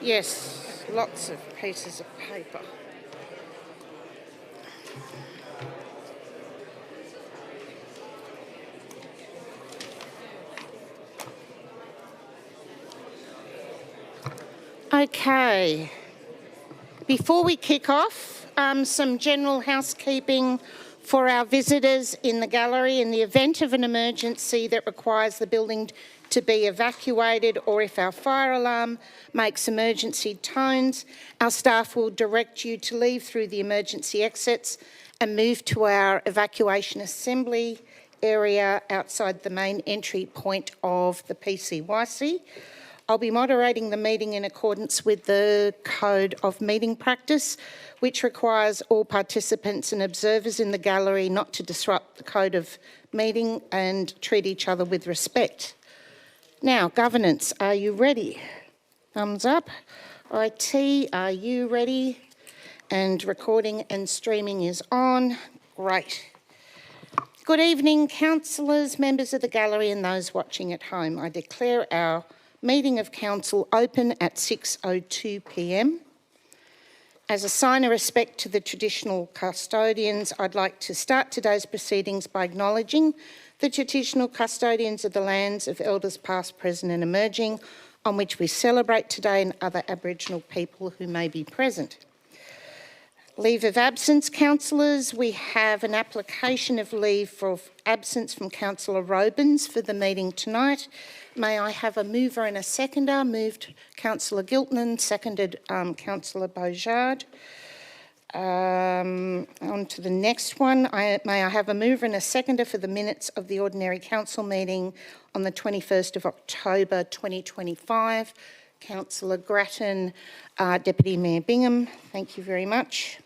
Yes, lots of pieces of paper. Okay. Before we kick off, some general housekeeping for our visitors in the gallery. In the event of an emergency that requires the building to be evacuated, or if our fire alarm makes emergency tones, our staff will direct you to leave through the emergency exits and move to our evacuation assembly area outside the main entry point of the PCYC. I'll be moderating the meeting in accordance with the Code of Meeting Practice, which requires all participants and observers in the gallery not to disrupt the Code of Meeting and treat each other with respect. Now, governance, are you ready? Thumbs up. IT, are you ready? And recording and streaming is on. Great. Good evening, councillors, members of the gallery and those watching at home. I declare our meeting of council open at 6:02 p.m. As a sign of respect to the traditional custodians, I'd like to start today's proceedings by acknowledging the traditional custodians of the lands of Elders past, present and emerging on which we celebrate today, and other Aboriginal people who may be present. Leave of absence, councillors. We have an application of leave for absence from Councillor Robins for the meeting tonight. May I have a mover and a seconder? Moved Councillor Giltinan, seconded Councillor Beaujard. On to the next one. May I have a mover and a seconder for the minutes of the ordinary council meeting on the 21st of October 2025. Councillor Grattan, Deputy Mayor Bingham, thank you very much.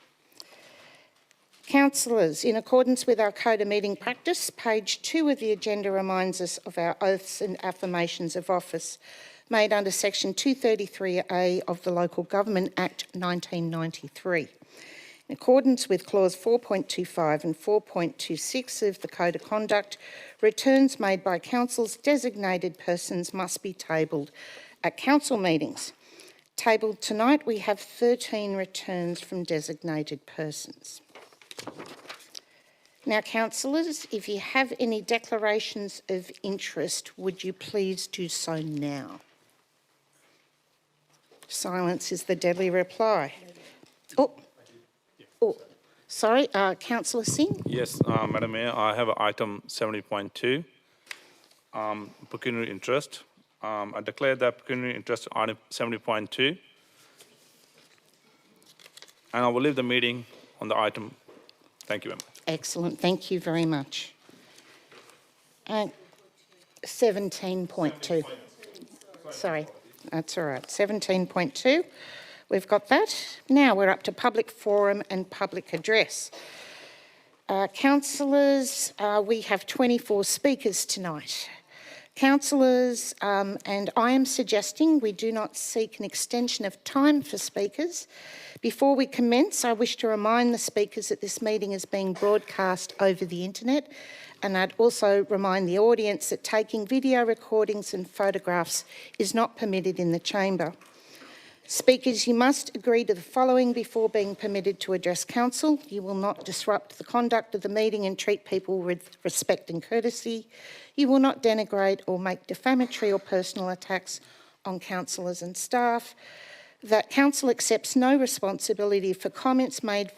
Councillors, in accordance with our Code of Meeting Practice, page 2 of the agenda reminds us of our oaths and affirmations of office made under section 233A of the Local Government Act 1993. In accordance with clause 4.25 and 4.26 of the Code of Conduct, returns made by council's designated persons must be tabled at council meetings. Tabled tonight, we have 13 returns from designated persons. Now, councillors, if you have any declarations of interest, would you please do so now? Silence is the deadly reply. Sorry, Councillor Singh? Yes, Madam Mayor, I have item 70.2, pecuniary interest. I declare that pecuniary interest item 70.2, and I will leave the meeting on the item. Thank you very much. Excellent, thank you very much. 17.2. Sorry, that's all right. 17.2, we've got that. Now we're up to public forum and public address. Councillors, we have 24 speakers tonight. Councillors, and I am suggesting we do not seek an extension of time for speakers. Before we commence, I wish to remind the speakers that this meeting is being broadcast over the internet, and I'd also remind the audience that taking video recordings and photographs is not permitted in the chamber. Speakers, you must agree to the following before being permitted to address council. You will not disrupt the conduct of the meeting and treat people with respect and courtesy. You will not denigrate or make defamatory or personal attacks on councillors and staff. That council accepts no responsibility for comments made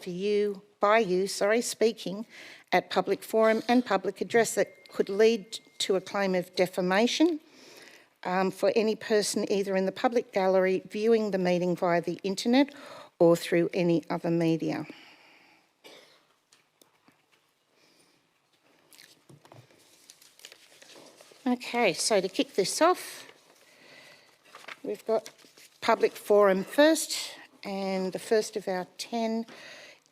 by you speaking at public forum and public address that could lead to a claim of defamation for any person either in the public gallery viewing the meeting via the internet or through any other media. Okay, so to kick this off, we've got public forum first, and the first of our 10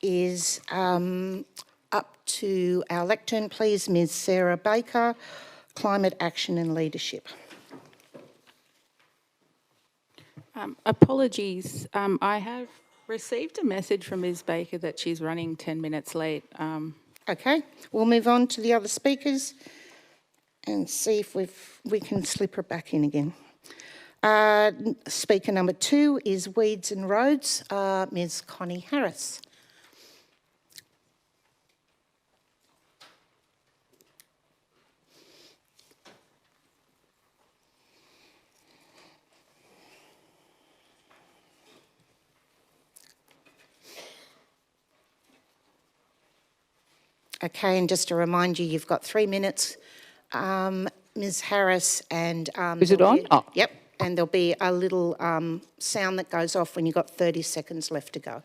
is up to our lectern, please, Ms. Sarah Baker, Climate Action and Leadership. Apologies, I have received a message from Ms. Baker that she's running 10 minutes late. Okay, we'll move on to the other speakers and see if we can slip her back in again. Speaker number 2 is Weeds and Roads, Ms Connie Harris. Okay, and just to remind you, you've got 3 minutes, Ms Harris, and... Is it on? Oh. Yep, and there'll be a little sound that goes off when you've got 30 seconds left to go.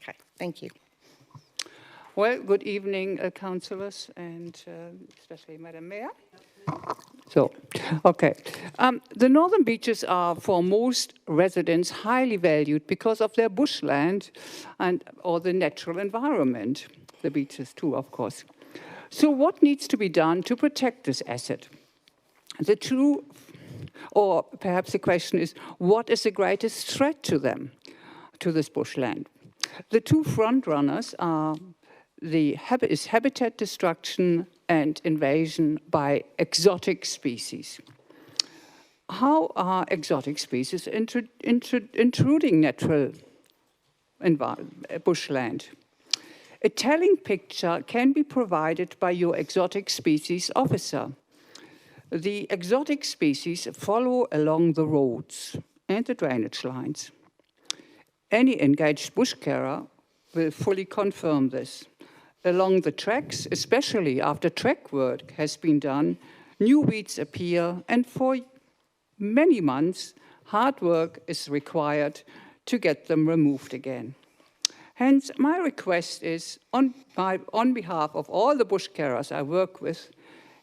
Okay, thank you. Well, good evening, councillors, and especially Madam Mayor. So, okay. The northern beaches are, for most residents, highly valued because of their bushland or the natural environment. The beaches too, of course. So what needs to be done to protect this asset? The true, or perhaps the question is, what is the greatest threat to them, to this bushland? The two front runners are habitat destruction and invasion by exotic species. How are exotic species intruding natural bushland? A telling picture can be provided by your exotic species officer. The exotic species follow along the roads and the drainage lines. Any engaged bush carer will fully confirm this. Along the tracks, especially after track work has been done, new weeds appear, and for many months, hard work is required to get them removed again. Hence, my request is, on behalf of all the bush carers I work with,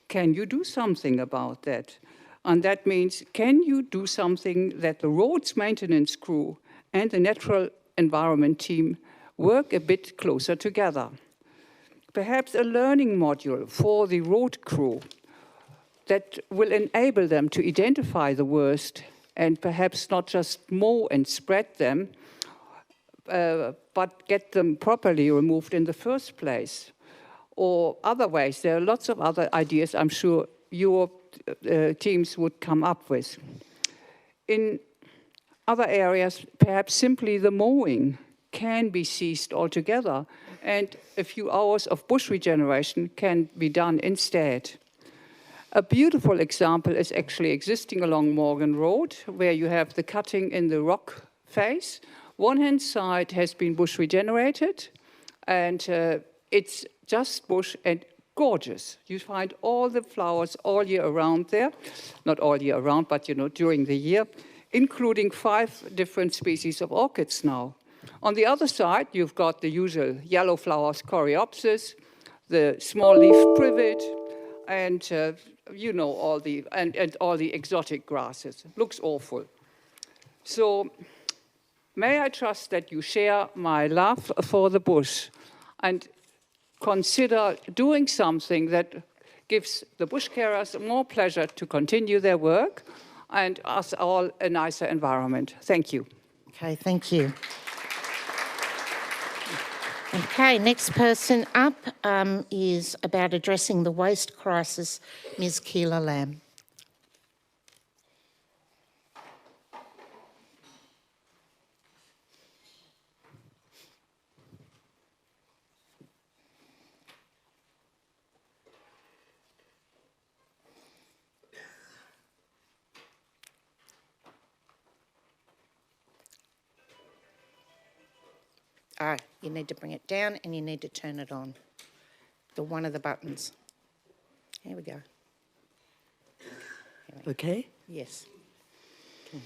can you do something about that? And that means, can you do something that the roads maintenance crew and the natural environment team work a bit closer together? Perhaps a learning module for the road crew that will enable them to identify the worst and perhaps not just mow and spread them, but get them properly removed in the first place. Or other ways, there are lots of other ideas I'm sure your teams would come up with. In other areas, perhaps simply the mowing can be ceased altogether, and a few hours of bush regeneration can be done instead. A beautiful example is actually existing along Morgan Road, where you have the cutting in the rock face. One hand side has been bush regenerated, and it's just bush and gorgeous. You find all the flowers all year around there. Not all year around, but during the year, including 5 different species of orchids now. On the other side, you've got the usual yellow flowers, coreopsis, the small leaf privet, and all the exotic grasses. Looks awful. So may I trust that you share my love for the bush and consider doing something that gives the bush carers more pleasure to continue their work and us all a nicer environment. Thank you. Okay, thank you. Okay, next person up is about addressing the waste crisis, Ms Keela Lamb. You need to bring it down and you need to turn it on. One of the buttons. Here we go. Okay. Yes. Okay.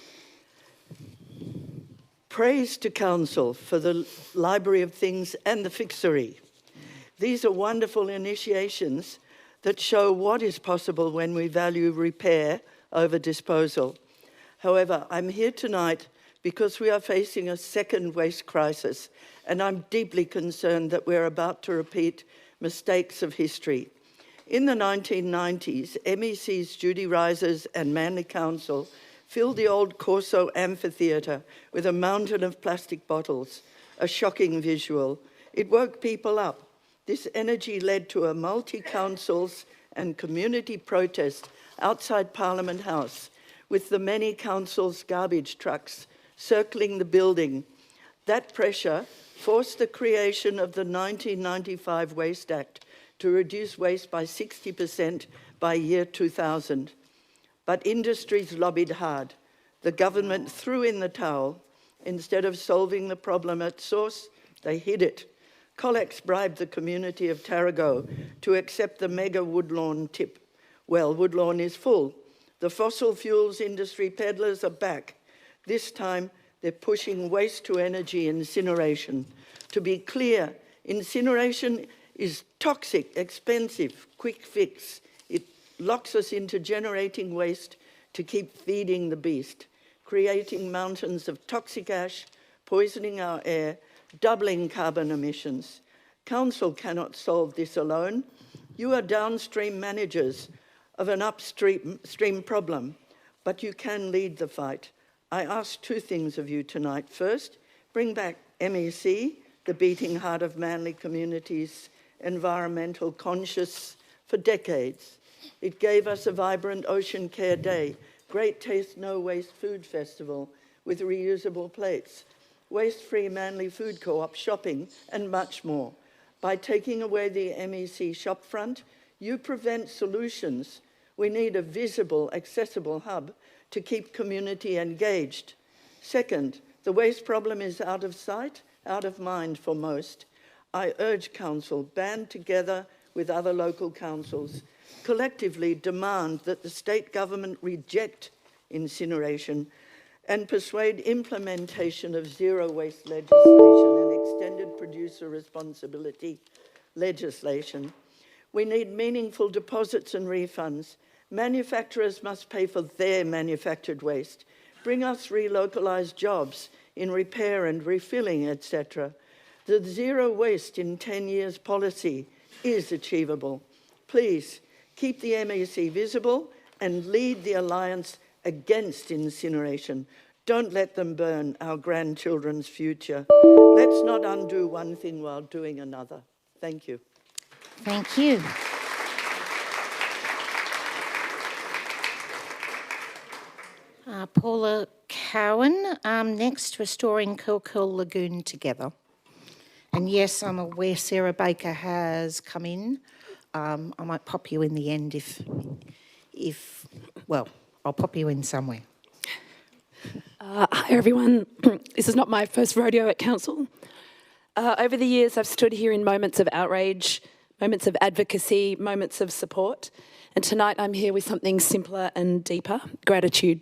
Praise to Council for the Library of Things and the Fixery. These are wonderful initiations that show what is possible when we value repair over disposal. However, I'm here tonight because we are facing a second waste crisis, and I'm deeply concerned that we're about to repeat mistakes of history. In the 1990s, MECs Judy Risers and Manly Council filled the old Corso amphitheatre with a mountain of plastic bottles, a shocking visual. It woke people up. This energy led to a multi-councils and community protest outside Parliament House, with the many councils' garbage trucks circling the building. That pressure forced the creation of the 1995 Waste Act to reduce waste by 60% by year 2000. But industries lobbied hard. The government threw in the towel. Instead of solving the problem at source, they hid it. Colex bribed the community of Tarago to accept the mega Woodlawn tip. Well, Woodlawn is full. The fossil fuels industry peddlers are back. This time, they're pushing waste to energy incineration. To be clear, incineration is toxic, expensive, quick fix. It locks us into generating waste to keep feeding the beast, creating mountains of toxic ash, poisoning our air, doubling carbon emissions. Council cannot solve this alone. You are downstream managers of an upstream problem, but you can lead the fight. I ask two things of you tonight. First, bring back MEC, the beating heart of Manly communities, environmental conscious for decades. It gave us a vibrant Ocean Care Day, Great Taste No Waste Food Festival with reusable plates, waste-free Manly Food Co-op shopping, and much more. By taking away the MEC shopfront, you prevent solutions. We need a visible, accessible hub to keep community engaged. Second, the waste problem is out of sight, out of mind for most. I urge Council, band together with other local councils, collectively demand that the state government reject incineration and persuade implementation of zero waste legislation and extended producer responsibility legislation. We need meaningful deposits and refunds. Manufacturers must pay for their manufactured waste. Bring us relocalised jobs in repair and refilling, etc. The zero waste in 10 years policy is achievable. Please keep the MEC visible and lead the alliance against incineration. Don't let them burn our grandchildren's future. Let's not undo one thing while doing another. Thank you. Thank you. Paula Cowan, next, Restoring Curl Lagoon Together. And yes, I'm aware Sarah Baker has come in. I might pop you in the end if well, I'll pop you in somewhere. Hi everyone, this is not my first rodeo at council. Over the years I've stood here in moments of outrage, moments of advocacy, moments of support, and tonight I'm here with something simpler and deeper, gratitude.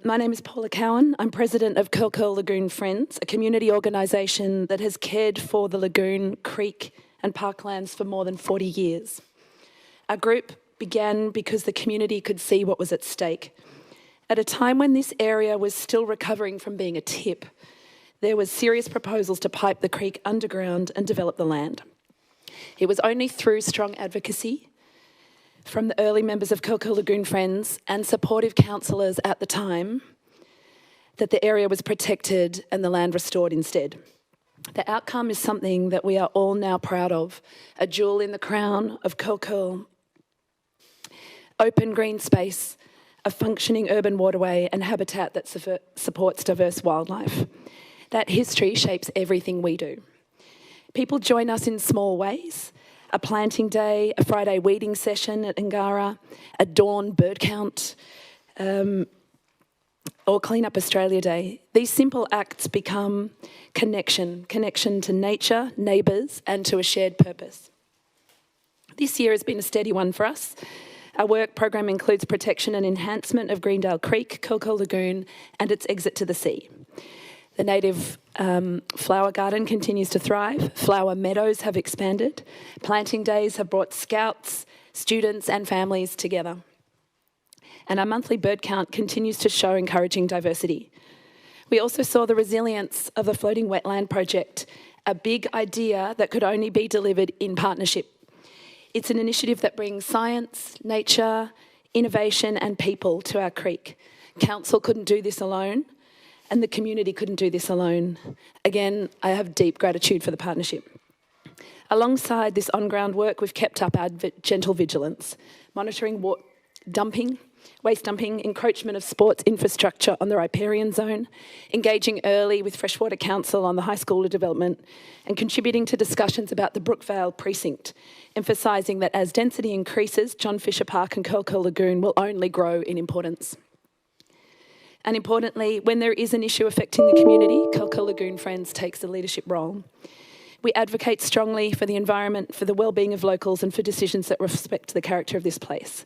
My name is Paula Cowan. I'm president of Curl Lagoon Friends, a community organisation that has cared for the lagoon, creek and parklands for more than 40 years. Our group began because the community could see what was at stake. At a time when this area was still recovering from being a tip, there was serious proposals to pipe the creek underground and develop the land. It was only through strong advocacy from the early members of Curl Lagoon Friends and supportive councillors at the time that the area was protected and the land restored instead. The outcome is something that we are all now proud of, a jewel in the crown of Curl, open green space, a functioning urban waterway and habitat that supports diverse wildlife. That history shapes everything we do. People join us in small ways, a planting day, a Friday weeding session at Ngara, a dawn bird count, or Clean Up Australia Day. These simple acts become connection to nature, neighbours, and to a shared purpose. This year has been a steady one for us. Our work program includes protection and enhancement of Greendale Creek, Curl Lagoon, and its exit to the sea. The native flower garden continues to thrive. Flower meadows have expanded. Planting days have brought scouts, students and families together. And our monthly bird count continues to show encouraging diversity. We also saw the resilience of the Floating Wetland Project, a big idea that could only be delivered in partnership. It's an initiative that brings science, nature, innovation and people to our creek. Council couldn't do this alone, and the community couldn't do this alone. Again, I have deep gratitude for the partnership. Alongside this on-ground work, we've kept up our gentle vigilance, monitoring dumping, waste dumping, encroachment of sports infrastructure on the riparian zone, engaging early with Freshwater Council on the high schooler development, and contributing to discussions about the Brookvale precinct, emphasising that as density increases, John Fisher Park and Curl Lagoon will only grow in importance. And importantly, when there is an issue affecting the community, Curl Lagoon Friends takes the leadership role. We advocate strongly for the environment, for the well-being of locals, and for decisions that respect the character of this place.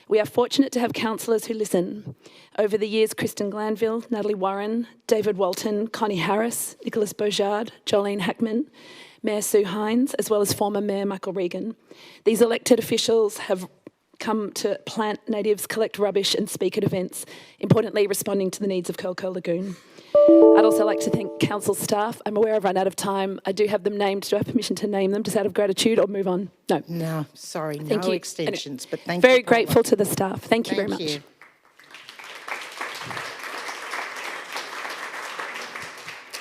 We are fortunate to have councillors who listen. Over the years, Kristen Glanville, Natalie Warren, David Walton, Connie Harris, Nicholas Beaujard, Jolene Hackman, Mayor Sue Hines, as well as former Mayor Michael Regan. These elected officials have come to plant natives, collect rubbish and speak at events, importantly responding to the needs of Curl Lagoon. I'd also like to thank council staff. I'm aware I've run out of time. I do have them named. Do I have permission to name them just out of gratitude or move on? No. No, sorry, Thank no you. extensions, but thank you. Very Paula. grateful to the staff. Thank you very much. You.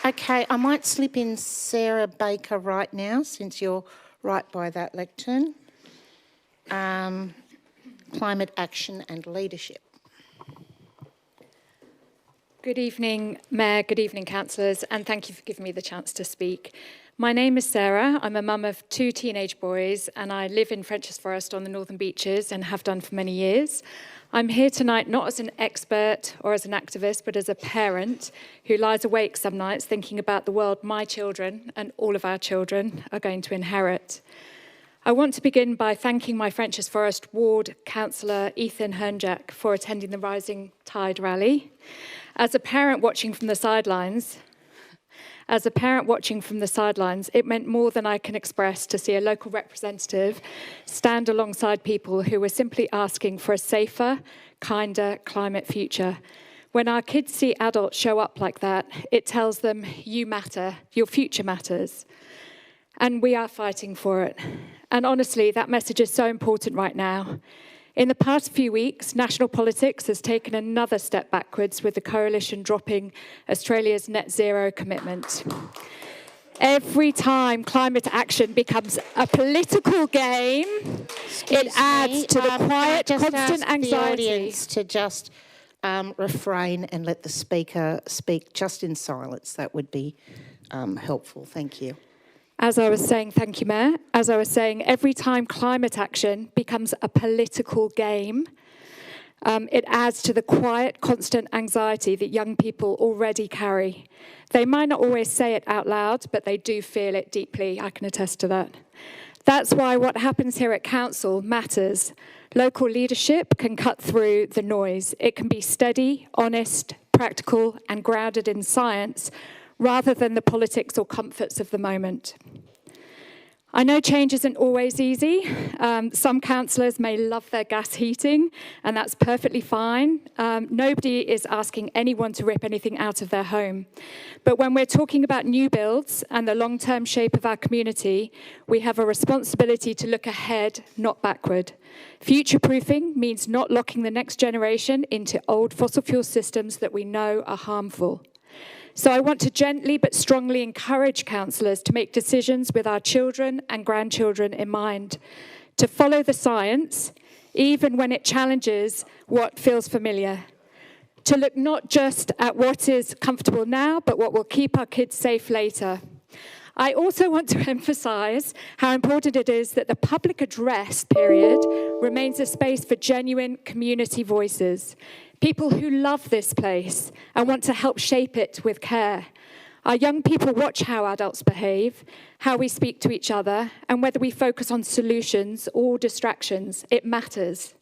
Okay, I might slip in Sarah Baker right now, since you're right by that lectern. Climate action and leadership. Good evening, Mayor, good evening, councillors, and thank you for giving me the chance to speak. My name is Sarah. I'm a mum of 2 teenage boys, and I live in Frenchs Forest on the Northern Beaches and have done for many years. I'm here tonight not as an expert or as an activist, but as a parent who lies awake some nights thinking about the world my children and all of our children are going to inherit. I want to begin by thanking my Frenchs Forest ward councillor Ethan Hernjack for attending the Rising Tide rally. As a parent watching from the sidelines, it meant more than I can express to see a local representative stand alongside people who were simply asking for a safer, kinder climate future. When our kids see adults show up like that, it tells them, you matter, your future matters. And we are fighting for it. And honestly, that message is so important right now. In the past few weeks, national politics has taken another step backwards with the coalition dropping Australia's net zero commitment. Every time climate action becomes a political game, it adds to the quiet, constant anxiety. The audience to just refrain and let the speaker speak just in silence. That would be helpful. Thank you. As I was saying, thank you, Mayor. As I was saying, every time climate action becomes a political game, it adds to the quiet, constant anxiety that young people already carry. They might not always say it out loud, but they do feel it deeply. I can attest to that. That's why what happens here at Council matters. Local leadership can cut through the noise. It can be steady, honest, practical, and grounded in science, rather than the politics or comforts of the moment. I know change isn't always easy. Some councillors may love their gas heating, and that's perfectly fine. Nobody is asking anyone to rip anything out of their home. But when we're talking about new builds and the long-term shape of our community, we have a responsibility to look ahead, not backward. Future-proofing means not locking the next generation into old fossil fuel systems that we know are harmful. So I want to gently but strongly encourage councillors to make decisions with our children and grandchildren in mind, to follow the science, even when it challenges what feels familiar, to look not just at what is comfortable now, but what will keep our kids safe later. I also want to emphasise how important it is that the public address period remains a space for genuine community voices. People who love this place and want to help shape it with care. Our young people watch how adults behave, how we speak to each other, and whether we focus on solutions or distractions. It matters.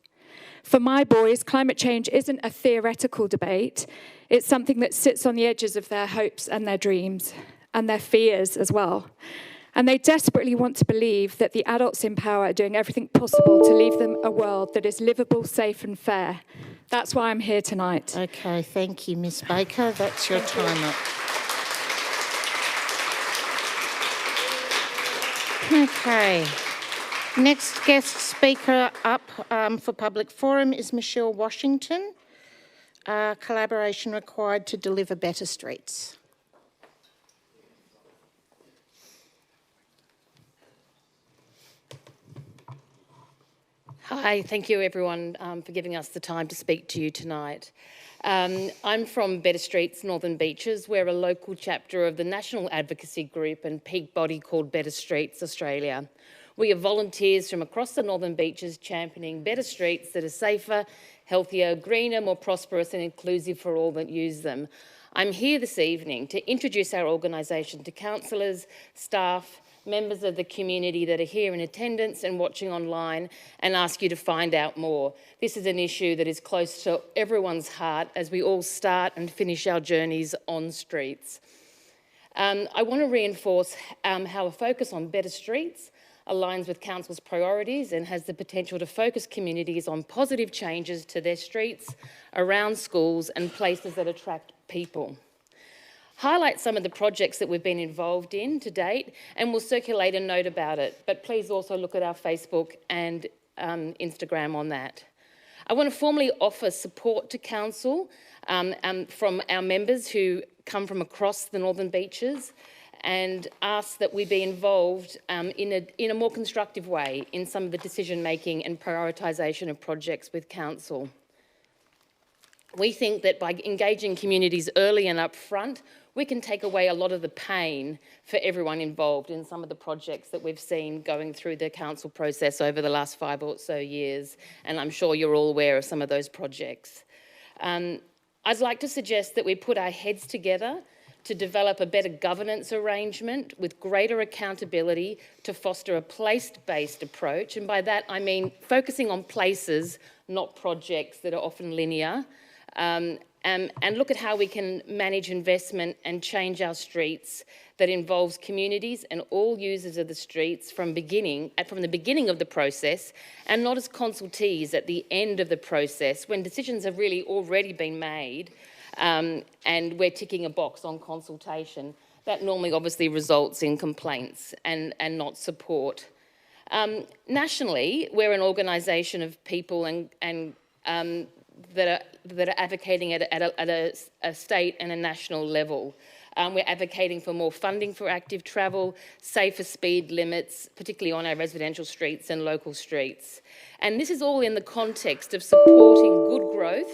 For my boys, climate change isn't a theoretical debate. It's something that sits on the edges of their hopes and their dreams, and their fears as well. And they desperately want to believe that the adults in power are doing everything possible to leave them a world that is livable, safe and fair. That's why I'm here tonight. Okay, thank you, Ms Baker. That's your time up. Okay. Next guest speaker up for public forum is Michelle Washington. Collaboration required to deliver better streets. Hi, thank you everyone for giving us the time to speak to you tonight. I'm from Better Streets, Northern Beaches. We're a local chapter of the national advocacy group and peak body called Better Streets Australia. We are volunteers from across the Northern Beaches championing better streets that are safer, healthier, greener, more prosperous and inclusive for all that use them. I'm here this evening to introduce our organisation to councillors, staff, members of the community that are here in attendance and watching online, and ask you to find out more. This is an issue that is close to everyone's heart as we all start and finish our journeys on streets. I want to reinforce how a focus on better streets aligns with Council's priorities and has the potential to focus communities on positive changes to their streets, around schools and places that attract people. Highlight some of the projects that we've been involved in to date, and we'll circulate a note about it, but please also look at our Facebook and Instagram on that. I want to formally offer support to Council from our members who come from across the Northern Beaches, and ask that we be involved in a more constructive way in some of the decision making and prioritisation of projects with Council. We think that by engaging communities early and upfront, we can take away a lot of the pain for everyone involved in some of the projects that we've seen going through the council process over the last 5 or so years, and I'm sure you're all aware of some of those projects. I'd like to suggest that we put our heads together to develop a better governance arrangement with greater accountability to foster a place-based approach, and by that I mean focusing on places, not projects that are often linear, and look at how we can manage investment and change our streets that involves communities and all users of the streets from the beginning of the process, and not as consultees at the end of the process when decisions have really already been made and we're ticking a box on consultation. That normally obviously results in complaints and not support. Nationally, we're an organisation of people and that are advocating at a state and a national level. We're advocating for more funding for active travel, safer speed limits, particularly on our residential streets and local streets. And this is all in the context of supporting good growth,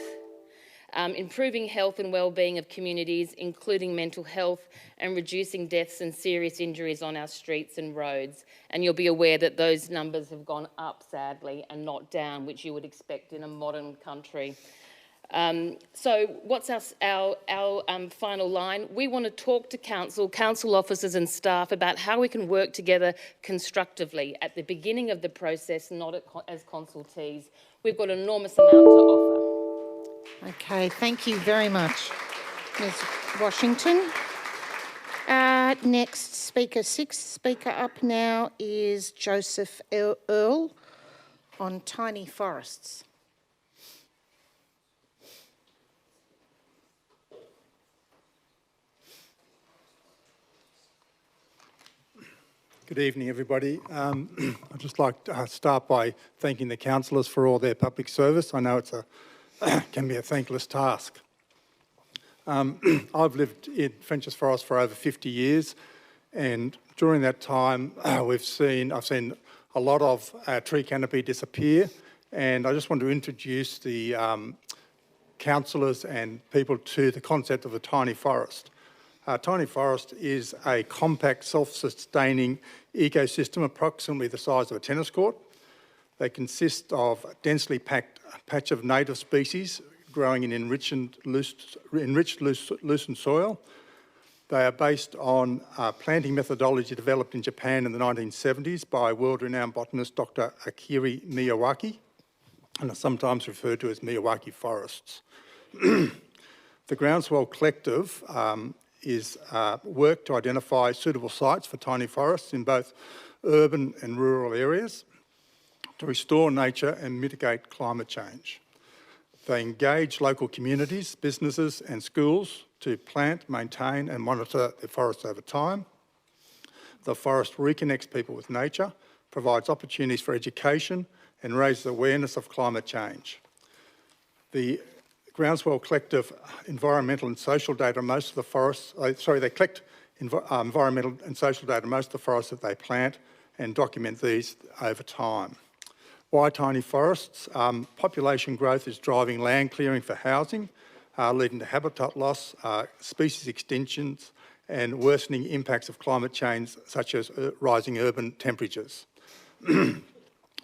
improving health and well-being of communities, including mental health, and reducing deaths and serious injuries on our streets and roads. And you'll be aware that those numbers have gone up, sadly, and not down, which you would expect in a modern country. So what's our final line? We want to talk to council officers and staff about how we can work together constructively at the beginning of the process, not as consultees. We've got an enormous amount to offer. Okay, thank you very much, Ms. Washington. Next speaker, sixth speaker up now is Joseph Earl on tiny forests. Good evening, everybody. I'd just like to start by thanking the councillors for all their public service. I know it's can be a thankless task. I've lived in Frenchs Forest for over 50 years, and during that time I've seen a lot of tree canopy disappear, and I just want to introduce the councillors and people to the concept of a tiny forest. Tiny forest is a compact, self-sustaining ecosystem approximately the size of a tennis court. They consist of a densely packed patch of native species growing in enriched loosened soil. They are based on planting methodology developed in Japan in the 1970s by world-renowned botanist Dr. Akira Miyawaki, and are sometimes referred to as Miyawaki forests. The Groundswell Collective is work to identify suitable sites for tiny forests in both urban and rural areas to restore nature and mitigate climate change. They engage local communities, businesses and schools to plant, maintain and monitor their forests over time. The forest reconnects people with nature, provides opportunities for education and raises awareness of climate change. The Groundswell Collective environmental and social data on most of the forests, they collect environmental and social data on most of the forests that they plant and document these over time. Why tiny forests? Population growth is driving land clearing for housing, leading to habitat loss, species extinctions, and worsening impacts of climate change, such as rising urban temperatures.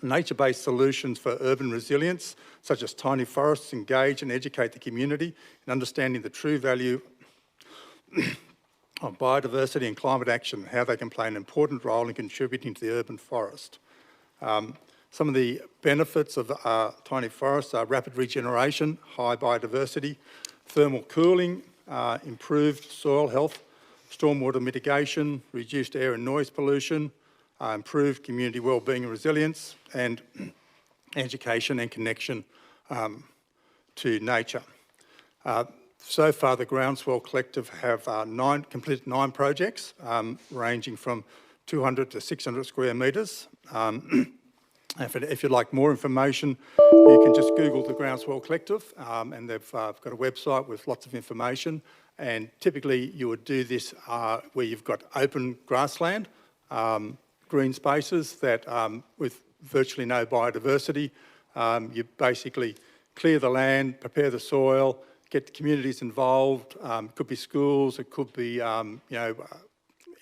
Nature-based solutions for urban resilience, such as tiny forests, engage and educate the community in understanding the true value of biodiversity and climate action, how they can play an important role in contributing to the urban forest. Some of the benefits of tiny forests are rapid regeneration, high biodiversity, thermal cooling, improved soil health, stormwater mitigation, reduced air and noise pollution, improved community wellbeing and resilience, and education and connection to nature. So far, the Groundswell Collective have completed 9 projects, ranging from 200 to 600 square metres. If you'd like more information, you can just Google the Groundswell Collective, and they've got a website with lots of information. And typically, you would do this where you've got open grassland, green spaces that, with virtually no biodiversity, you basically clear the land, prepare the soil, get the communities involved. It could be schools, it could be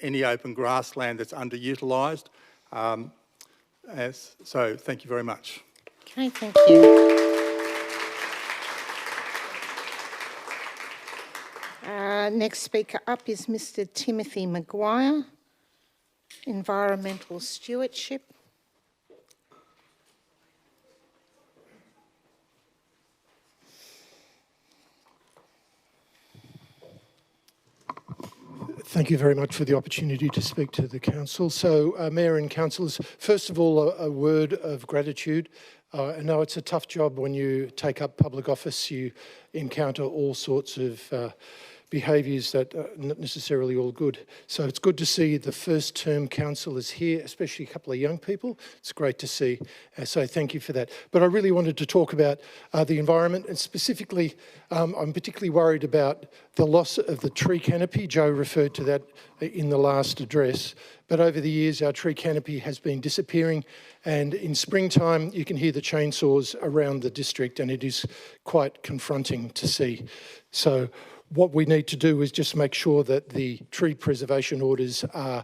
any open grassland that's underutilised. So thank you very much. Okay, thank you. Next speaker up is Mr. Timothy Maguire, Environmental Stewardship. Thank you very much for the opportunity to speak to the Council. So, Mayor and Councillors, first of all, a word of gratitude. I know it's a tough job when you take up public office. You encounter all sorts of behaviours that are not necessarily all good. So it's good to see the first term councillors here, especially a couple of young people. It's great to see. So thank you for that. But I really wanted to talk about the environment, and specifically, I'm particularly worried about the loss of the tree canopy. Joe referred to that in the last address. But over the years, our tree canopy has been disappearing, and in springtime, you can hear the chainsaws around the district, and it is quite confronting to see. So what we need to do is just make sure that the tree preservation orders are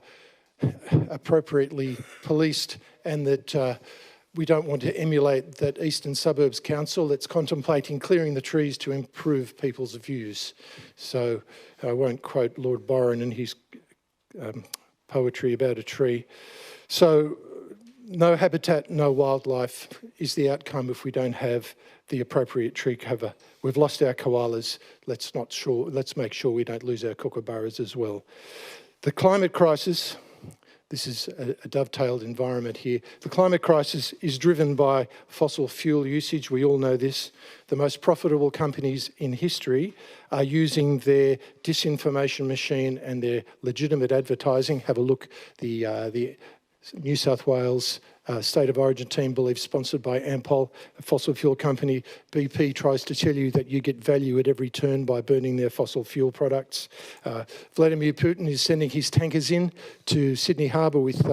appropriately policed, and that we don't want to emulate that Eastern Suburbs Council that's contemplating clearing the trees to improve people's views. So I won't quote Lord Byron and his poetry about a tree. So no habitat, no wildlife is the outcome if we don't have the appropriate tree cover. We've lost our koalas. Let's make sure we don't lose our kookaburras as well. The climate crisis, this is a dovetailed environment here. The climate crisis is driven by fossil fuel usage. We all know this. The most profitable companies in history are using their disinformation machine and their legitimate advertising. Have a look, the New South Wales State of Origin team, believes sponsored by Ampol, a fossil fuel company. BP tries to tell you that you get value at every turn by burning their fossil fuel products. Vladimir Putin is sending his tankers in to Sydney Harbour with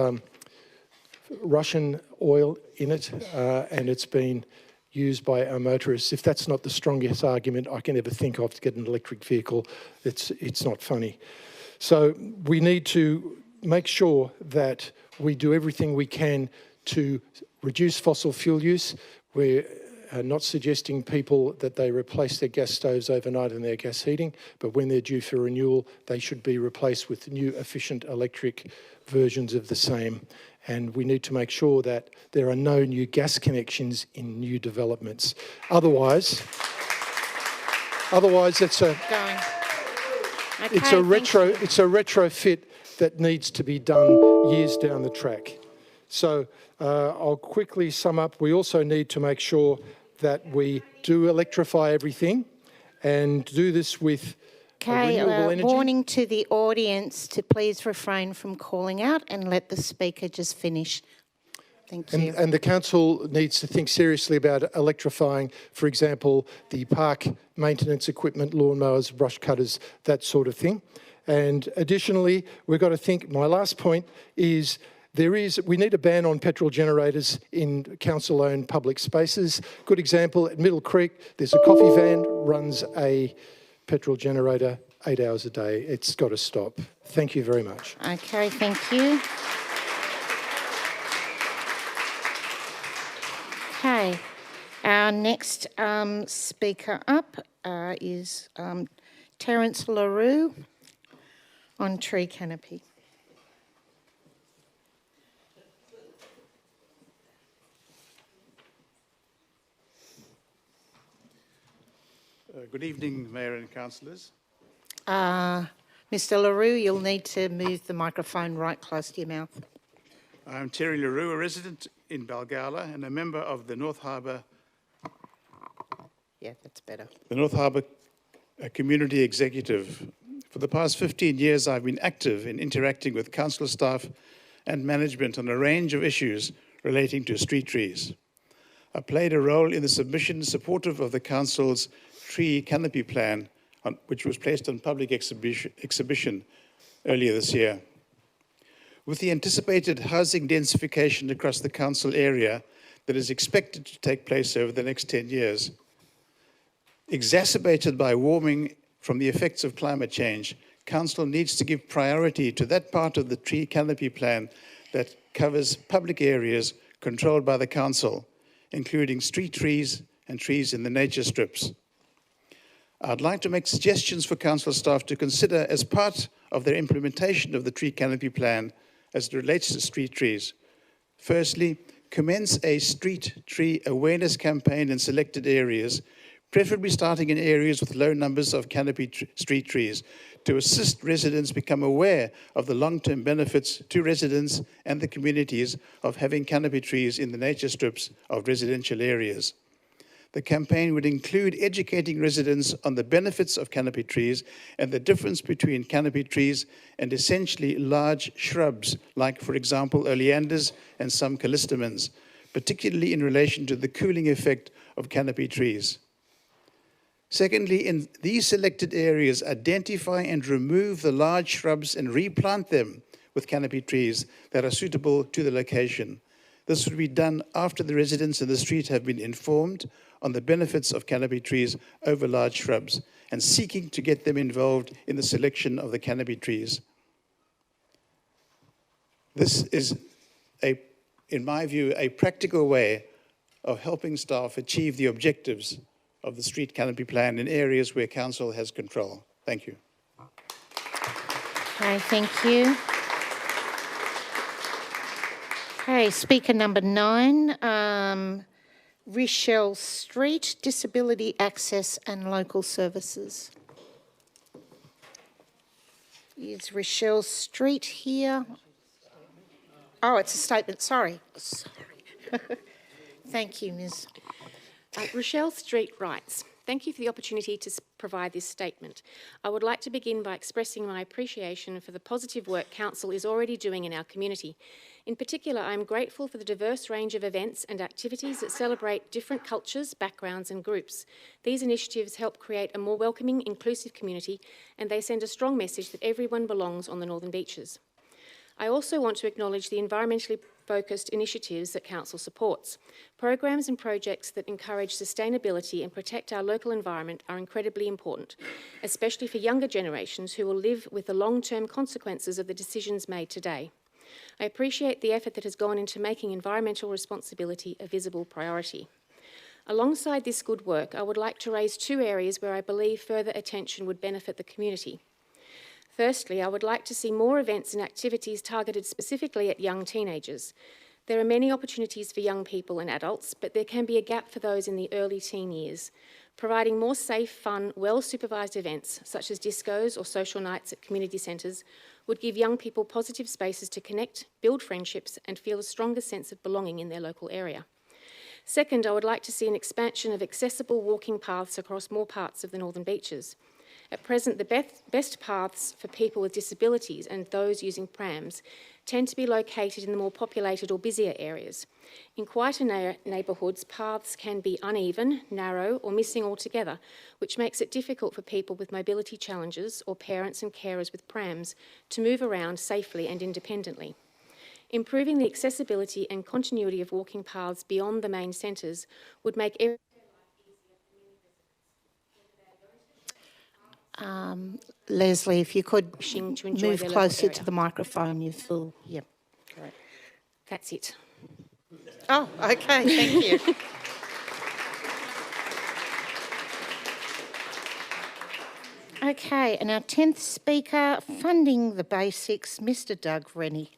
Russian oil in it, and it's been used by our motorists. If that's not the strongest argument I can ever think of to get an electric vehicle, it's not funny. So we need to make sure that we do everything we can to reduce fossil fuel use. We're not suggesting people that they replace their gas stoves overnight and their gas heating, but when they're due for renewal, they should be replaced with new efficient electric versions of the same. And we need to make sure that there are no new gas connections in new developments. Otherwise it's a retrofit that needs to be done years down the track. So I'll quickly sum up. We also need to make sure that we do electrify everything and do this with renewable energy. Warning to the audience to please refrain from calling out and let the speaker just finish. Thank you. And the council needs to think seriously about electrifying, for example, the park maintenance equipment, lawnmowers, brush cutters, that sort of thing. And additionally, we've got to think, my last point is We need a ban on petrol generators in council-owned public spaces. Good example, at Middle Creek, there's a coffee van, runs a petrol generator 8 hours a day. It's got to stop. Thank you very much. Okay, thank you. Okay, our next speaker up is Terence LaRue on tree canopy. Good evening, Mayor and Councillors. Mr. LaRue, you'll need to move the microphone right close to your mouth. I'm Terry LaRue, a resident in Balgowlah and a member of the North Harbour Yeah, that's better. Community Executive. For the past 15 years, I've been active in interacting with council staff and management on a range of issues relating to street trees. I played a role in the submission supportive of the council's tree canopy plan, which was placed on public exhibition earlier this year. With the anticipated housing densification across the council area that is expected to take place over the next 10 years, exacerbated by warming from the effects of climate change, council needs to give priority to that part of the tree canopy plan that covers public areas controlled by the council, including street trees and trees in the nature strips. I'd like to make suggestions for council staff to consider as part of their implementation of the tree canopy plan as it relates to street trees. Firstly, commence a street tree awareness campaign in selected areas, preferably starting in areas with low numbers of canopy street trees, to assist residents become aware of the long-term benefits to residents and the communities of having canopy trees in the nature strips of residential areas. The campaign would include educating residents on the benefits of canopy trees and the difference between canopy trees and essentially large shrubs, like, for example, oleanders and some callistemons, particularly in relation to the cooling effect of canopy trees. Secondly, in these selected areas, identify and remove the large shrubs and replant them with canopy trees that are suitable to the location. This would be done after the residents in the street have been informed on the benefits of canopy trees over large shrubs and seeking to get them involved in the selection of the canopy trees. This is, in my view, a practical way of helping staff achieve the objectives of the street canopy plan in areas where council has control. Thank you. Okay, thank you. Okay, speaker number 9, Rochelle Street, Disability Access and Local Services. Is Rochelle Street here? Oh, it's a statement, sorry. Thank you, Ms. Rochelle Street writes, "Thank you for the opportunity to provide this statement. I would like to begin by expressing my appreciation for the positive work Council is already doing in our community. In particular, I am grateful for the diverse range of events and activities that celebrate different cultures, backgrounds and groups. These initiatives help create a more welcoming, inclusive community, and they send a strong message that everyone belongs on the Northern Beaches. I also want to acknowledge the environmentally focused initiatives that Council supports. Programs and projects that encourage sustainability and protect our local environment are incredibly important, especially for younger generations who will live with the long-term consequences of the decisions made today. I appreciate the effort that has gone into making environmental responsibility a visible priority. Alongside this good work, I would like to raise 2 areas where I believe further attention would benefit the community. Firstly, I would like to see more events and activities targeted specifically at young teenagers. There are many opportunities for young people and adults, but there can be a gap for those in the early teen years. Providing more safe, fun, well-supervised events, such as discos or social nights at community centres, would give young people positive spaces to connect, build friendships, and feel a stronger sense of belonging in their local area. Second, I would like to see an expansion of accessible walking paths across more parts of the Northern Beaches. At present, the best paths for people with disabilities and those using prams tend to be located in the more populated or busier areas. In quieter neighbourhoods, paths can be uneven, narrow, or missing altogether, which makes it difficult for people with mobility challenges or parents and carers with prams to move around safely and independently. Improving the accessibility and continuity of walking paths beyond the main centres would make every Leslie, if you could wishing to enjoy move their local closer area. to the microphone, you feel, yep. That's it. Oh, okay, thank you. Okay, and our 10th speaker, funding the basics, Mr. Doug Rennie.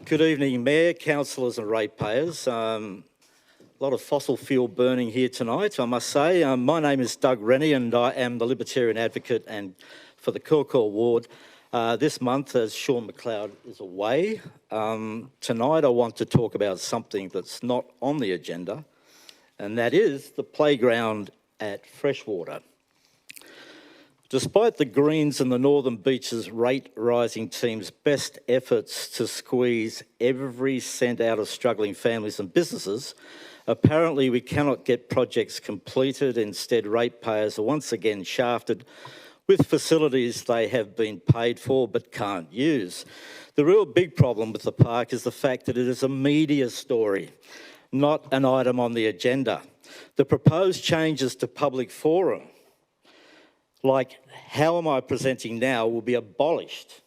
Good evening, Mayor, councillors and ratepayers. A lot of fossil fuel burning here tonight, I must say. My name is Doug Rennie and I am the Libertarian advocate and for the Kilcoyle ward. This month, as Sean McLeod is away, tonight I want to talk about something that's not on the agenda, and that is the playground at Freshwater. Despite the Greens and the Northern Beaches rate rising team's best efforts to squeeze every cent out of struggling families and businesses, apparently we cannot get projects completed. Instead, ratepayers are once again shafted with facilities they have been paid for but can't use. The real big problem with the park is the fact that it is a media story, not an item on the agenda. The proposed changes to public forum, like how am I presenting now, will be abolished.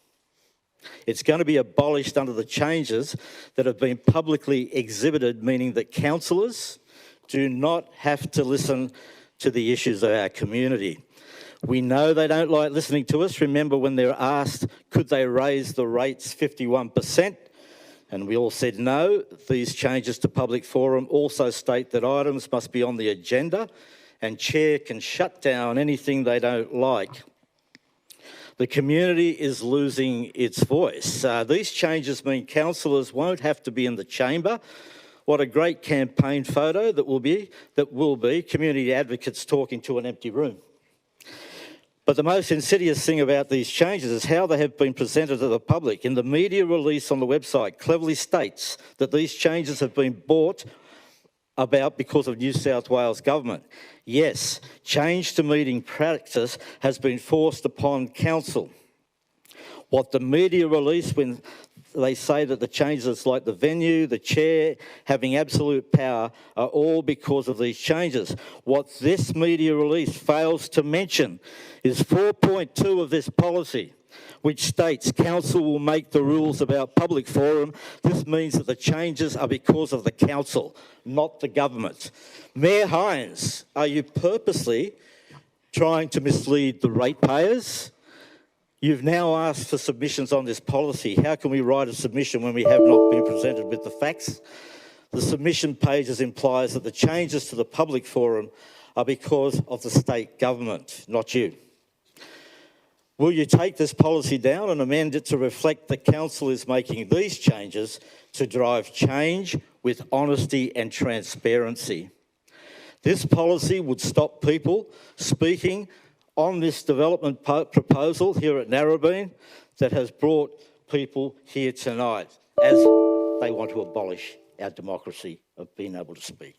It's going to be abolished under the changes that have been publicly exhibited, meaning that councillors do not have to listen to the issues of our community. We know they don't like listening to us. Remember when they're asked, could they raise the rates 51%? And we all said no. These changes to public forum also state that items must be on the agenda and Chair can shut down anything they don't like. The community is losing its voice. These changes mean councillors won't have to be in the chamber. What a great campaign photo that will be community advocates talking to an empty room. But the most insidious thing about these changes is how they have been presented to the public. In the media release on the website, cleverly states that these changes have been brought about because of New South Wales government. Yes, change to meeting practice has been forced upon council. What the media release when they say that the changes like the venue, the chair, having absolute power are all because of these changes. What this media release fails to mention is 4.2 of this policy, which states council will make the rules about public forum. This means that the changes are because of the council, not the government. Mayor Hines, are you purposely trying to mislead the ratepayers? You've now asked for submissions on this policy. How can we write a submission when we have not been presented with the facts? The submission pages implies that the changes to the public forum are because of the state government, not you. Will you take this policy down and amend it to reflect that council is making these changes to drive change with honesty and transparency? This policy would stop people speaking on this development proposal here at Narrabeen that has brought people here tonight as they want to abolish our democracy of being able to speak.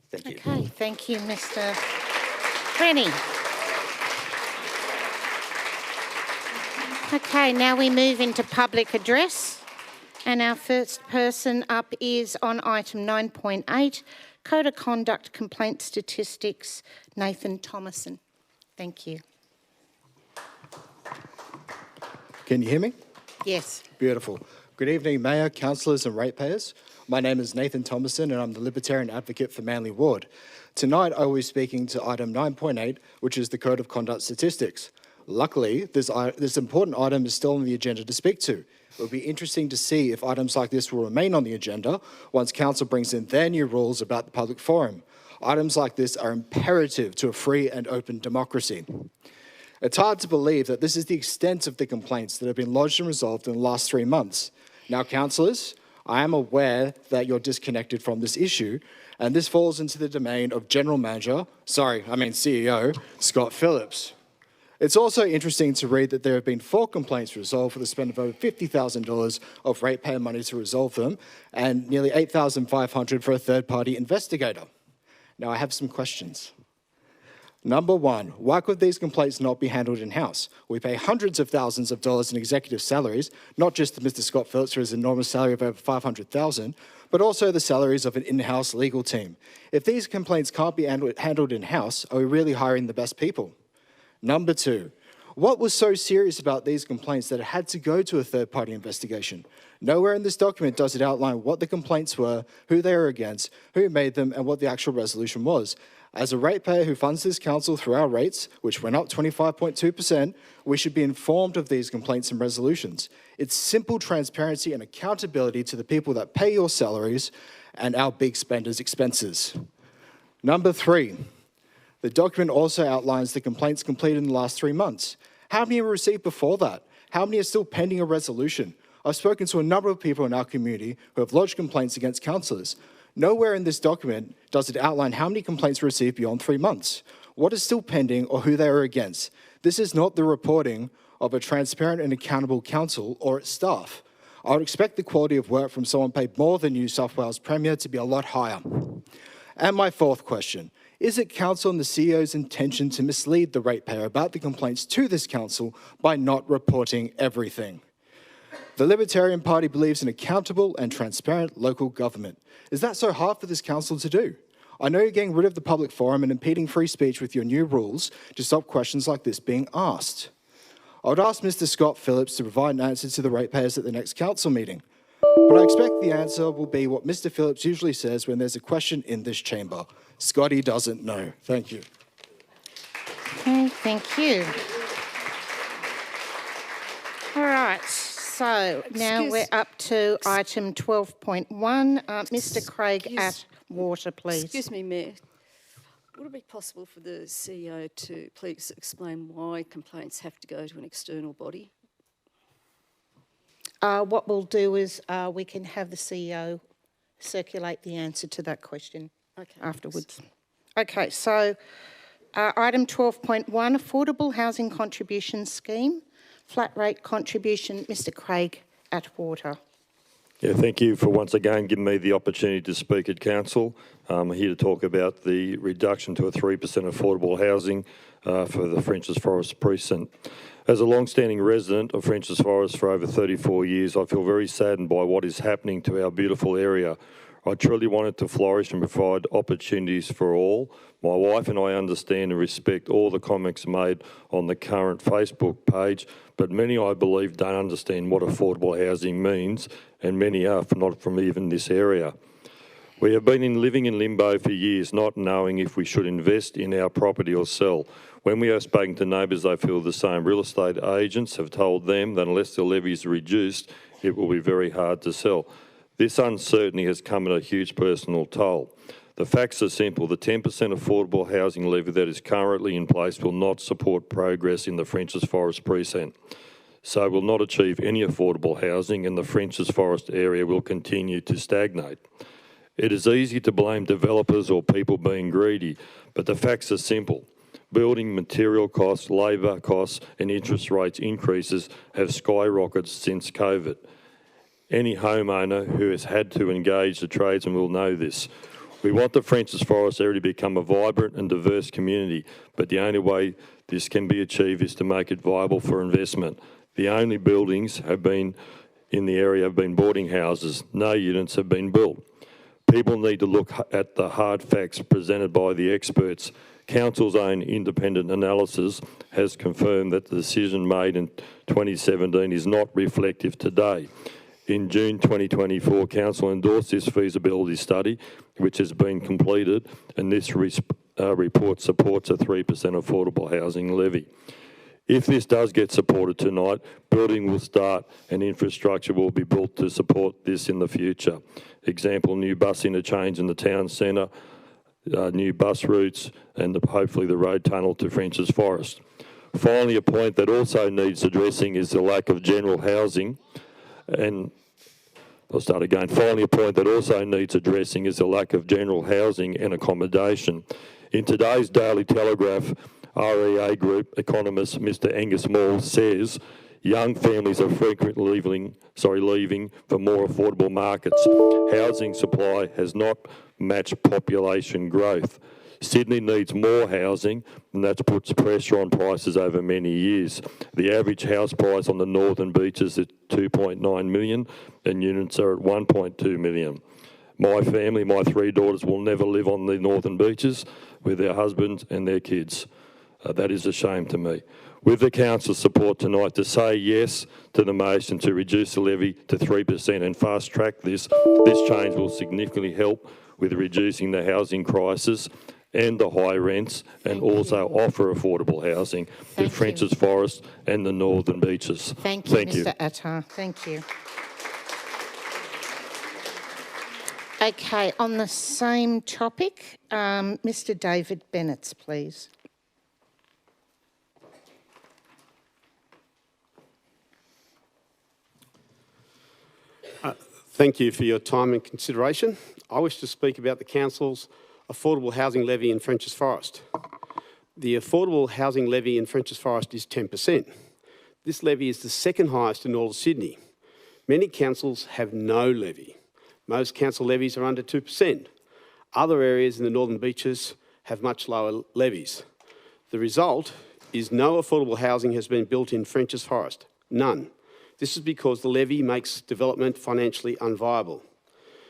Thank you. Okay, thank you, Mr. Rennie. Okay, now we move into public address. And our first person up is on item 9.8, Code of Conduct Complaint Statistics, Nathan Thomason. Thank you. Can you hear me? Yes. Beautiful. Good evening, Mayor, councillors and ratepayers. My name is Nathan Thomason and I'm the Libertarian Advocate for Manly Ward. Tonight I will be speaking to item 9.8, which is the Code of Conduct Statistics. Luckily, this important item is still on the agenda to speak to. It will be interesting to see if items like this will remain on the agenda once Council brings in their new rules about the public forum. Items like this are imperative to a free and open democracy. It's hard to believe that this is the extent of the complaints that have been lodged and resolved in the last 3 months. Now, councillors, I am aware that you're disconnected from this issue, and this falls into the domain of CEO, Scott Phillips. It's also interesting to read that there have been 4 complaints resolved for the spend of over $50,000 of ratepayer money to resolve them, and nearly $8,500 for a third-party investigator. Now, I have some questions. Number 1, why could these complaints not be handled in-house? We pay hundreds of thousands of dollars in executive salaries, not just to Mr. Scott Phillips for his enormous salary of over $500,000, but also the salaries of an in-house legal team. If these complaints can't be handled in-house, are we really hiring the best people? Number 2, what was so serious about these complaints that it had to go to a third-party investigation? Nowhere in this document does it outline what the complaints were, who they were against, who made them, and what the actual resolution was. As a ratepayer who funds this council through our rates, which went up 25.2%, we should be informed of these complaints and resolutions. It's simple transparency and accountability to the people that pay your salaries and our big spenders' expenses. Number 3, the document also outlines the complaints completed in the last 3 months. How many were received before that? How many are still pending a resolution? I've spoken to a number of people in our community who have lodged complaints against councillors. Nowhere in this document does it outline how many complaints were received beyond 3 months, what is still pending, or who they are against. This is not the reporting of a transparent and accountable council or its staff. I would expect the quality of work from someone paid more than New South Wales Premier to be a lot higher. And my 4th question, is it council and the CEO's intention to mislead the ratepayer about the complaints to this council by not reporting everything? The Libertarian Party believes in accountable and transparent local government. Is that so hard for this council to do? I know you're getting rid of the public forum and impeding free speech with your new rules to stop questions like this being asked. I would ask Mr. Scott Phillips to provide an answer to the ratepayers at the next council meeting. But I expect the answer will be what Mr. Phillips usually says when there's a question in this chamber. Scotty doesn't know. Thank you. Okay, thank you. All right, so now we're up to item 12.1. Mr. Craig Atwater, please. Excuse me, Mayor. Would it be possible for the CEO to please explain why complaints have to go to an external body? What we'll do is we can have the CEO circulate the answer to that question afterwards. Okay, so item 12.1, Affordable Housing Contribution Scheme, flat rate contribution, Mr. Craig Atwater. Yeah, thank you for once again giving me the opportunity to speak at council. I'm here to talk about the reduction to a 3% affordable housing for the Frenchs Forest precinct. As a long-standing resident of Frenchs Forest for over 34 years, I feel very saddened by what is happening to our beautiful area. I truly want it to flourish and provide opportunities for all. My wife and I understand and respect all the comments made on the current Facebook page, but many, I believe, don't understand what affordable housing means, and many are not from even this area. We have been living in limbo for years, not knowing if we should invest in our property or sell. When we are speaking to neighbours, they feel the same. Real estate agents have told them that unless the levies are reduced, it will be very hard to sell. This uncertainty has come at a huge personal toll. The facts are simple. The 10% affordable housing levy that is currently in place will not support progress in the Frenchs Forest precinct. So will not achieve any affordable housing, and the Frenchs Forest area will continue to stagnate. It is easy to blame developers or people being greedy, but the facts are simple. Building material costs, labour costs and interest rates increases have skyrocketed since COVID. Any homeowner who has had to engage the tradesmen will know this. We want the Frenchs Forest area to become a vibrant and diverse community, but the only way this can be achieved is to make it viable for investment. The only buildings have been in the area have been boarding houses. No units have been built. People need to look at the hard facts presented by the experts. Council's own independent analysis has confirmed that the decision made in 2017 is not reflective today. In June 2024, Council endorsed this feasibility study, which has been completed, and this report supports a 3% affordable housing levy. If this does get supported tonight, building will start and infrastructure will be built to support this in the future. Example, new bus interchange in the town centre, new bus routes, and hopefully the road tunnel to Frenchs Forest. Finally, a point that also needs addressing is the lack of general housing. And I'll start again. Finally, a point that also needs addressing is the lack of general housing and accommodation. In today's Daily Telegraph, REA Group economist Mr Angus Moore says young families are frequently leaving for more affordable markets. Housing supply has not matched population growth. Sydney needs more housing, and that puts pressure on prices over many years. The average house price on the Northern Beaches is 2.9 million, and units are at 1.2 million. My family, my 3 daughters, will never live on the Northern Beaches with their husbands and their kids. That is a shame to me. With the Council's support tonight to say yes to the motion to reduce the levy to 3% and fast track this change will significantly help with reducing the housing crisis and the high rents, and also offer affordable housing to Frenchs Forest and the Northern Beaches. Thank you, Mr Attar. Thank you. Okay, on the same topic, Mr David Bennett, please. Thank you for your time and consideration. I wish to speak about the Council's affordable housing levy in Frenchs Forest. The affordable housing levy in Frenchs Forest is 10%. This levy is the second highest in all of Sydney. Many councils have no levy. Most council levies are under 2%. Other areas in the Northern Beaches have much lower levies. The result is no affordable housing has been built in Frenchs Forest. None. This is because the levy makes development financially unviable.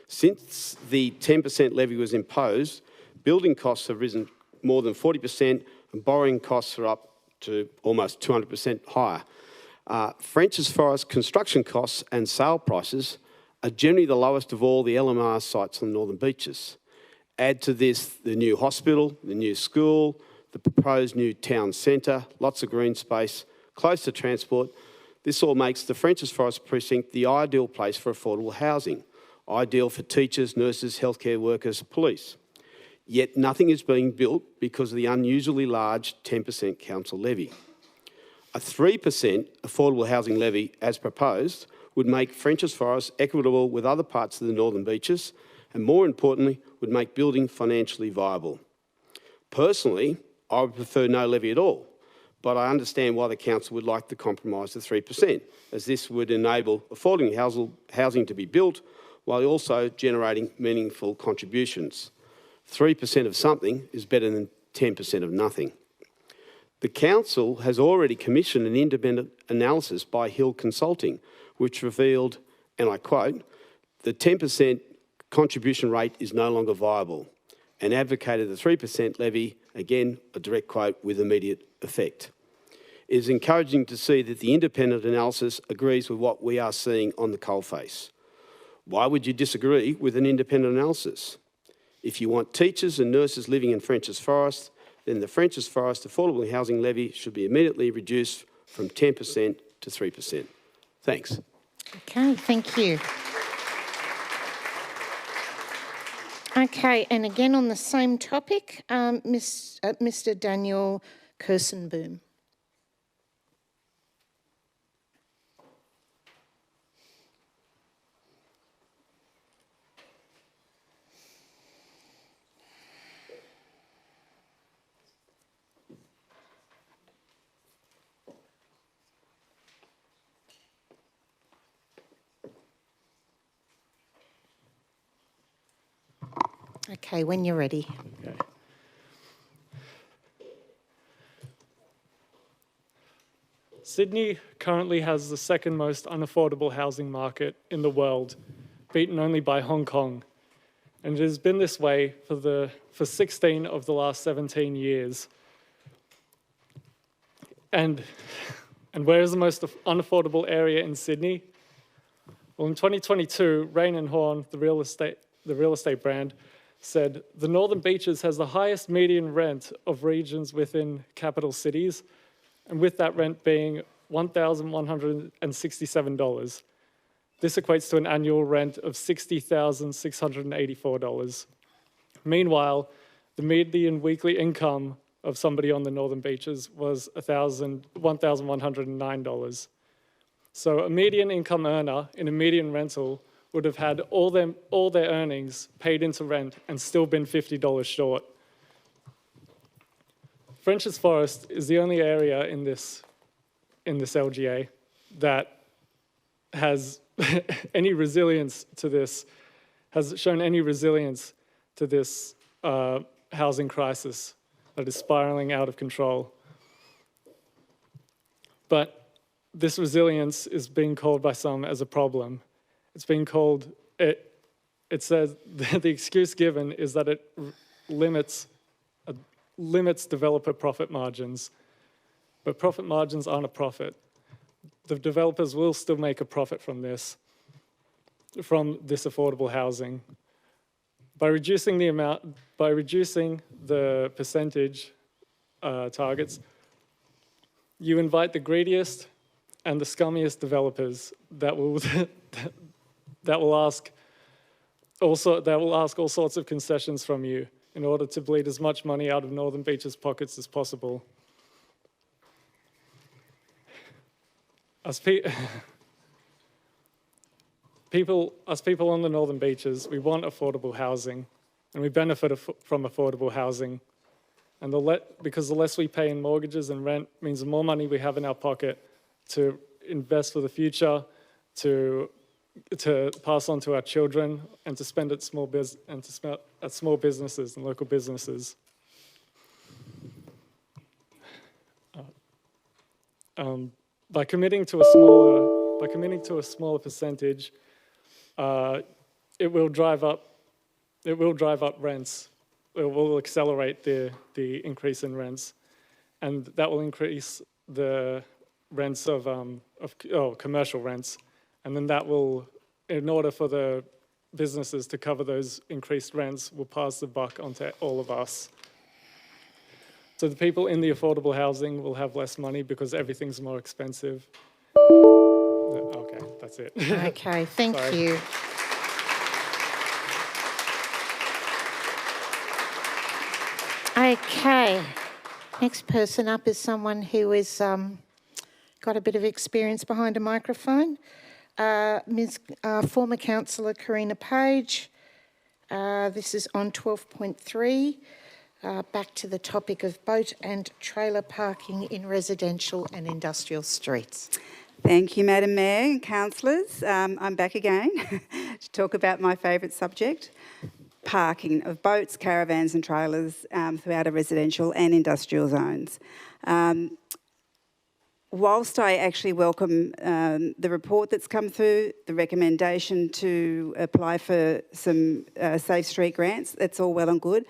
Since the 10% levy was imposed, building costs have risen more than 40% and borrowing costs are up to almost 200% higher. Frenchs Forest construction costs and sale prices are generally the lowest of all the LMR sites on the Northern Beaches. Add to this the new hospital, the new school, the proposed new town centre, lots of green space, close to transport. This all makes the Frenchs Forest precinct the ideal place for affordable housing, ideal for teachers, nurses, healthcare workers, police. Yet nothing is being built because of the unusually large 10% council levy. A 3% affordable housing levy, as proposed, would make Frenchs Forest equitable with other parts of the Northern Beaches and, more importantly, would make building financially viable. Personally, I would prefer no levy at all, but I understand why the Council would like the compromise of 3%, as this would enable affordable housing to be built while also generating meaningful contributions. 3% of something is better than 10% of nothing. The Council has already commissioned an independent analysis by Hill Consulting, which revealed, and I quote, the 10% contribution rate is no longer viable, and advocated the 3% levy, again, a direct quote, with immediate effect. It is encouraging to see that the independent analysis agrees with what we are seeing on the coalface. Why would you disagree with an independent analysis? If you want teachers and nurses living in Frenchs Forest, then the Frenchs Forest affordable housing levy should be immediately reduced from 10% to 3%. Thanks. Okay, thank you. Okay, and again on the same topic, Mr Daniel Kirsenboom. Okay, when you're ready. Okay. Sydney currently has the second most unaffordable housing market in the world, beaten only by Hong Kong. And it has been this way for 16 of the last 17 years. And where is the most unaffordable area in Sydney? Well, in 2022, Rain & Horne, the real estate brand, said the Northern Beaches has the highest median rent of regions within capital cities, and with that rent being $1,167. This equates to an annual rent of $60,684. Meanwhile, the median weekly income of somebody on the Northern Beaches was $1,109. So a median income earner in a median rental would have had all their earnings paid into rent and still been $50 short. French's Forest is the only area in this LGA that has any resilience to this, has shown any resilience to this housing crisis that is spiraling out of control. But this resilience is being called by some as a problem. It's being called, it says, the excuse given is that it limits developer profit margins. But profit margins aren't a profit. The developers will still make a profit from this affordable housing. By reducing the percentage targets, you invite the greediest and the scummiest developers that will ask all sorts of concessions from you in order to bleed as much money out of Northern Beach's pockets as possible. As people on the Northern Beaches, we want affordable housing, and we benefit from affordable housing. And because the less we pay in mortgages and rent means the more money we have in our pocket to invest for the future, to pass on to our children, and to spend at small businesses and local businesses. By committing to a smaller percentage, it will drive up rents. It will accelerate the increase in rents, and that will increase the rents of commercial rents, and then that will, in order for the businesses to cover those increased rents, will pass the buck onto all of us. So the people in the affordable housing will have less money because everything's more expensive. Okay, that's it. Okay, thank you. Okay, next person up is someone who is got a bit of experience behind a microphone. Former councillor Karina Page. This is on 12.3. Back to the topic of boat and trailer parking in residential and industrial streets. Thank you, Madam Mayor and councillors. I'm back again to talk about my favourite subject, parking of boats, caravans and trailers throughout our residential and industrial zones. Whilst I actually welcome the report that's come through, the recommendation to apply for some Safe Street grants, that's all well and good.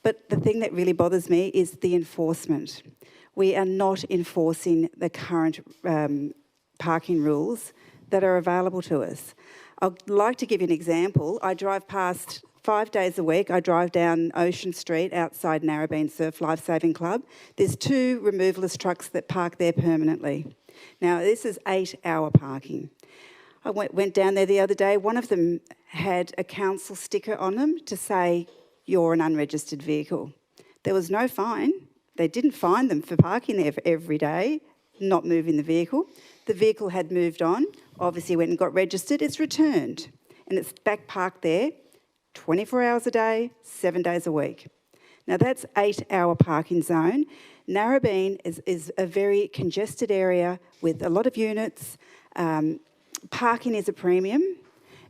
But the thing that really bothers me is the enforcement. We are not enforcing the current parking rules that are available to us. I'd like to give you an example. I drive past 5 days a week. I drive down Ocean Street outside Narrabeen Surf Lifesaving Club. There's 2 removalist trucks that park there permanently. Now, this is 8-hour parking. I went down there the other day. One of them had a council sticker on them to say, "You're an unregistered vehicle." There was no fine. They didn't fine them for parking there for every day, not moving the vehicle. The vehicle had moved on, obviously went and got registered, it's returned. And it's back parked there 24 hours a day, 7 days a week. Now that's 8-hour parking zone. Narrabeen is a very congested area with a lot of units. Parking is a premium.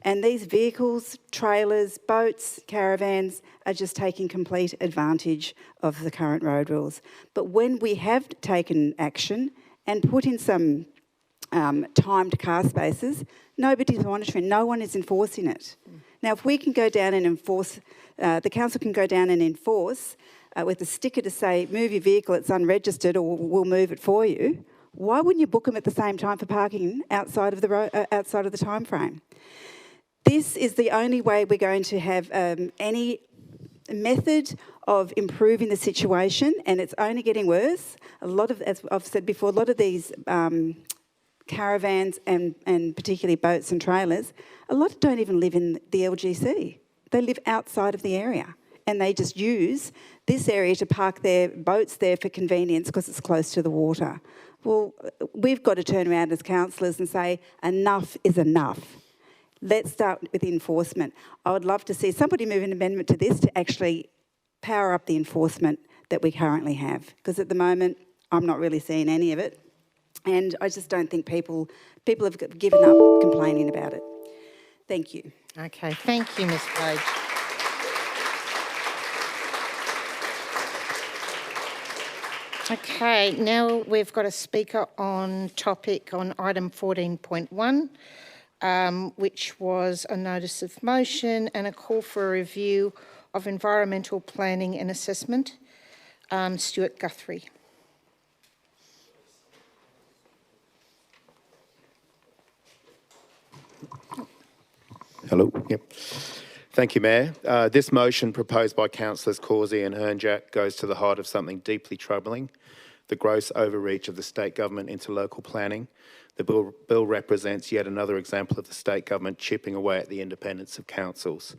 And these vehicles, trailers, boats, caravans are just taking complete advantage of the current road rules. But when we have taken action and put in some timed car spaces, nobody's monitoring, no one is enforcing it. Now, if we can go down and enforce, the council can go down and enforce with a sticker to say, move your vehicle, it's unregistered, or we'll move it for you, why wouldn't you book them at the same time for parking outside of the time frame? This is the only way we're going to have any method of improving the situation, and it's only getting worse. As I've said before, a lot of these caravans and particularly boats and trailers, a lot don't even live in the LGC. They live outside of the area, and they just use this area to park their boats there for convenience because it's close to the water. Well, we've got to turn around as councillors and say, enough is enough. Let's start with enforcement. I would love to see somebody move an amendment to this to actually power up the enforcement. that we currently have. Because at the moment, I'm not really seeing any of it. And I just don't think people have given up complaining about it. Thank you. Okay, thank you, Ms Page. Okay, now we've got a speaker on topic on item 14.1, which was a notice of motion and a call for a review of environmental planning and assessment. Stuart Guthrie. Hello. Yep. Thank you, Mayor. This motion proposed by Councillors Causey and Hernjack goes to the heart of something deeply troubling, the gross overreach of the state government into local planning. The bill represents yet another example of the state government chipping away at the independence of councils.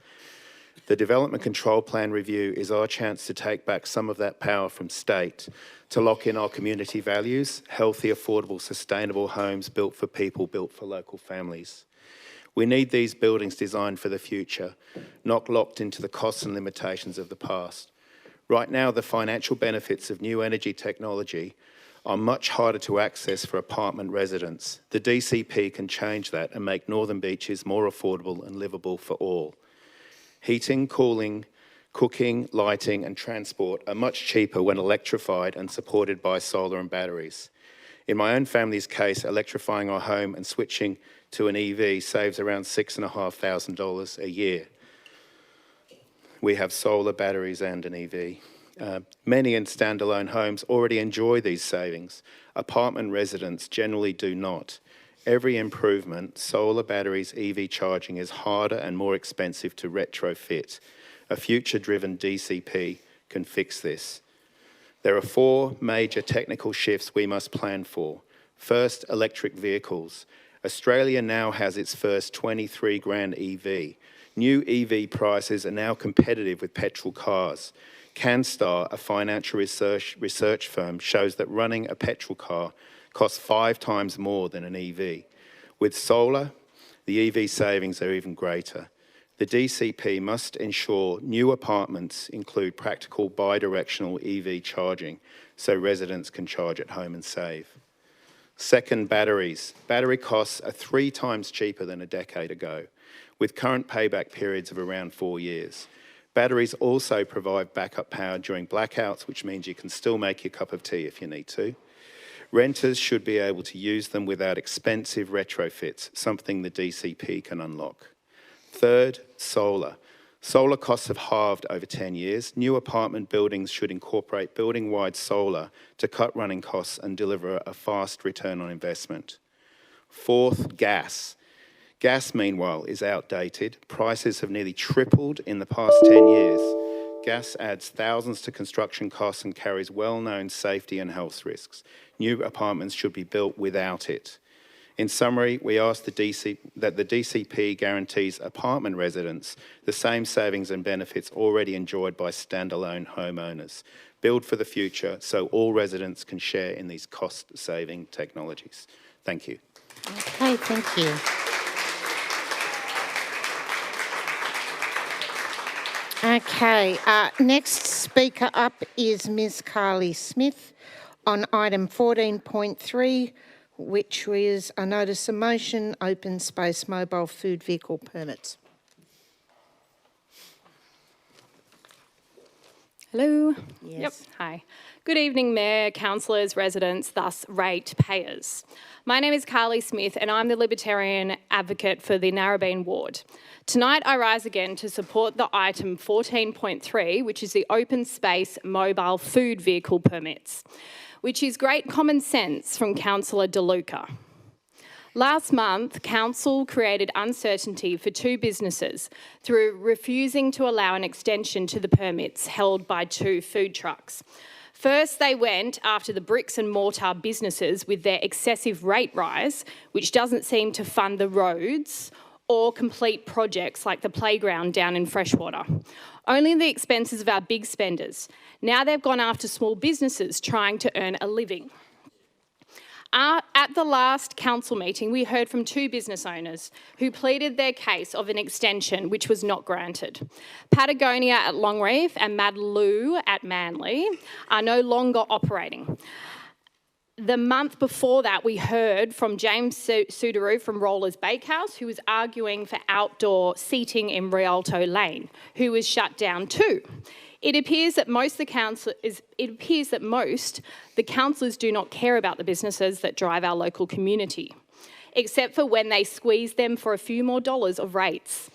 The Development Control Plan review is our chance to take back some of that power from state, to lock in our community values, healthy, affordable, sustainable homes built for people, built for local families. We need these buildings designed for the future, not locked into the costs and limitations of the past. Right now, the financial benefits of new energy technology are much harder to access for apartment residents. The DCP can change that and make Northern Beaches more affordable and livable for all. Heating, cooling, cooking, lighting and transport are much cheaper when electrified and supported by solar and batteries. In my own family's case, electrifying our home and switching to an EV saves around $6,500 a year. We have solar, batteries and an EV. Many in standalone homes already enjoy these savings. Apartment residents generally do not. Every improvement, solar, batteries, EV charging is harder and more expensive to retrofit. A future-driven DCP can fix this. There are 4 major technical shifts we must plan for. First, electric vehicles. Australia now has its first 23 grand EV. New EV prices are now competitive with petrol cars. CanStar, a financial research firm, shows that running a petrol car costs 5 times more than an EV. With solar, the EV savings are even greater. The DCP must ensure new apartments include practical bi-directional EV charging so residents can charge at home and save. Second, batteries. Battery costs are 3 times cheaper than a decade ago, with current payback periods of around 4 years. Batteries also provide backup power during blackouts, which means you can still make your cup of tea if you need to. Renters should be able to use them without expensive retrofits, something the DCP can unlock. Third, solar. Solar costs have halved over 10 years. New apartment buildings should incorporate building-wide solar to cut running costs and deliver a fast return on investment. Fourth, gas. Gas, meanwhile, is outdated. Prices have nearly tripled in the past 10 years. Gas adds thousands to construction costs and carries well-known safety and health risks. New apartments should be built without it. In summary, we ask that the DCP guarantees apartment residents the same savings and benefits already enjoyed by standalone homeowners. Build for the future so all residents can share in these cost-saving technologies. Thank you. Okay, thank you. Okay, next speaker up is Ms Carly Smith on item 14.3, which is a notice of motion, open space mobile food vehicle permits. Hello. Yes. Yep. Hi. Good evening, Mayor, councillors, residents, thus ratepayers. My name is Carly Smith and I'm the Libertarian advocate for the Narrabeen ward. Tonight I rise again to support the item 14.3, which is the open space mobile food vehicle permits, which is great common sense from Councillor DeLuca. Last month, Council created uncertainty for 2 businesses through refusing to allow an extension to the permits held by 2 food trucks. First, they went after the bricks and mortar businesses with their excessive rate rise, which doesn't seem to fund the roads or complete projects like the playground down in Freshwater. Only the expenses of our big spenders. Now they've gone after small businesses trying to earn a living. At the last council meeting, we heard from 2 business owners who pleaded their case of an extension which was not granted. Patagonia at Longreef and Madloo at Manly are no longer operating. The month before that, we heard from James Sudaru from Rollers Bakehouse, who was arguing for outdoor seating in Rialto Lane, who was shut down too. It appears that most the councillors do not care about the businesses that drive our local community, except for when they squeeze them for a few more dollars of rates.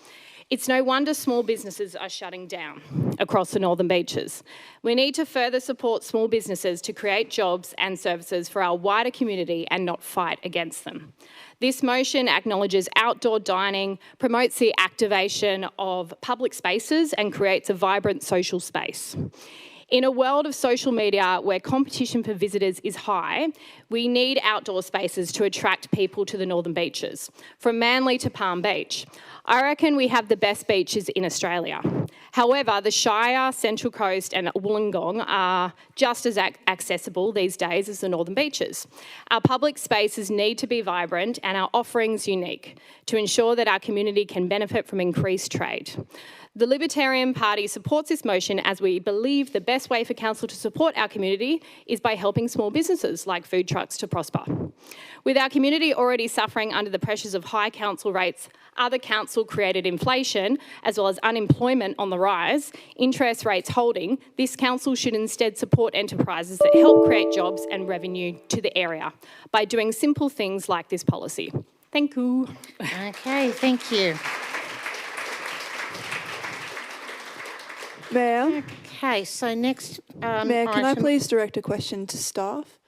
It's no wonder small businesses are shutting down across the Northern Beaches. We need to further support small businesses to create jobs and services for our wider community and not fight against them. This motion acknowledges outdoor dining, promotes the activation of public spaces and creates a vibrant social space. In a world of social media where competition for visitors is high, we need outdoor spaces to attract people to the Northern Beaches, from Manly to Palm Beach. I reckon we have the best beaches in Australia. However, the Shire, Central Coast and Wollongong are just as accessible these days as the Northern Beaches. Our public spaces need to be vibrant and our offerings unique to ensure that our community can benefit from increased trade. The Libertarian Party supports this motion as we believe the best way for council to support our community is by helping small businesses like food trucks to prosper. With our community already suffering under the pressures of high council rates, other council-created inflation, as well as unemployment on the rise, interest rates holding, this council should instead support enterprises that help create jobs and revenue to the area by doing simple things like this policy. Thank you. Okay, thank you. Mayor? Okay, so next Mayor, can I item- please direct a question to staff?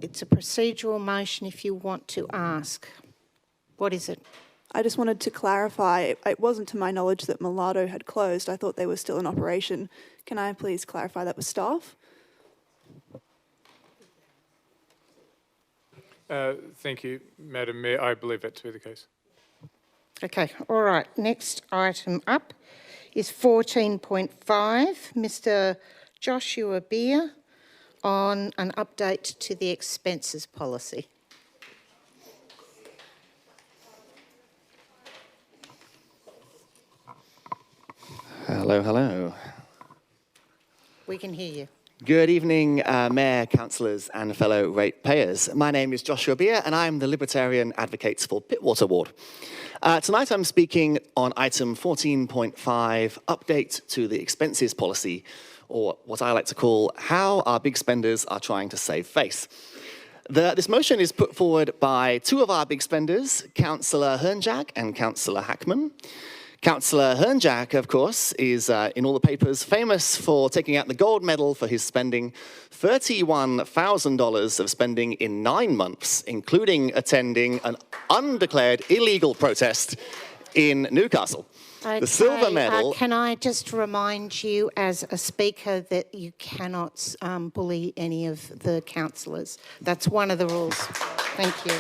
It's a procedural motion if you want to ask. What is it? I just wanted to clarify, it wasn't to my knowledge that Mulatto had closed. I thought they were still in operation. Can I please clarify that with staff? Thank you, Madam Mayor. I believe that to be the case. Okay, all right. Next item up is 14.5, Mr. Joshua Beer, on an update to the expenses policy. Hello, hello. We can hear you. Good evening, Mayor, councillors and fellow ratepayers. My name is Joshua Beer and I'm the Libertarian Advocates for Pittwater Ward. Tonight I'm speaking on item 14.5, update to the expenses policy, or what I like to call how our big spenders are trying to save face. This motion is put forward by 2 of our big spenders, Councillor Hernjak and Councillor Hackman. Councillor Hernjak, of course, is in all the papers famous for taking out the gold medal for his spending, $31,000 of spending in 9 months, including attending an undeclared illegal protest in Newcastle. Okay, the silver medal... can I just remind you as a speaker that you cannot bully any of the councillors. That's one of the rules. Thank you.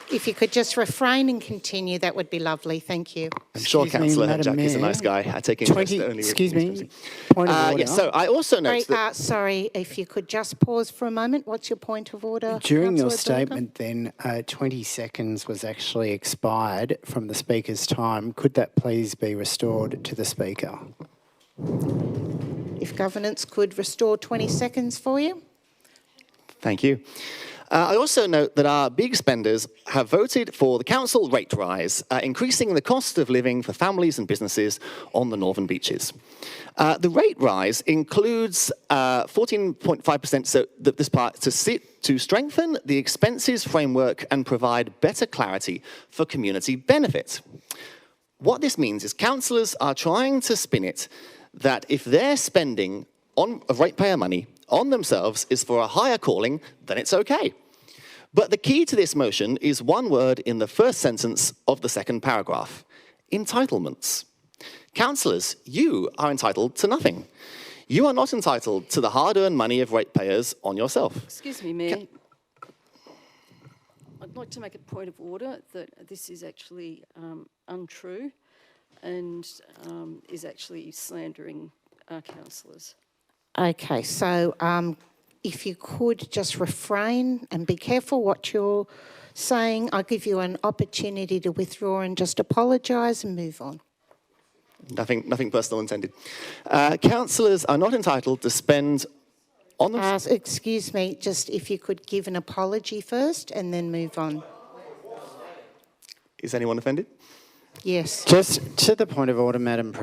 If you could just refrain and continue, that would be lovely. Thank you. I'm sure Councillor Hernjak is a nice guy. I take interest only... Excuse me. Point of order. Yes, so I also note that... sorry, if you could just pause for a moment. What's your point of order? During your Councillor statement then, 20 seconds was actually expired from the Speaker's time. Could that please be restored to the Speaker? If governance could restore 20 seconds for you. Thank you. I also note that our big spenders have voted for the council rate rise, increasing the cost of living for families and businesses on the Northern Beaches. The rate rise includes 14.5%, so this part, to strengthen the expenses framework and provide better clarity for community benefit. What this means is councillors are trying to spin it that if they're spending of ratepayer money on themselves is for a higher calling, then it's okay. But the key to this motion is one word in the first sentence of the second paragraph: entitlements. Councillors, you are entitled to nothing. You are not entitled to the hard-earned money of ratepayers on yourself. Excuse me, Mayor. I'd like to make a point of order that this is actually untrue. and is actually slandering our councillors. Okay, so if you could just refrain and be careful what you're saying, I'll give you an opportunity to withdraw and just apologise and move on. Nothing personal intended. Councillors are not entitled to spend on them. Excuse me, just if you could give an apology first and then move on. Is anyone offended? Yes. Just to the point of order, Madam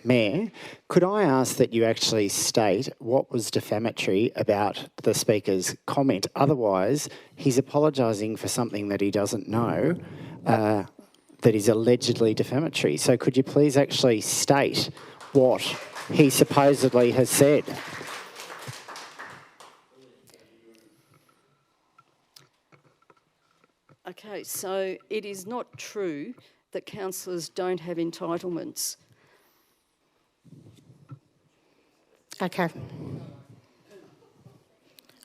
Mayor, could I ask that you actually state what was defamatory about the Speaker's comment? Otherwise, he's apologising for something that he doesn't know that is allegedly defamatory. So could you please actually state what he supposedly has said? Okay, so it is not true that councillors don't have entitlements. Okay.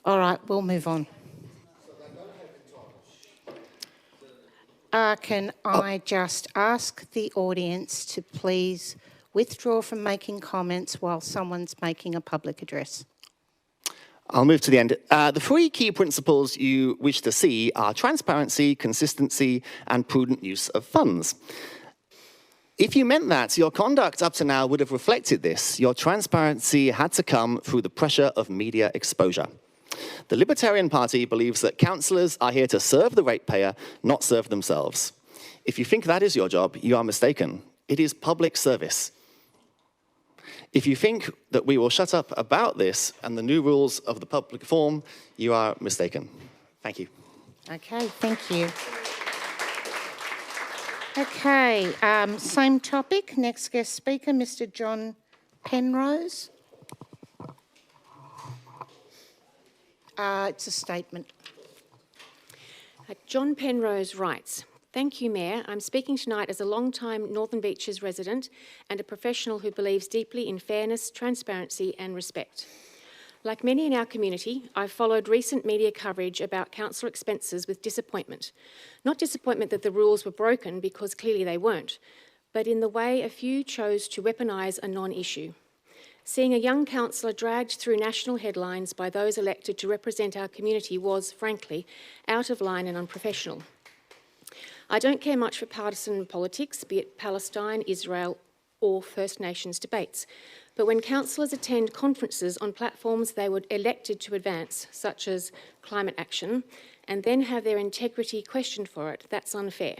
All right, we'll move on. Can I just ask the audience to please withdraw from making comments while someone's making a public address? I'll move to the end. The three key principles you wish to see are transparency, consistency, and prudent use of funds. If you meant that, your conduct up to now would have reflected this. Your transparency had to come through the pressure of media exposure. The Libertarian Party believes that councillors are here to serve the ratepayer, not serve themselves. If you think that is your job, you are mistaken. It is public service. If you think that we will shut up about this and the new rules of the public forum, you are mistaken. Thank you. Okay, thank you. Okay, same topic. Next guest speaker, Mr. John Penrose. It's a statement. John Penrose writes, "Thank you, Mayor. I'm speaking tonight as a long-time Northern Beaches resident and a professional who believes deeply in fairness, transparency and respect. Like many in our community, I've followed recent media coverage about council expenses with disappointment. Not disappointment that the rules were broken, because clearly they weren't, but in the way a few chose to weaponise a non-issue. Seeing a young councillor dragged through national headlines by those elected to represent our community was, frankly, out of line and unprofessional. I don't care much for partisan politics, be it Palestine, Israel or First Nations debates, but when councillors attend conferences on platforms they were elected to advance, such as climate action, and then have their integrity questioned for it, that's unfair.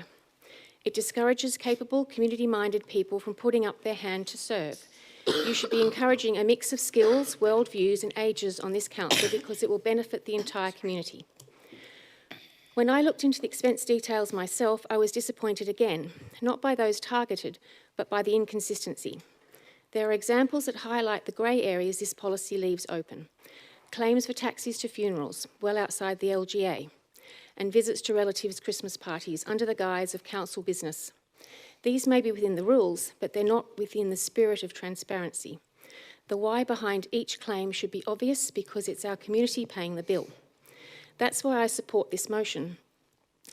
It discourages capable, community-minded people from putting up their hand to serve. You should be encouraging a mix of skills, worldviews and ages on this council because it will benefit the entire community. When I looked into the expense details myself, I was disappointed again, not by those targeted, but by the inconsistency. There are examples that highlight the grey areas this policy leaves open. Claims for taxis to funerals, well outside the LGA, and visits to relatives' Christmas parties under the guise of council business. These may be within the rules, but they're not within the spirit of transparency. The why behind each claim should be obvious because it's our community paying the bill. That's why I support this motion.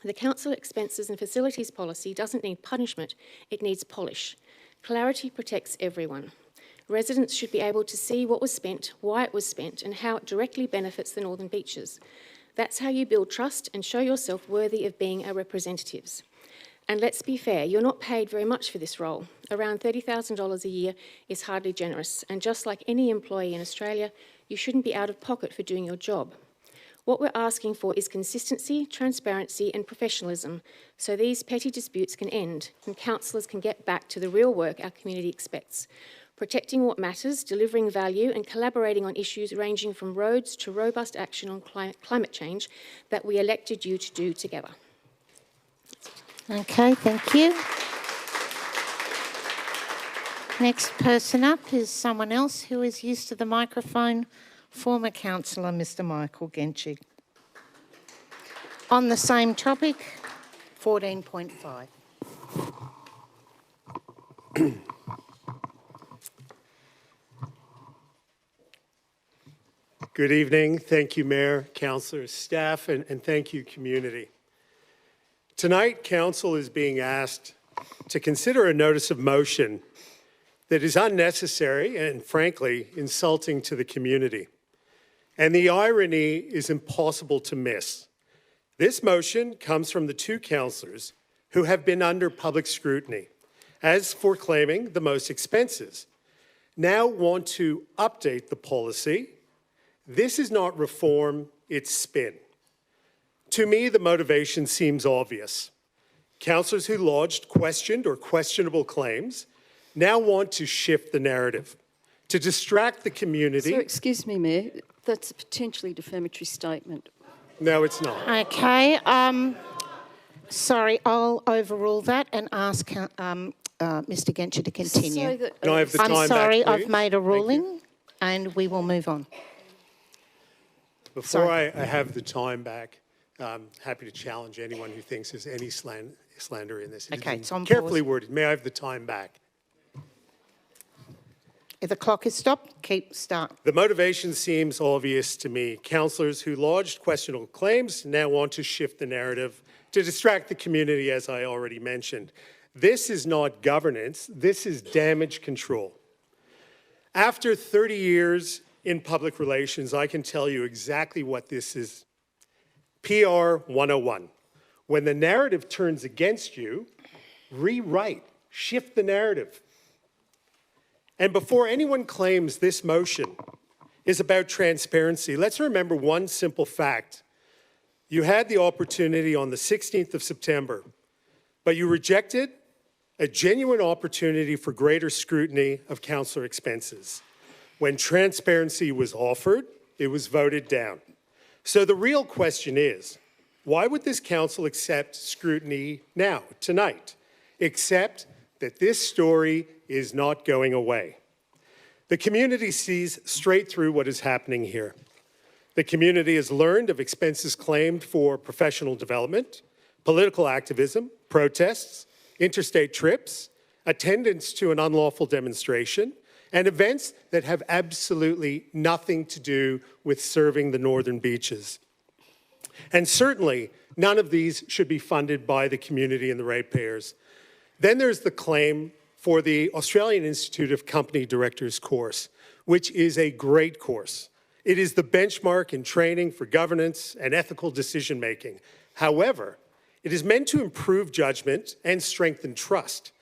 The council expenses and facilities policy doesn't need punishment, it needs polish. Clarity protects everyone. Residents should be able to see what was spent, why it was spent, and how it directly benefits the Northern Beaches. That's how you build trust and show yourself worthy of being our representatives. And let's be fair, you're not paid very much for this role. Around $30,000 a year is hardly generous, and just like any employee in Australia, you shouldn't be out of pocket for doing your job. What we're asking for is consistency, transparency and professionalism, so these petty disputes can end and councillors can get back to the real work our community expects. Protecting what matters, delivering value and collaborating on issues ranging from roads to robust action on climate change that we elected you to do together." Okay, thank you. Next person up is someone else who is used to the microphone, former councillor Mr. Michael Genchig. On the same topic, 14.5. Good evening. Thank you, Mayor, councillors, staff, and thank you, community. Tonight, council is being asked to consider a notice of motion that is unnecessary and, frankly, insulting to the community. And the irony is impossible to miss. This motion comes from the two councillors who have been under public scrutiny as for claiming the most expenses, now want to update the policy. This is not reform, it's spin. To me, the motivation seems obvious. Councillors who lodged questioned or questionable claims now want to shift the narrative, to distract the community. So, excuse me, Mayor, that's a potentially defamatory statement. No, it's not. Okay. Sorry, I'll overrule that and ask Mr. Genscher to continue. So that, Can I have the time I'm sorry, back, please? I've made a ruling and we will move on. Before I have the time back, I'm happy to challenge anyone who thinks there's any slander in this. Okay, it's on Carefully pause. worded. May I have the time back? If the clock is stopped, start. The motivation seems obvious to me. Councillors who lodged questionable claims now want to shift the narrative to distract the community, as I already mentioned. This is not governance, this is damage control. After 30 years in public relations, I can tell you exactly what this is. PR 101. When the narrative turns against you, rewrite, shift the narrative. And before anyone claims this motion is about transparency, let's remember one simple fact. You had the opportunity on the 16th of September, but you rejected a genuine opportunity for greater scrutiny of councillor expenses. When transparency was offered, it was voted down. So the real question is, why would this council accept scrutiny now, tonight, except that this story is not going away? The community sees straight through what is happening here. The community has learned of expenses claimed for professional development, political activism, protests, interstate trips, attendance to an unlawful demonstration, and events that have absolutely nothing to do with serving the Northern Beaches. And certainly, none of these should be funded by the community and the ratepayers. Then there's the claim for the Australian Institute of Company Directors course, which is a great course. It is the benchmark in training for governance and ethical decision-making. However, it is meant to improve judgment and strengthen trust.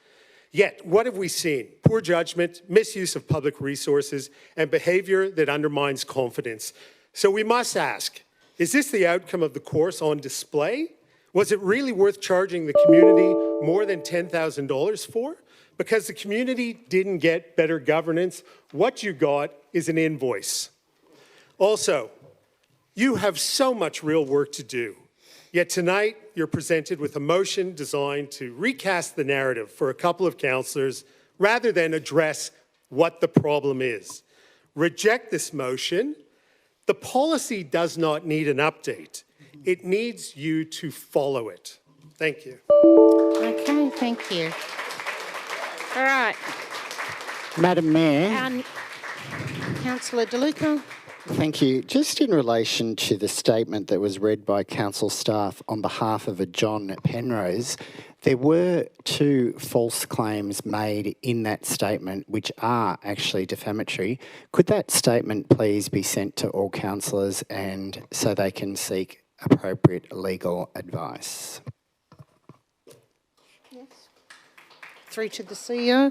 Yet, what have we seen? Poor judgment, misuse of public resources, and behavior that undermines confidence. So we must ask, is this the outcome of the course on display? Was it really worth charging the community more than $10,000 for? Because the community didn't get better governance, what you got is an invoice. Also, you have so much real work to do. Yet tonight, you're presented with a motion designed to recast the narrative for a couple of councillors rather than address what the problem is. Reject this motion. The policy does not need an update. It needs you to follow it. Thank you. Okay, thank you. All right. Madam Mayor. Councillor De Luca. Thank you. Just in relation to the statement that was read by council staff on behalf of a John Penrose, there were two false claims made in that statement which are actually defamatory. Could that statement please be sent to all councillors and so they can seek appropriate legal advice? Yes. Through to the CEO.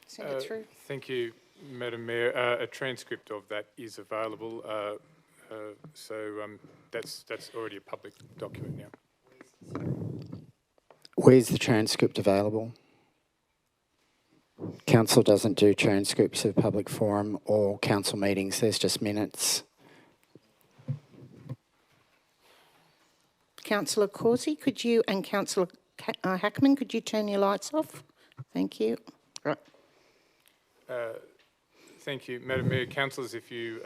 Send it through. Thank you, Madam Mayor. A transcript of that is available, so that's already a public document now. Where's the transcript available? Council doesn't do transcripts of public forum or council meetings, there's just minutes. Councillor Causey, could you, and Councillor Hackman, could you turn your lights off? Thank you. Right. Thank you, Madam Mayor. Councillors, if you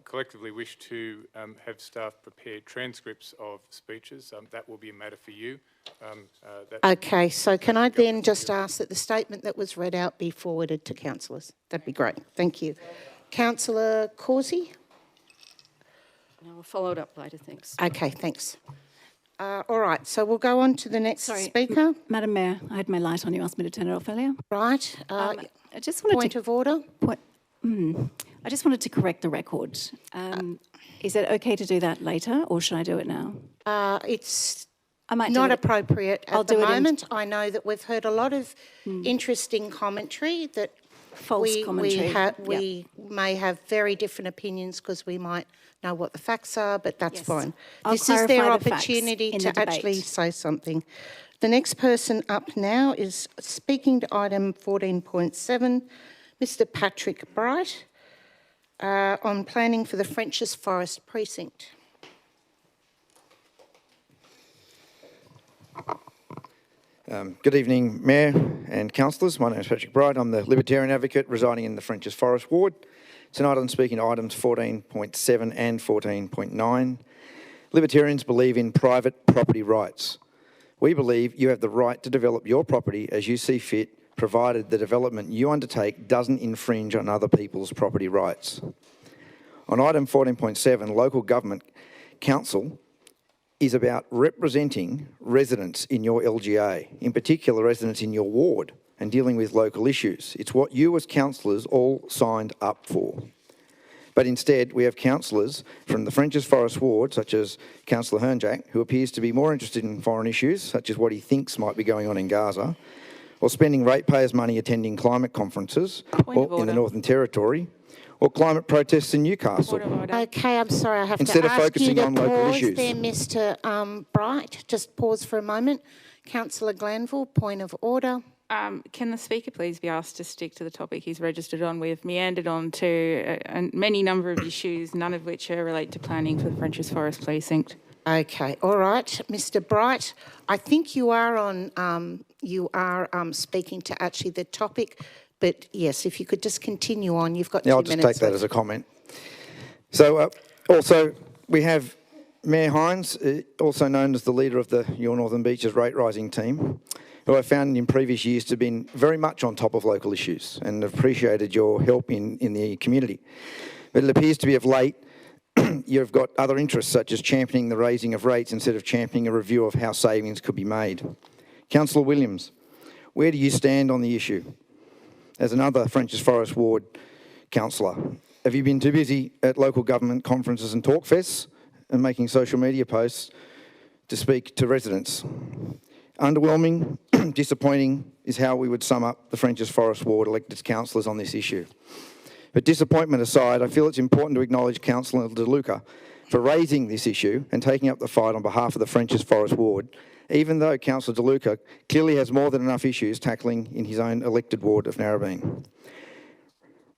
collectively wish to have staff prepare transcripts of speeches, that will be a matter for you. Okay, so can I then just ask that the statement that was read out be forwarded to councillors? That'd be great. Thank you. Councillor Causey? No, I'll follow it up later, thanks. Okay, thanks. All right, so we'll go on to the next speaker. Madam Mayor, I had my light on. You asked me to turn it off earlier. Right. I just wanted Point of order. I just wanted to correct the record. Is it okay to do that later, or should I do it now? It's I might do not it- appropriate I'll at the do it in- moment. I know that we've heard a lot of interesting commentary that False commentary. we may have very different opinions because we might know what the facts are, but that's fine. I'll This is their clarify the facts opportunity in to the debate. actually say something. The next person up now is speaking to item 14.7, Mr. Patrick Bright, on planning for the Frenchs Forest Precinct. Good evening, Mayor and councillors. My name is Patrick Bright. I'm the Libertarian advocate residing in the Frenchs Forest ward. Tonight I'm speaking to items 14.7 and 14.9. Libertarians believe in private property rights. We believe you have the right to develop your property as you see fit, provided the development you undertake doesn't infringe on other people's property rights. On item 14.7, local government council is about representing residents in your LGA, in particular residents in your ward, and dealing with local issues. It's what you as councillors all signed up for. But instead, we have councillors from the Frenchs Forest ward, such as Councillor Hernjack, who appears to be more interested in foreign issues, such as what he thinks might be going on in Gaza, or spending ratepayers' money attending climate conferences or in the Northern Territory, or climate protests in Newcastle. Okay, I'm sorry, I have Instead to of ask you focusing to on local pause issues. there, Mr. Bright. Just pause for a moment. Councillor Glanville, point of order. Can the speaker please be asked to stick to the topic he's registered on? We've meandered on to a many number of issues, none of which relate to planning for the Frenchs Forest Precinct. Okay, all right, Mr. Bright. I think you are on. Speaking to actually the topic, but yes, if you could just continue on. You've got 2 Yeah, I'll minutes. just take that as a comment. So also we have Mayor Hines, also known as the leader of the Your Northern Beaches rate rising team, who I found in previous years to have been very much on top of local issues and appreciated your help in the community. But it appears to be of late you've got other interests such as championing the raising of rates instead of championing a review of how savings could be made. Councillor Williams, where do you stand on the issue? As another Frenchs Forest ward councillor, have you been too busy at local government conferences and talk fests and making social media posts to speak to residents? Underwhelming, disappointing is how we would sum up the Frenchs Forest ward elected councillors on this issue. But disappointment aside, I feel it's important to acknowledge Councillor De Luca for raising this issue and taking up the fight on behalf of the Frenchs Forest ward, even though Councillor De Luca clearly has more than enough issues tackling in his own elected ward of Narrabeen.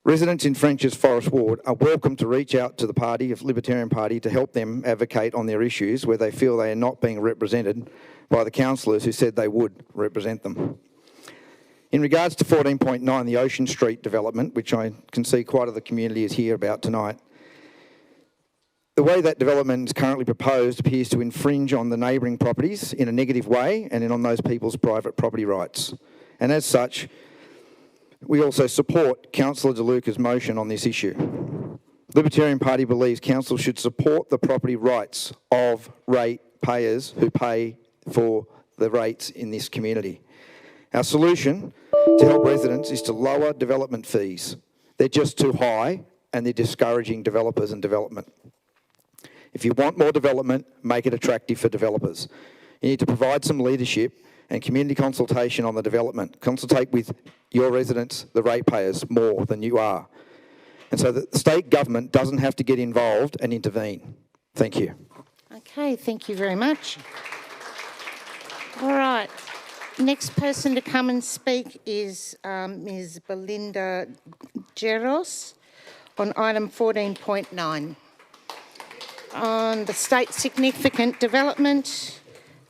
Residents in Frenchs Forest ward are welcome to reach out to the party, of Libertarian Party, to help them advocate on their issues where they feel they are not being represented by the councillors who said they would represent them. In regards to 14.9, the Ocean Street development, which I can see quite of the community is here about tonight, the way that development is currently proposed appears to infringe on the neighbouring properties in a negative way and on those people's private property rights. And as such, we also support Councillor De Luca's motion on this issue. Libertarian Party believes council should support the property rights of ratepayers who pay for the rates in this community. Our solution to help residents is to lower development fees. They're just too high and they're discouraging developers and development. If you want more development, make it attractive for developers. You need to provide some leadership and community consultation on the development. Consultate with your residents, the ratepayers, more than you are. And so the state government doesn't have to get involved and intervene. Thank you. Okay, thank you very much. All right. Next person to come and speak is Ms. Belinda Geros on item 14.9 on the state significant development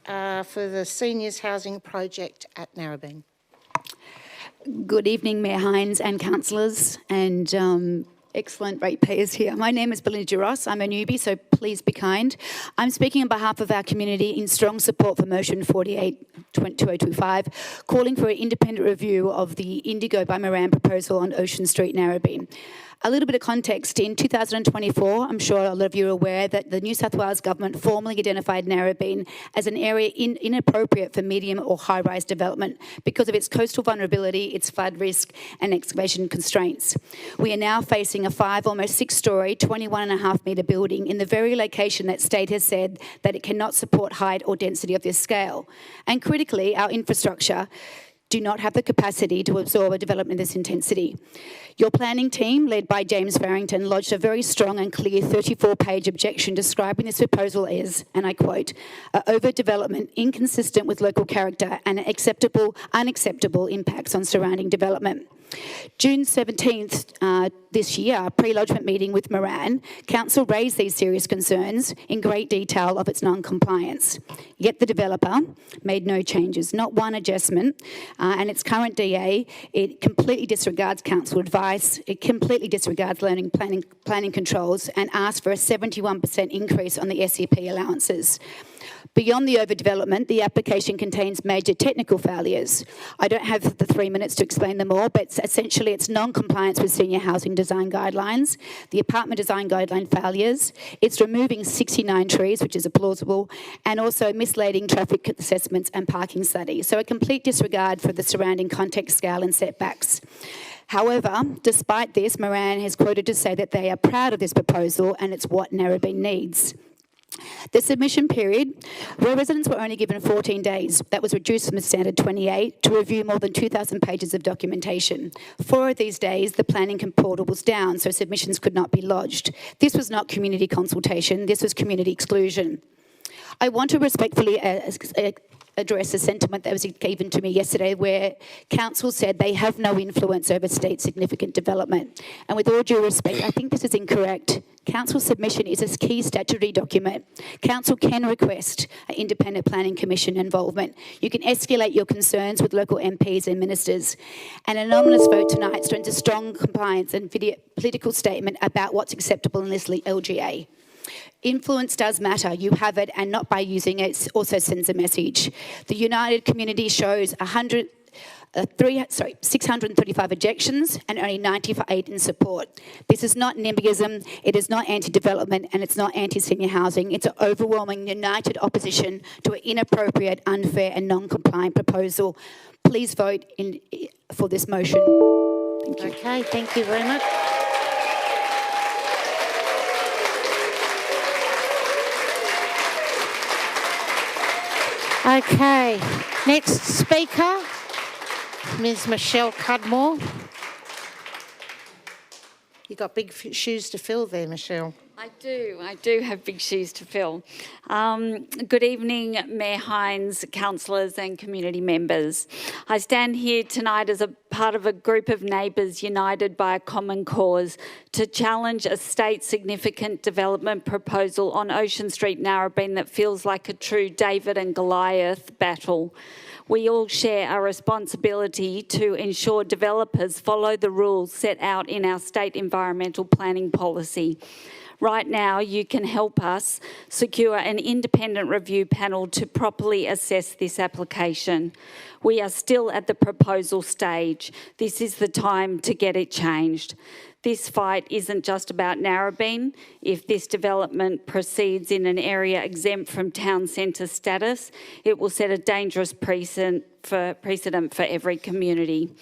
for the seniors housing project at Narrabeen. Good evening, Mayor Hines and councillors and excellent ratepayers here. My name is Belinda Geros. I'm a newbie, so please be kind. I'm speaking on behalf of our community in strong support for motion 48-2025, calling for an independent review of the Indigo by Moran proposal on Ocean Street, Narrabeen. A little bit of context, in 2024, I'm sure a lot of you are aware that the New South Wales Government formally identified Narrabeen as an area inappropriate for medium or high-rise development because of its coastal vulnerability, its flood risk and excavation constraints. We are now facing a 5, almost 6-storey, 21.5 metre building in the very location that State has said that it cannot support height or density of this scale. And critically, our infrastructure do not have the capacity to absorb a development of this intensity. Your planning team, led by James Farrington, lodged a very strong and clear 34-page objection describing this proposal as, and I quote, overdevelopment inconsistent with local character and unacceptable impacts on surrounding development. June 17th this year, pre-lodgement meeting with Moran, Council raised these serious concerns in great detail of its non-compliance. Yet the developer made no changes, not one adjustment, and its current DA, it completely disregards council advice, it completely disregards planning controls and asked for a 71% increase on the SEP allowances. Beyond the overdevelopment, the application contains major technical failures. I don't have the 3 minutes to explain them all, but essentially it's non-compliance with senior housing design guidelines, the apartment design guideline failures, it's removing 69 trees, which is plausible, and also misleading traffic assessments and parking studies. So a complete disregard for the surrounding context, scale and setbacks. However, despite this, Moran has quoted to say that they are proud of this proposal and it's what Narrabeen needs. The submission period, where residents were only given 14 days, that was reduced from the standard 28 to review more than 2,000 pages of documentation. 4 of these days, the planning portal was down, so submissions could not be lodged. This was not community consultation, this was community exclusion. I want to respectfully address a sentiment that was given to me yesterday where council said they have no influence over state significant development. And with all due respect, I think this is incorrect. Council submission is a key statutory document. Council can request an independent planning commission involvement. You can escalate your concerns with local MPs and ministers. An anonymous vote tonight sends a strong compliance and political statement about what's acceptable in this LGA. Influence does matter. You have it, and not by using it, it also sends a message. The United Community shows 635 objections and only 98 in support. This is not NIMBYism, it is not anti-development, and it's not anti-senior housing. It's an overwhelming united opposition to an inappropriate, unfair and non-compliant proposal. Please vote for this motion. Thank you. Okay, thank you very much. Okay, next speaker, Ms. Michelle Cudmore. You've got big shoes to fill there, Michelle. I do have big shoes to fill. Good evening, Mayor Hines, councillors and community members. I stand here tonight as a part of a group of neighbours united by a common cause to challenge a state significant development proposal on Ocean Street, Narrabeen that feels like a true David and Goliath battle. We all share our responsibility to ensure developers follow the rules set out in our state environmental planning policy. Right now, you can help us secure an independent review panel to properly assess this application. We are still at the proposal stage. This is the time to get it changed. This fight isn't just about Narrabeen. If this development proceeds in an area exempt from town centre status, it will set a dangerous precedent for every community.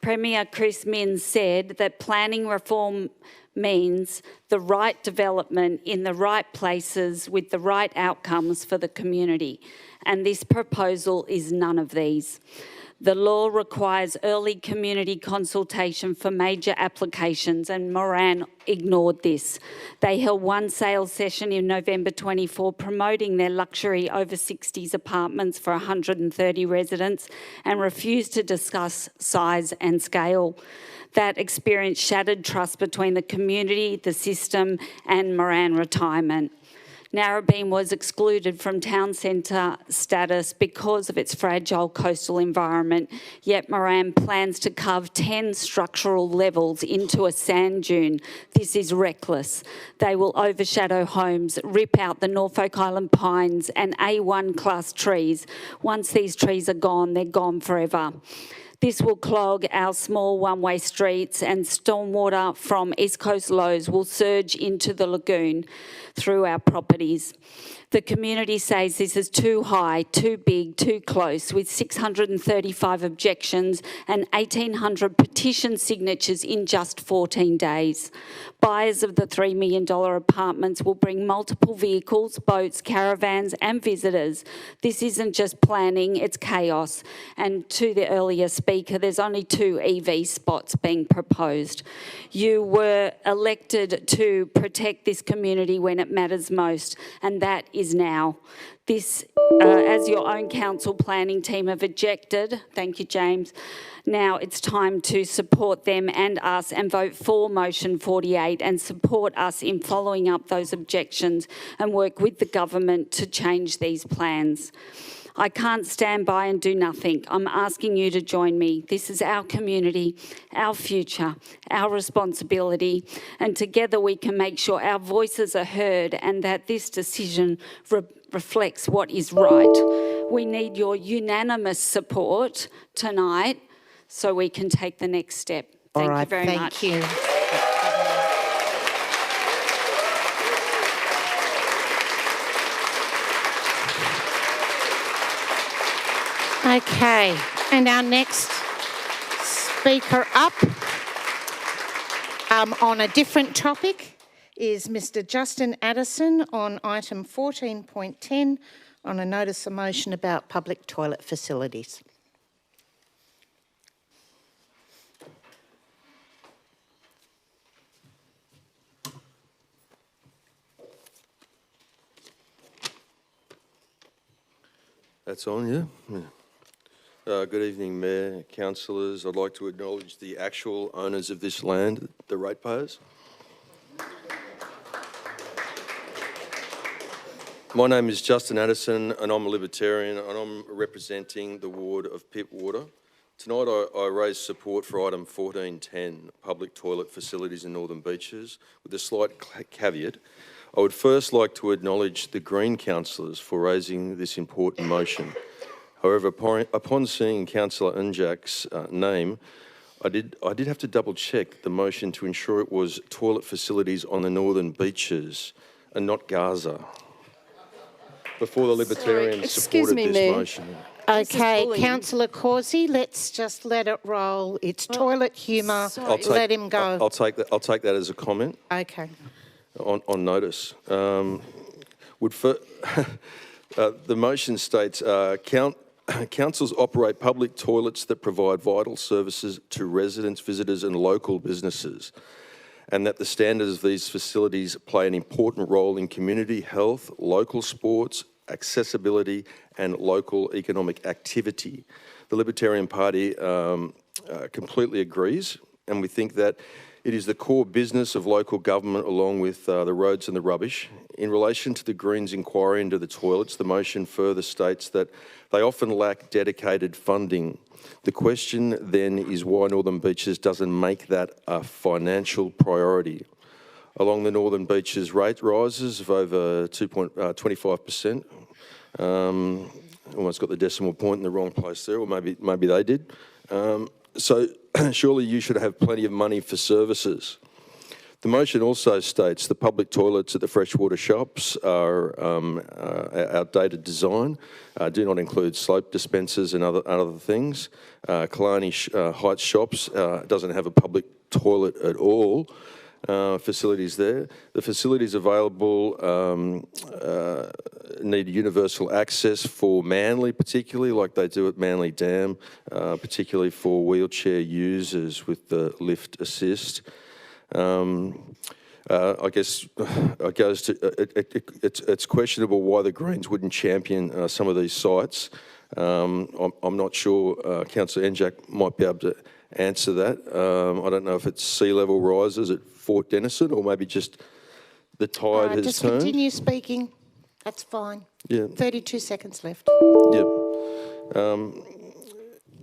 Premier Chris Minns said that planning reform means the right development in the right places with the right outcomes for the community. And this proposal is none of these. The law requires early community consultation for major applications, and Moran ignored this. They held one sales session in November 24 promoting their luxury over 60s apartments for 130 residents and refused to discuss size and scale. That experience shattered trust between the community, the system and Moran Retirement. Narrabeen was excluded from town centre status because of its fragile coastal environment, yet Moran plans to carve 10 structural levels into a sand dune. This is reckless. They will overshadow homes, rip out the Norfolk Island pines and A1 class trees. Once these trees are gone, they're gone forever. This will clog our small one-way streets, and stormwater from East Coast lows will surge into the lagoon through our properties. The community says this is too high, too big, too close, with 635 objections and 1,800 petition signatures in just 14 days. Buyers of the $3 million apartments will bring multiple vehicles, boats, caravans and visitors. This isn't just planning, it's chaos. And to the earlier speaker, there's only 2 EV spots being proposed. You were elected to protect this community when it matters most, and that is now. This, as your own council planning team have ejected, thank you, James. Now it's time to support them and us and vote for motion 48 and support us in following up those objections and work with the government to change these plans. I can't stand by and do nothing. I'm asking you to join me. This is our community, our future, our responsibility, and together we can make sure our voices are heard and that this decision reflects what is right. We need your unanimous support tonight so we can take the next step. Thank you very much. Thank you. Okay, and our next speaker up on a different topic is Mr. Justin Addison on item 14.10 on a notice of motion about public toilet facilities. That's on, yeah? Good evening, Mayor, councillors. I'd like to acknowledge the actual owners of this land, the ratepayers. My name is Justin Addison and I'm a Libertarian and I'm representing the ward of Pittwater. Tonight I raise support for item 1410, public toilet facilities in Northern Beaches, with a slight caveat. I would first like to acknowledge the Green councillors for raising this important motion. However, upon seeing Councillor Unjak's name, I did have to double check the motion to ensure it was toilet facilities on the Northern Beaches and not Gaza before the Libertarians supported this motion. Okay, Councillor Causey, let's just let it roll. It's toilet humour. Let him go. I'll take that as a comment. Okay. On notice. The motion states, councils operate public toilets that provide vital services to residents, visitors and local businesses, and that the standards of these facilities play an important role in community health, local sports, accessibility and local economic activity. The Libertarian Party completely agrees, and we think that it is the core business of local government along with the roads and the rubbish. In relation to the Greens' inquiry into the toilets, the motion further states that they often lack dedicated funding. The question then is why Northern Beaches doesn't make that a financial priority. Along the Northern Beaches, rate rises of over 25%. Almost got the decimal point in the wrong place there, or maybe they did. So surely you should have plenty of money for services. The motion also states the public toilets at the freshwater shops are outdated design, do not include soap dispensers and other things. Killarney Heights shops doesn't have a public toilet at all. Facilities there. The facilities available need universal access for Manly, particularly like they do at Manly Dam, particularly for wheelchair users with the lift assist. I guess it goes to it's questionable why the Greens wouldn't champion some of these sites. I'm not sure. Councillor Unjak might be able to answer that. I don't know if it's sea level rises at Fort Denison or maybe just the tide has just turned. Continue speaking. That's fine. Yeah. 32 seconds left. Yep.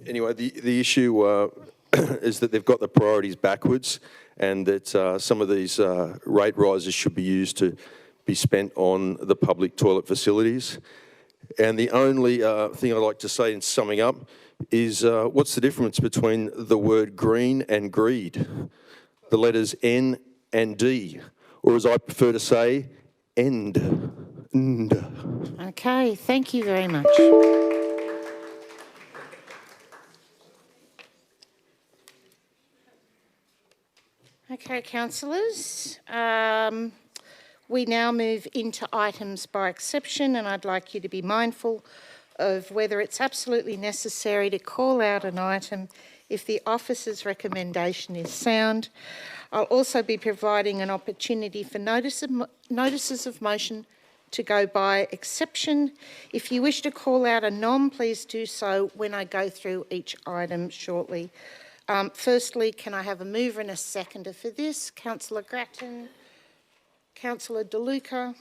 Anyway, the issue is that they've got the priorities backwards and that some of these rate rises should be used to be spent on the public toilet facilities. And the only thing I'd like to say in summing up is what's the difference between the word green and greed? The letters N and D, or as I prefer to say, end. Okay, thank you very much. Okay, councillors, we now move into items by exception, and I'd like you to be mindful of whether it's absolutely necessary to call out an item if the officer's recommendation is sound. I'll also be providing an opportunity for notices of motion to go by exception. If you wish to call out a nom, please do so when I go through each item shortly. Firstly, can I have a mover and a seconder for this? Councillor Grattan, Councillor De Luca.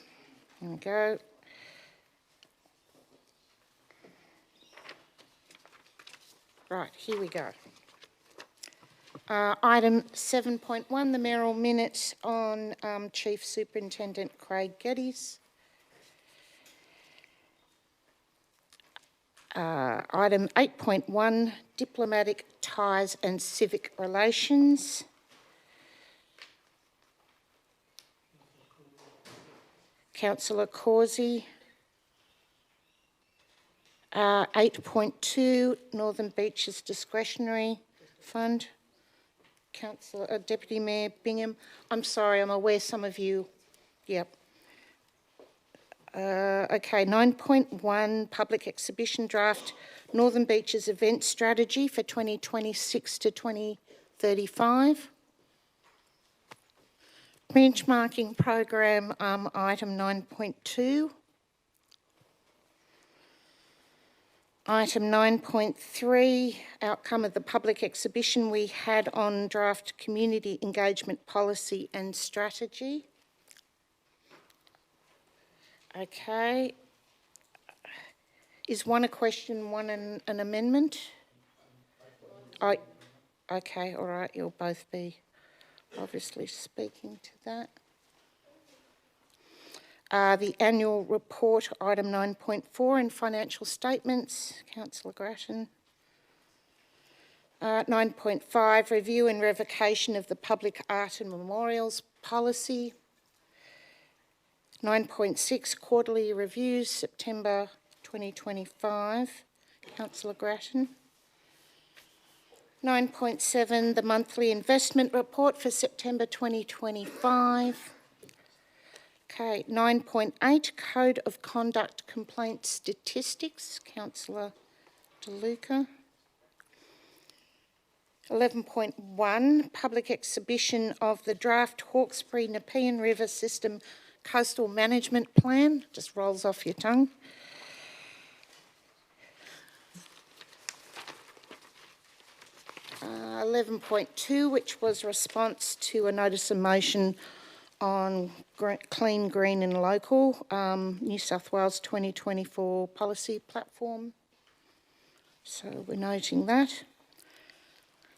There we go. Right, here we go. Item 7.1, the mayoral minute on Chief Superintendent Craig Geddes. Item 8.1, diplomatic ties and civic relations. Councillor Causey. 8.2, Northern Beaches Discretionary Fund. Councillor, Deputy Mayor Bingham. I'm sorry, I'm aware some of you, yep. Okay, 9.1, public exhibition draft, Northern Beaches event strategy for 2026 to 2035. Benchmarking program, item 9.2. Item 9.3, outcome of the public exhibition we had on draft community engagement policy and strategy. Okay. Is one a question, one an amendment? Okay, all right, you'll both be obviously speaking to that. The annual report, item 9.4, and financial statements, Councillor Grattan. 9.5, review and revocation of the public art and memorials policy. 9.6, quarterly reviews, September 2025, Councillor Grattan. 9.7, the monthly investment report for September 2025. Okay, 9.8, Code of Conduct Complaint Statistics, Councillor De Luca. 11.1, Public Exhibition of the Draft Hawkesbury Nepean River System Coastal Management Plan, just rolls off your tongue. Uh, 11.2, which was response to a notice of motion on Clean, Green and Local, New South Wales 2024 policy platform. So we're noting that.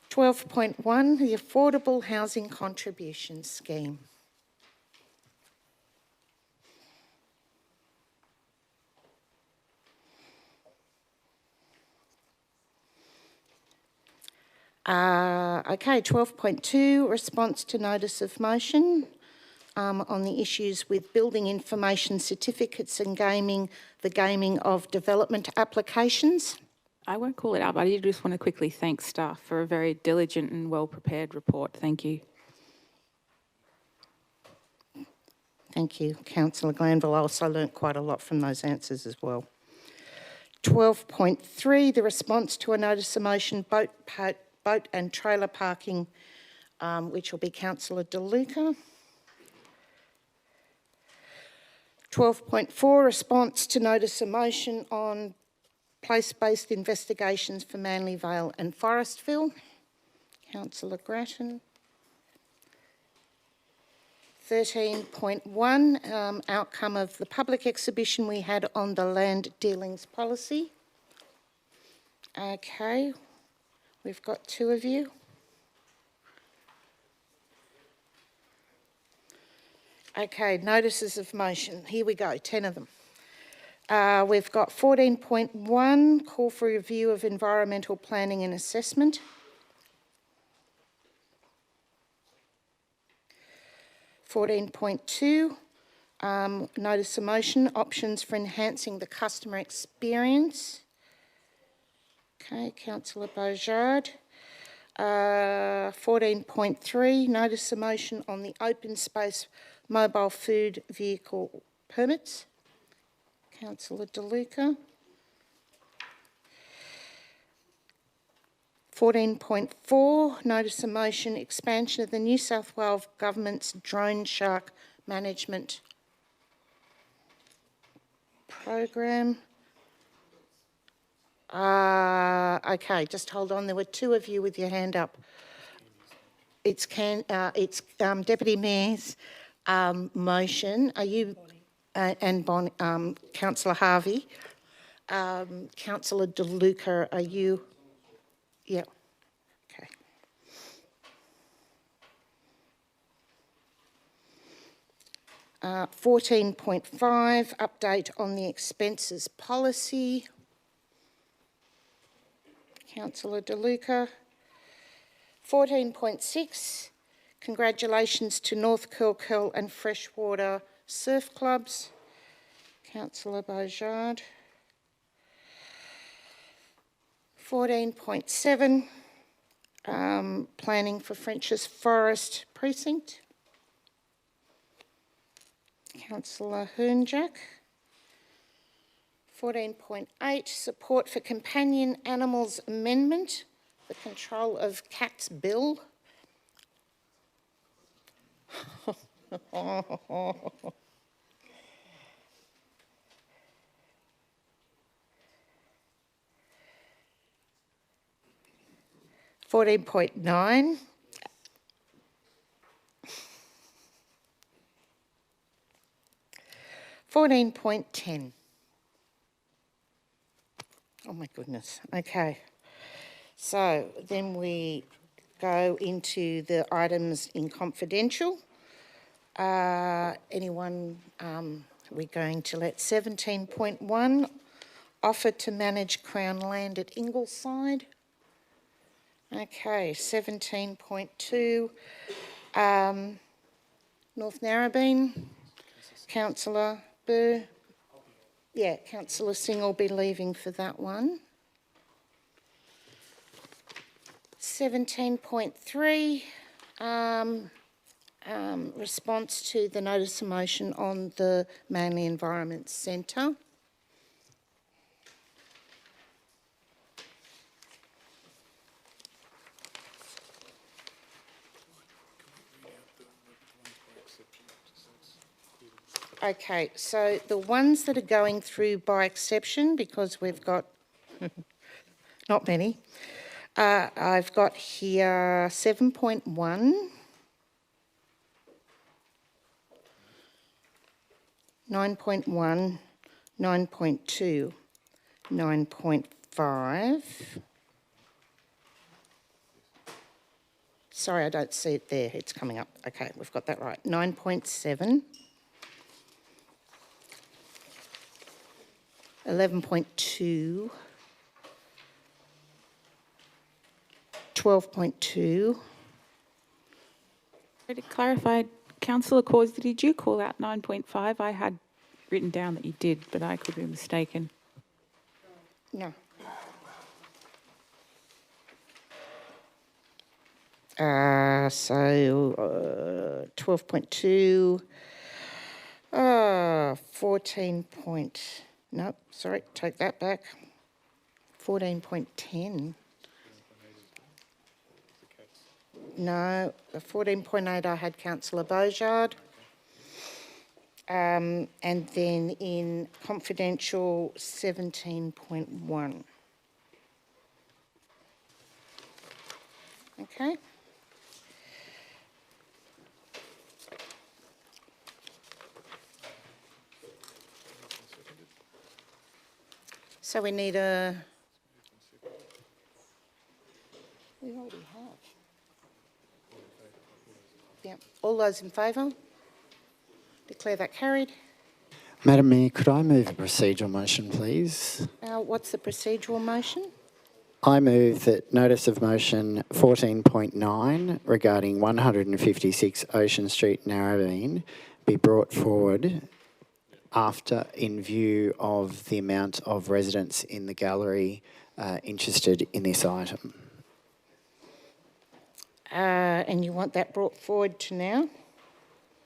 12.1, the Affordable Housing Contribution Scheme. Okay, 12.2, response to notice of motion. On the issues with building information certificates and the gaming of development applications. I won't call it up. I just want to quickly thank staff for a very diligent and well-prepared report. Thank you. Thank you, Councillor Glanville. I also learnt quite a lot from those answers as well. 12.3, the response to a notice of motion, boat and trailer parking, which will be Councillor De Luca. 12.4, response to notice of motion on place-based investigations for Manly Vale and Forestville, Councillor Grattan. 13.1, outcome of the public exhibition we had on the land dealings policy. Okay, we've got two of you. Okay, notices of motion. Here we go, 10 of them. We've got 14.1, call for review of environmental planning and assessment. 14.2, notice of motion, options for enhancing the customer experience. Okay, Councillor Beaujard. 14.3, notice of motion on the open space mobile food vehicle permits. Councillor De Luca. 14.4, notice of motion, expansion of the New South Wales Government's drone shark management program. Okay, just hold on. There were two of you with your hand up. It's Deputy Mayor's motion. Are you and Councillor Harvey, Councillor De Luca, are you? Yeah. Okay. Uh, 14.5, update on the expenses policy. Councillor De Luca. 14.6, congratulations to North Curl and Freshwater Surf Clubs. Councillor Beaujard. 14.7, planning for Frenchs Forest Precinct. Councillor Hernjack. 14.8, support for companion animals amendment, the control of cats bill. 14.9. $14.10. Oh my goodness. Okay. So then we go into the items in confidential. Anyone, we're going to let 17.1, offer to manage Crown land at Ingleside. Okay, 17.2, North Narrabeen, Councillor Burr. Yeah, Councillor Singh will be leaving for that one. 17.3, response to the notice of motion on the Manly Environment Centre. Okay, so the ones that are going through by exception, because we've got not many, I've got here 7.1, 9.1, 9.2, 9.5. Sorry, I don't see it there. It's coming up. Okay, we've got that right. 9.7. 11.2, 12.2. To clarify, Councillor Cawsey, did you call out 9.5? I had written down that you did, but I could be mistaken. No. So 12.2, 14 point. No, sorry, take that back. 14.10. No, the 14.8 I had Councillor Beaujard. And then in confidential 17.1. Okay. So we need a... We already have. Yeah. All those in favour? Declare that carried. Madam Mayor, could I move a procedural motion, please? What's the procedural motion? I move that notice of motion 14.9 regarding 156 Ocean Street, Narrabeen, be brought forward after, in view of the amount of residents in the gallery interested in this item. And you want that brought forward to now?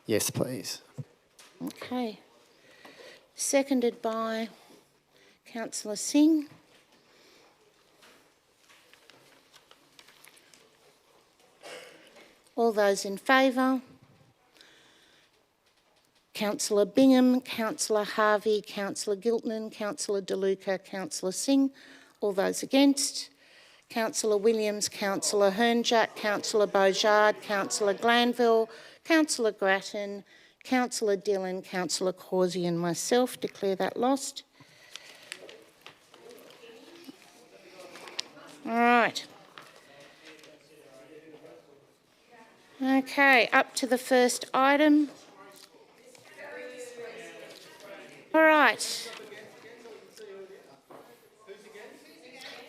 Yes, please. Okay. Seconded by Councillor Singh. All those in favour? Councillor Bingham, Councillor Harvey, Councillor Giltman, Councillor DeLuca, Councillor Singh. All those against? Councillor Williams, Councillor Hernjack, Councillor Beaujard, Councillor Glanville, Councillor Grattan, Councillor Dillon, Councillor Causey and myself declare that lost. All right. Okay, up to the first item. All right.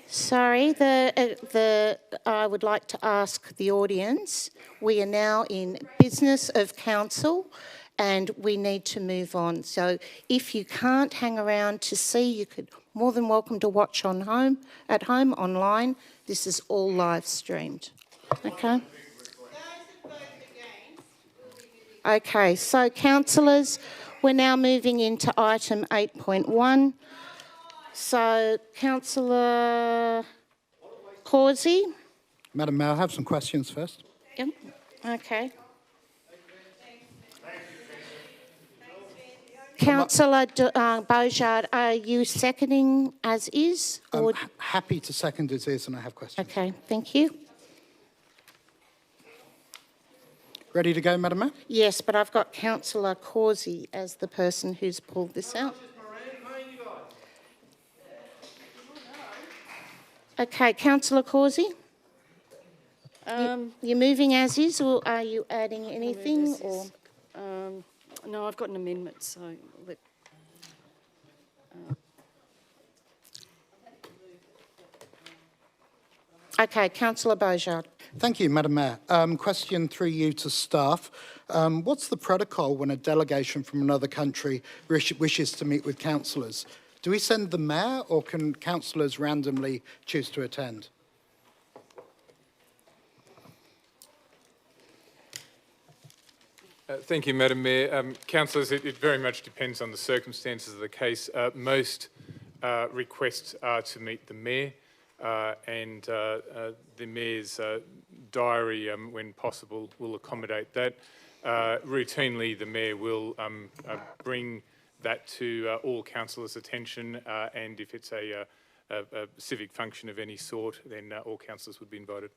Sorry, I would like to ask the audience, we are now in business of council and we need to move on. So if you can't hang around to see, you could more than welcome to watch at home online. This is all live streamed. Okay. Okay, so councillors, we're now moving into item 8.1. So, Councillor Causey. Madam Mayor, I have some questions first. Yep. Okay. Councillor Beaujard, are you seconding as is? I'm happy to second as is, and I have questions. Okay, thank you. Ready to go, Madam Mayor? Yes, but I've got Councillor Causey as the person who's pulled this out. Okay, Councillor Causey? You're moving as is, or are you adding anything? Or no, I've got an amendment, so let. Okay, Councillor Beaujard. Thank you, Madam Mayor. Question through you to staff. What's the protocol when a delegation from another country wishes to meet with councillors? Do we send the mayor, or can councillors randomly choose to attend? Thank you, Madam Mayor. Councillors, it very much depends on the circumstances of the case. Most requests are to meet the Mayor, and the Mayor's diary, when possible, will accommodate that. Routinely, the Mayor will bring that to all councillors' attention, and if it's a civic function of any sort, then all councillors would be invited.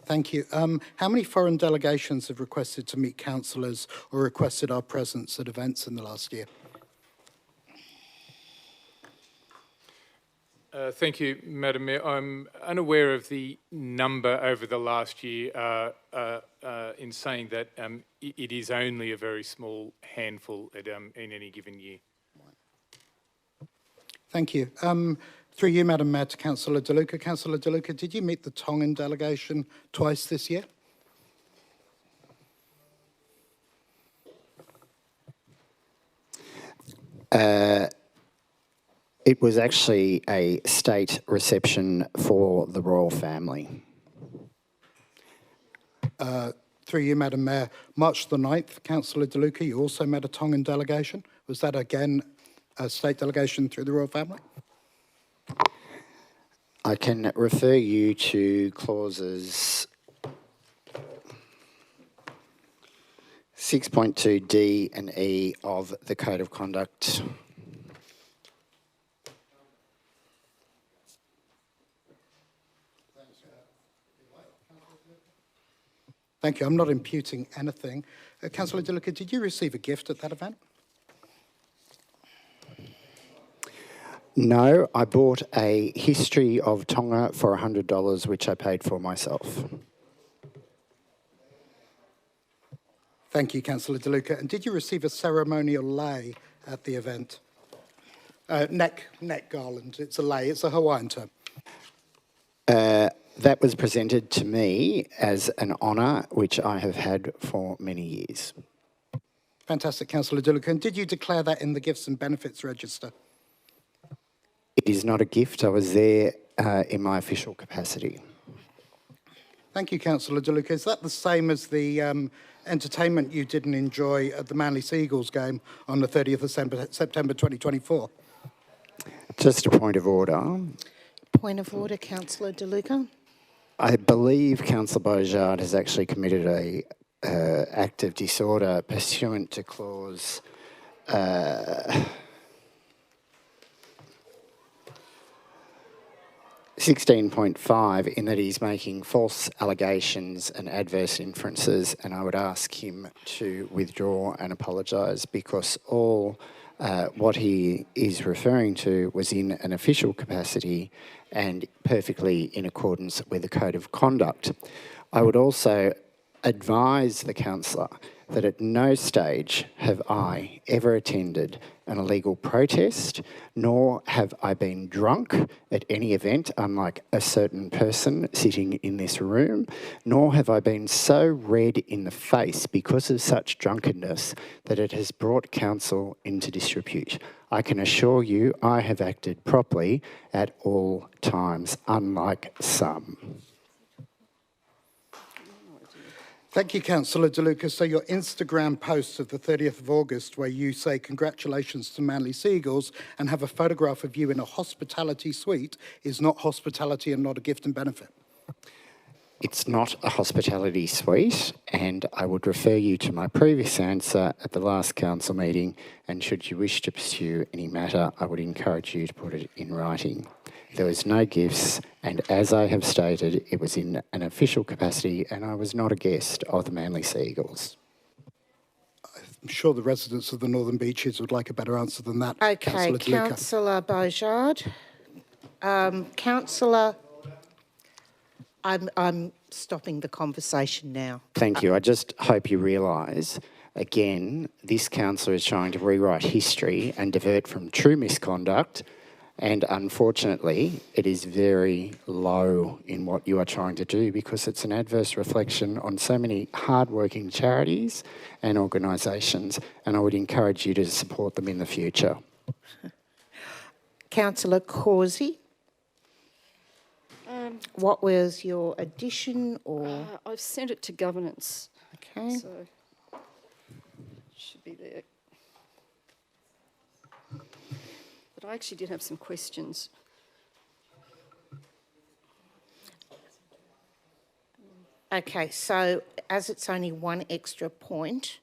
Thank you. How many foreign delegations have requested to meet councillors or requested our presence at events in the last year? Thank you, Madam Mayor. I'm unaware of the number over the last year in saying that it is only a very small handful in any given year. Thank you. Through you, Madam Mayor, to Councillor DeLuca. Councillor DeLuca, did you meet the Tongan delegation twice this year? It was actually a state reception for the royal family. Through you, Madam Mayor, March the 9th, Councillor DeLuca, you also met a Tongan delegation. Was that again a state delegation through the royal family? I can refer you to clauses 6.2D and E of the Code of Conduct. Thank you. I'm not imputing anything. Councillor DeLuca, did you receive a gift at that event? No, I bought a history of Tonga for $100, which I paid for myself. Thank you, Councillor De Luca. And did you receive a ceremonial lei at the event? Neck garland. It's a lei. It's a Hawaiian term. That was presented to me as an honour, which I have had for many years. Fantastic, Councillor De Luca. And did you declare that in the gifts and benefits register? It is not a gift. I was there in my official capacity. Thank you, Councillor De Luca. Is that the same as the entertainment you didn't enjoy at the Manly Seagulls game on the 30th of September 2024? Just a point of order. Point of order, Councillor De Luca. I believe Councillor Beaujard has actually committed a act of disorder pursuant to clause 16.5 in that he's making false allegations and adverse inferences, and I would ask him to withdraw and apologise because all what he is referring to was in an official capacity and perfectly in accordance with the Code of Conduct. I would also advise the councillor that at no stage have I ever attended an illegal protest, nor have I been drunk at any event, unlike a certain person sitting in this room, nor have I been so red in the face because of such drunkenness that it has brought council into disrepute. I can assure you I have acted properly at all times, unlike some. Thank you, Councillor De Luca. So your Instagram post of the 30th of August where you say congratulations to Manly Seagulls and have a photograph of you in a hospitality suite is not hospitality and not a gift and benefit? It's not a hospitality suite, and I would refer you to my previous answer at the last council meeting, and should you wish to pursue any matter, I would encourage you to put it in writing. There was no gifts, and as I have stated, it was in an official capacity, and I was not a guest of the Manly Seagulls. I'm sure the residents of the Northern Beaches would like a better answer than that. Okay, Councillor De Luca. Councillor Beaujard. Councillor, I'm stopping the conversation now. Thank you. I just hope you realise, again, this councillor is trying to rewrite history and divert from true misconduct. And unfortunately, it is very low in what you are trying to do because it's an adverse reflection on so many hard-working charities and organisations, and I would encourage you to support them in the future. Councillor Causey. What was your addition or? I've sent it to governance. Okay. So it should be there. But I actually did have some questions. Okay, so as it's only one extra point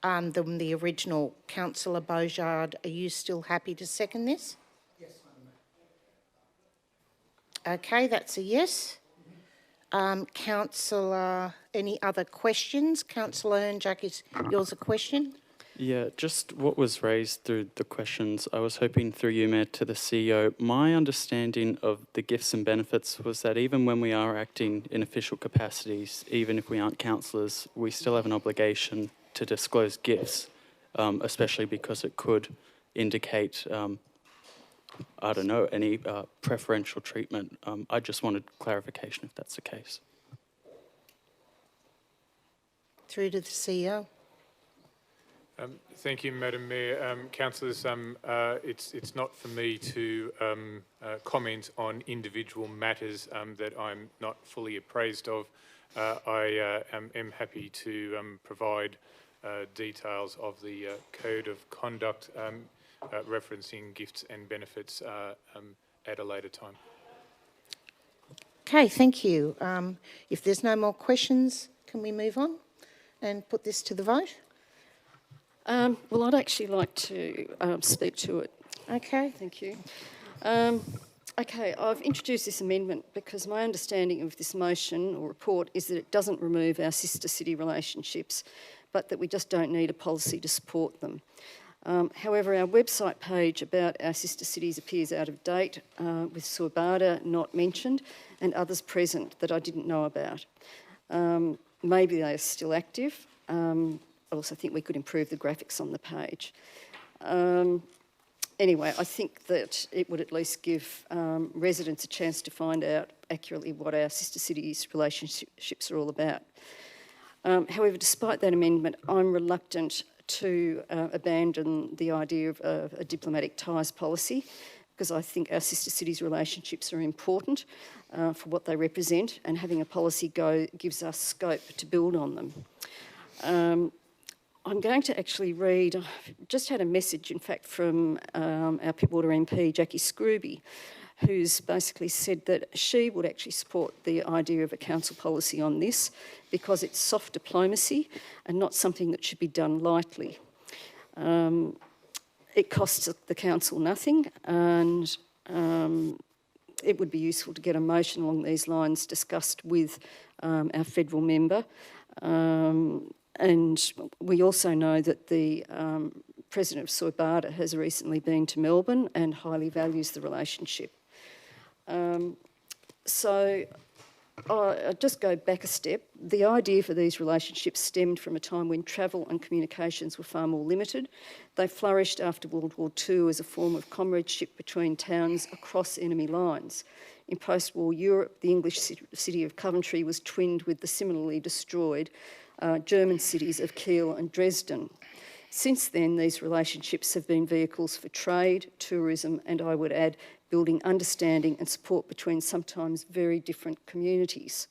than the original, Councillor Beaujard, are you still happy to second this? Yes, Okay, that's a yes. Councillor, any other questions? Councillor Ernjack, is yours a question? Yeah, just what was raised through the questions, I was hoping through you, Mayor, to the CEO. My understanding of the gifts and benefits was that even when we are acting in official capacities, even if we aren't councillors, we still have an obligation to disclose gifts, especially because it could indicate, I don't know, any preferential treatment. I just wanted clarification if that's the case. Through to the CEO. Thank you, Madam Mayor. Councillors, it's not for me to comment on individual matters that I'm not fully appraised of. I am happy to provide details of the Code of Conduct referencing gifts and benefits at a later time. Okay, thank you. If there's no more questions, can we move on and put this to the vote? Well, I'd actually like to speak to it. Okay. Thank you. Okay, I've introduced this amendment because my understanding of this motion or report is that it doesn't remove our sister city relationships, but that we just don't need a policy to support them. However, our website page about our sister cities appears out of date, with Suabada not mentioned and others present that I didn't know about. Maybe they are still active, I also think we could improve the graphics on the page. Anyway, I think that it would at least give residents a chance to find out accurately what our sister cities' relationships are all about. However, despite that amendment, I'm reluctant to abandon the idea of a diplomatic ties policy, because I think our sister cities' relationships are important for what they represent, and having a policy gives us scope to build on them. I'm going to actually read, I've just had a message, in fact, from our Pittwater MP, Jackie Scrooby, who's basically said that she would actually support the idea of a council policy on this because it's soft diplomacy and not something that should be done lightly. It costs the council nothing, and it would be useful to get a motion along these lines discussed with our federal member. And we also know that the President of Soy Bada has recently been to Melbourne and highly values the relationship. So I'll just go back a step. The idea for these relationships stemmed from a time when travel and communications were far more limited. They flourished after World War II as a form of comradeship between towns across enemy lines. In post-war Europe, the English city of Coventry was twinned with the similarly destroyed German cities of Kiel and Dresden. Since then, these relationships have been vehicles for trade, tourism, and I would add, building understanding and support between sometimes very different communities.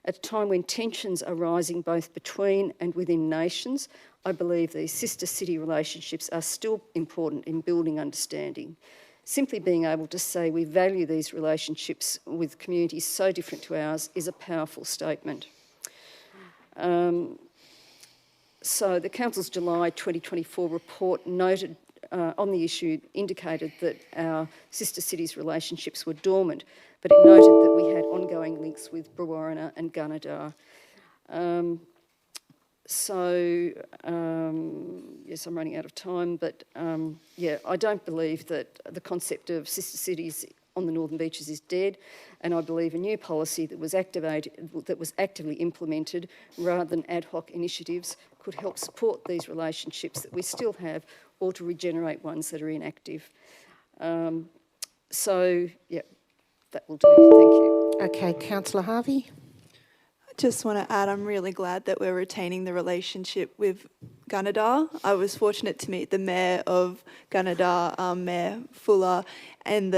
At a time when tensions are rising both between and within nations, I believe these sister city relationships are still important in building understanding. Simply being able to say we value these relationships with communities so different to ours is a powerful statement. So the Council's July 2024 report noted on the issue indicated that our sister cities' relationships were dormant, but it noted that we had ongoing links with Brewarrina and Gunnedah. Yes, I'm running out of time, but yeah, I don't believe that the concept of sister cities on the Northern Beaches is dead, and I believe a new policy that was actively implemented rather than ad hoc initiatives could help support these relationships that we still have, or to regenerate ones that are inactive. So, yeah, that will do. Thank you. Okay, Councillor Harvey. I just want to add, I'm really glad that we're retaining the relationship with Gunnedah. I was fortunate to meet the Mayor of Gunnedah, Mayor Fuller, in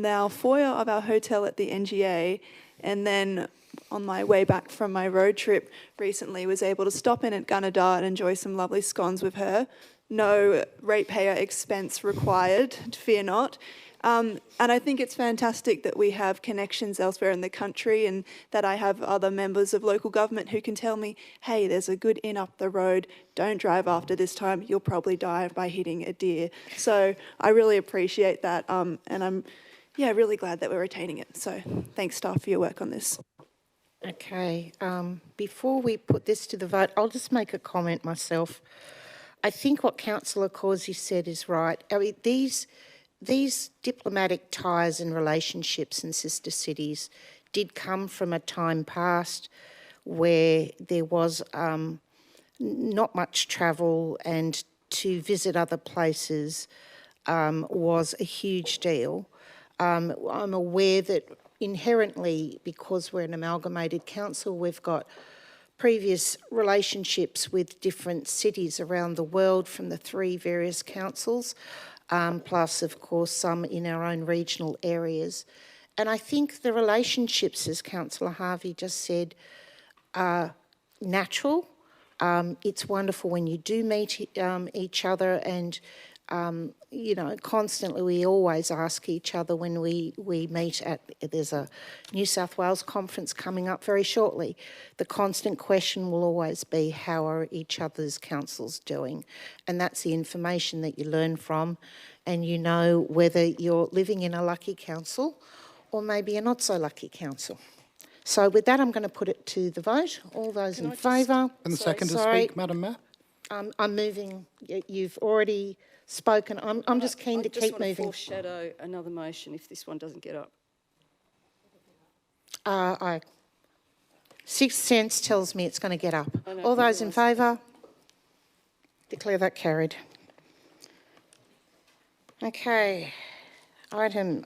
our foyer of our hotel at the NGA, and then on my way back from my road trip recently was able to stop in at Gunnedah and enjoy some lovely scones with her. No ratepayer expense required, fear not. And I think it's fantastic that we have connections elsewhere in the country, and that I have other members of local government who can tell me, hey, there's a good inn up the road, don't drive after this time, you'll probably die by hitting a deer. So I really appreciate that, and I'm really glad that we're retaining it. So thanks, staff, for your work on this. Okay, before we put this to the vote, I'll just make a comment myself. I think what Councillor Causey said is right. I mean, these diplomatic ties and relationships in sister cities did come from a time past where there was not much travel, and to visit other places was a huge deal. I'm aware that inherently, because we're an amalgamated council, we've got previous relationships with different cities around the world from the three various councils, plus, of course, some in our own regional areas. And I think the relationships, as Councillor Harvey just said, are natural. It's wonderful when you do meet each other, and you know, constantly we always ask each other when we meet there's a New South Wales conference coming up very shortly. The constant question will always be, how are each other's councils doing? And that's the information that you learn from, and you know whether you're living in a lucky council or maybe a not so lucky council. So with that, I'm going to put it to the vote. All those in favour? And the second to speak, Madam Mayor? I'm moving. You've already spoken. I'm just keen to keep moving. I just want to foreshadow another motion if this one doesn't get up. Sixth sense tells me it's going to get up. All those in favour? Declare that carried. Okay, item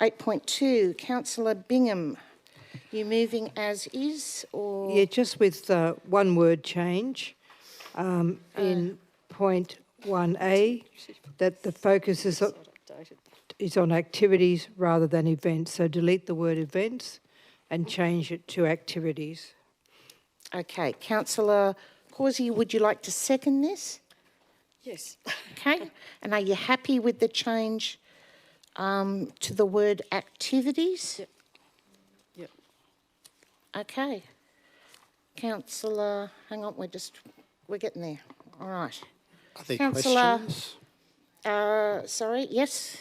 8.2, Councillor Bingham, you moving as is or? Yeah, just with one word change in point 1A, that the focus is on activities rather than events. So delete the word events and change it to activities. Okay, Councillor Causey, would you like to second this? Yes. Okay, and are you happy with the change to the word activities? Yep. Yep. Okay. Councillor, hang on, we're getting there. All right. Are there Councillor, questions? sorry, yes?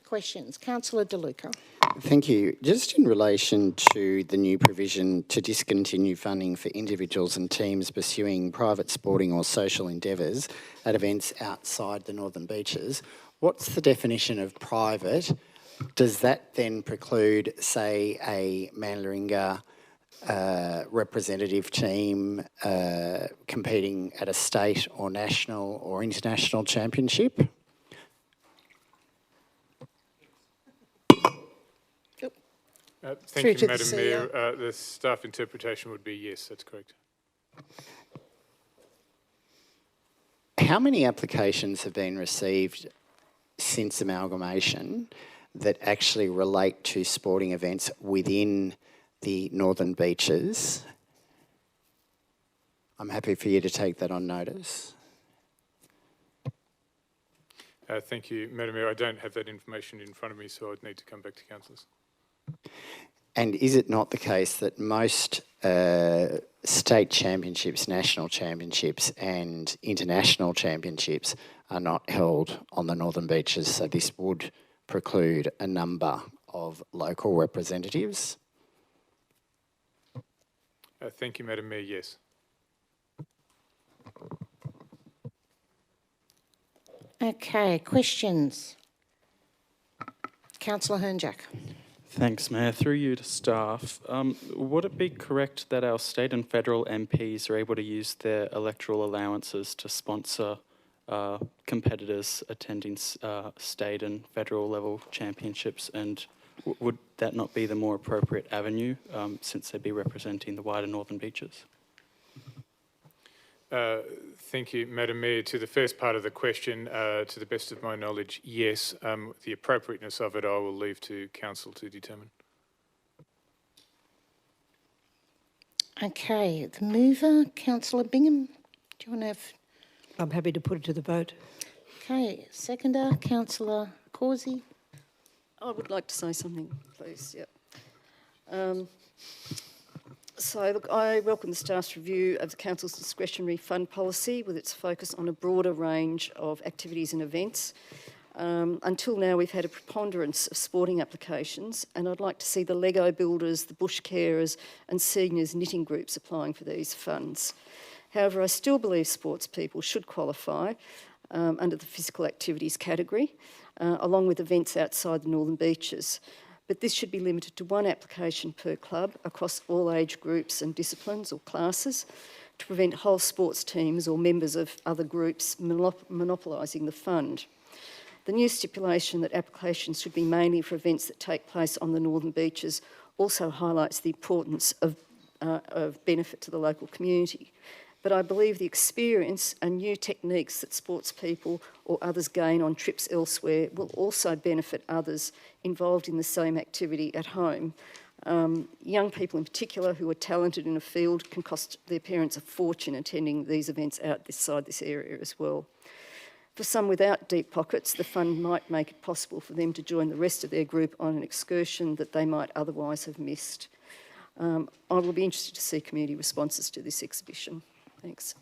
Questions. Councillor De Luca. Thank you. Just in relation to the new provision to discontinue funding for individuals and teams pursuing private sporting or social endeavours at events outside the Northern Beaches, what's the definition of private? Does that then preclude, say, a Mandaringa representative team competing at a state or national or international championship? Thank you, Madam Mayor. The staff interpretation would be yes, that's correct. How many applications have been received since amalgamation that actually relate to sporting events within the Northern Beaches? I'm happy for you to take that on notice. Thank you, Madam Mayor. I don't have that information in front of me, so I'd need to come back to councillors. And is it not the case that most state championships, national championships and international championships are not held on the Northern Beaches, so this would preclude a number of local representatives? Thank you, Madam Mayor. Yes. Okay, questions? Councillor Hernjack. Thanks, Mayor. Through you to staff, would it be correct that our state and federal MPs are able to use their electoral allowances to sponsor competitors attending state and federal level championships, and would that not be the more appropriate avenue since they'd be representing the wider Northern Beaches? Thank you, Madam Mayor. To the first part of the question, to the best of my knowledge, yes. The appropriateness of it I will leave to Council to determine. Okay, the mover, Councillor Bingham. Do you want to have... I'm happy to put it to the vote. Okay, seconder, Councillor Causey. I would like to say something, please. Yep. So, look, I welcome the staff's review of the Council's discretionary fund policy with its focus on a broader range of activities and events. Until now, we've had a preponderance of sporting applications, and I'd like to see the Lego builders, the bush carers and seniors knitting groups applying for these funds. However, I still believe sports people should qualify under the physical activities category, along with events outside the Northern Beaches. But this should be limited to one application per club across all age groups and disciplines or classes to prevent whole sports teams or members of other groups monopolising the fund. The new stipulation that applications should be mainly for events that take place on the Northern Beaches also highlights the importance of benefit to the local community. But I believe the experience and new techniques that sports people or others gain on trips elsewhere will also benefit others involved in the same activity at home. Young people in particular who are talented in a field can cost their parents a fortune attending these events out this side this area as well. For some without deep pockets, the fund might make it possible for them to join the rest of their group on an excursion that they might otherwise have missed. I will be interested to see community responses to this exhibition. Thanks.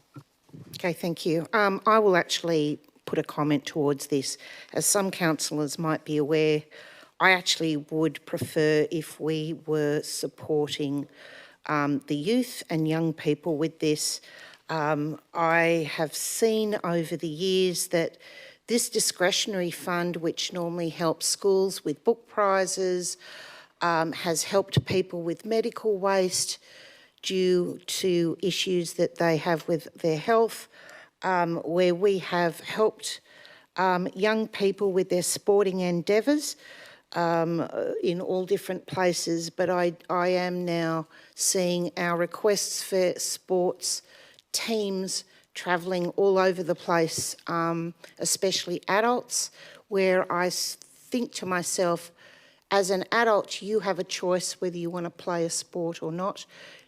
Okay, thank you. I will actually put a comment towards this. As some councillors might be aware, I actually would prefer if we were supporting the youth and young people with this. I have seen over the years that this discretionary fund, which normally helps schools with book prizes, has helped people with medical waste, due to issues that they have with their health, where we have helped young people with their sporting endeavours in all different places, but I am now seeing our requests for sports teams travelling all over the place, especially adults, where I think to myself, as an adult, you have a choice whether you want to play a sport or not.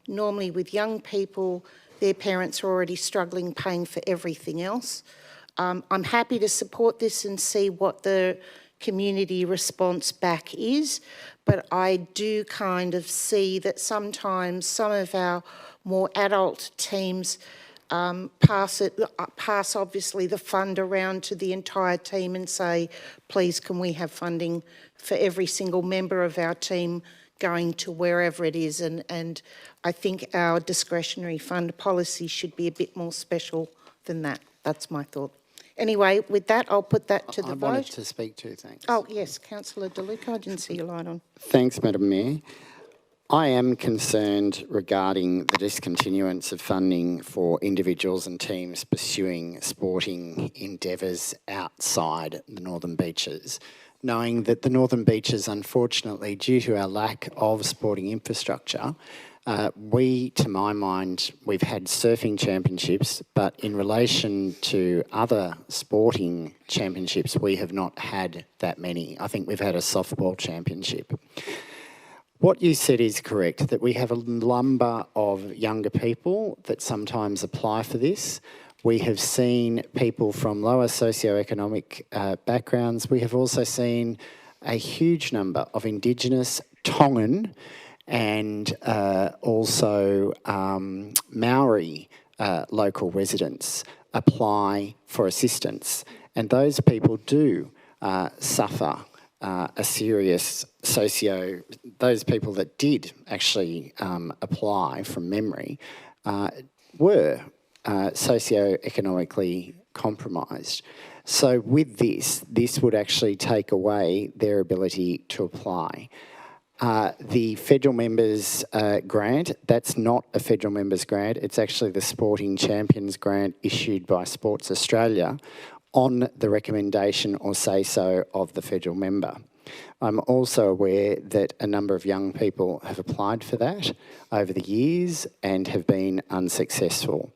Normally with young people, their parents are already struggling paying for everything else. I'm happy to support this and see what the community response back is, but I do kind of see that sometimes some of our more adult teams pass obviously the fund around to the entire team and say, please can we have funding for every single member of our team going to wherever it is, and I think our discretionary fund policy should be a bit more special than that. That's my thought. Anyway, with that, I'll put that to the vote. I wanted to speak to, thanks. Oh, yes, Councillor De Luca, I didn't see your light on. Thanks, Madam Mayor. I am concerned regarding the discontinuance of funding for individuals and teams pursuing sporting endeavours outside the Northern Beaches, knowing that the Northern Beaches, unfortunately, due to our lack of sporting infrastructure, to my mind, we've had surfing championships, but in relation to other sporting championships, we have not had that many. I think we've had a softball championship. What you said is correct, that we have a number of younger people that sometimes apply for this. We have seen people from lower socioeconomic backgrounds. We have also seen a huge number of Indigenous, Tongan, and also Maori local residents apply for assistance. And those people do suffer a serious those people that did actually apply from memory were socioeconomically compromised. So with this would actually take away their ability to apply. The federal members grant, that's not a federal members grant, it's actually the Sporting Champions grant issued by Sports Australia on the recommendation or say-so of the federal member. I'm also aware that a number of young people have applied for that over the years and have been unsuccessful.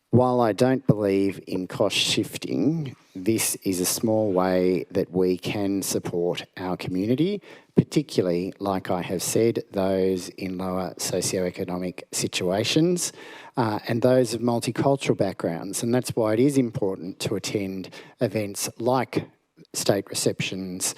While I don't believe in cost shifting, this is a small way that we can support our community, particularly, like I have said, those in lower socioeconomic situations and those of multicultural backgrounds. And that's why it is important to attend events like state receptions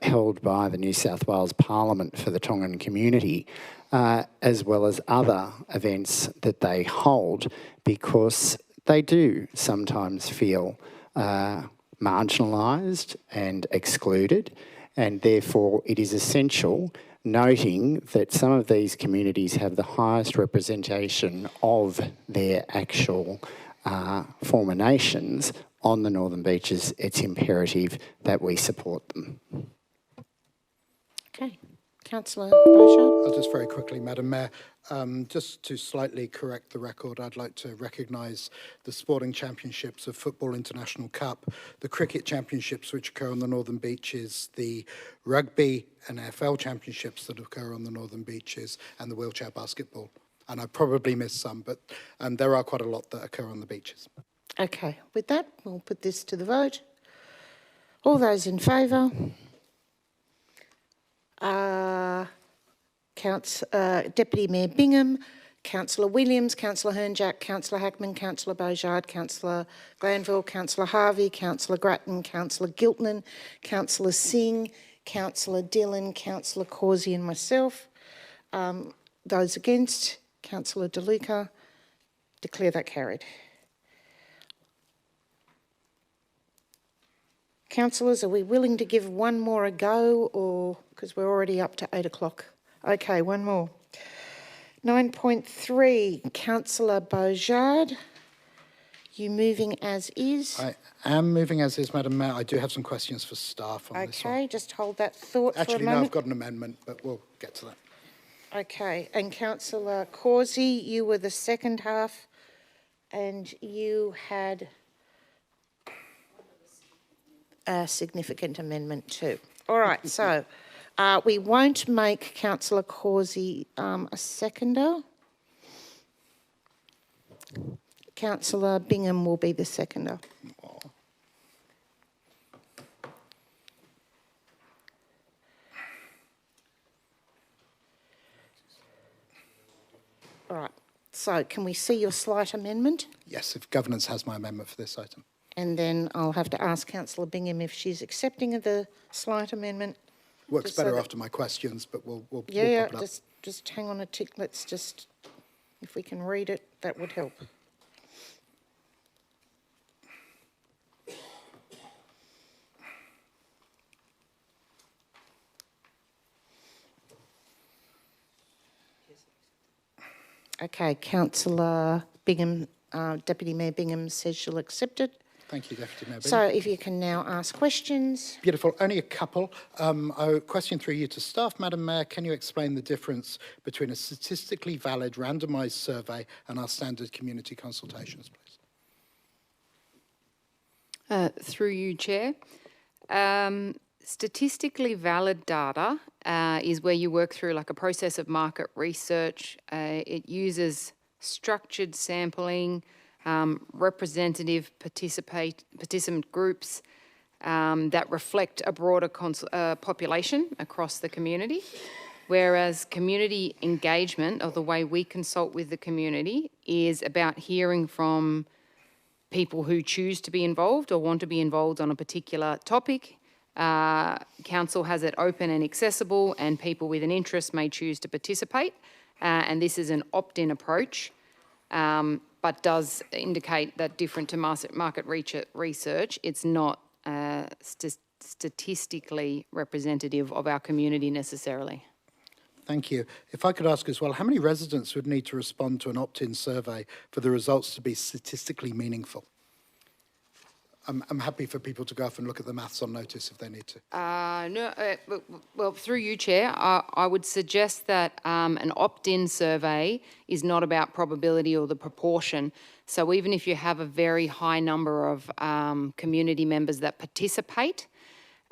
held by the New South Wales Parliament for the Tongan community, as well as other events that they hold, because they do sometimes feel marginalised and excluded, and therefore it is essential, noting that some of these communities have the highest representation of their actual former nations on the Northern Beaches. It's imperative that we support them. Okay. Councillor Beauchamp. Just very quickly, Madam Mayor, just to slightly correct the record, I'd like to recognise the sporting championships of Football International Cup, the cricket championships which occur on the Northern Beaches, the rugby and AFL championships that occur on the Northern Beaches, and the wheelchair basketball. And I probably missed some, but there are quite a lot that occur on the beaches. Okay, with that, we'll put this to the vote. All those in favour? Deputy Mayor Bingham, Councillor Williams, Councillor Hernjack, Councillor Hackman, Councillor Beaujard, Councillor Glanville, Councillor Harvey, Councillor Grattan, Councillor Giltnan, Councillor Singh, Councillor Dillon, Councillor Causey and myself. Those against, Councillor De Luca. Declare that carried. Councillors, are we willing to give one more a go, or because we're already up to 8 o'clock? Okay, one more. 9.3, Councillor Beaujard. You moving as is? I am moving as is, Madam Mayor. I do have some questions for staff on this one. Okay, just hold that thought for a Actually, moment. no, I've got an amendment, but we'll get to that. Okay, and Councillor Causey, you were the second half, and you had a significant amendment too. All right, so we won't make Councillor Causey a seconder. Councillor Bingham will be the seconder. All right, so can we see your slight amendment? Yes, if governance has my amendment for this item. And then I'll have to ask Councillor Bingham if she's accepting of the slight amendment. Works Just so better that- after my questions, but we'll Yeah, pop it up. just hang on a tick. Let's just, if we can read it, that would help. Okay, Councillor Bingham, Deputy Mayor Bingham says she'll accept it. Thank you, Deputy Mayor So Bingham. if you can now ask questions. Beautiful. Only a couple. Question through you to staff, Madam Mayor. Can you explain the difference between a statistically valid randomised survey and our standard community consultations, please? Through you, Chair. Statistically valid data is where you work through like a process of market research. It uses structured sampling, representative participant groups that reflect a broader population across the community. Whereas community engagement, or the way we consult with the community, is about hearing from people who choose to be involved or want to be involved on a particular topic. Council has it open and accessible, and people with an interest may choose to participate. And this is an opt-in approach, but does indicate that different to market research, it's not statistically representative of our community necessarily. Thank you. If I could ask as well, how many residents would need to respond to an opt-in survey for the results to be statistically meaningful? I'm happy for people to go off and look at the maths on notice if they need to. Well, through you, Chair, I would suggest that an opt-in survey is not about probability or the proportion. So even if you have a very high number of community members that participate,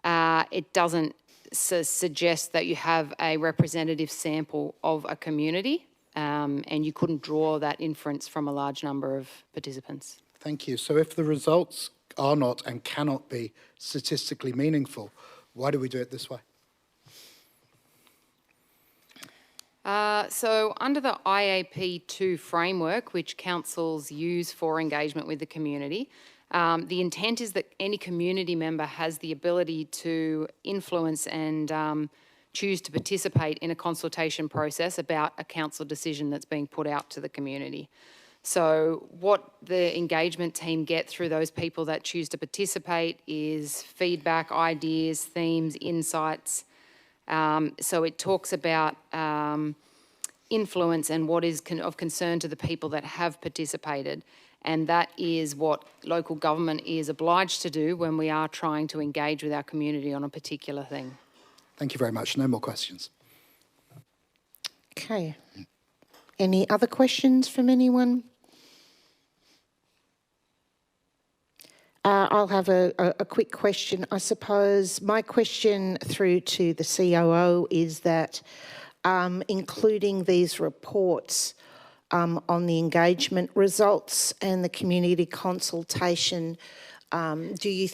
it doesn't suggest that you have a representative sample of a community, and you couldn't draw that inference from a large number of participants. Thank you. So if the results are not and cannot be statistically meaningful, why do we do it this way? So under the IAP2 framework, which councils use for engagement with the community, the intent is that any community member has the ability to influence and choose to participate in a consultation process about a council decision that's being put out to the community. So what the engagement team get through those people that choose to participate is feedback, ideas, themes, insights. So it talks about influence and what is of concern to the people that have participated. And that is what local government is obliged to do when we are trying to engage with our community on a particular thing. Thank you very much. No more questions. Okay. Any other questions from anyone? I'll have a quick question. I suppose my question through to the COO is that including these reports on the engagement results and the community consultation, do you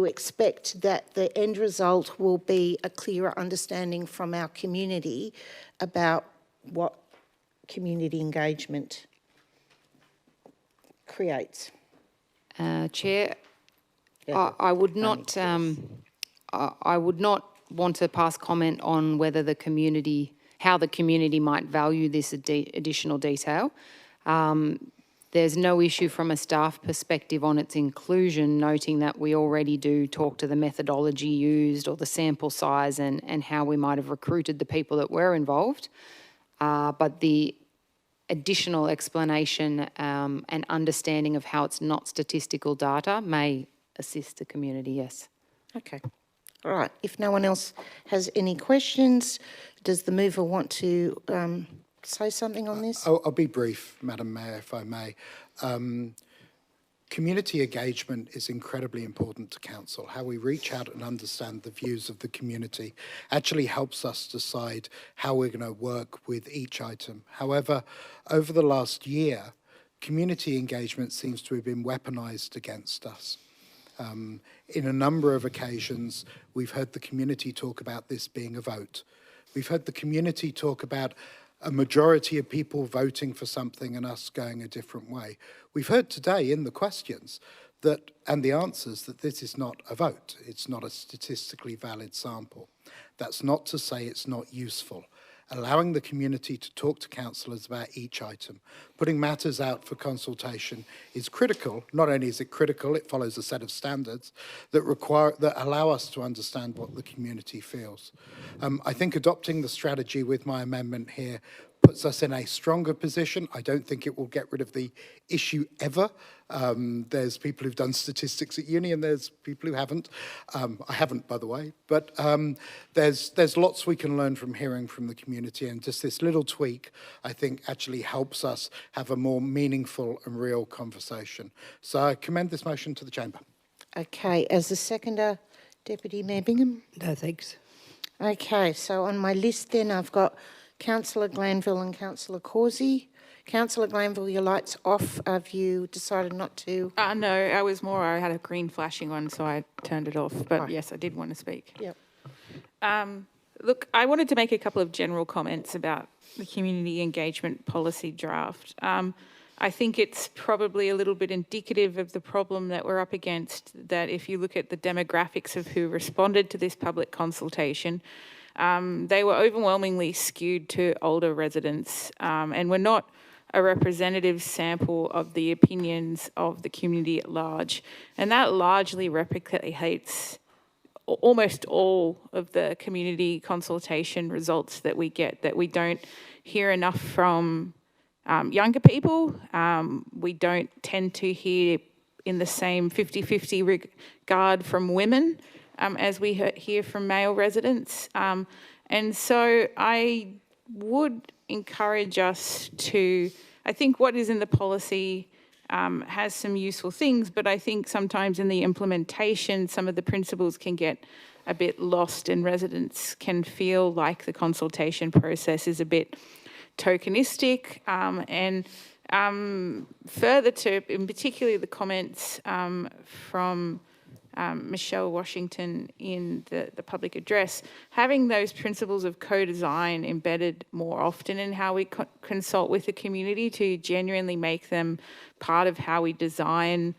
expect that the end result will be a clearer understanding from our community about what community engagement creates? Chair, I would not. I would not want to pass comment on whether the community, how the community might value this additional detail. There's no issue from a staff perspective on its inclusion, noting that we already do talk to the methodology used or the sample size and how we might have recruited the people that were involved. But the additional explanation and understanding of how it's not statistical data may assist the community, yes. Okay. All right. If no one else has any questions, Does the mover want to say something on this? I'll be brief, Madam Mayor, if I may. Community engagement is incredibly important to council. How we reach out and understand the views of the community actually helps us decide how we're going to work with each item. However, over the last year, community engagement seems to have been weaponized against us. In a number of occasions, we've heard the community talk about this being a vote. We've heard the community talk about a majority of people voting for something and us going a different way. We've heard today in the questions that, and the answers, that this is not a vote. It's not a statistically valid sample. That's not to say it's not useful. Allowing the community to talk to councillors about each item, putting matters out for consultation is critical. Not only is it critical, it follows a set of standards that allow us to understand what the community feels. I think adopting the strategy with my amendment here puts us in a stronger position. I don't think it will get rid of the issue ever. There's people who've done statistics at uni and there's people who haven't. I haven't, by the way. But there's lots we can learn from hearing from the community, and just this little tweak, I think, actually helps us have a more meaningful and real conversation. So I commend this motion to the Chamber. Okay, as the seconder, Deputy Mayor Bingham? No, thanks. Okay, so on my list then I've got Councillor Glanville and Councillor Causey. Councillor Glanville, your light's off. Have you decided not to? No, I had a green flashing on, so I turned it off. But yes, I did want to speak. Yep. Look, I wanted to make a couple of general comments about the community engagement policy draft. I think it's probably a little bit indicative of the problem that we're up against, that if you look at the demographics of who responded to this public consultation, they were overwhelmingly skewed to older residents, and were not a representative sample of the opinions of the community at large. And that largely replicates almost all of the community consultation results that we get, that we don't hear enough from younger people. We don't tend to hear in the same 50-50 regard from women as we hear from male residents. And so I would encourage us to, I think what is in the policy has some useful things, but I think sometimes in the implementation, some of the principles can get a bit lost and residents can feel like the consultation process is a bit tokenistic. And further to, in particularly the comments from Michelle Washington in the public address, having those principles of co-design embedded more often in how we consult with the community to genuinely make them part of how we design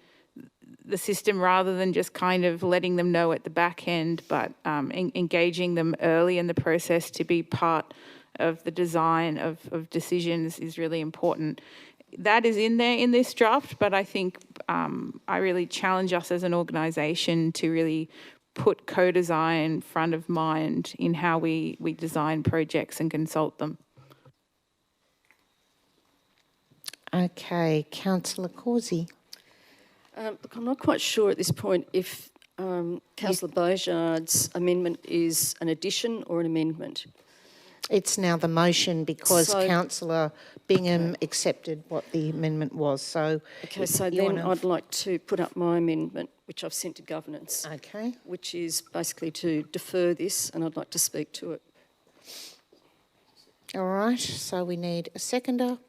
the system, rather than just kind of letting them know at the back end, but engaging them early in the process to be part of the design of decisions is really important. That is in there in this draft, but I think I really challenge us as an organisation to really put co-design front of mind in how we design projects and consult them. Okay, Councillor Causey. Look, I'm not quite sure at this point if Councillor Beaujard's amendment is an addition or an amendment. It's now the motion because Councillor Bingham accepted what the amendment was. So, okay, so then I'd like to put up my amendment, which I've sent to governance. Okay. Which is basically to defer this, and I'd like to speak to it. All right, so we need a seconder.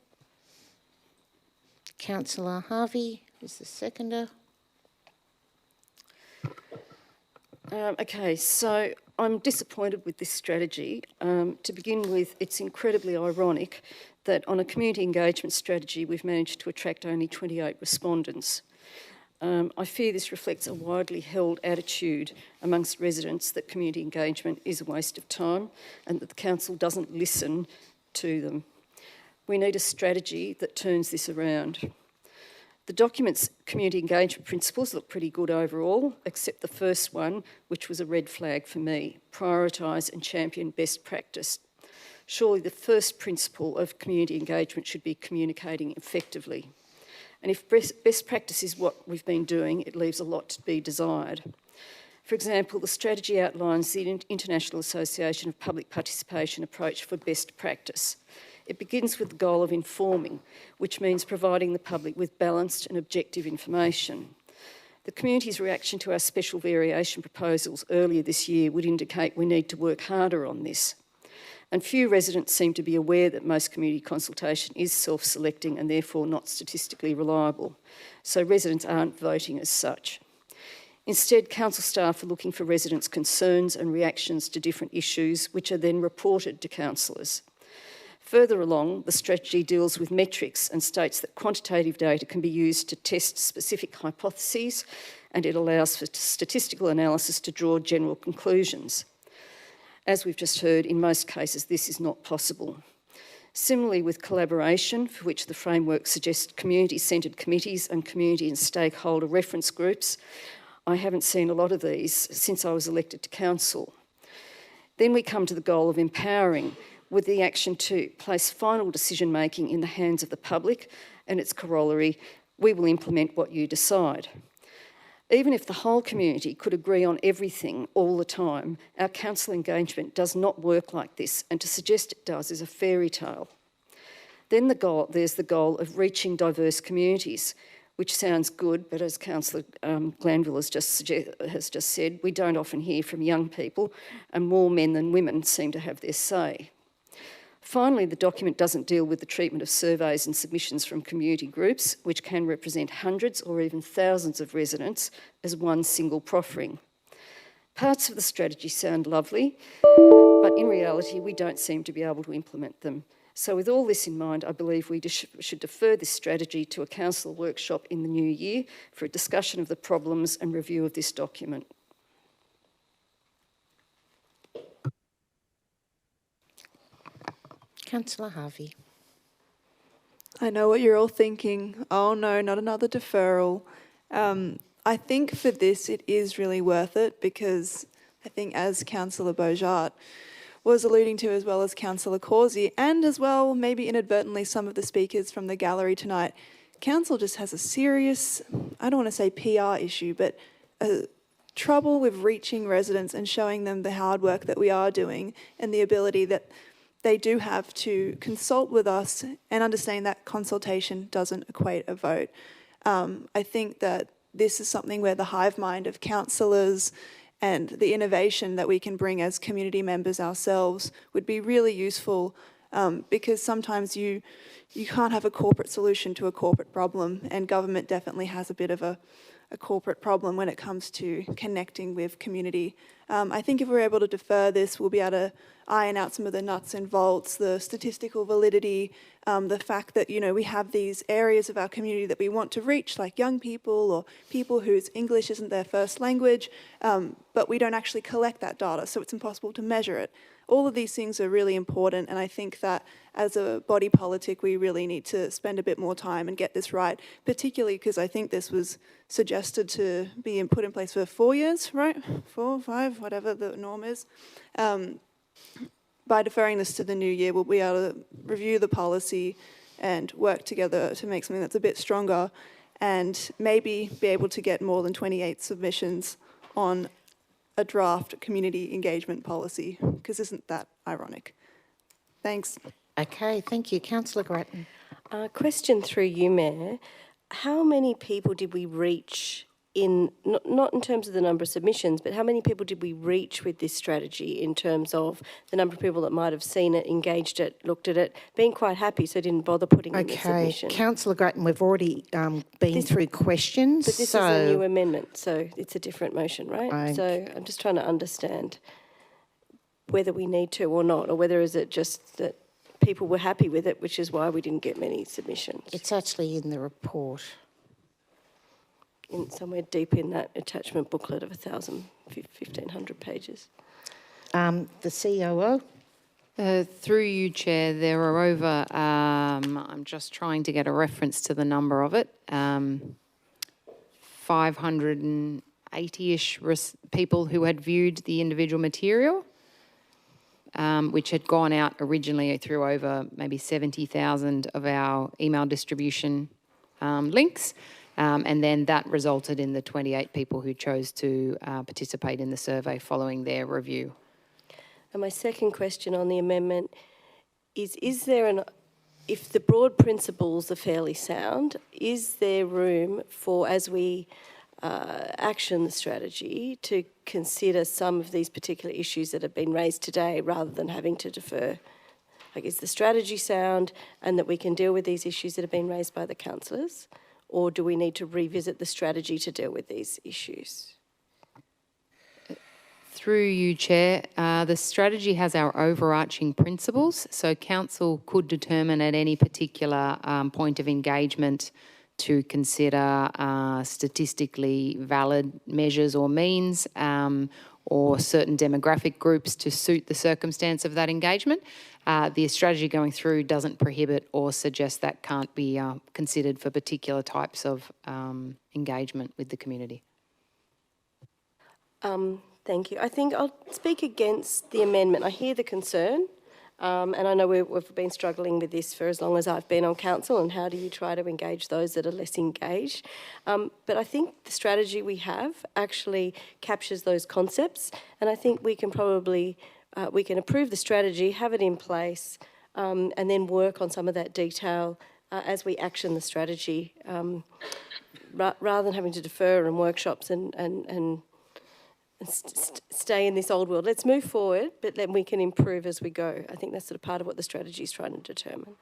Councillor Harvey is the seconder. Okay, so I'm disappointed with this strategy. To begin with, it's incredibly ironic that on a community engagement strategy, we've managed to attract only 28 respondents. I fear this reflects a widely held attitude amongst residents that community engagement is a waste of time and that the council doesn't listen to them. We need a strategy that turns this around. The document's community engagement principles look pretty good overall, except the first one, which was a red flag for me: prioritise and champion best practice. Surely the first principle of community engagement should be communicating effectively. And if best practice is what we've been doing, it leaves a lot to be desired. For example, the strategy outlines the International Association of Public Participation approach for best practice. It begins with the goal of informing, which means providing the public with balanced and objective information. The community's reaction to our special variation proposals earlier this year would indicate we need to work harder on this. And few residents seem to be aware that most community consultation is self-selecting and therefore not statistically reliable. So residents aren't voting as such. Instead, council staff are looking for residents' concerns and reactions to different issues, which are then reported to councillors. Further along, the strategy deals with metrics and states that quantitative data can be used to test specific hypotheses, and it allows for statistical analysis to draw general conclusions. As we've just heard, in most cases this is not possible. Similarly with collaboration, for which the framework suggests community-centred committees and community and stakeholder reference groups, I haven't seen a lot of these since I was elected to council. Then we come to the goal of empowering, with the action to place final decision-making in the hands of the public, and its corollary, we will implement what you decide. Even if the whole community could agree on everything all the time, our council engagement does not work like this, and to suggest it does is a fairy tale. Then there's the goal of reaching diverse communities, which sounds good, but as Councillor Glanville has just said, we don't often hear from young people, and more men than women seem to have their say. Finally, the document doesn't deal with the treatment of surveys and submissions from community groups, which can represent hundreds or even thousands of residents as one single proffering. Parts of the strategy sound lovely, but in reality, we don't seem to be able to implement them. So with all this in mind, I believe we should defer this strategy to a council workshop in the new year for a discussion of the problems and review of this document. Councillor Harvey. I know what you're all thinking. Oh no, not another deferral. I think for this it is really worth it, because I think, as Councillor Beaujart was alluding to, as well as Councillor Causey, and as well maybe inadvertently some of the speakers from the gallery tonight, council just has a serious, I don't want to say PR issue, but trouble with reaching residents and showing them the hard work that we are doing and the ability that they do have to consult with us, and understanding that consultation doesn't equate a vote. I think that this is something where the hive mind of councillors and the innovation that we can bring as community members ourselves would be really useful, because sometimes you can't have a corporate solution to a corporate problem, and government definitely has a bit of a corporate problem when it comes to connecting with community. I think if we're able to defer this, we'll be able to iron out some of the nuts and bolts, the statistical validity, the fact that, you know, we have these areas of our community that we want to reach, like young people or people whose English isn't their first language, but we don't actually collect that data, so it's impossible to measure it. All of these things are really important, and I think that as a body politic, we really need to spend a bit more time and get this right, particularly because I think this was suggested to be put in place for 4 years, right? 4, 5, whatever the norm is. By deferring this to the new year, we'll be able to review the policy and work together to make something that's a bit stronger, and maybe be able to get more than 28 submissions on a draft community engagement policy, because isn't that ironic? Thanks. Okay, thank you. Councillor Grattan. Question through you, Mayor. How many people did we reach in, not in terms of the number of submissions, but how many people did we reach with this strategy in terms of the number of people that might have seen it, engaged it, looked at it, being quite happy, so didn't bother putting in the submission? Councillor Grattan, we've already been through questions. But this is a new amendment, so it's a different motion, right? So I'm just trying to understand whether we need to or not, or whether is it just that people were happy with it, which is why we didn't get many submissions. It's actually in the report. Somewhere deep in that attachment booklet of 1,500 pages. The COO? Through you, Chair, there are over, I'm just trying to get a reference to the number of it, 580-ish people who had viewed the individual material, which had gone out originally through over maybe 70,000 of our email distribution links. And then that resulted in the 28 people who chose to participate in the survey following their review. And my second question on the amendment is there if the broad principles are fairly sound, is there room for, as we action the strategy, to consider some of these particular issues that have been raised today rather than having to defer? Like, is the strategy sound and that we can deal with these issues that have been raised by the councillors, or do we need to revisit the strategy to deal with these issues? Through you, Chair, the strategy has our overarching principles, so Council could determine at any particular point of engagement to consider statistically valid measures or means, or certain demographic groups to suit the circumstance of that engagement. The strategy going through doesn't prohibit or suggest that can't be considered for particular types of engagement with the community. Thank you. I think I'll speak against the amendment. I hear the concern, and I know we've been struggling with this for as long as I've been on council, and how do you try to engage those that are less engaged? But I think the strategy we have actually captures those concepts, and I think we can probably, we can approve the strategy, have it in place, and then work on some of that detail as we action the strategy, rather than having to defer and workshops and stay in this old world. Let's move forward, but then we can improve as we go. I think that's sort of part of what the strategy is trying to determine.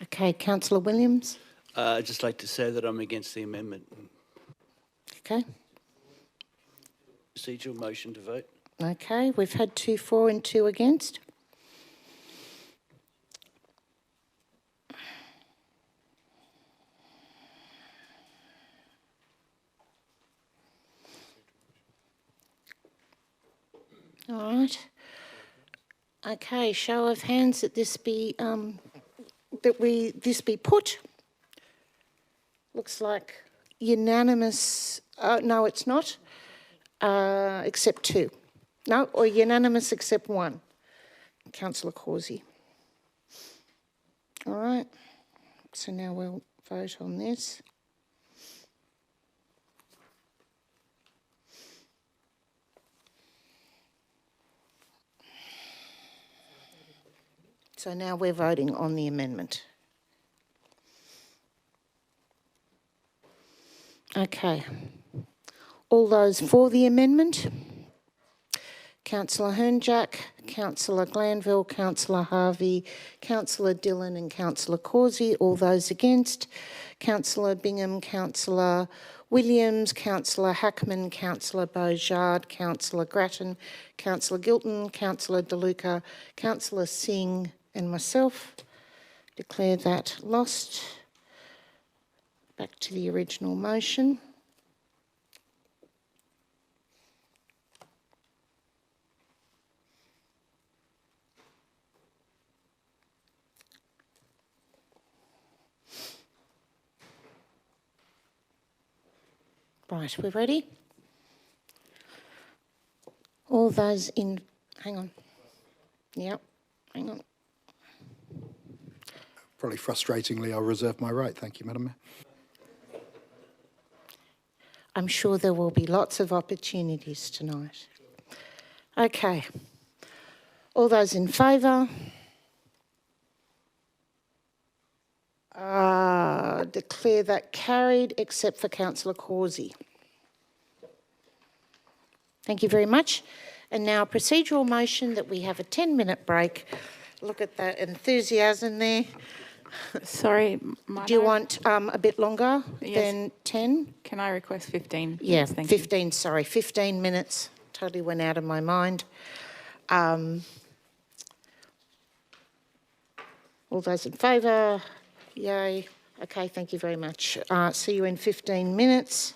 Okay, Councillor Williams. I'd just like to say that I'm against the amendment. Okay. Procedural motion to vote. Okay, we've had 2 for and 2 against. All right. Okay, show of hands that this be put. Looks like unanimous. No, it's not. Except 2. No, or unanimous except 1. Councillor Causey. All right. So now we'll vote on this. So now we're voting on the amendment. Okay. All those for the amendment? Councillor Hernjack, Councillor Glanville, Councillor Harvey, Councillor Dillon and Councillor Causey. All those against? Councillor Bingham, Councillor Williams, Councillor Hackman, Councillor Beaujard, Councillor Grattan, Councillor Gilton, Councillor DeLuca, Councillor Singh and myself. Declare that lost. Back to the original motion. Right, we're ready? All those in... Hang on. Yep, hang on. Probably frustratingly, I'll reserve my right. Thank you, Madam Mayor. I'm sure there will be lots of opportunities tonight. Okay. All those in favour? Declare that carried, except for Councillor Causey. Thank you very much. And now procedural motion that we have a 10-minute break. Look at that enthusiasm there. Sorry, do you want a bit longer than 10? Can I request 15? Yeah, Yes, thank 15, sorry, 15 minutes. Totally went out of my mind. All those in favour? Yay. Okay, thank you very much. See you in 15 minutes.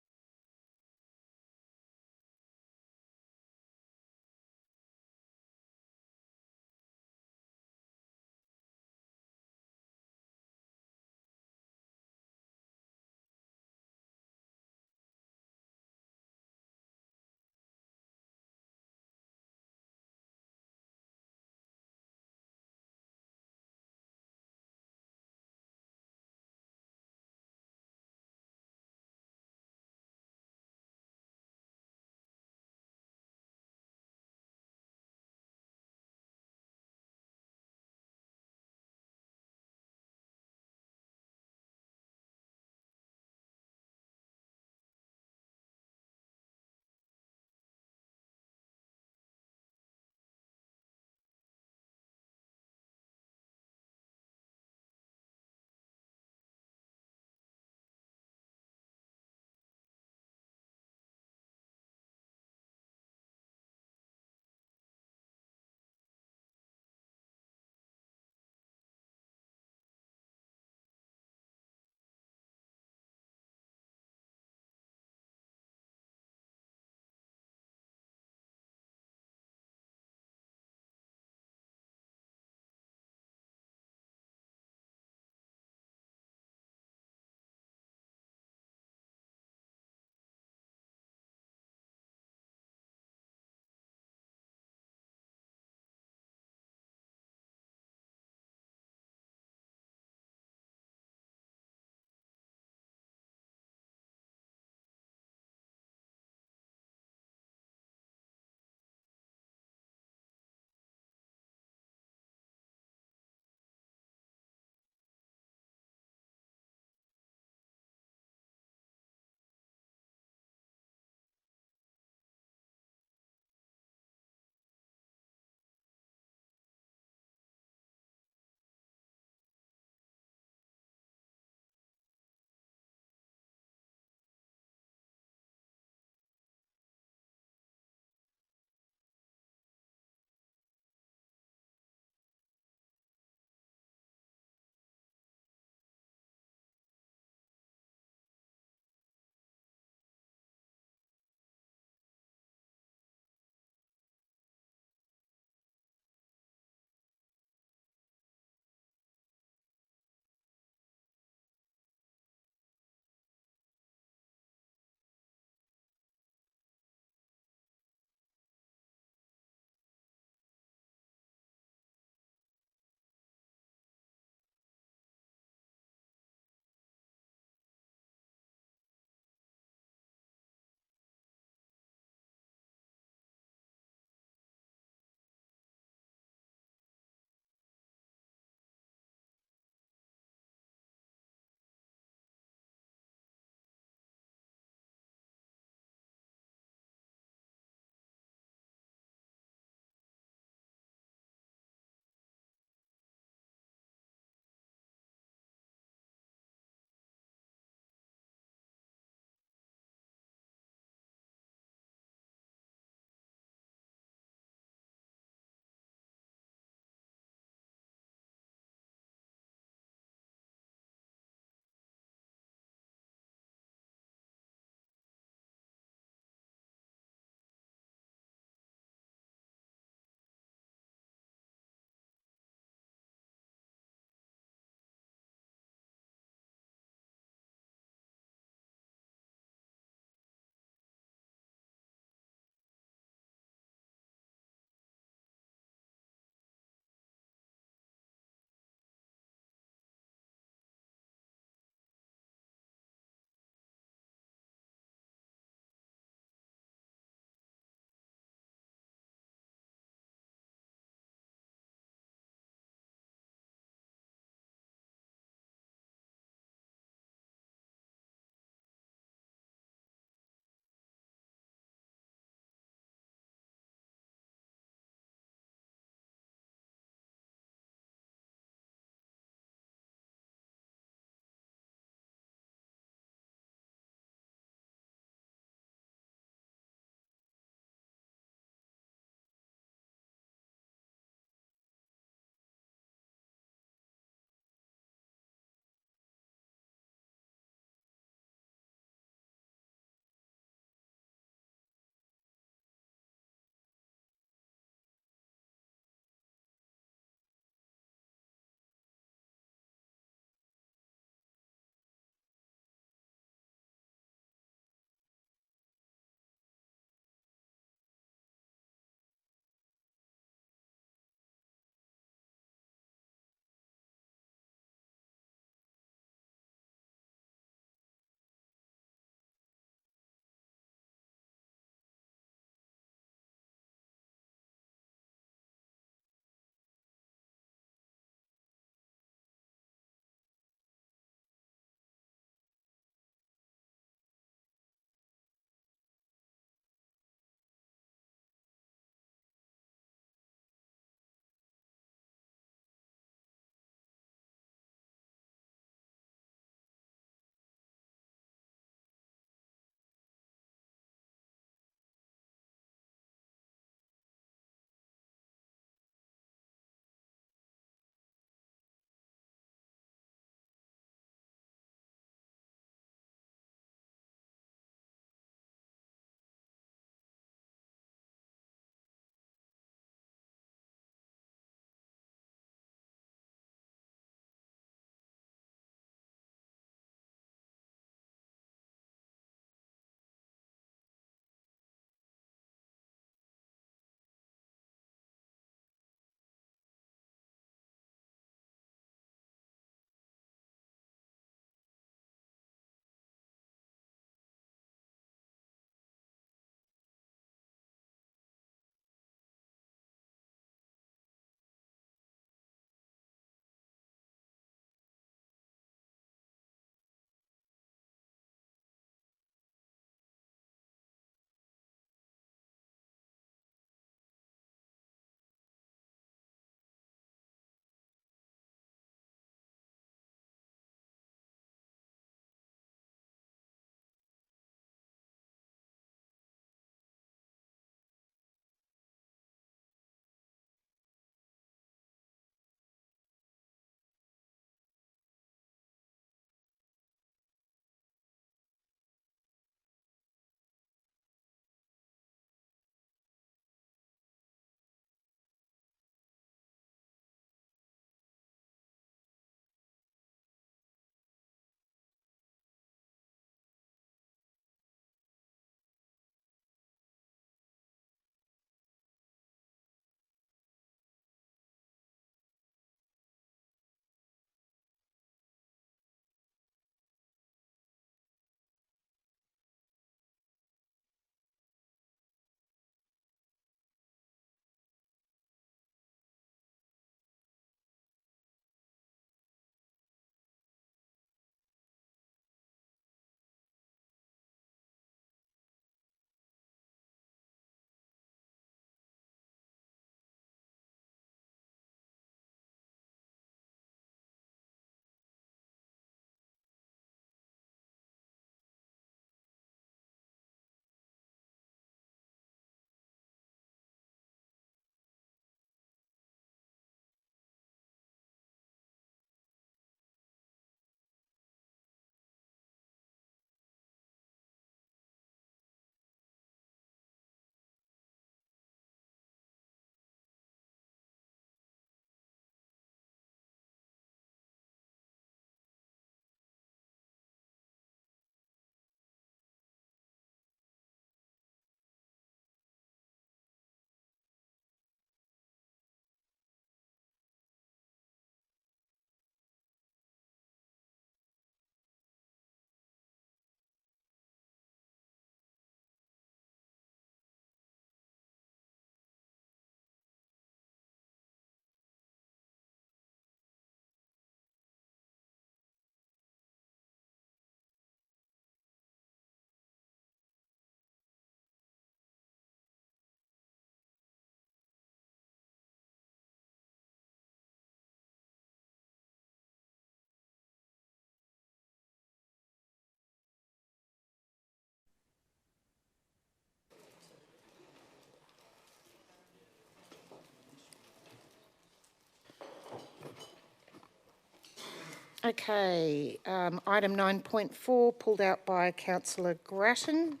Okay, item 9.4 pulled out by Councillor Grattan,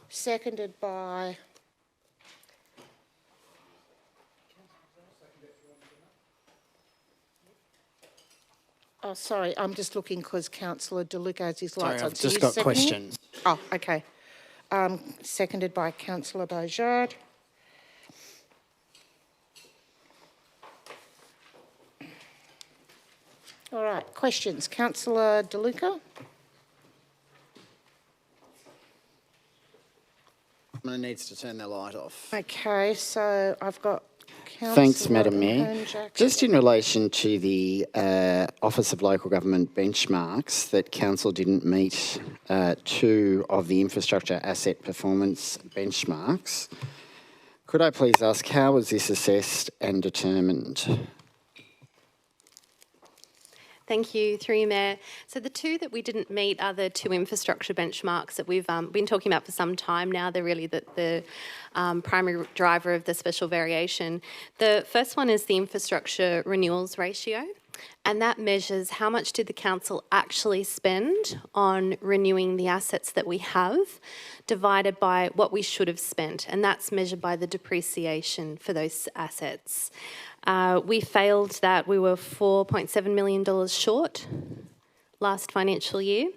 seconded by... Oh, sorry, I'm just looking because Councillor De Luca has his lights Sorry, on. I've So just you're got seconding it? questions. Oh, okay. Seconded by Councillor Beaujard. All right, questions. Councillor De Luca? Someone needs to turn their light off. Okay, so I've got Councillor Thanks, Madam Mayor. Ahern-Jackson. Just in relation to the Office of Local Government benchmarks that Council didn't meet 2 of the infrastructure asset performance benchmarks, could I please ask how was this assessed and determined? Thank you, through you, Mayor. So the 2 that we didn't meet are the 2 infrastructure benchmarks that we've been talking about for some time now. They're really the primary driver of the special variation. The first one is the infrastructure renewals ratio, and that measures how much did the council actually spend on renewing the assets that we have, divided by what we should have spent, and that's measured by the depreciation for those assets. We failed that. We were $4.7 million short last financial year.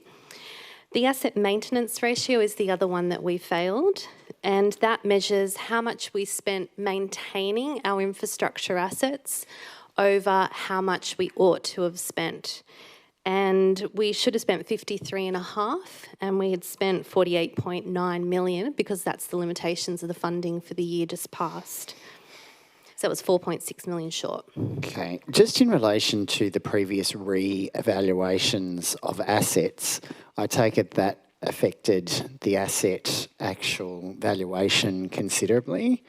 The asset maintenance ratio is the other one that we failed, and that measures how much we spent maintaining our infrastructure assets over how much we ought to have spent. And we should have spent 53.5, and we had spent 48.9 million because that's the limitations of the funding for the year just past. So it was 4.6 million short. Okay, just in relation to the previous re-evaluations of assets, I take it that affected the asset actual valuation considerably?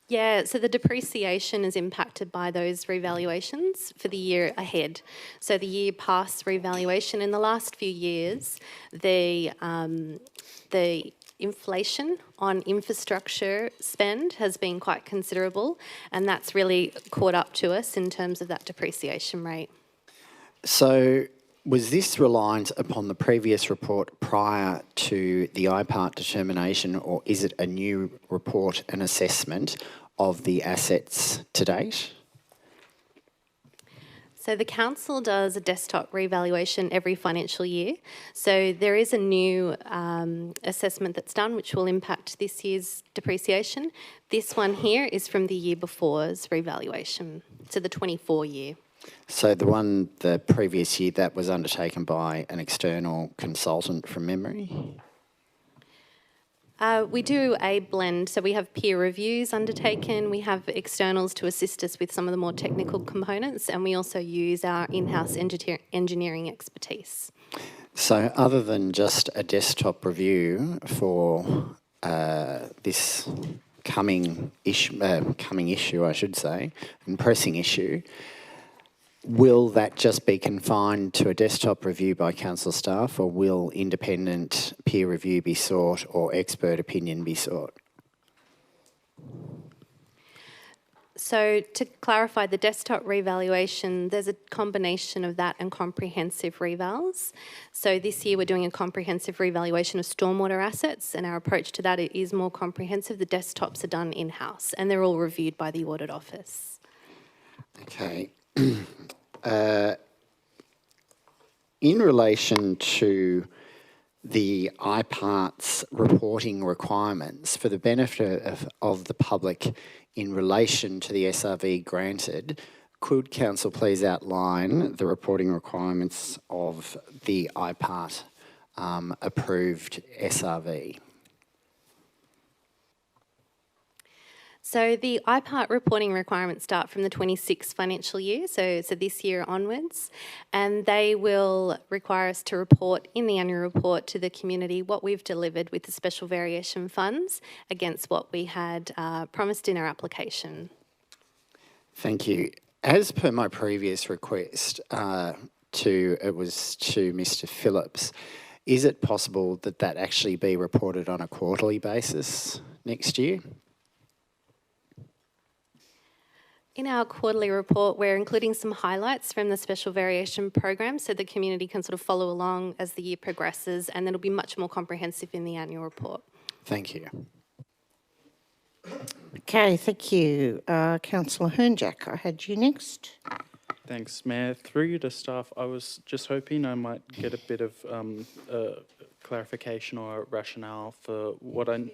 Yeah, so the depreciation is impacted by those revaluations for the year ahead. So the year past revaluation in the last few years, the inflation on infrastructure spend has been quite considerable, and that's really caught up to us in terms of that depreciation rate. So was this reliant upon the previous report prior to the IPART determination, or is it a new report and assessment of the assets to date? So the council does a desktop revaluation every financial year. So there is a new assessment that's done which will impact this year's depreciation. This one here is from the year before's revaluation, so the 24 year. So the previous year, that was undertaken by an external consultant from memory? We do a blend, so we have peer reviews undertaken, we have externals to assist us with some of the more technical components, and we also use our in-house engineering expertise. So other than just a desktop review for this coming issue, I should say, and pressing issue, will that just be confined to a desktop review by council staff, or will independent peer review be sought or expert opinion be sought? So to clarify the desktop revaluation, there's a combination of that and comprehensive revals. So this year we're doing a comprehensive revaluation of stormwater assets, and our approach to that is more comprehensive. The desktops are done in-house and they're all reviewed by the Audit Office. Okay. In relation to the IPART's reporting requirements for the benefit of the public in relation to the SRV granted, could Council please outline the reporting requirements of the IPART approved SRV? So the IPART reporting requirements start from the 26th financial year, so this year onwards, and they will require us to report in the annual report to the community what we've delivered with the special variation funds against what we had promised in our application. Thank you. As per my previous request to Mr. Phillips, is it possible that that actually be reported on a quarterly basis next year? In our quarterly report, we're including some highlights from the Special Variation Program so the community can sort of follow along as the year progresses, and it'll be much more comprehensive in the annual report. Thank you. Okay, thank you. Councillor Hernjack, I had you next. Thanks, Mayor. Through you to staff, I was just hoping I might get a bit of clarification or rationale for what I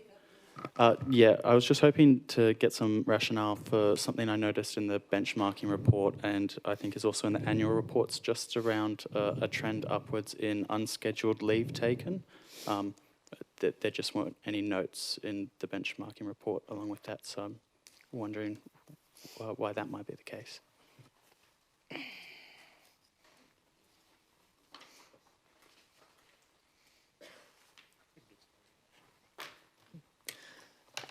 was just hoping to get some rationale for something I noticed in the benchmarking report, and I think is also in the annual reports, just around a trend upwards in unscheduled leave taken. There just weren't any notes in the benchmarking report along with that, so I'm wondering why that might be the case.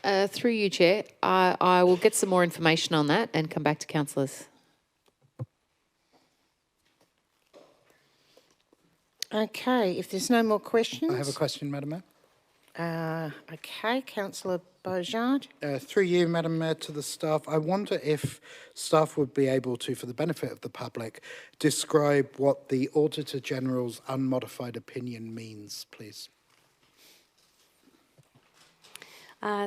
Through you, Chair, I will get some more information on that and come back to councillors. Okay, if there's no more questions. I have a question, Madam Mayor. Okay, Councillor Beaujard. Through you, Madam Mayor, to the staff, I wonder if staff would be able to, for the benefit of the public, describe what the Auditor General's unmodified opinion means, please.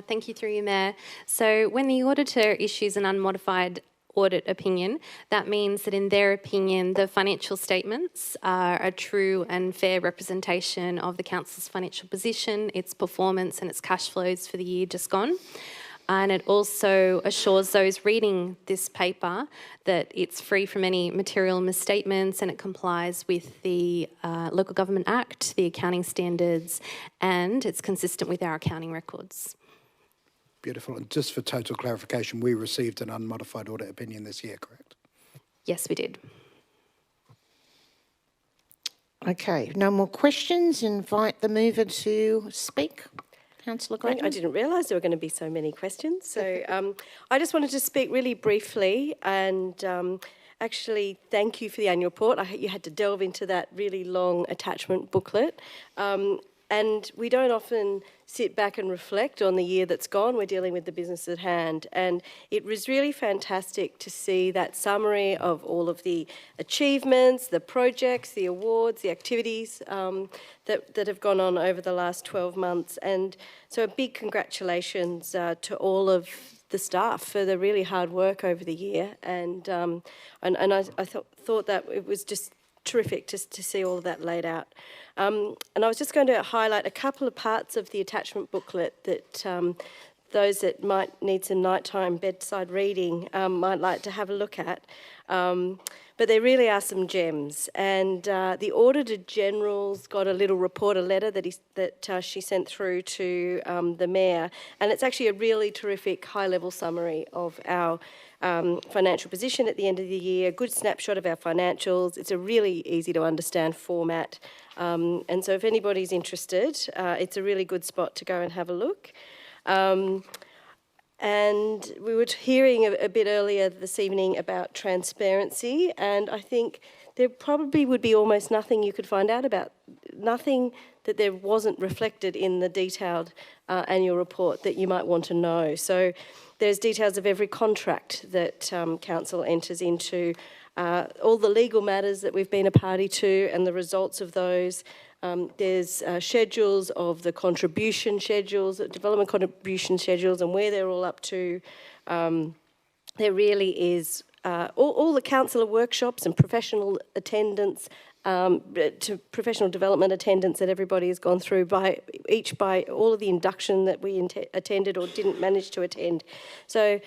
Thank you, through you, Mayor. So when the auditor issues an unmodified audit opinion, that means that in their opinion, the financial statements are a true and fair representation of the council's financial position, its performance and its cash flows for the year just gone. And it also assures those reading this paper that it's free from any material misstatements and it complies with the Local Government Act, the accounting standards, and it's consistent with our accounting records. Beautiful. And just for total clarification, we received an unmodified audit opinion this year, correct? Yes, we did. Okay, no more questions. Invite the mover to speak. Councillor Gradon. I didn't realise there were going to be so many questions. So I just wanted to speak really briefly and actually thank you for the annual report. You had to delve into that really long attachment booklet. And we don't often sit back and reflect on the year that's gone. We're dealing with the business at hand. And it was really fantastic to see that summary of all of the achievements, the projects, the awards, the activities that have gone on over the last 12 months. And so a big congratulations to all of the staff for the really hard work over the year. And I thought that it was just terrific to see all of that laid out. And I was just going to highlight a couple of parts of the attachment booklet that those that might need some nighttime bedside reading might like to have a look at. But there really are some gems. And the Auditor General's got a little report, a letter that she sent through to the Mayor. And it's actually a really terrific high-level summary of our financial position at the end of the year, a good snapshot of our financials. It's a really easy to understand format. And so if anybody's interested, it's a really good spot to go and have a look. And we were hearing a bit earlier this evening about transparency, and I think there probably would be almost nothing you could find out about, nothing that there wasn't reflected in the detailed annual report that you might want to know. So there's details of every contract that council enters into, all the legal matters that we've been a party to and the results of those. There's schedules of the contribution schedules, development contribution schedules, and where they're all up to. There really is all the councillor workshops and professional attendance, to professional development attendance that everybody has gone through by all of the induction that we attended or didn't manage to attend. So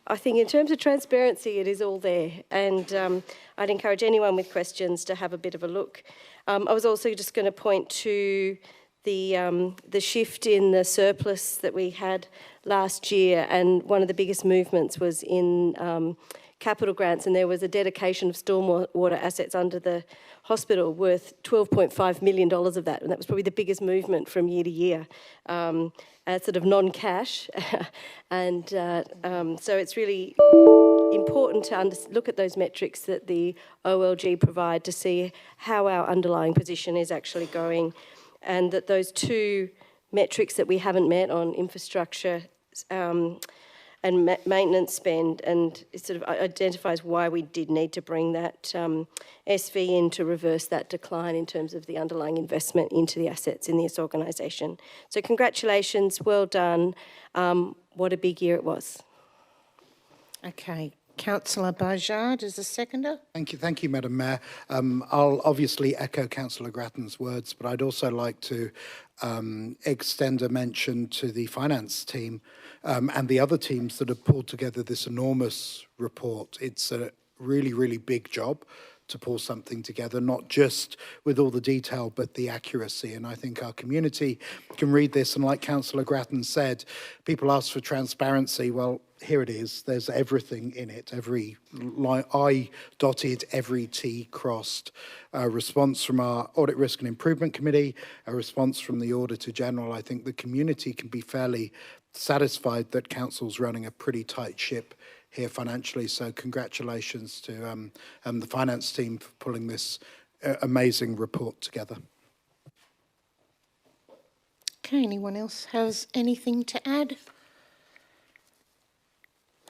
I think in terms of transparency, it is all there. And I'd encourage anyone with questions to have a bit of a look. I was also just going to point to the shift in the surplus that we had last year, and one of the biggest movements was in capital grants, and there was a dedication of stormwater assets under the hospital worth $12.5 million of that, and that was probably the biggest movement from year to year, sort of non-cash. And so it's really important to look at those metrics that the OLG provide to see how our underlying position is actually going, and that those two metrics that we haven't met on infrastructure and maintenance spend, and it sort of identifies why we did need to bring that SV in to reverse that decline in terms of the underlying investment into the assets in this organisation. So congratulations, well done. What a big year it was. Okay. Councillor Bojard is the seconder. Thank you, Madam Mayor. I'll obviously echo Councillor Grattan's words, but I'd also like to extend a mention to the finance team and the other teams that have pulled together this enormous report. It's a really, really big job to pull something together, not just with all the detail, but the accuracy. And I think our community can read this. And like Councillor Grattan said, people ask for transparency. Well, here it is. There's everything in it. Every I dotted, every T crossed. A response from our Audit Risk and Improvement Committee, a response from the Auditor General. I think the community can be fairly satisfied that Council's running a pretty tight ship here financially. So congratulations to the finance team for pulling this amazing report together. Okay, anyone else has anything to add?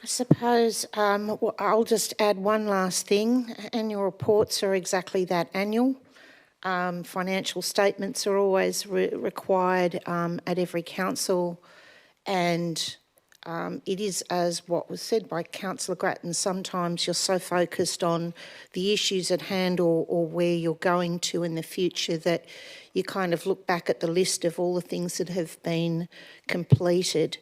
I suppose I'll just add one last thing. Annual reports are exactly that, annual. Financial statements are always required at every council, and it is, as what was said by Councillor Grattan, sometimes you're so focused on the issues at hand or where you're going to in the future that you kind of look back at the list of all the things that have been completed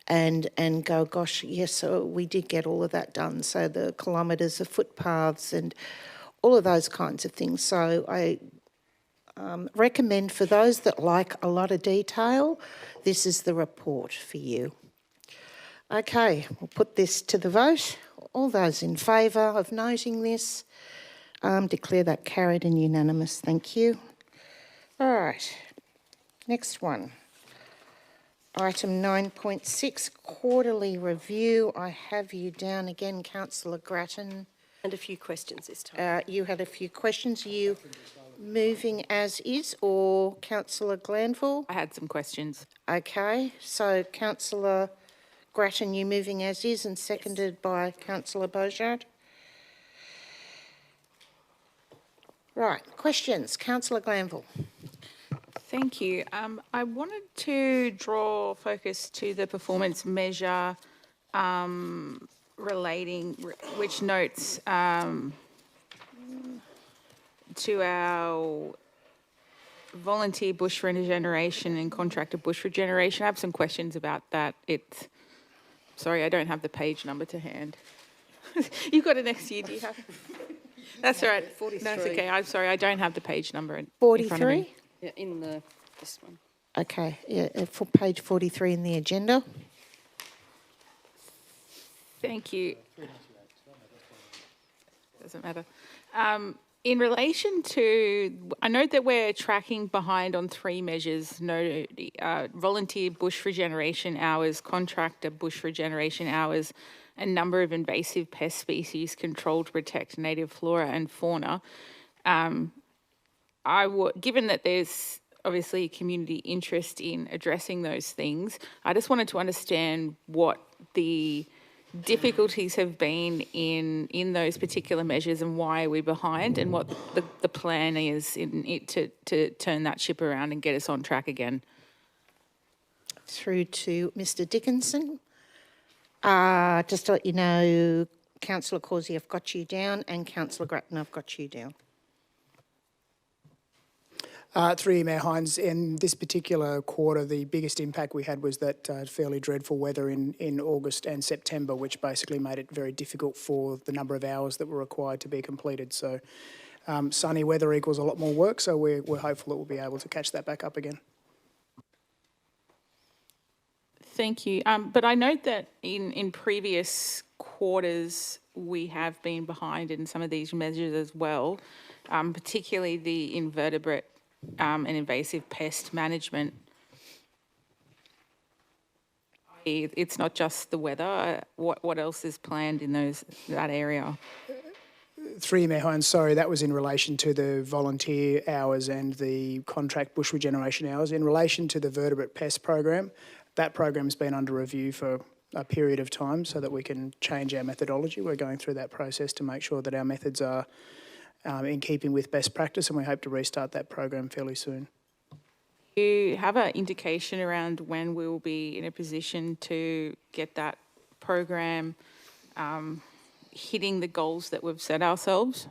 and go, gosh, yes, so we did get all of that done. So the kilometres of footpaths and all of those kinds of things. So I recommend for those that like a lot of detail, this is the report for you. Okay, we'll put this to the vote. All those in favour of noting this, declare that carried and unanimous. Thank you. All right, next one. Item 9.6, quarterly review. I have you down again, Councillor Grattan. And a few questions this time. You had a few questions. Are you moving as is, or Councillor Glanville? I had some questions. Okay, so Councillor Grattan, you moving as is, and seconded by Councillor Bojard. Right, questions. Councillor Glanville. Thank you. I wanted to draw focus to the performance measure which notes to our volunteer bush regeneration and contractor bush regeneration. I have some questions about that. Sorry, I don't have the page number to hand. You've got it next year, do you have? That's all right. 43. That's okay. I'm sorry, I don't have the page number in 43? front of me. Yeah, in this one. Okay, yeah, for page 43 in the agenda. Thank you. Doesn't matter. In relation to, I note that we're tracking behind on three measures, volunteer bush regeneration hours, contractor bush regeneration hours, and number of invasive pest species controlled to protect native flora and fauna. Given that there's obviously community interest in addressing those things, I just wanted to understand what the difficulties have been in those particular measures and why we're behind, and what the plan is in it to turn that ship around and get us on track again. Through to Mr Dickinson. Just to let you know, Councillor Causey, I've got you down, and Councillor Grattan, I've got you down. Through you, Mayor Hines, in this particular quarter, the biggest impact we had was that fairly dreadful weather in August and September, which basically made it very difficult for the number of hours that were required to be completed. So sunny weather equals a lot more work, so we're hopeful that we'll be able to catch that back up again. Thank you. But I note that in previous quarters, we have been behind in some of these measures as well, particularly the invertebrate and invasive pest management. It's not just the weather. What else is planned in that area? Through you, Mayor Hines, sorry, that was in relation to the volunteer hours and the contract bush regeneration hours. In relation to the vertebrate pest program, that program's been under review for a period of time so that we can change our methodology. We're going through that process to make sure that our methods are in keeping with best practice, and we hope to restart that program fairly soon. Do you have an indication around when we will be in a position to get that program hitting the goals that we've set ourselves?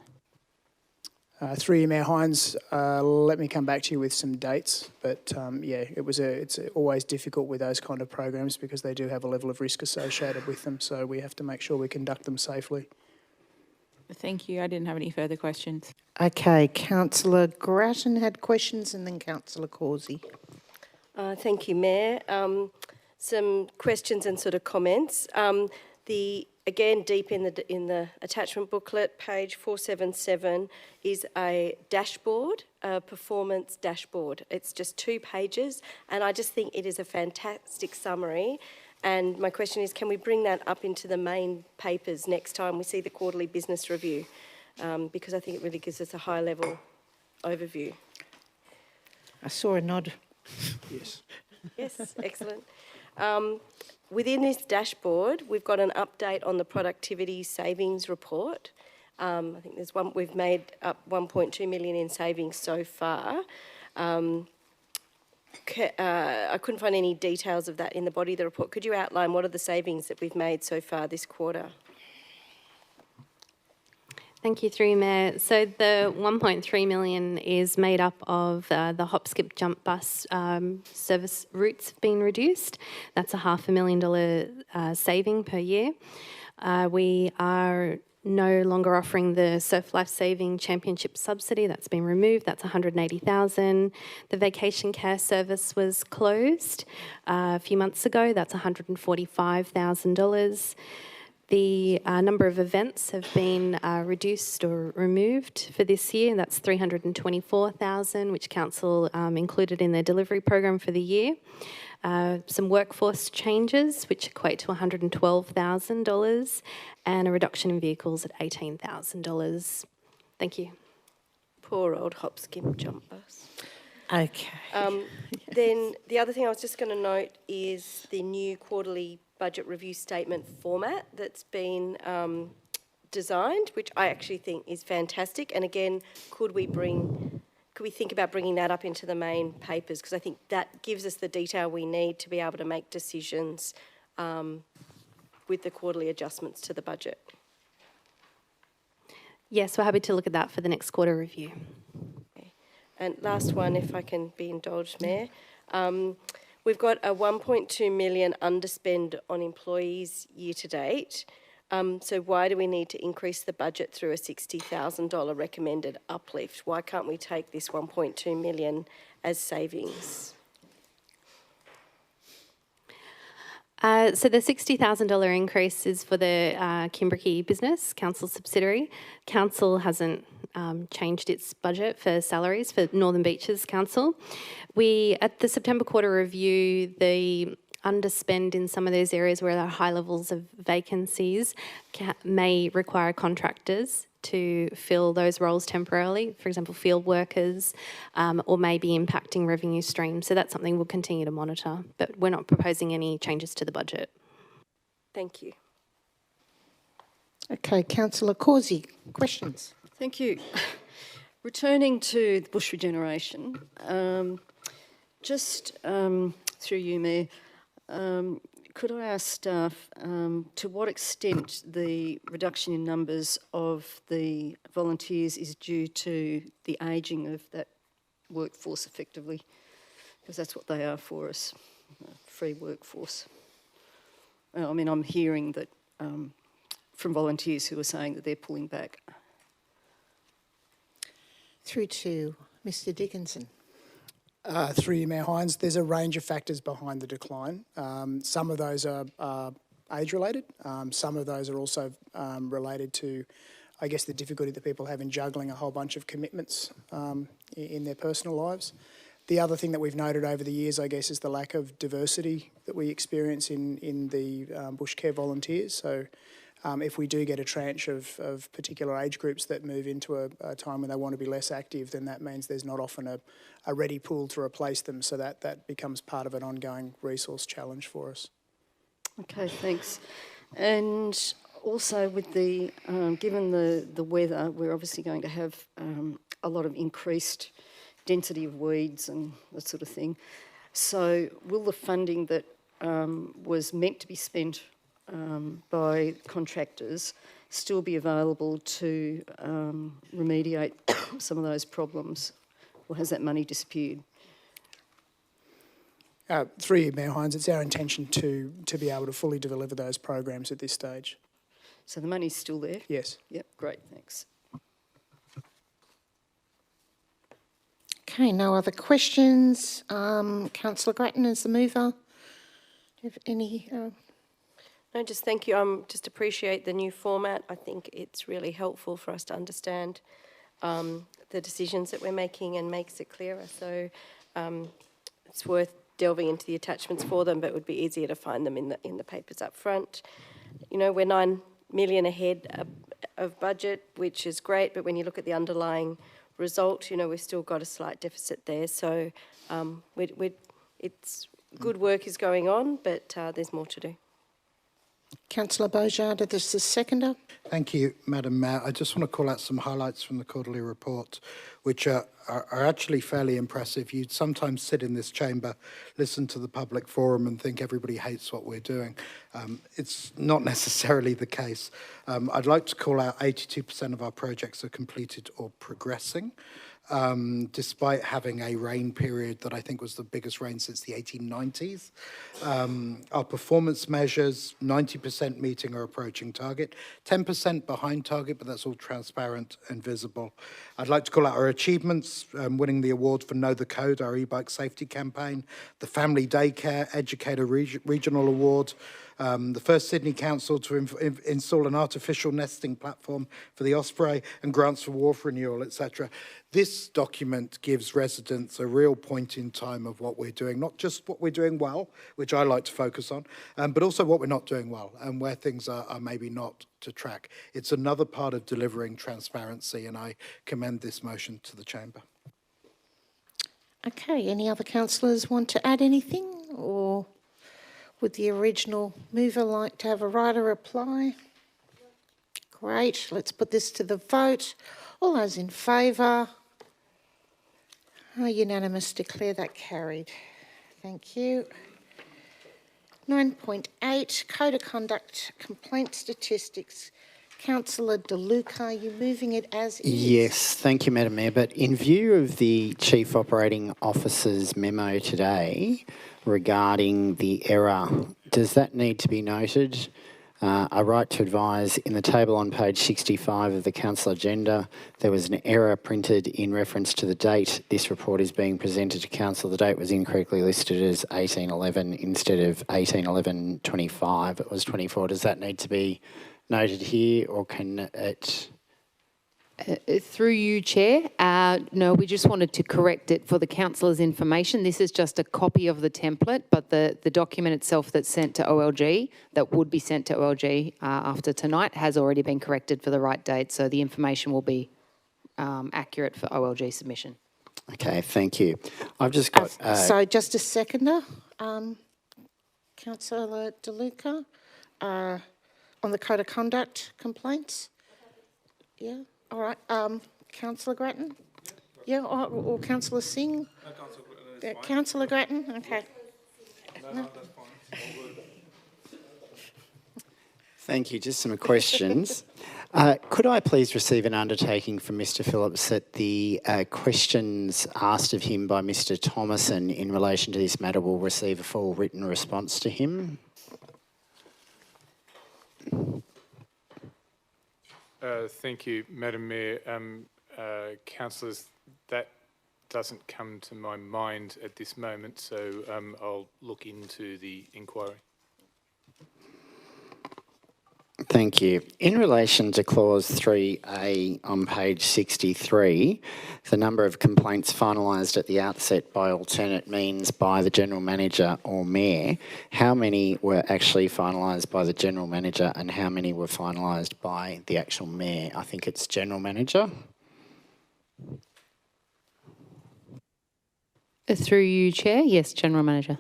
Through you, Mayor Hines, let me come back to you with some dates. But yeah, it's always difficult with those kind of programs because they do have a level of risk associated with them. So we have to make sure we conduct them safely. Thank you. I didn't have any further questions. Okay, Councillor Grattan had questions and then Councillor Causey. Thank you, Mayor. Some questions and sort of comments. Again, deep in the attachment booklet, page 477, is a dashboard, a performance dashboard. It's just 2 pages, and I just think it is a fantastic summary. And my question is, can we bring that up into the main papers next time we see the quarterly business review? Because I think it really gives us a high-level overview. I saw a nod. Yes. Yes, excellent. Within this dashboard, we've got an update on the productivity savings report. I think there's one, we've made up 1.2 million in savings so far. I couldn't find any details of that in the body of the report. Could you outline what are the savings that we've made so far this quarter? Thank you, through you, Mayor. So the 1.3 million is made up of the hop, skip, jump bus service routes have been reduced. That's a $500,000 saving per year. We are no longer offering the Surf Life Saving Championship subsidy. That's been removed. That's 180,000. The vacation care service was closed a few months ago. That's $145,000. The number of events have been reduced or removed for this year, and that's 324,000, which Council included in their delivery program for the year. Some workforce changes, which equate to $112,000, and a reduction in vehicles at $18,000. Thank you. Poor old hop, skip, jump bus. Okay. Then the other thing I was just going to note is the new quarterly budget review statement format that's been designed, which I actually think is fantastic. And again, could we think about bringing that up into the main papers? Because I think that gives us the detail we need to be able to make decisions with the quarterly adjustments to the budget. Yes, we're happy to look at that for the next quarter review. Okay. And last one, if I can be indulged, Mayor. We've got a 1.2 million underspend on employees year to date. So why do we need to increase the budget through a $60,000 recommended uplift? Why can't we take this 1.2 million as savings? So the $60,000 increase is for the Kimbriki business, Council subsidiary. Council hasn't changed its budget for salaries for Northern Beaches Council. At the September quarter review, the underspend in some of those areas where there are high levels of vacancies may require contractors to fill those roles temporarily, for example, field workers, or may be impacting revenue streams. So that's something we'll continue to monitor, but we're not proposing any changes to the budget. Thank you. Okay, Councillor Causey, questions? Thank you. Returning to the bush regeneration, through you, Mayor, could I ask staff to what extent the reduction in numbers of the volunteers is due to the ageing of that workforce effectively? Because that's what they are for us, free workforce. I mean, I'm hearing that from volunteers who are saying that they're pulling back. Through to Mr Dickinson. Through you, Mayor Hines, there's a range of factors behind the decline. Some of those are age-related. Some of those are also related to, I guess, the difficulty that people have in juggling a whole bunch of commitments in their personal lives. The other thing that we've noted over the years, I guess, is the lack of diversity that we experience in the bush care volunteers. So if we do get a tranche of particular age groups that move into a time when they want to be less active, then that means there's not often a ready pool to replace them. So that becomes part of an ongoing resource challenge for us. Okay, thanks. And also with the, given the weather, we're obviously going to have a lot of increased density of weeds and that sort of thing. So will the funding that was meant to be spent by contractors still be available to remediate some of those problems, or has that money disappeared? Through you, Mayor Hines, it's our intention to be able to fully deliver those programs at this stage. So the money's still there? Yes. Yep, great, thanks. Okay, no other questions. Councillor Grattan is the mover. Do you have any? No, just thank you. Just appreciate the new format. I think it's really helpful for us to understand the decisions that we're making and makes it clearer. So it's worth delving into the attachments for them, but it would be easier to find them in the papers up front. You know, we're 9 million ahead of budget, which is great, but when you look at the underlying result, you know, we've still got a slight deficit there. So it's good work is going on, but there's more to do. Councillor Beaujard, this is seconder. Thank you, Madam Mayor. I just want to call out some highlights from the quarterly report, which are actually fairly impressive. You'd sometimes sit in this chamber, listen to the public forum and think everybody hates what we're doing. It's not necessarily the case. I'd like to call out 82% of our projects are completed or progressing. Despite having a rain period that I think was the biggest rain since the 1890s. Our performance measures, 90% meeting or approaching target, 10% behind target, but that's all transparent and visible. I'd like to call out our achievements, winning the award for Know the Code, our e-bike safety campaign, the Family Daycare Educator Regional Award, the first Sydney Council to install an artificial nesting platform for the Osprey, and grants for wharf renewal, etc. This document gives residents a real point in time of what we're doing, not just what we're doing well, which I like to focus on, but also what we're not doing well and where things are maybe not to track. It's another part of delivering transparency, and I commend this motion to the chamber. Okay, any other councillors want to add anything, or would the original mover like to have a right of reply? Great, let's put this to the vote. All those in favour? Unanimous, declare that carried. Thank you. 9.8, Code of Conduct Complaint Statistics. Councillor De Luca, are you moving it as is? Yes, thank you, Madam Mayor. But in view of the Chief Operating Officer's memo today regarding the error, does that need to be noted? I write to advise in the table on page 65 of the council agenda, there was an error printed in reference to the date this report is being presented to council. The date was incorrectly listed as 18/11 instead of 18/11/25. It was 24. Does that need to be noted here, or can it? Through you, Chair. No, we just wanted to correct it for the councillors' information. This is just a copy of the template, but the document itself that's sent to OLG, that would be sent to OLG after tonight, has already been corrected for the right date, so the information will be accurate for OLG submission. Okay, thank you. I've just got... so just a seconder, Councillor De Luca, on the Code of Conduct complaints. Yeah. All right, Councillor Grattan? Yeah, or Councillor Singh? No, Councillor Grattan, okay. No. Thank you. Just some questions. Could I please receive an undertaking from Mr Phillips that the questions asked of him by Mr Thomason in relation to this matter will receive a full written response to him? Thank you, Madam Mayor. Councillors, that doesn't come to my mind at this moment, so I'll look into the inquiry. Thank you. In relation to clause 3A on page 63, the number of complaints finalised at the outset by alternate means by the General Manager or Mayor, how many were actually finalised by the General Manager and how many were finalised by the actual Mayor? I think it's General Manager. Through you, Chair. Yes, General Manager.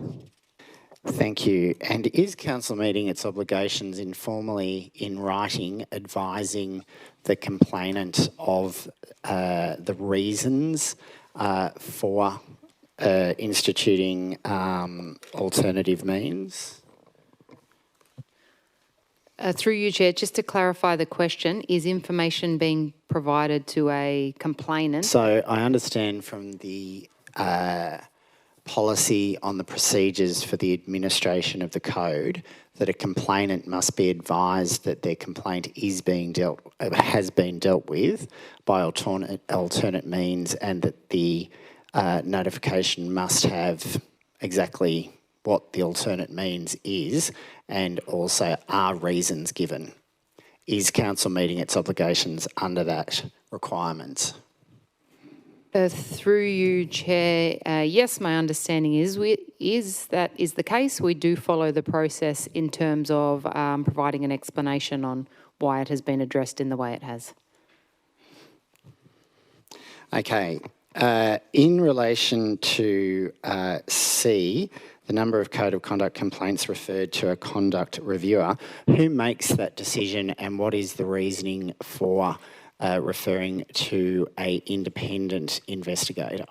Thank you. And is council meeting its obligations informally in writing, advising the complainant of the reasons for instituting alternative means? Through you, Chair, just to clarify the question, is information being provided to a complainant? So I understand from the policy on the procedures for the administration of the code that a complainant must be advised that their complaint has been dealt with by alternate means, and that the notification must have exactly what the alternate means is, and also are reasons given. Is council meeting its obligations under that requirement? Through you, Chair, yes, my understanding is that is the case. We do follow the process in terms of providing an explanation on why it has been addressed in the way it has. Okay. In relation to C, the number of code of conduct complaints referred to a conduct reviewer, who makes that decision and what is the reasoning for referring to an independent investigator?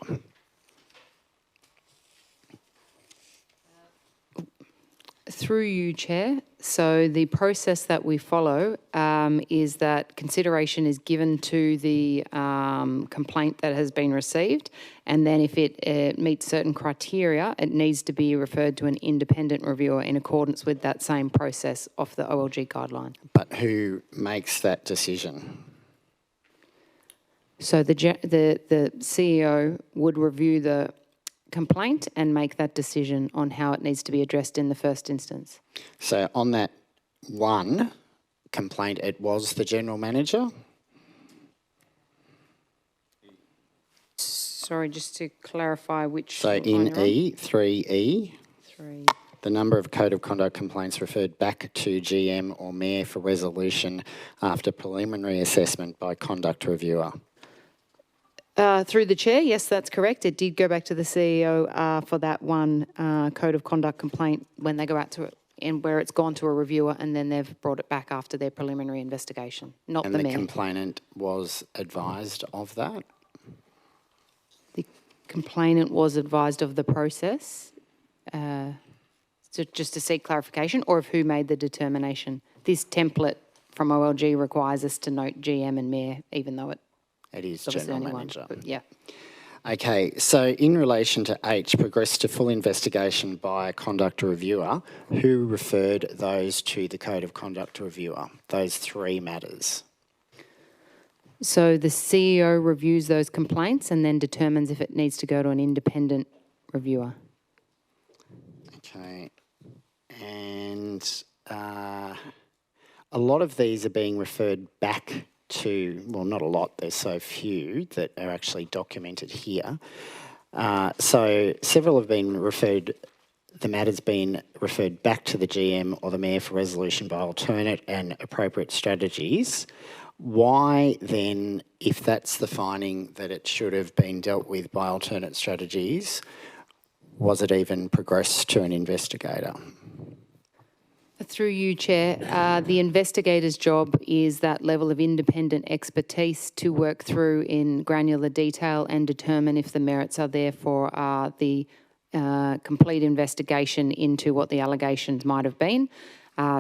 Through you, Chair. So the process that we follow is that consideration is given to the complaint that has been received, and then if it meets certain criteria, it needs to be referred to an independent reviewer in accordance with that same process of the OLG guideline. But who makes that decision? So the CEO would review the complaint and make that decision on how it needs to be addressed in the first instance. So on that one complaint, it was the general manager? Sorry, just to clarify which... So in E, 3E, 3. the number of code of conduct complaints referred back to GM or Mayor for resolution after preliminary assessment by conduct reviewer. Through the Chair, yes, that's correct. It did go back to the CEO for that one code of conduct complaint when they go out to it, and where it's gone to a reviewer, and then they've brought it back after their preliminary investigation, not the Mayor. And the complainant was advised of that? The complainant was advised of the process, so just to seek clarification, or of who made the determination. This template from OLG requires us to note GM and Mayor, even though it is general manager. Yeah. Okay, so in relation to H, progressed to full investigation by a conduct reviewer, who referred those to the code of conduct reviewer, those three matters? So the CEO reviews those complaints and then determines if it needs to go to an independent reviewer. Okay, and a lot of these are being referred back to, well, not a lot, there's so few that are actually documented here. So several have been referred, the matter's been referred back to the GM or the Mayor for resolution by alternate and appropriate strategies. Why then, if that's the finding that it should have been dealt with by alternate strategies, was it even progressed to an investigator? Through you, Chair, the investigator's job is that level of independent expertise to work through in granular detail and determine if the merits are there for the complete investigation into what the allegations might have been.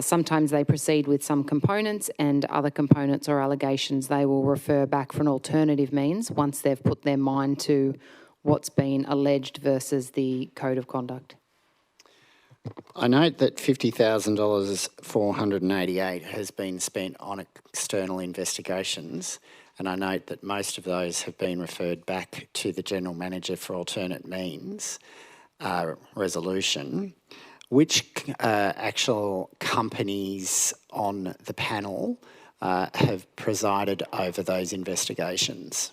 Sometimes they proceed with some components, and other components or allegations they will refer back for an alternative means once they've put their mind to what's been alleged versus the code of conduct. I note that $50,488 has been spent on external investigations, and I note that most of those have been referred back to the General Manager for alternate means resolution. Which actual companies on the panel have presided over those investigations?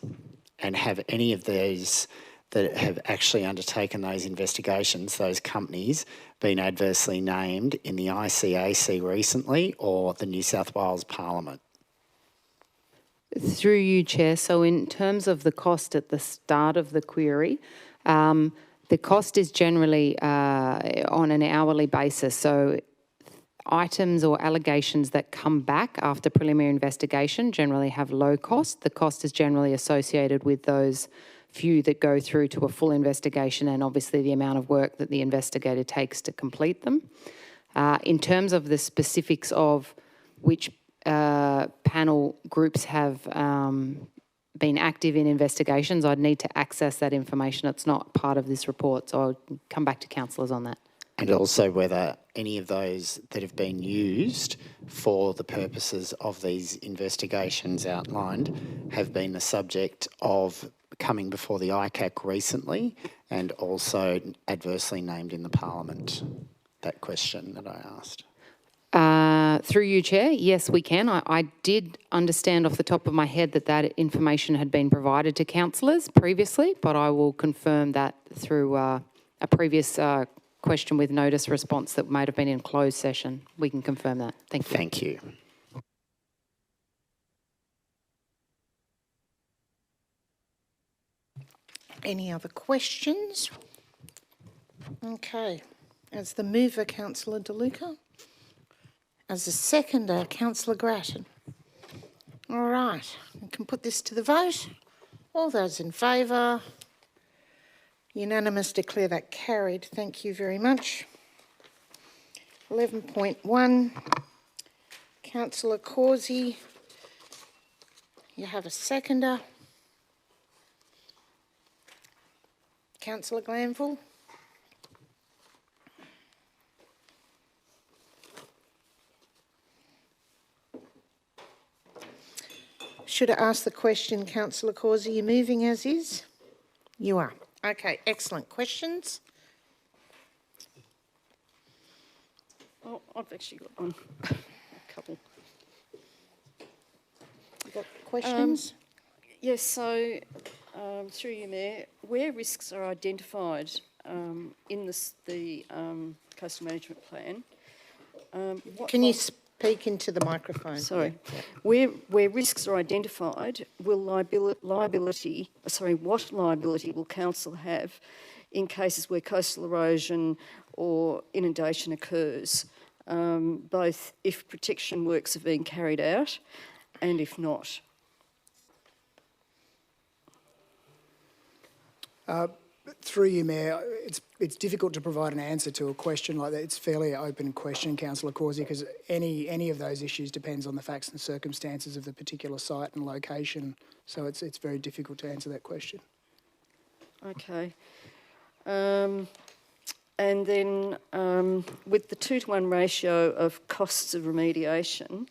And have any of those that have actually undertaken those investigations, those companies, been adversely named in the ICAC recently or the New South Wales Parliament? Through you, Chair, so in terms of the cost at the start of the query, The cost is generally on an hourly basis. So items or allegations that come back after preliminary investigation generally have low cost. The cost is generally associated with those few that go through to a full investigation, and obviously the amount of work that the investigator takes to complete them. In terms of the specifics of which panel groups have been active in investigations, I'd need to access that information. It's not part of this report, so I'll come back to councillors on that. And also whether any of those that have been used for the purposes of these investigations outlined have been the subject of coming before the ICAC recently and also adversely named in the Parliament. That question that I asked. Through you, Chair, yes, we can. I did understand off the top of my head that information had been provided to councillors previously, but I will confirm that through a previous question with notice response that might have been in closed session. We can confirm that. Thank you. Thank you. Any other questions? Okay. As the mover, Councillor De Luca. As the seconder, Councillor Grattan. All right, we can put this to the vote. All those in favour? Unanimous, declare that carried. Thank you very much. 11.1, Councillor Causey. You have a seconder. Councillor Glanville. Should I ask the question, Councillor Causey, are you moving as is? You are. Okay, excellent. Questions? Oh, I've actually got one. A couple. You got questions? Yes, so through you, Mayor, where risks are identified in the coastal management plan, Can you speak into the microphone? Sorry. Yeah. Where risks are identified, what liability will council have in cases where coastal erosion or inundation occurs, both if protection works are being carried out and if not? Through you, Mayor, it's difficult to provide an answer to a question like that. It's a fairly open question, Councillor Causey, because any of those issues depends on the facts and circumstances of the particular site and location. So it's very difficult to answer that question. Okay. And then with the 2-to-1 ratio of costs of remediation,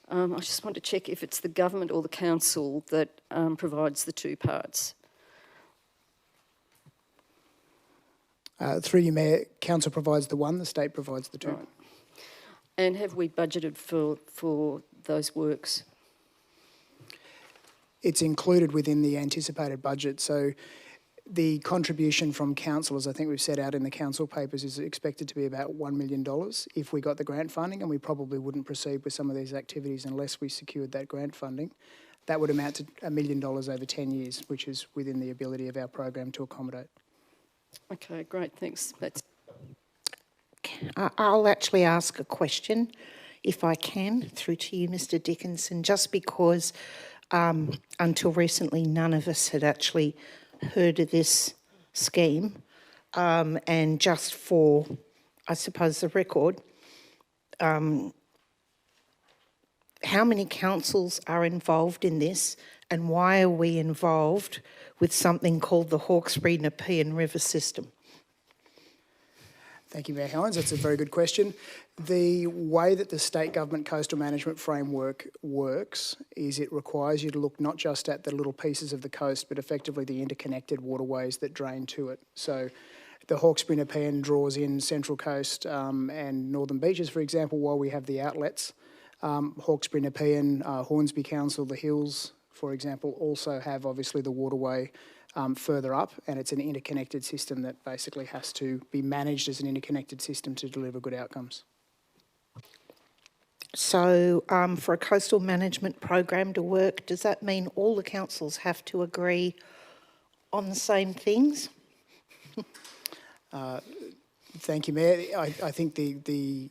I just want to check if it's the government or the council that provides the two parts. Through you, Mayor, council provides the one, the state provides the two. Right. And have we budgeted for those works? It's included within the anticipated budget. So the contribution from councillors, I think we've set out in the council papers, is expected to be about $1 million if we got the grant funding, and we probably wouldn't proceed with some of these activities unless we secured that grant funding. That would amount to $1 million over 10 years, which is within the ability of our program to accommodate. Okay, great, thanks. That's I'll actually ask a question, if I can, through to you, Mr. Dickinson, just because until recently none of us had actually heard of this scheme, and just for, I suppose, the record, how many councils are involved in this, and why are we involved with something called the Hawkesbury Nepean River System? Thank you, Mayor Howens. That's a very good question. The way that the state government coastal management framework works is it requires you to look not just at the little pieces of the coast, but effectively the interconnected waterways that drain to it. So the Hawkesbury Nepean draws in Central Coast and Northern Beaches, for example, while we have the outlets. Hawkesbury Nepean, Hornsby Council, the Hills, for example, also have obviously the waterway further up, and it's an interconnected system that basically has to be managed as an interconnected system to deliver good outcomes. So for a coastal management program to work, does that mean all the councils have to agree on the same things? Thank you, Mayor. I think the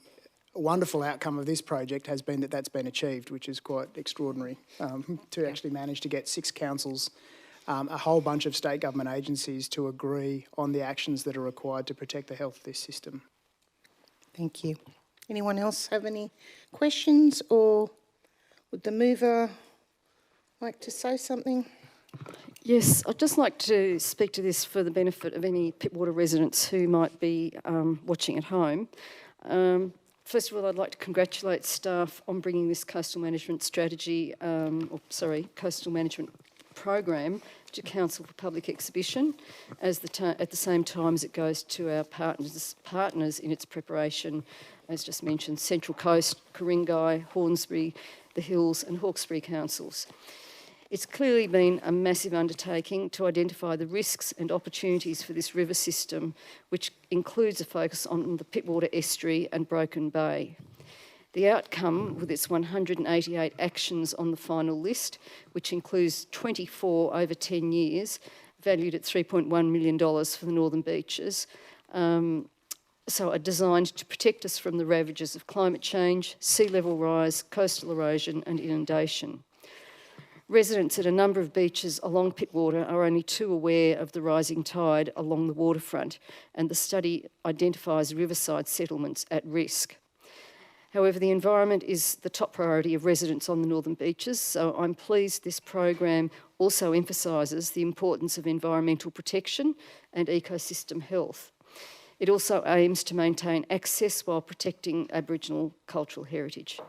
wonderful outcome of this project has been that that's been achieved, which is quite extraordinary, to actually manage to get 6 councils, a whole bunch of state government agencies to agree on the actions that are required to protect the health of this system. Thank you. Anyone else have any questions, or would the mover like to say something? Yes, I'd just like to speak to this for the benefit of any Pittwater residents who might be watching at home. First of all, I'd like to congratulate staff on bringing this coastal management strategy, coastal management program to Council for public exhibition at the same time as it goes to our partners in its preparation, as just mentioned, Central Coast, Ku-ring-gai, Hornsby, the Hills and Hawkesbury councils. It's clearly been a massive undertaking to identify the risks and opportunities for this river system, which includes a focus on the Pittwater Estuary and Broken Bay. The outcome, with its 188 actions on the final list, which includes 24 over 10 years, valued at $3.1 million for the Northern Beaches, so are designed to protect us from the ravages of climate change, sea level rise, coastal erosion and inundation. Residents at a number of beaches along Pittwater are only too aware of the rising tide along the waterfront, and the study identifies riverside settlements at risk. However, the environment is the top priority of residents on the Northern Beaches, so I'm pleased this program also emphasises the importance of environmental protection and ecosystem health. It also aims to maintain access while protecting Aboriginal cultural heritage.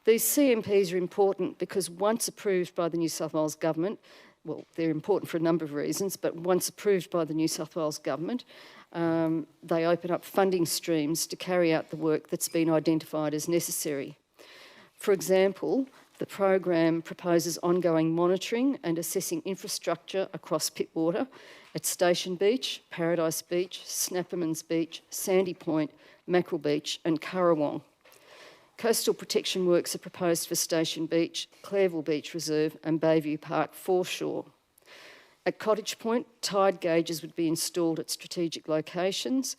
These CMPs are important because once approved by the New South Wales Government, well, they're important for a number of reasons, but once approved by the New South Wales Government, they open up funding streams to carry out the work that's been identified as necessary. For example, the program proposes ongoing monitoring and assessing infrastructure across Pittwater at Station Beach, Paradise Beach, Snappermans Beach, Sandy Point, Mackerel Beach and Currawong. Coastal protection works are proposed for Station Beach, Clairville Beach Reserve and Bayview Park foreshore. At Cottage Point, tide gauges would be installed at strategic locations,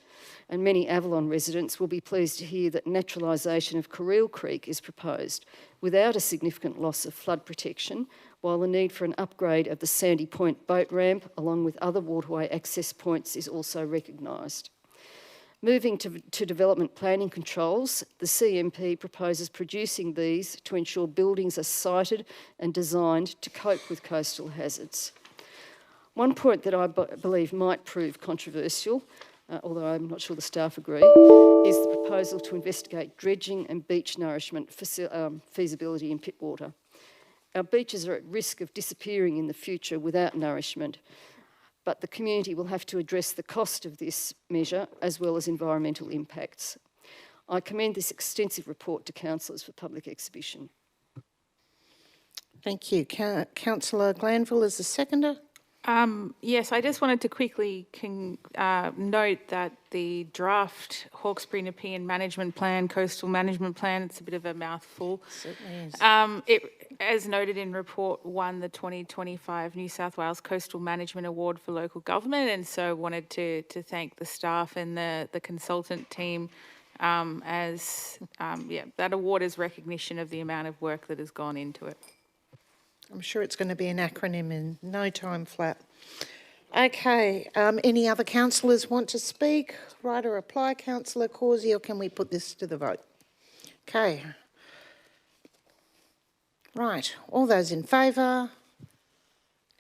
and many Avalon residents will be pleased to hear that naturalisation of Carreel Creek is proposed without a significant loss of flood protection, while the need for an upgrade of the Sandy Point boat ramp along with other waterway access points is also recognised. Moving to development planning controls, the CMP proposes producing these to ensure buildings are sited and designed to cope with coastal hazards. One point that I believe might prove controversial, although I'm not sure the staff agree, is the proposal to investigate dredging and beach nourishment feasibility in Pittwater. Our beaches are at risk of disappearing in the future without nourishment, but the community will have to address the cost of this measure as well as environmental impacts. I commend this extensive report to councillors for public exhibition. Thank you. Councillor Glanville is the seconder. Yes, I just wanted to quickly note that the draft Hawkesbury Nepean Management Plan, Coastal Management Plan, it's a bit of a mouthful. Certainly is. It, as noted in report, won the 2025 New South Wales Coastal Management Award for local government, and so wanted to thank the staff and the consultant team that award is recognition of the amount of work that has gone into it. I'm sure it's going to be an acronym in no time flat. Okay, any other councillors want to speak? Right or reply, Councillor Causey, or can we put this to the vote? Okay. Right, all those in favour?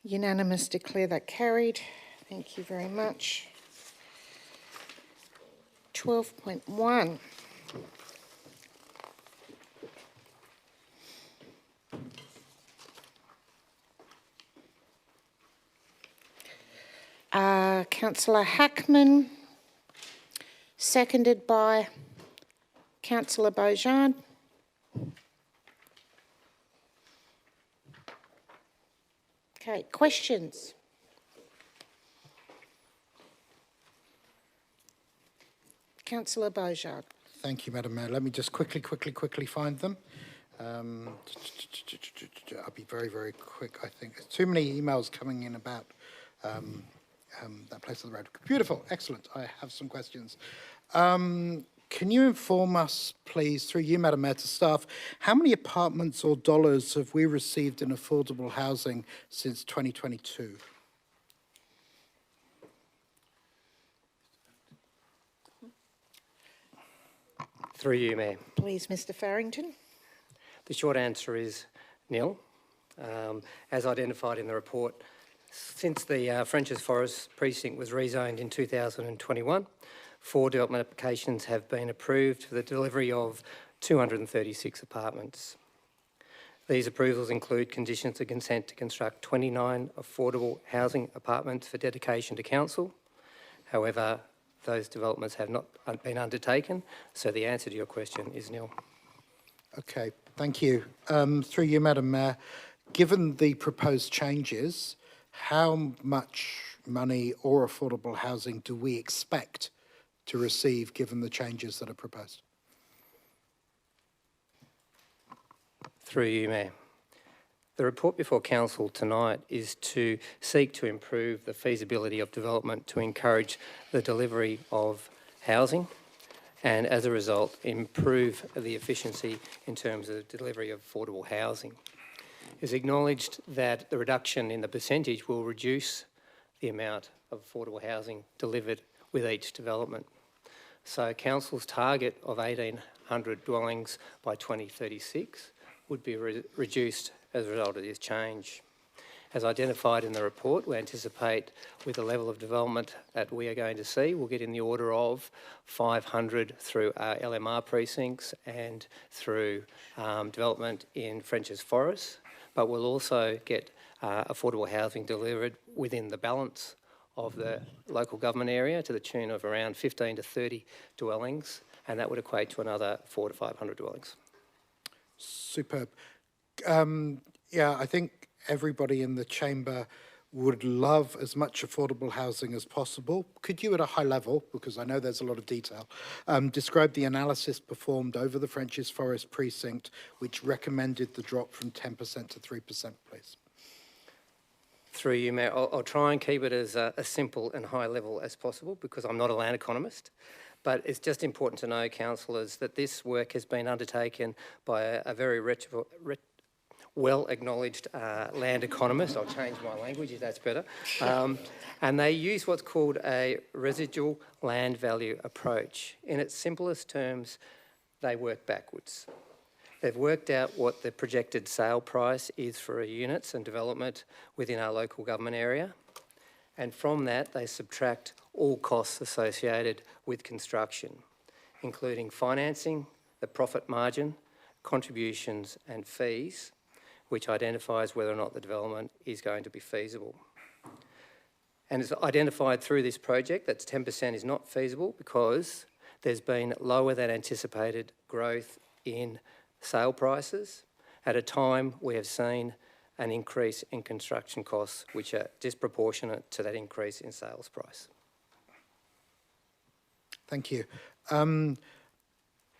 Unanimous, declare that carried. Thank you very much. 12.1. Councillor Hackman, seconded by Councillor Beaujean. Okay, questions? Councillor Beaujean. Thank you, Madam Mayor. Let me just quickly find them. I'll be very, very quick, I think. There's too many emails coming in about that place on the road. Beautiful, excellent. I have some questions. Can you inform us, please, through you, Madam Mayor, to staff, how many apartments or dollars have we received in affordable housing since 2022? Through you, Mayor. Please, Mr Farrington. The short answer is nil. As identified in the report, since the Frenchs Forest precinct was rezoned in 2021, 4 development applications have been approved for the delivery of 236 apartments. These approvals include conditions of consent to construct 29 affordable housing apartments for dedication to council. However, those developments have not been undertaken, so the answer to your question is nil. Okay, thank you. Through you, Madam Mayor, given the proposed changes, how much money or affordable housing do we expect to receive given the changes that are proposed? Through you, Mayor. The report before Council tonight is to seek to improve the feasibility of development to encourage the delivery of housing and, as a result, improve the efficiency in terms of delivery of affordable housing. It's acknowledged that the reduction in the percentage will reduce the amount of affordable housing delivered with each development. So Council's target of 1,800 dwellings by 2036 would be reduced as a result of this change. As identified in the report, we anticipate with the level of development that we are going to see, we'll get in the order of 500 through our LMR precincts and through development in Frenchs Forest, but we'll also get affordable housing delivered within the balance of the local government area to the tune of around 15 to 30 dwellings, and that would equate to another 400 to 500 dwellings. Superb. Yeah, I think everybody in the chamber would love as much affordable housing as possible. Could you, at a high level, because I know there's a lot of detail, describe the analysis performed over the Frenchs Forest precinct which recommended the drop from 10% to 3%, please? Through you, Mayor, I'll try and keep it as simple and high level as possible because I'm not a land economist. But it's just important to know, councillors, that this work has been undertaken by a very well-acknowledged land economist. I'll change my language if that's better. And they use what's called a residual land value approach. In its simplest terms, they work backwards. They've worked out what the projected sale price is for units and development within our local government area. And from that, they subtract all costs associated with construction, including financing, the profit margin, contributions and fees, which identifies whether or not the development is going to be feasible. And it's identified through this project that 10% is not feasible because there's been lower than anticipated growth in sale prices at a time we have seen an increase in construction costs which are disproportionate to that increase in sales price. Thank you.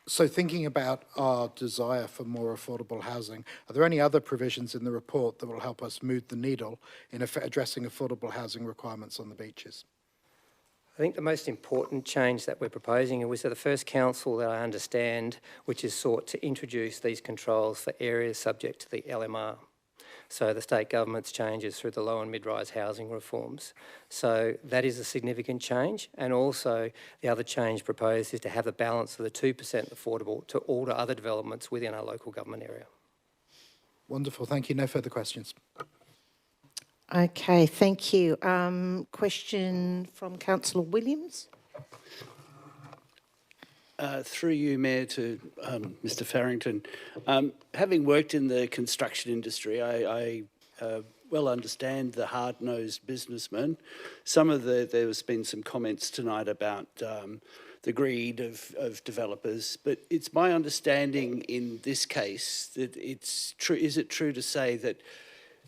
So thinking about our desire for more affordable housing, are there any other provisions in the report that will help us move the needle in addressing affordable housing requirements on the beaches? I think the most important change that we're proposing was the first council that I understand which has sought to introduce these controls for areas subject to the LMR. So the state government's changes through the low and mid-rise housing reforms. So that is a significant change. And also the other change proposed is to have the balance of the 2% affordable to all the other developments within our local government area. Wonderful, thank you. No further questions. Okay, thank you. Question from Councillor Williams. Through you, Mayor, to Mr Farrington. Having worked in the construction industry, I well understand the hard-nosed businessman. There's been some comments tonight about the greed of developers, but it's my understanding in this case that it's true. Is it true to say that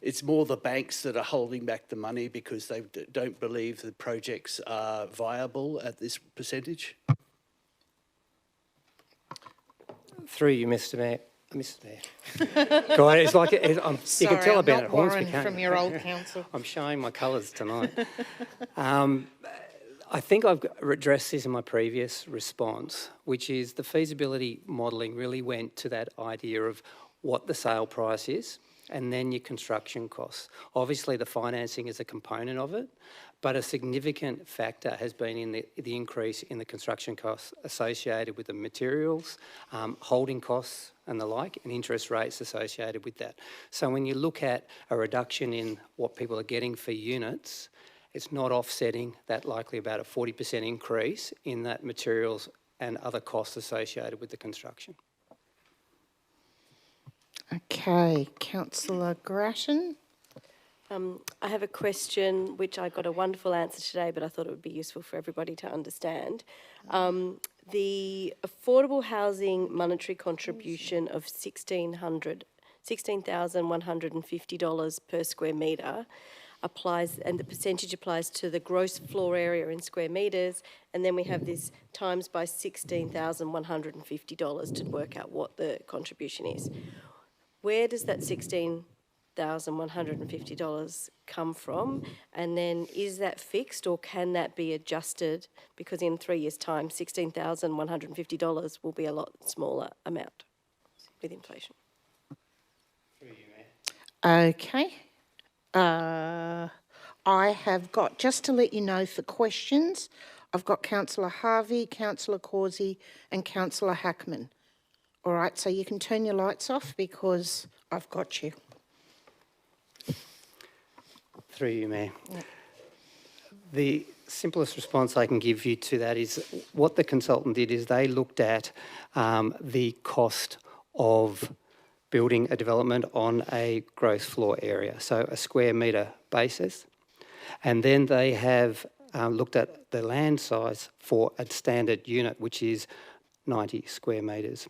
it's more the banks that are holding back the money because they don't believe the projects are viable at this percentage? Through you, Mr Mayor. I missed it there. God, it's like, you can Sorry, tell I'm about not it. Hornsby Warren from your old council. I'm showing my colours tonight. I think I've addressed this in my previous response, which is the feasibility modelling really went to that idea of what the sale price is and then your construction costs. Obviously, the financing is a component of it, but a significant factor has been in the increase in the construction costs associated with the materials, holding costs and the like, and interest rates associated with that. So when you look at a reduction in what people are getting for units, it's not offsetting that likely about a 40% increase in that materials and other costs associated with the construction. Okay, Councillor Grattan. I have a question which I got a wonderful answer today, but I thought it would be useful for everybody to understand. The affordable housing monetary contribution of $16,150 per square metre applies, and the percentage applies to the gross floor area in square metres, and then we have this times by $16,150 to work out what the contribution is. Where does that $16,150 come from? And then is that fixed or can that be adjusted? Because in 3 years' time, $16,150 will be a lot smaller amount with inflation. Okay. I have got, just to let you know for questions, I've got Councillor Harvey, Councillor Causey and Councillor Hackman. All right, so you can turn your lights off because I've got you. Through you, Mayor. Yeah. The simplest response I can give you to that is what the consultant did is they looked at the cost of building a development on a gross floor area, so a square metre basis. And then they have looked at the land size for a standard unit, which is 90 square metres.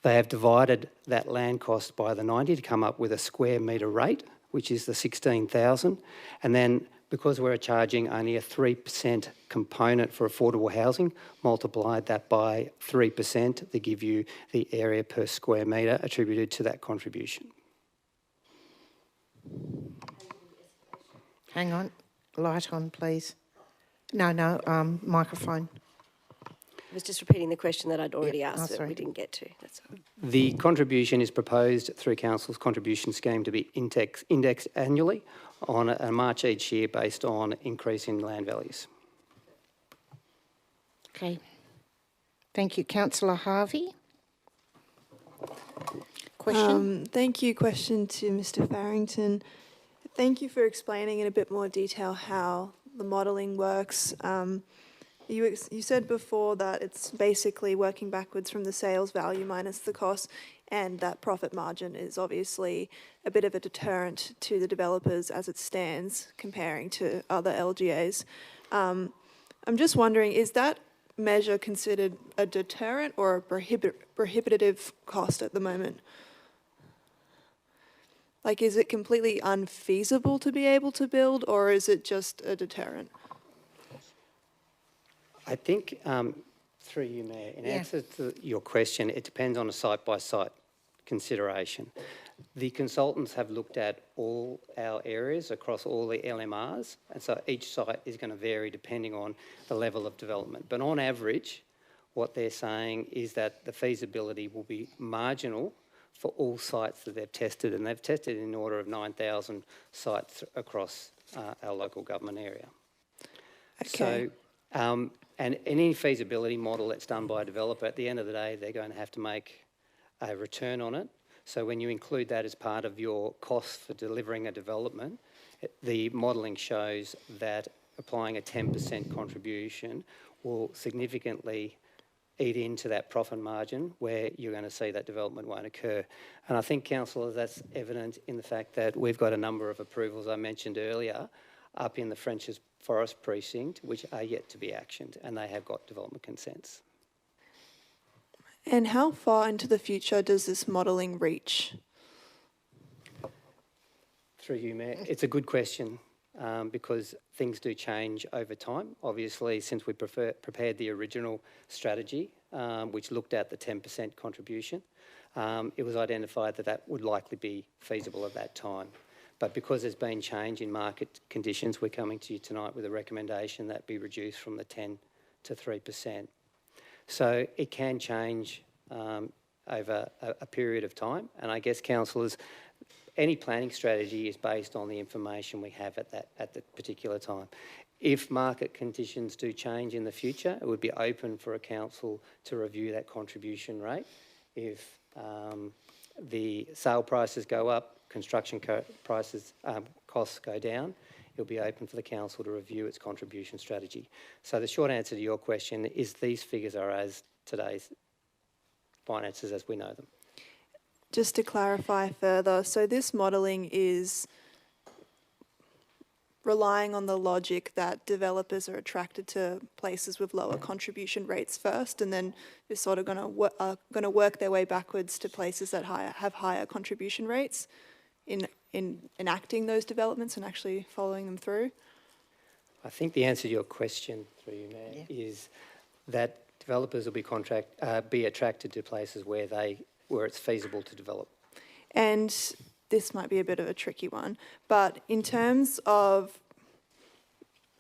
They have divided that land cost by the 90 to come up with a square metre rate, which is the 16,000. And then because we're charging only a 3% component for affordable housing, multiplied that by 3% to give you the area per square metre attributed to that contribution. Hang on, light on, please. No, microphone. I was just repeating the question that I'd already asked that we didn't get to. That's all. The contribution is proposed through Council's contribution scheme to be indexed annually on a March each year based on increase in land values. Okay. Thank you. Councillor Harvey. Question? Thank you. Question to Mr. Farrington. Thank you for explaining in a bit more detail how the modelling works. You said before that it's basically working backwards from the sales value minus the cost, and that profit margin is obviously a bit of a deterrent to the developers as it stands comparing to other LGAs. I'm just wondering, is that measure considered a deterrent or a prohibitive cost at the moment? Like, is it completely unfeasible to be able to build, or is it just a deterrent? I think, through you, Mayor, in answer to your question, it depends on a site-by-site consideration. The consultants have looked at all our areas across all the LMRs, and so each site is going to vary depending on the level of development. But on average, what they're saying is that the feasibility will be marginal for all sites that they've tested, and they've tested in order of 9,000 sites across our local government area. Okay. So, and any feasibility model that's done by a developer, at the end of the day, they're going to have to make a return on it. So when you include that as part of your cost for delivering a development, the modelling shows that applying a 10% contribution will significantly eat into that profit margin where you're going to see that development won't occur. And I think, councillors, that's evident in the fact that we've got a number of approvals I mentioned earlier up in the Frenchs Forest precinct which are yet to be actioned, and they have got development consents. And how far into the future does this modelling reach? Through you, Mayor. It's a good question because things do change over time. Obviously, since we prepared the original strategy, which looked at the 10% contribution, it was identified that that would likely be feasible at that time. But because there's been change in market conditions, we're coming to you tonight with a recommendation that be reduced from the 10 to 3%. So it can change over a period of time, and I guess, councillors, any planning strategy is based on the information we have at the particular time. If market conditions do change in the future, it would be open for a council to review that contribution rate. If the sale prices go up, construction costs go down, it'll be open for the council to review its contribution strategy. So the short answer to your question is these figures are as today's finances as we know them. Just to clarify further, so this modelling is relying on the logic that developers are attracted to places with lower contribution rates first, and then they're sort of going to work their way backwards to places that have higher contribution rates in enacting those developments and actually following them through? I think the answer to your question, through you, Mayor, is that developers will be attracted to places where it's feasible to develop. And this might be a bit of a tricky one, but in terms of,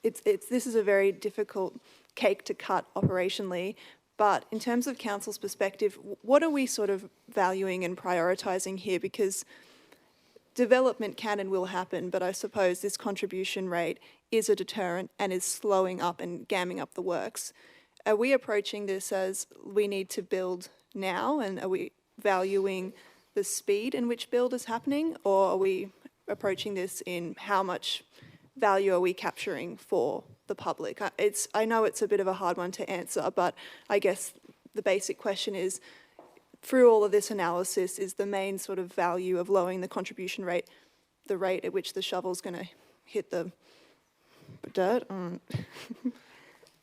this is a very difficult cake to cut operationally, but in terms of council's perspective, what are we sort of valuing and prioritising here? Because development can and will happen, but I suppose this contribution rate is a deterrent and is slowing up and gamming up the works. Are we approaching this as we need to build now, and are we valuing the speed in which build is happening, or are we approaching this in how much value are we capturing for the public? I know it's a bit of a hard one to answer, but I guess the basic question is, through all of this analysis, is the main sort of value of lowering the contribution rate the rate at which the shovel's going to hit the dirt?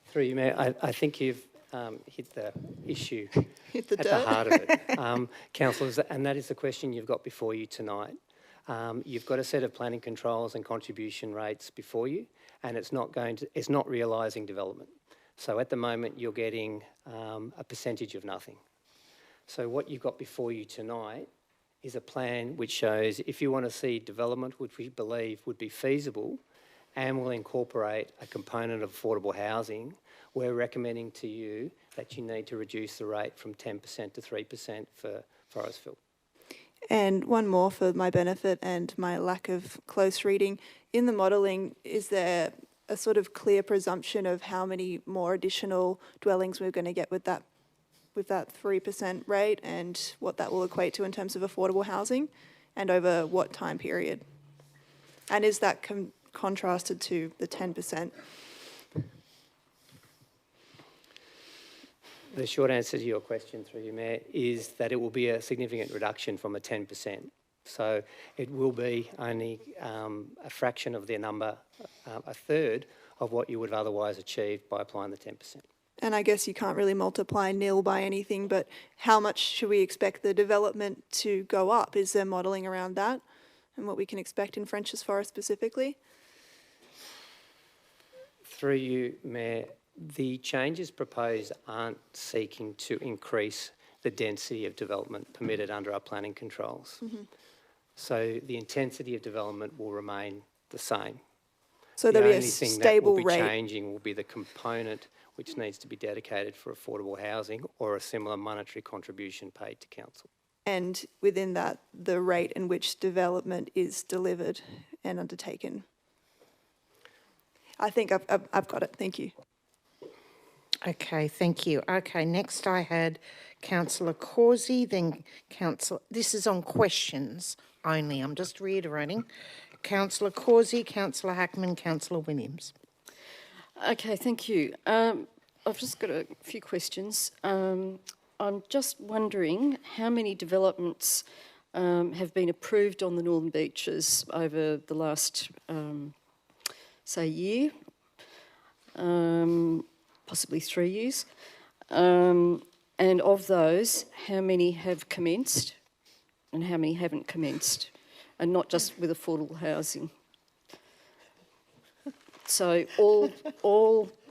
Through you, Mayor, I think you've hit the issue hit the at dirt. the heart of it, councillors, and that is the question you've got before you tonight. You've got a set of planning controls and contribution rates before you, and it's not realising development. So at the moment, you're getting a percentage of nothing. So what you've got before you tonight is a plan which shows if you want to see development, which we believe would be feasible and will incorporate a component of affordable housing, we're recommending to you that you need to reduce the rate from 10% to 3% for Forestville. And one more for my benefit and my lack of close reading. In the modelling, is there a sort of clear presumption of how many more additional dwellings we're going to get with that 3% rate, and what that will equate to in terms of affordable housing, and over what time period? And is that contrasted to the 10%? The short answer to your question, through you, Mayor, is that it will be a significant reduction from a 10%. So it will be only a fraction of the number, a third of what you would have otherwise achieved by applying the 10%. And I guess you can't really multiply nil by anything, but how much should we expect the development to go up? Is there modelling around that and what we can expect in Frenchs Forest specifically? Through you, Mayor, the changes proposed aren't seeking to increase the density of development permitted under our planning controls. Mm-hmm. So the intensity of development will remain the same. So there'll be a The only thing that stable will be rate. changing will be the component which needs to be dedicated for affordable housing or a similar monetary contribution paid to council. And within that, the rate in which development is delivered and undertaken. I think I've got it. Thank you. Okay, thank you. Okay, next I had Councillor Causey, then Councillor... This is on questions only, I'm just reiterating. Councillor Causey, Councillor Hackman, Councillor Williams. Okay, thank you. I've just got a few questions. I'm just wondering how many developments have been approved on the Northern Beaches over the last, say, year, possibly 3 years. And of those, how many have commenced and how many haven't commenced? And not just with affordable housing. So all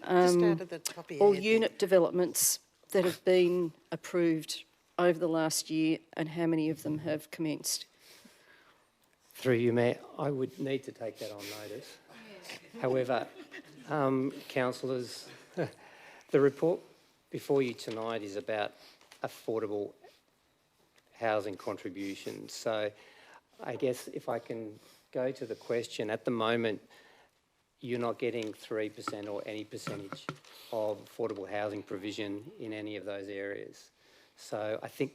Just out of the top of your head. unit developments that have been approved over the last year, and how many of them have commenced? Through you, Mayor, I would need to take that on notice. However, councillors, the report before you tonight is about affordable housing contributions. So I guess if I can go to the question, at the moment, you're not getting 3% or any percentage of affordable housing provision in any of those areas. So I think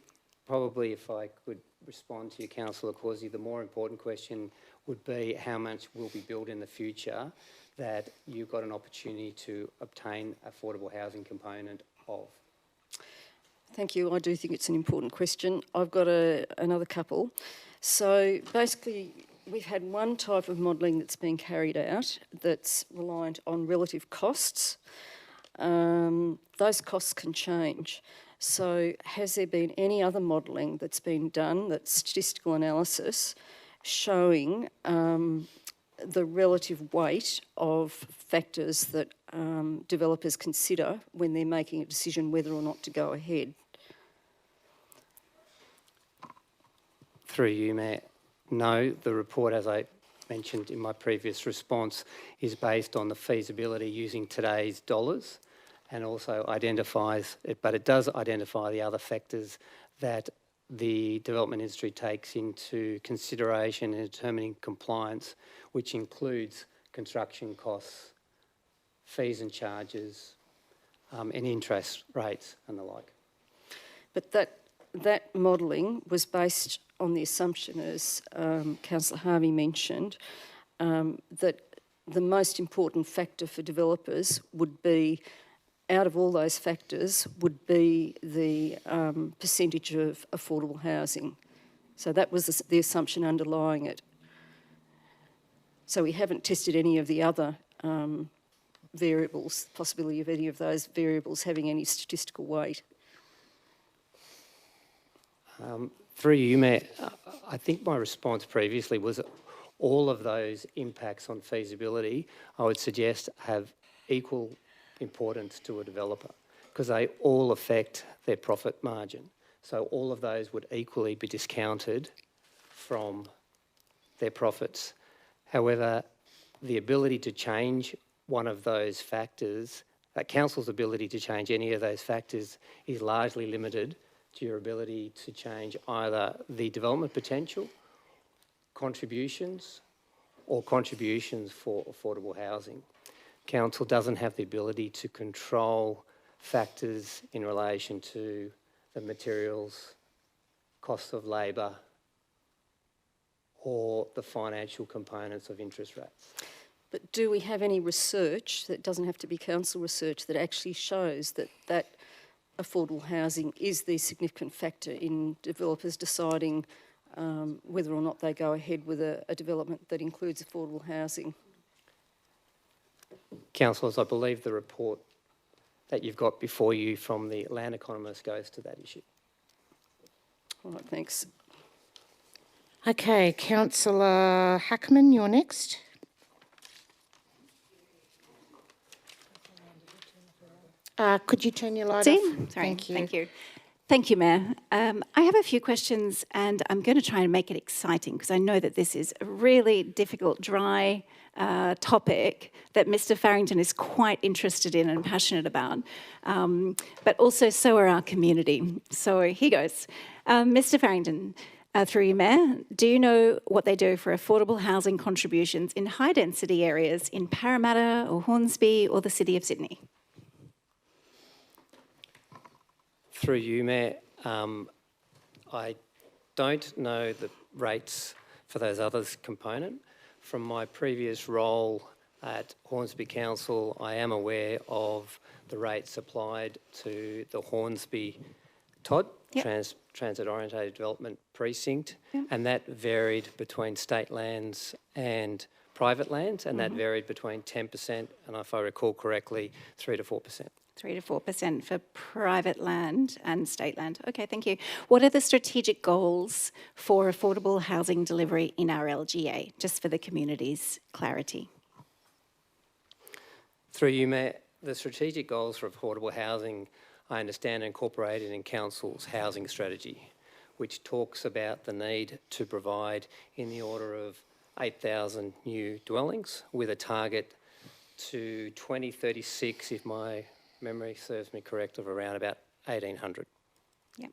probably if I could respond to you, Councillor Causey, the more important question would be how much will be built in the future that you've got an opportunity to obtain affordable housing component of. Thank you. I do think it's an important question. I've got another couple. So basically, we've had one type of modelling that's been carried out that's reliant on relative costs. Those costs can change. So has there been any other modelling that's been done, that's statistical analysis, showing the relative weight of factors that developers consider when they're making a decision whether or not to go ahead? Through you, Mayor, no, the report, as I mentioned in my previous response, is based on the feasibility using today's dollars, and also identifies it, but it does identify the other factors that the development industry takes into consideration in determining compliance, which includes construction costs, fees and charges, and interest rates and the like. But that modelling was based on the assumption, as Councillor Harvey mentioned, that the most important factor for developers would be, out of all those factors, would be the percentage of affordable housing. So that was the assumption underlying it. So we haven't tested any of the other variables, possibility of any of those variables having any statistical weight. Through you, Mayor, I think my response previously was all of those impacts on feasibility, I would suggest, have equal importance to a developer because they all affect their profit margin. So all of those would equally be discounted from their profits. However, the ability to change one of those factors, council's ability to change any of those factors is largely limited to your ability to change either the development potential, contributions, or contributions for affordable housing. Council doesn't have the ability to control factors in relation to the materials, cost of labour, or the financial components of interest rates. But do we have any research, that doesn't have to be council research, that actually shows that affordable housing is the significant factor in developers deciding whether or not they go ahead with a development that includes affordable housing? Councillors, I believe the report that you've got before you from the Land Economist goes to that issue. All right, thanks. Okay, Councillor Hackman, you're next. Could you turn your light off? Sorry, thank you. Thank you, Mayor. I have a few questions and I'm going to try and make it exciting because I know that this is a really difficult, dry topic that Mr. Farrington is quite interested in and passionate about, but also so are our community. So here goes. Mr. Farrington, through you, Mayor, do you know what they do for affordable housing contributions in high-density areas in Parramatta or Hornsby or the City of Sydney? Through you, Mayor, I don't know the rates for those others component. From my previous role at Hornsby Council, I am aware of the rates applied to the Hornsby TOD, Transit Orientated Development Precinct, and that varied between state lands and private lands, and that varied between 10% and, if I recall correctly, 3 to 4%. 3 to 4% for private land and state land. Okay, thank you. What are the strategic goals for affordable housing delivery in our LGA, just for the community's clarity? Through you, Mayor, the strategic goals for affordable housing I understand, incorporated in Council's housing strategy, which talks about the need to provide in the order of 8,000 new dwellings with a target to 2036, if my memory serves me correct, of around about 1,800. Yep.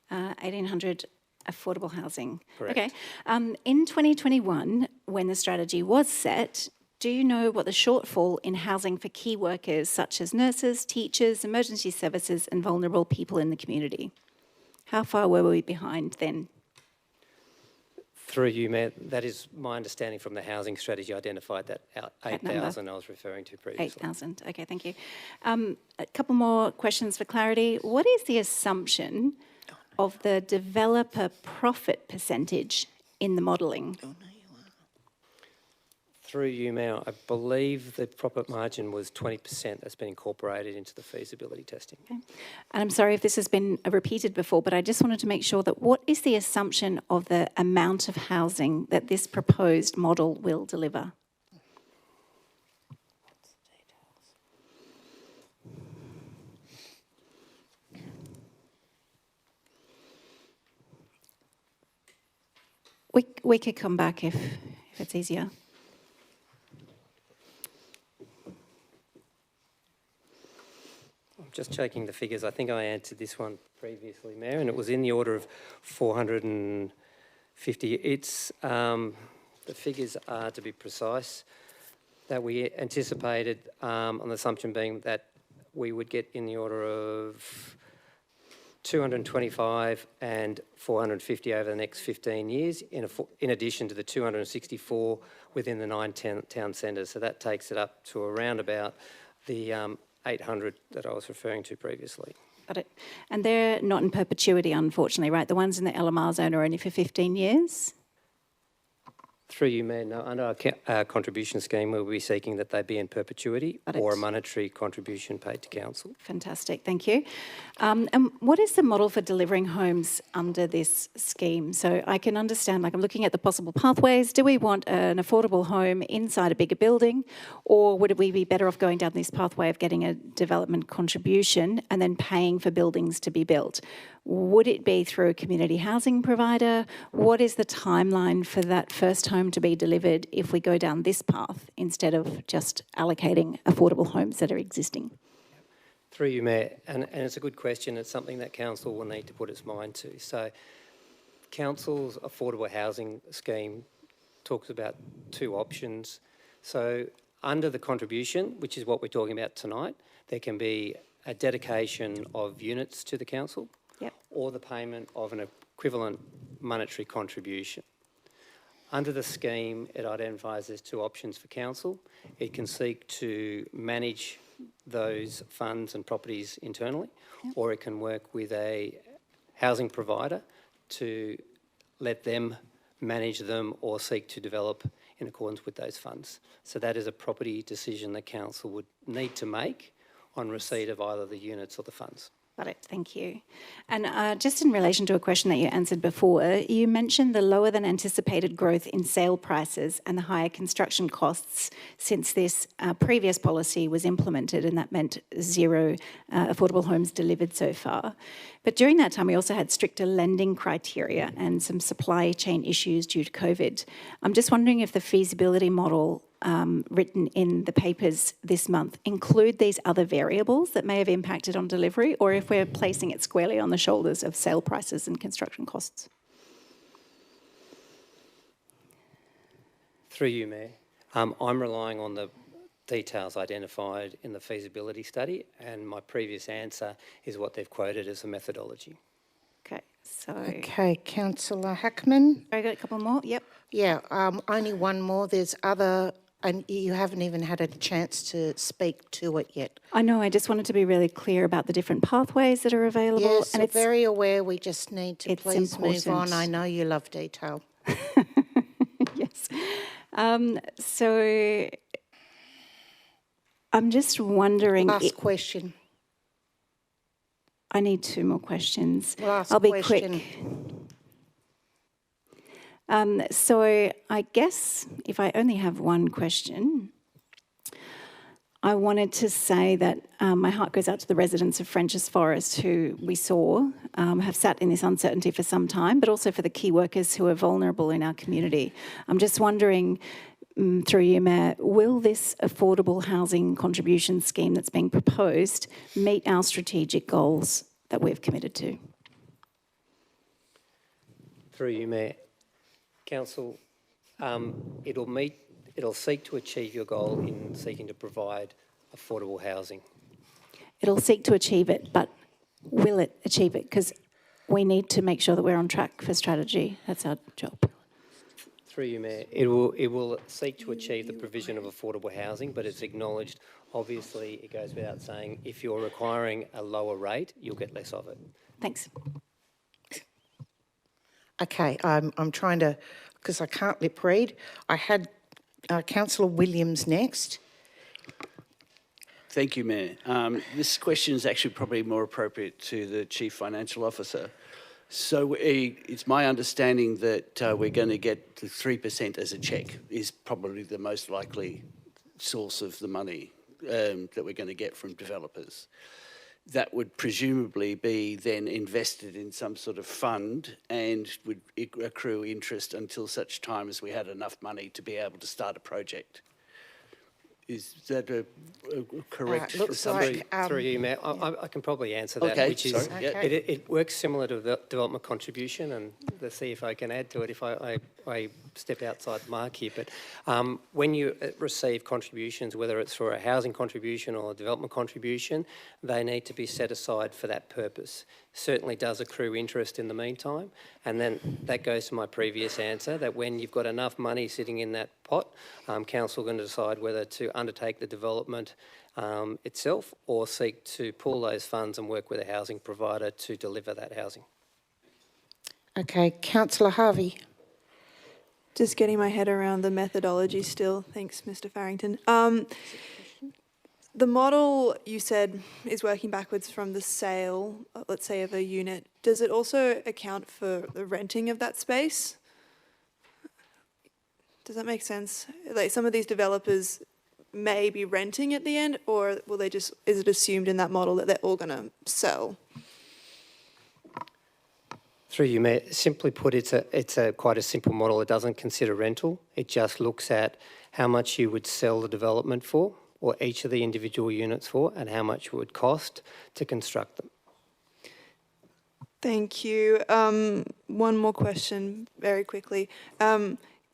1,800 affordable housing. Correct. Okay. In 2021, when the strategy was set, do you know what the shortfall in housing for key workers such as nurses, teachers, emergency services and vulnerable people in the community? How far were we behind then? Through you, Mayor, that is my understanding from the housing strategy identified that That number? 8,000 I was referring to previously. 8,000. Okay, thank you. A couple more questions for clarity. What is the assumption of the developer profit percentage in the modelling? Through you, Mayor, I believe the profit margin was 20% that's been incorporated into the feasibility testing. Okay. And I'm sorry if this has been repeated before, but I just wanted to make sure that what is the assumption of the amount of housing that this proposed model will deliver? We could come back if it's easier. I'm just checking the figures. I think I answered this one previously, Mayor, and it was in the order of 450. It's the figures are, to be precise, that we anticipated on the assumption being that we would get in the order of 225 and 450 over the next 15 years, in addition to the 264 within the 9 town centres. So that takes it up to around about the 800 that I was referring to previously. Got it. And they're not in perpetuity, unfortunately, right? The ones in the LMR zone are only for 15 years? Through you, Mayor, no, under our contribution scheme, we'll be seeking that they be in perpetuity or a monetary contribution paid to council. Fantastic, thank you. And what is the model for delivering homes under this scheme? So I can understand, like I'm looking at the possible pathways. Do we want an affordable home inside a bigger building, or would we be better off going down this pathway of getting a development contribution and then paying for buildings to be built? Would it be through a community housing provider? What is the timeline for that first home to be delivered if we go down this path instead of just allocating affordable homes that are existing? Through you, Mayor, and it's a good question. It's something that council will need to put its mind to. So council's affordable housing scheme talks about two options. So under the contribution, which is what we're talking about tonight, there can be a dedication of units to the council. Yep. Or the payment of an equivalent monetary contribution. Under the scheme, it identifies there's two options for council. It can seek to manage those funds and properties internally, or it can work with a housing provider to let them manage them or seek to develop in accordance with those funds. So that is a property decision the council would need to make on receipt of either the units or the funds. Got it, thank you. And just in relation to a question that you answered before, you mentioned the lower than anticipated growth in sale prices and the higher construction costs since this previous policy was implemented, and that meant zero affordable homes delivered so far. But during that time, we also had stricter lending criteria and some supply chain issues due to COVID. I'm just wondering if the feasibility model written in the papers this month include these other variables that may have impacted on delivery, or if we're placing it squarely on the shoulders of sale prices and construction costs? Through you, Mayor, I'm relying on the details identified in the feasibility study, and my previous answer is what they've quoted as a methodology. Okay, so... Okay, Councillor Hackman. I got a couple more, yep. Yeah, only one more. There's other, and you haven't even had a chance to speak to it yet. I know, I just wanted to be really clear about the different pathways that are available. Yes, and I'm very aware. We just need to please move on. important. I know you love detail. Yes. So I'm just wondering... Last question. I need two more questions. Last I'll be question. quick. So I guess if I only have one question, I wanted to say that my heart goes out to the residents of Frenchs Forest who we saw have sat in this uncertainty for some time, but also for the key workers who are vulnerable in our community. I'm just wondering, through you, Mayor, will this affordable housing contribution scheme that's being proposed meet our strategic goals that we've committed to? Through you, Mayor. Council, it'll seek to achieve your goal in seeking to provide affordable housing. It'll seek to achieve it, but will it achieve it? Because we need to make sure that we're on track for strategy. That's our job. Through you, Mayor, it will seek to achieve the provision of affordable housing, but it's acknowledged, obviously, it goes without saying, if you're requiring a lower rate, you'll get less of it. Thanks. Okay, I'm trying to, because I can't lip read. I had Councillor Williams next. Thank you, Mayor. This question is actually probably more appropriate to the Chief Financial Officer. So it's my understanding that we're going to get the 3% as a cheque is probably the most likely source of the money that we're going to get from developers. That would presumably be then invested in some sort of fund and would accrue interest until such time as we had enough money to be able to start a project. Is that a correct assumption? Through you, Mayor, I can probably answer that, Okay, which is sorry. Okay. it works similar to the development contribution, and let's see if I can add to it if I step outside the mark here. But when you receive contributions, whether it's for a housing contribution or a development contribution, they need to be set aside for that purpose. Certainly does accrue interest in the meantime, and then that goes to my previous answer, that when you've got enough money sitting in that pot, council are going to decide whether to undertake the development itself or seek to pool those funds and work with a housing provider to deliver that housing. Okay, Councillor Harvey. Just getting my head around the methodology still. Thanks, Mr. Farrington. The model you said is working backwards from the sale, let's say, of a unit. Does it also account for the renting of that space? Does that make sense? Like some of these developers may be renting at the end, or will they just, is it assumed in that model that they're all going to sell? Through you, Mayor, simply put, it's a quite a simple model. It doesn't consider rental. It just looks at how much you would sell the development for, or each of the individual units for, and how much it would cost to construct them. Thank you. One more question very quickly.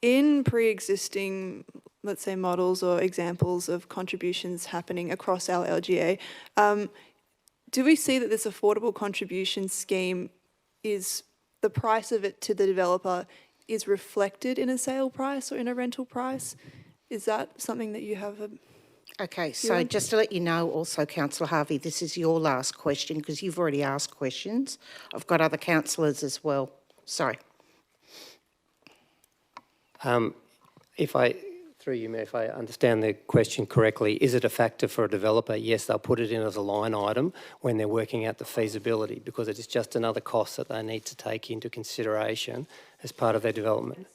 In pre-existing, let's say, models or examples of contributions happening across our LGA, do we see that this affordable contribution scheme is the price of it to the developer is reflected in a sale price or in a rental price? Is that something that you have a... Okay, so just to let you know also, Councillor Harvey, this is your last question because you've already asked questions. I've got other councillors as well. Sorry. Through you, Mayor, if I understand the question correctly, is it a factor for a developer? Yes, they'll put it in as a line item when they're working out the feasibility because it is just another cost that they need to take into consideration as part of their development.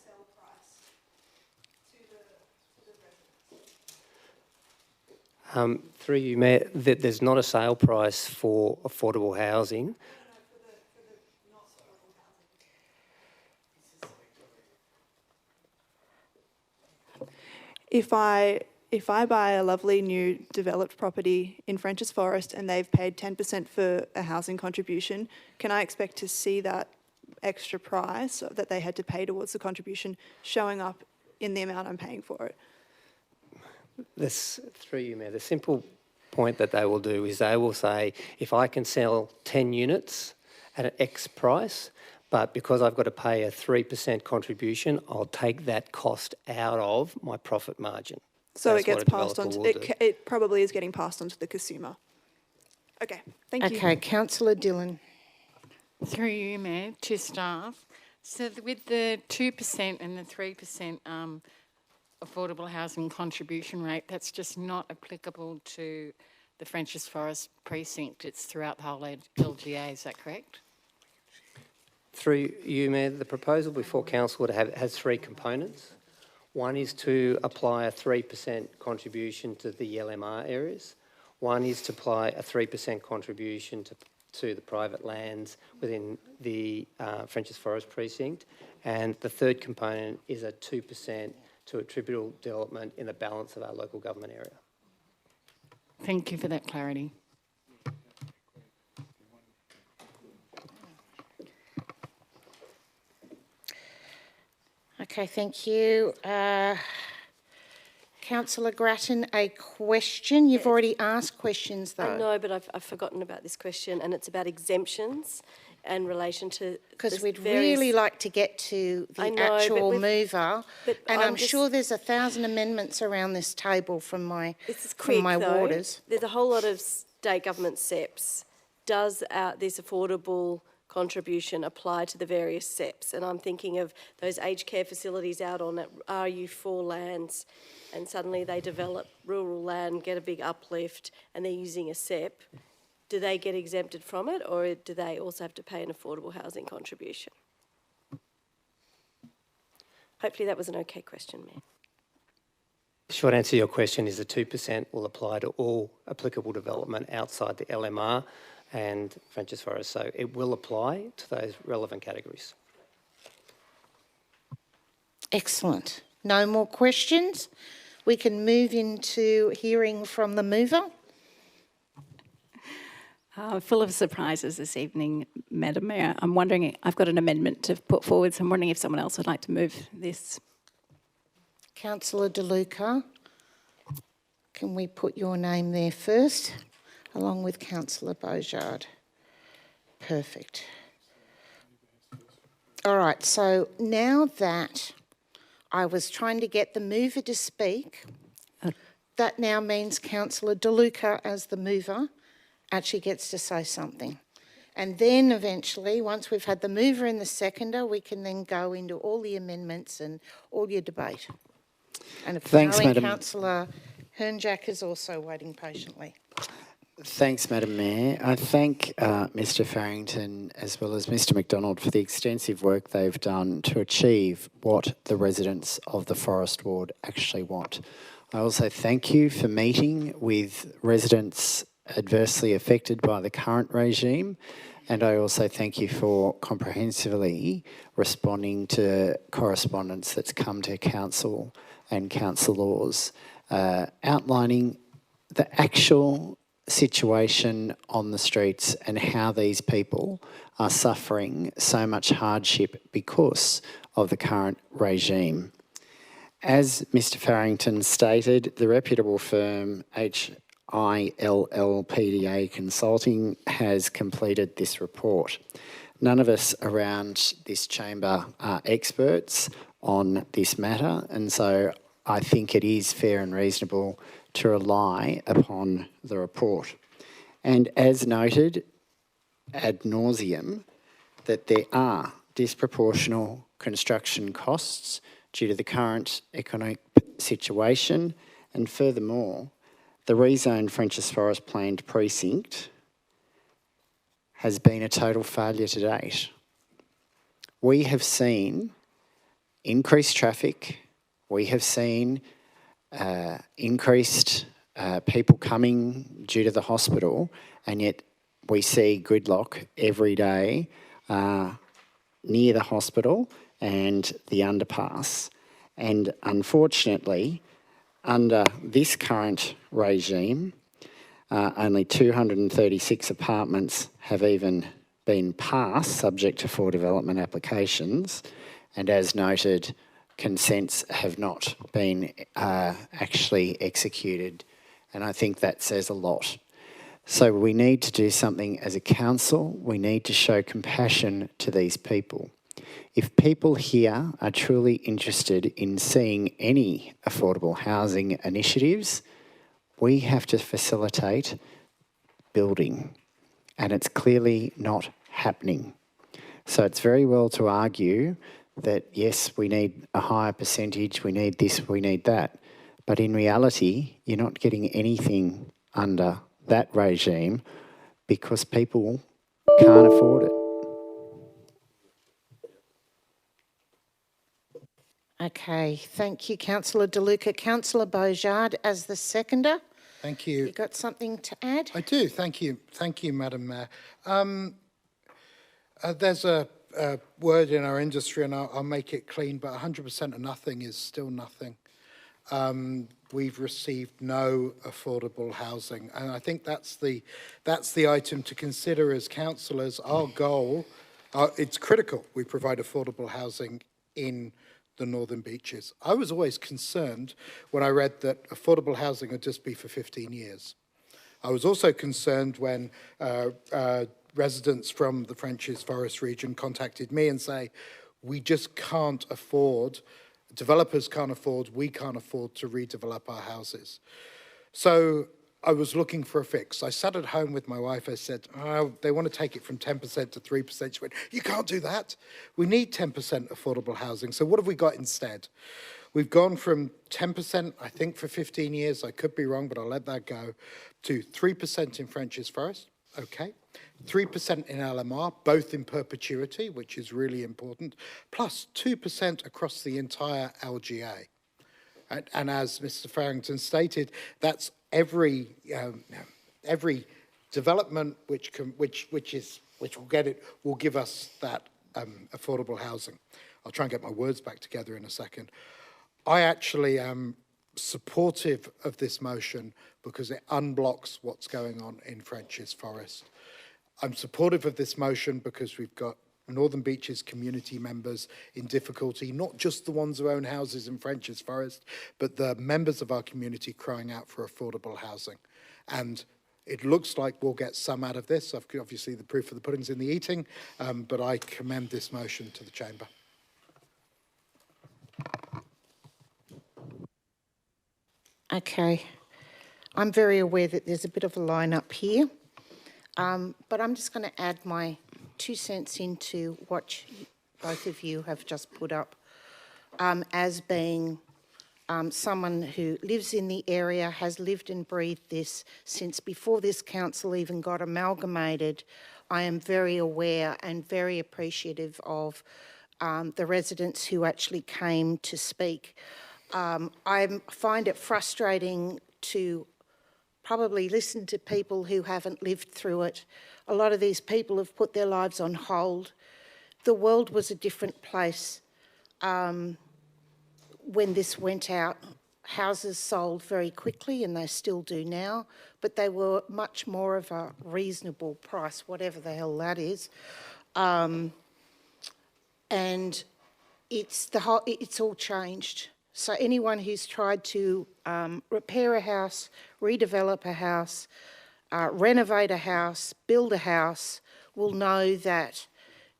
Through you, Mayor, there's not a sale price for affordable housing. If I buy a lovely new developed property in Frenchs Forest and they've paid 10% for a housing contribution, can I expect to see that extra price that they had to pay towards the contribution showing up in the amount I'm paying for it? Through you, Mayor, the simple point that they will do is they will say, if I can sell 10 units at an X price, but because I've got to pay a 3% contribution, I'll take that cost out of my profit margin. So That's it gets what a passed on developer to, will do. it probably is getting passed on to the consumer. Okay, thank you. Okay, Councillor Dillon. Through you, Mayor, to staff. So with the 2% and the 3% affordable housing contribution rate, that's just not applicable to the Frenchs Forest precinct. It's throughout the whole LGA, is that correct? Through you, Mayor, the proposal before Council has three components. One is to apply a 3% contribution to the LMR areas. One is to apply a 3% contribution to the private lands within the Frenchs Forest precinct. And the third component is a 2% to attributable development in the balance of our local government area. Thank you for that clarity. Okay, thank you. Councillor Grattan, a question. You've already asked questions though. I know, but I've forgotten about this question, and it's about exemptions in relation to... Because we'd really like to get to the actual mover, and I'm sure there's 1,000 amendments around this table from my warders. There's a whole lot of state government SEPs. Does this affordable contribution apply to the various SEPs? And I'm thinking of those aged care facilities out on RU4 lands, and suddenly they develop rural land, get a big uplift, and they're using a SEP. Do they get exempted from it, or do they also have to pay an affordable housing contribution? Hopefully that was an okay question, Mayor. Short answer to your question is the 2% will apply to all applicable development outside the LMR and Frenchs Forest, so it will apply to those relevant categories. Excellent. No more questions. We can move into hearing from the mover. Full of surprises this evening, Madam Mayor. I'm wondering, I've got an amendment to put forward, so I'm wondering if someone else would like to move this. Councillor De Luca, can we put your name there first, along with Councillor Beaujard? Perfect. All right, so now that I was trying to get the mover to speak, that now means Councillor De Luca, as the mover, actually gets to say something. And then eventually, once we've had the mover and the seconder, we can then go into all the amendments and all your debate. And Thanks, apparently Madam. Councillor Hernjack is also waiting patiently. Thanks, Madam Mayor. I thank Mr Farrington as well as Mr McDonald for the extensive work they've done to achieve what the residents of the Forest Ward actually want. I also thank you for meeting with residents adversely affected by the current regime, and I also thank you for comprehensively responding to correspondence that's come to Council and councillors, outlining the actual situation on the streets and how these people are suffering so much hardship because of the current regime. As Mr Farrington stated, the reputable firm HILL-PDA Consulting has completed this report. None of us around this chamber are experts on this matter, and so I think it is fair and reasonable to rely upon the report. And as noted ad nauseum, that there are disproportional construction costs due to the current economic situation, and furthermore, the rezoned Frenchs Forest planned precinct has been a total failure to date. We have seen increased traffic, we have seen increased people coming due to the hospital, and yet we see gridlock every day near the hospital and the underpass. And unfortunately, under this current regime, only 236 apartments have even been passed, subject to 4 development applications, and as noted, consents have not been actually executed, and I think that says a lot. So we need to do something as a council. We need to show compassion to these people. If people here are truly interested in seeing any affordable housing initiatives, we have to facilitate building, and it's clearly not happening. So it's very well to argue that, yes, we need a higher percentage, we need this, we need that. But in reality, you're not getting anything under that regime because people can't afford it. Okay, thank you, Councillor De Luca. Councillor Beaujard as the seconder. Thank you. You got something to add? I do. Thank you. Thank you, Madam Mayor. There's a word in our industry, and I'll make it clean, but 100% of nothing is still nothing. We've received no affordable housing, and I think that's the item to consider as councillors. Our goal, it's critical we provide affordable housing in the Northern Beaches. I was always concerned when I read that affordable housing would just be for 15 years. I was also concerned when residents from the Frenchs Forest region contacted me and say, we just can't afford, developers can't afford, we can't afford to redevelop our houses. So I was looking for a fix. I sat at home with my wife. I said, oh, they want to take it from 10% to 3%. She went, you can't do that. We need 10% affordable housing. So what have we got instead? We've gone from 10%, I think, for 15 years. I could be wrong, but I'll let that go, to 3% in Frenchs Forest. Okay. 3% in LMR, both in perpetuity, which is really important, plus 2% across the entire LGA. And as Mr. Farrington stated, that's every development which will give us that affordable housing. I'll try and get my words back together in a second. I actually am supportive of this motion because it unblocks what's going on in Frenchs Forest. I'm supportive of this motion because we've got Northern Beaches community members in difficulty, not just the ones who own houses in Frenchs Forest, but the members of our community crying out for affordable housing. And it looks like we'll get some out of this. Obviously, the proof of the pudding's in the eating, but I commend this motion to the Chamber. Okay. I'm very aware that there's a bit of a line up here, but I'm just going to add my 2 cents into what both of you have just put up as being someone who lives in the area, has lived and breathed this since before this council even got amalgamated. I am very aware and very appreciative of the residents who actually came to speak. I find it frustrating to probably listen to people who haven't lived through it. A lot of these people have put their lives on hold. The world was a different place when this went out. Houses sold very quickly, and they still do now, but they were much more of a reasonable price, whatever the hell that is. And it's all changed. So anyone who's tried to repair a house, redevelop a house, renovate a house, build a house, will know that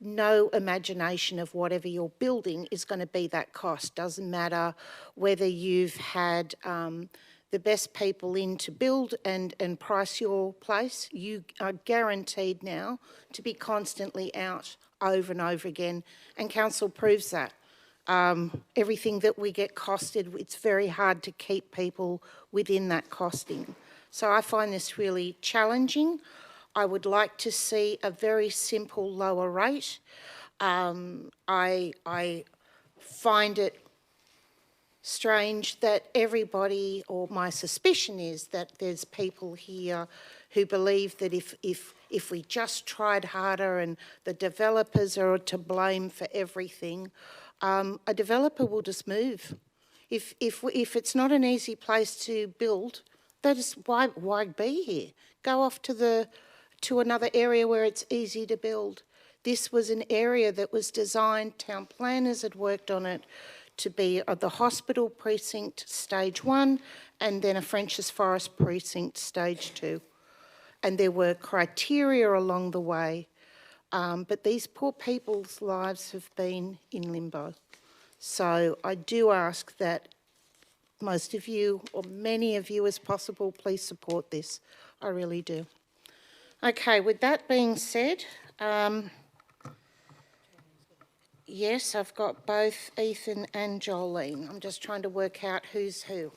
no imagination of whatever you're building is going to be that cost. Doesn't matter whether you've had the best people in to build and price your place, you are guaranteed now to be constantly out over and over again, and council proves that. Everything that we get costed, it's very hard to keep people within that costing. So I find this really challenging. I would like to see a very simple lower rate. I find it strange that everybody, or my suspicion is that there's people here who believe that if we just tried harder and the developers are to blame for everything, a developer will just move. If it's not an easy place to build, that is why be here? Go off to another area where it's easy to build. This was an area that was designed, town planners had worked on it to be the hospital precinct stage 1 and then a Frenchs Forest precinct stage 2. And there were criteria along the way. But these poor people's lives have been in limbo. So I do ask that most of you, or many of you as possible, please support this. I really do. Okay, with that being said, yes, I've got both Ethan and Jolene. I'm just trying to work out who's who.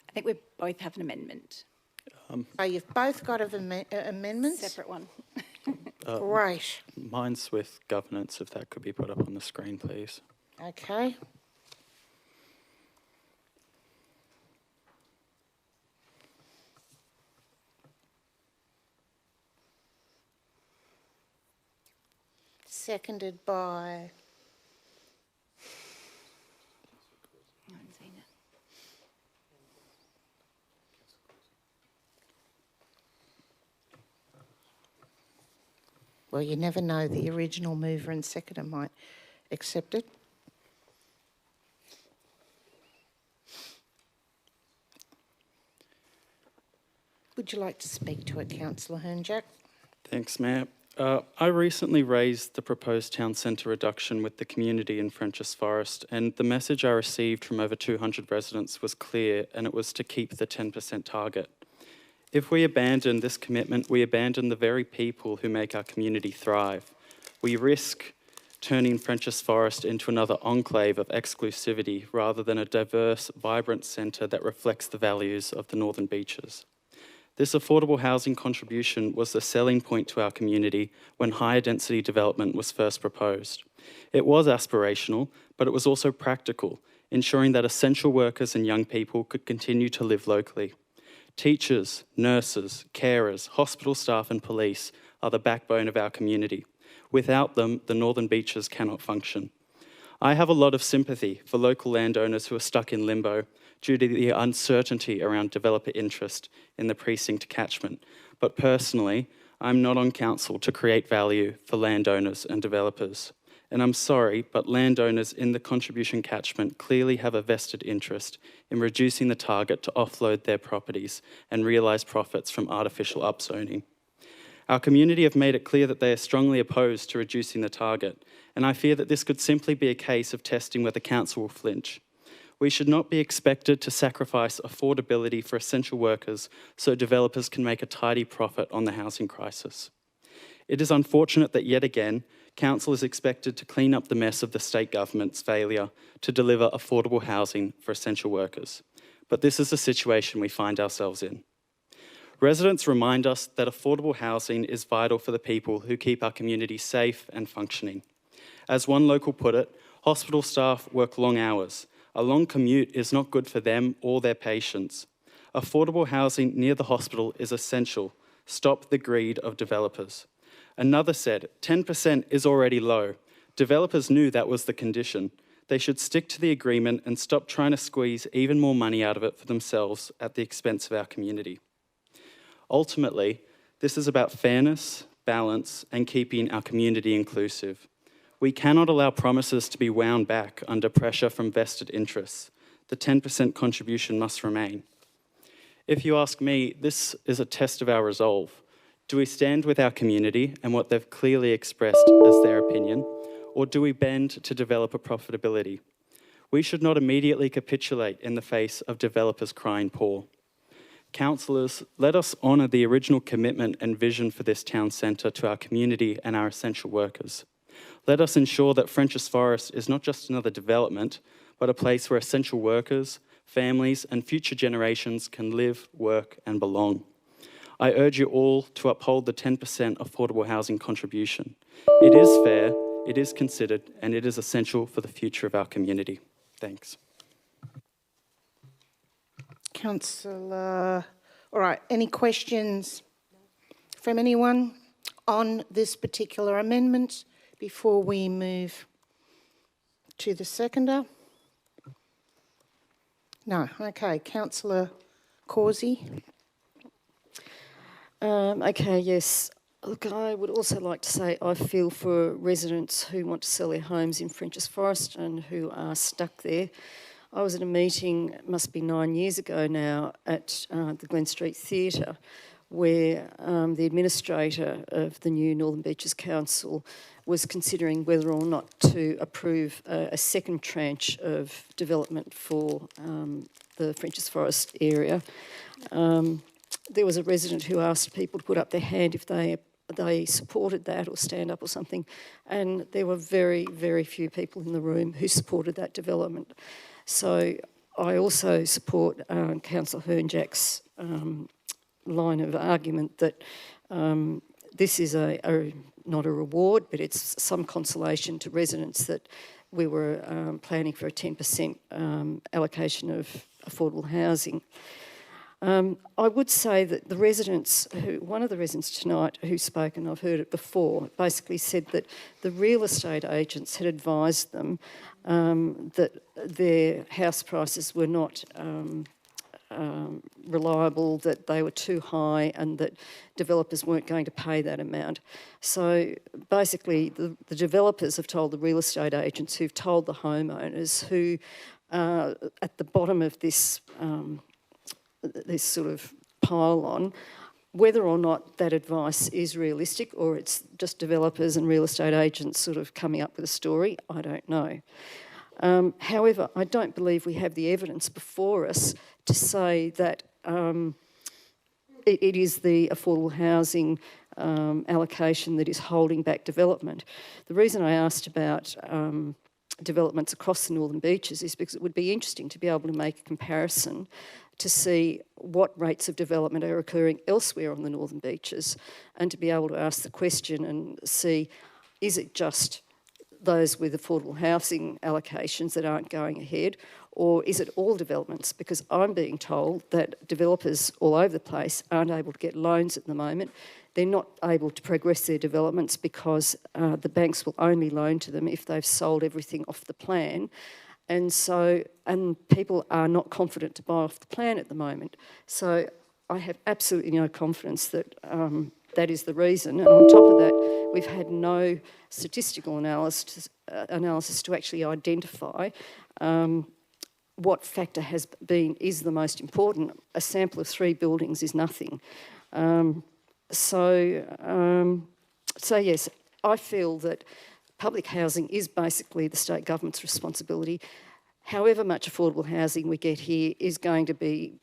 I think we both have an amendment. Oh, you've both got amendments? Separate one. Great. Mine's with governance, if that could be put up on the screen, please. Okay. seconded by... Well, you never know, the original mover and seconder might accept it. Would you like to speak to it, Councillor Hernjack? Thanks, Mayor. I recently raised the proposed town centre reduction with the community in Frenchs Forest, and the message I received from over 200 residents was clear, and it was to keep the 10% target. If we abandon this commitment, we abandon the very people who make our community thrive. We risk turning Frenchs Forest into another enclave of exclusivity rather than a diverse, vibrant centre that reflects the values of the Northern Beaches. This affordable housing contribution was the selling point to our community when higher density development was first proposed. It was aspirational, but it was also practical, ensuring that essential workers and young people could continue to live locally. Teachers, nurses, carers, hospital staff and police are the backbone of our community. Without them, the Northern Beaches cannot function. I have a lot of sympathy for local landowners who are stuck in limbo due to the uncertainty around developer interest in the precinct catchment. But personally, I'm not on council to create value for landowners and developers. And I'm sorry, but landowners in the contribution catchment clearly have a vested interest in reducing the target to offload their properties and realise profits from artificial upzoning. Our community have made it clear that they are strongly opposed to reducing the target, and I fear that this could simply be a case of testing whether council will flinch. We should not be expected to sacrifice affordability for essential workers so developers can make a tidy profit on the housing crisis. It is unfortunate that yet again, council is expected to clean up the mess of the state government's failure to deliver affordable housing for essential workers. But this is the situation we find ourselves in. Residents remind us that affordable housing is vital for the people who keep our community safe and functioning. As one local put it, hospital staff work long hours. A long commute is not good for them or their patients. Affordable housing near the hospital is essential. Stop the greed of developers. Another said, 10% is already low. Developers knew that was the condition. They should stick to the agreement and stop trying to squeeze even more money out of it for themselves at the expense of our community. Ultimately, this is about fairness, balance, and keeping our community inclusive. We cannot allow promises to be wound back under pressure from vested interests. The 10% contribution must remain. If you ask me, this is a test of our resolve. Do we stand with our community and what they've clearly expressed as their opinion, or do we bend to developer profitability? We should not immediately capitulate in the face of developers crying poor. Councillors, let us honour the original commitment and vision for this town centre to our community and our essential workers. Let us ensure that Frenchs Forest is not just another development, but a place where essential workers, families and future generations can live, work and belong. I urge you all to uphold the 10% affordable housing contribution. It is fair, it is considered, and it is essential for the future of our community. Thanks. Councillor, all right, any questions from anyone on this particular amendment before we move to the seconder? No, okay, Councillor Causey. Okay, yes. Look, I would also like to say I feel for residents who want to sell their homes in Frenchs Forest and who are stuck there. I was at a meeting, it must be 9 years ago now, at the Glen Street Theatre, where the administrator of the new Northern Beaches Council was considering whether or not to approve a second tranche of development for the Frenchs Forest area. There was a resident who asked people to put up their hand if they supported that or stand up or something, and there were very, very few people in the room who supported that development. So I also support Councillor Hernjack's line of argument that this is not a reward, but it's some consolation to residents that we were planning for a 10% allocation of affordable housing. I would say that the residents, one of the residents tonight who spoke, and I've heard it before, basically said that the real estate agents had advised them that their house prices were not reliable, that they were too high and that developers weren't going to pay that amount. So basically the developers have told the real estate agents who've told the homeowners who at the bottom of this this sort of pile-on, whether or not that advice is realistic or it's just developers and real estate agents sort of coming up with a story, I don't know. However, I don't believe we have the evidence before us to say that it is the affordable housing allocation that is holding back development. The reason I asked about developments across the Northern Beaches is because it would be interesting to be able to make a comparison to see what rates of development are occurring elsewhere on the Northern Beaches and to be able to ask the question and see, is it just those with affordable housing allocations that aren't going ahead, or is it all developments? Because I'm being told that developers all over the place aren't able to get loans at the moment. They're not able to progress their developments because the banks will only loan to them if they've sold everything off the plan. And people are not confident to buy off the plan at the moment. So I have absolutely no confidence that that is the reason. And on top of that, we've had no statistical analysis to actually identify what factor is the most important. A sample of 3 buildings is nothing. So yes, I feel that public housing is basically the state government's responsibility. However much affordable housing we get here is going to be,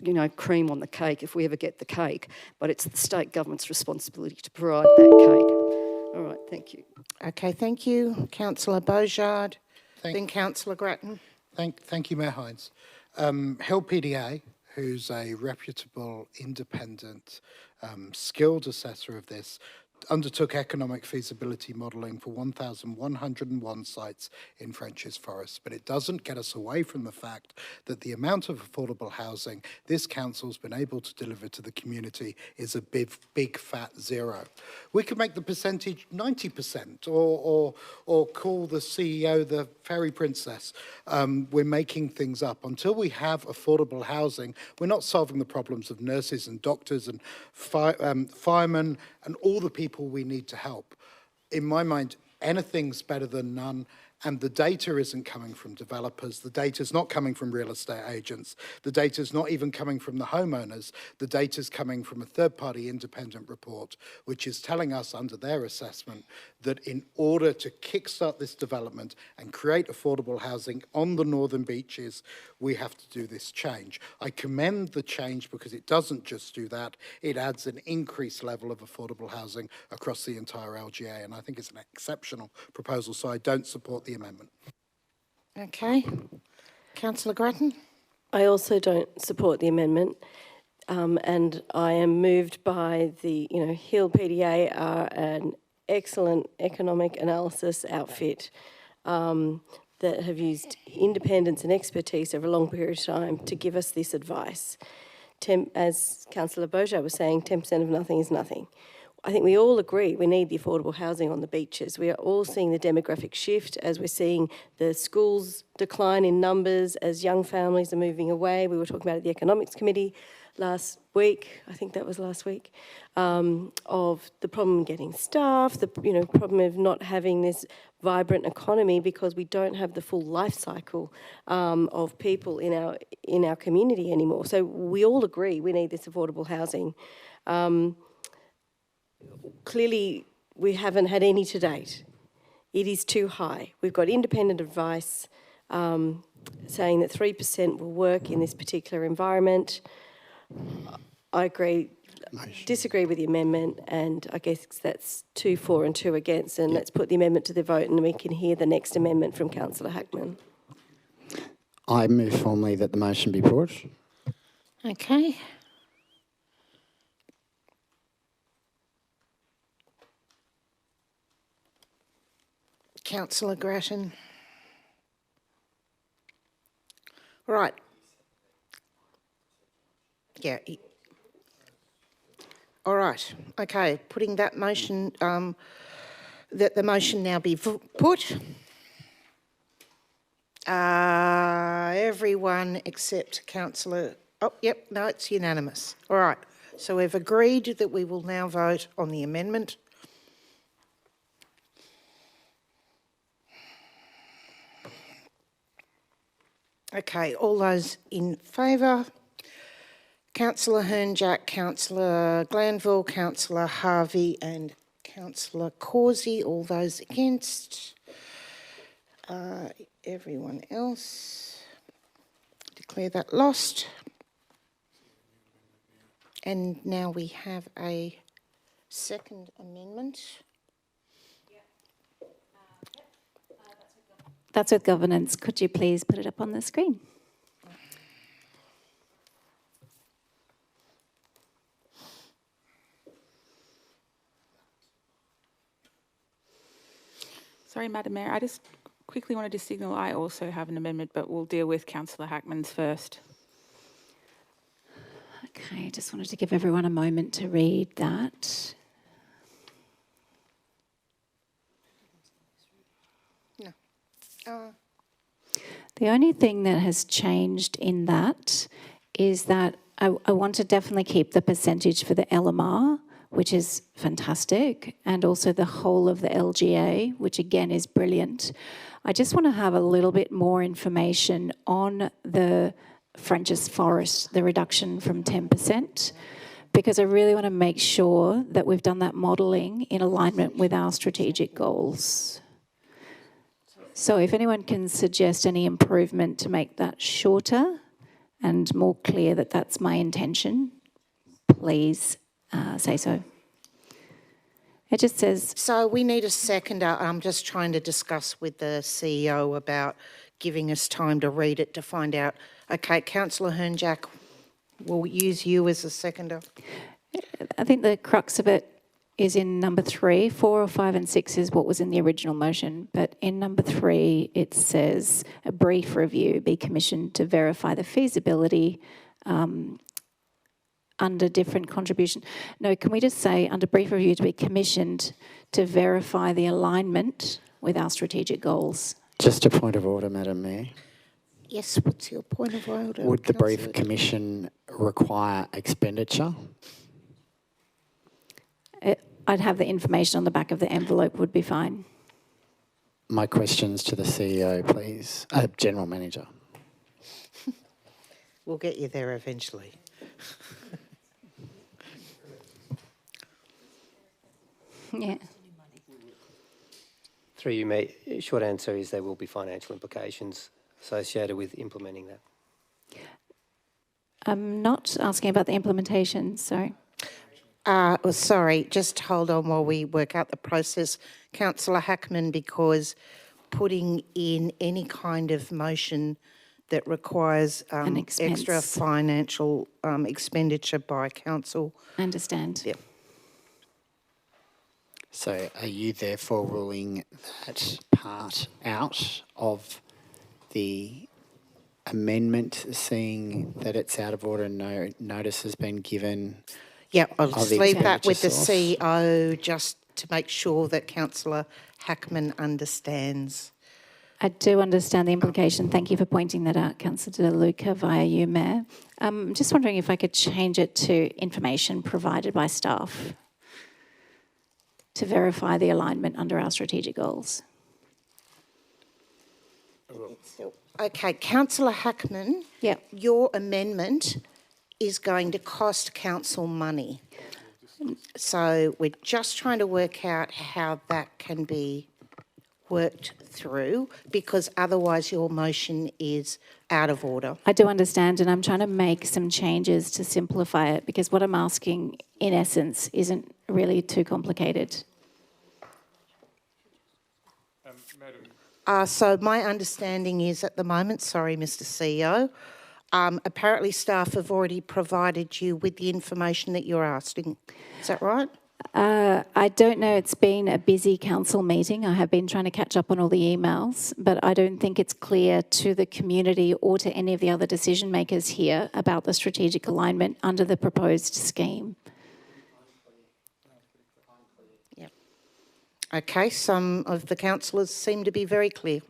you know, cream on the cake if we ever get the cake, but it's the state government's responsibility to provide that cake. All right, thank you. Okay, thank you, Councillor Beaujard. Then Councillor Grattan. Thank you, Mayor Hines. Hill PDA, who's a reputable, independent, skilled assessor of this, undertook economic feasibility modelling for 1,101 sites in Frenchs Forest, but it doesn't get us away from the fact that the amount of affordable housing this council's been able to deliver to the community is a big fat zero. We could make the percentage 90% or call the CEO the fairy princess. We're making things up. Until we have affordable housing, we're not solving the problems of nurses and doctors and firemen and all the people we need to help. In my mind, anything's better than none, and the data isn't coming from developers, the data's not coming from real estate agents, the data's not even coming from the homeowners, the data's coming from a third-party independent report, which is telling us under their assessment that in order to kickstart this development and create affordable housing on the Northern Beaches, we have to do this change. I commend the change because it doesn't just do that, it adds an increased level of affordable housing across the entire LGA, and I think it's an exceptional proposal, so I don't support the amendment. Okay. Councillor Grattan. I also don't support the amendment, and I am moved by the, Hill PDA are an excellent economic analysis outfit that have used independence and expertise over a long period of time to give us this advice. As Councillor Beaujard was saying, 10% of nothing is nothing. I think we all agree we need the affordable housing on the beaches. We are all seeing the demographic shift as we're seeing the schools decline in numbers as young families are moving away. We were talking about it at the Economics Committee last week, I think that was last week, of the problem getting staff, the problem of not having this vibrant economy because we don't have the full life cycle of people in our community anymore. So we all agree we need this affordable housing. Clearly, we haven't had any to date. It is too high. We've got independent advice saying that 3% will work in this particular environment. I disagree with the amendment, and I guess that's 2 for and 2 against, and let's put the amendment to the vote and we can hear the next amendment from Councillor Hackman. I move formally that the motion be put. Okay. Councillor Grattan. Right. Yeah. All right. Okay. Putting that motion, that the motion now be put. Everyone except Councillor. Oh, yep. No, it's unanimous. All right. So we've agreed that we will now vote on the amendment. Okay, all those in favour? Councillor Hernjack, Councillor Glanville, Councillor Harvey and Councillor Causey. All those against? Everyone else? Declare that lost. And now we have a second amendment. That's with governance. Could you please put it up on the screen? Sorry, Madam Mayor, I just quickly wanted to signal I also have an amendment, but we'll deal with Councillor Hackman's first. Okay, just wanted to give everyone a moment to read that. The only thing that has changed in that is that I want to definitely keep the percentage for the LMR, which is fantastic, and also the whole of the LGA, which again is brilliant. I just want to have a little bit more information on the Frenchs Forest, the reduction from 10%, because I really want to make sure that we've done that modelling in alignment with our strategic goals. So if anyone can suggest any improvement to make that shorter and more clear that that's my intention, please say so. It just says... So we need a seconder. I'm just trying to discuss with the CEO about giving us time to read it to find out. Okay, Councillor Hernjack, we'll use you as a seconder. I think the crux of it is in number 3. 4 or 5 and 6 is what was in the original motion, but in number 3 it says a brief review be commissioned to verify the feasibility under different contribution. No, can we just say under brief review to be commissioned to verify the alignment with our strategic goals? Just a point of order, Madam Mayor. Yes, what's your point of order? Would the brief Councillor? commission require expenditure? I'd have the information on the back of the envelope would be fine. My questions to the CEO, please. General Manager. We'll get you there eventually. Yeah. Through you, Mayor, short answer is there will be financial implications associated with implementing that. I'm not asking about the implementation, sorry. Sorry, just hold on while we work out the process. Councillor Hackman, because putting in any kind of motion that requires extra financial expenditure by council. I understand. Yep. So are you therefore ruling that part out of the amendment, seeing that it's out of order and no notice has been given? Yeah, I'll just leave that with the expenditure CEO just to make sure that Councillor Hackman understands. I do understand the implication. Thank you for pointing that out, Councillor De Luca, via you, Mayor. I'm just wondering if I could change it to information provided by staff to verify the alignment under our strategic goals. Okay, Councillor Hackman, your amendment is going to cost council money. So we're just trying to work out how that can be worked through, because otherwise your motion is out of order. I do understand, and I'm trying to make some changes to simplify it, because what I'm asking, in essence, isn't really too complicated. So my understanding is at the moment, sorry, Mr. CEO, apparently staff have already provided you with the information that you're asking. Is that right? I don't know, it's been a busy council meeting. I have been trying to catch up on all the emails, but I don't think it's clear to the community or to any of the other decision makers here about the strategic alignment under the proposed scheme. Yep. Okay, some of the councillors seem to be very clear.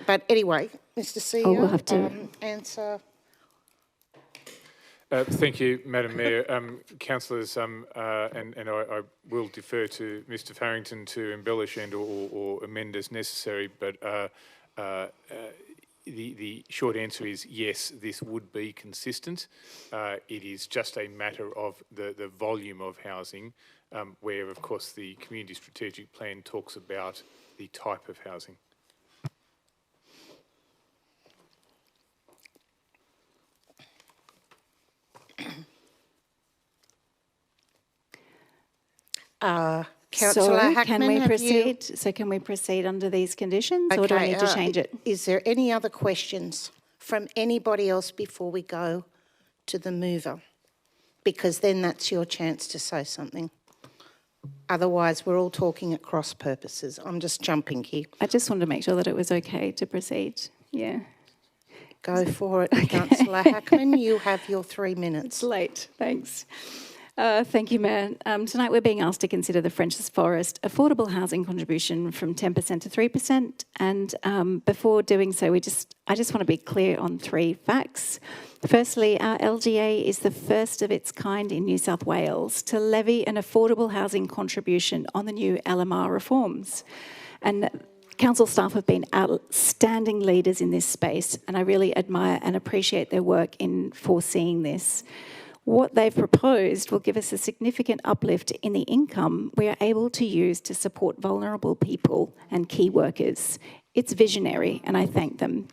But anyway, Mr. CEO, we'll have to answer. Thank you, Madam Mayor. Councillors, and I will defer to Mr. Farrington to embellish and or amend as necessary, but the short answer is yes, this would be consistent. It is just a matter of the volume of housing, where, of course, the Community Strategic Plan talks about the type of housing. Councillor Hackman, can we have proceed? So can we proceed under these conditions, or do I need to change it? Is there any other questions from anybody else before we go to the mover? Because then that's your chance to say something. Otherwise, we're all talking at cross purposes. I'm just jumping here. I just wanted to make sure that it was okay to proceed. Yeah. Go for it, Councillor Hackman. You have your 3 minutes. It's late. Thanks. Thank you, Mayor. Tonight we're being asked to consider the Frenchs Forest affordable housing contribution from 10% to 3%. And before doing so, I just want to be clear on 3 facts. Firstly, our LGA is the first of its kind in New South Wales to levy an affordable housing contribution on the new LMR reforms. And council staff have been outstanding leaders in this space, and I really admire and appreciate their work in foreseeing this. What they've proposed will give us a significant uplift in the income we are able to use to support vulnerable people and key workers. It's visionary, and I thank them.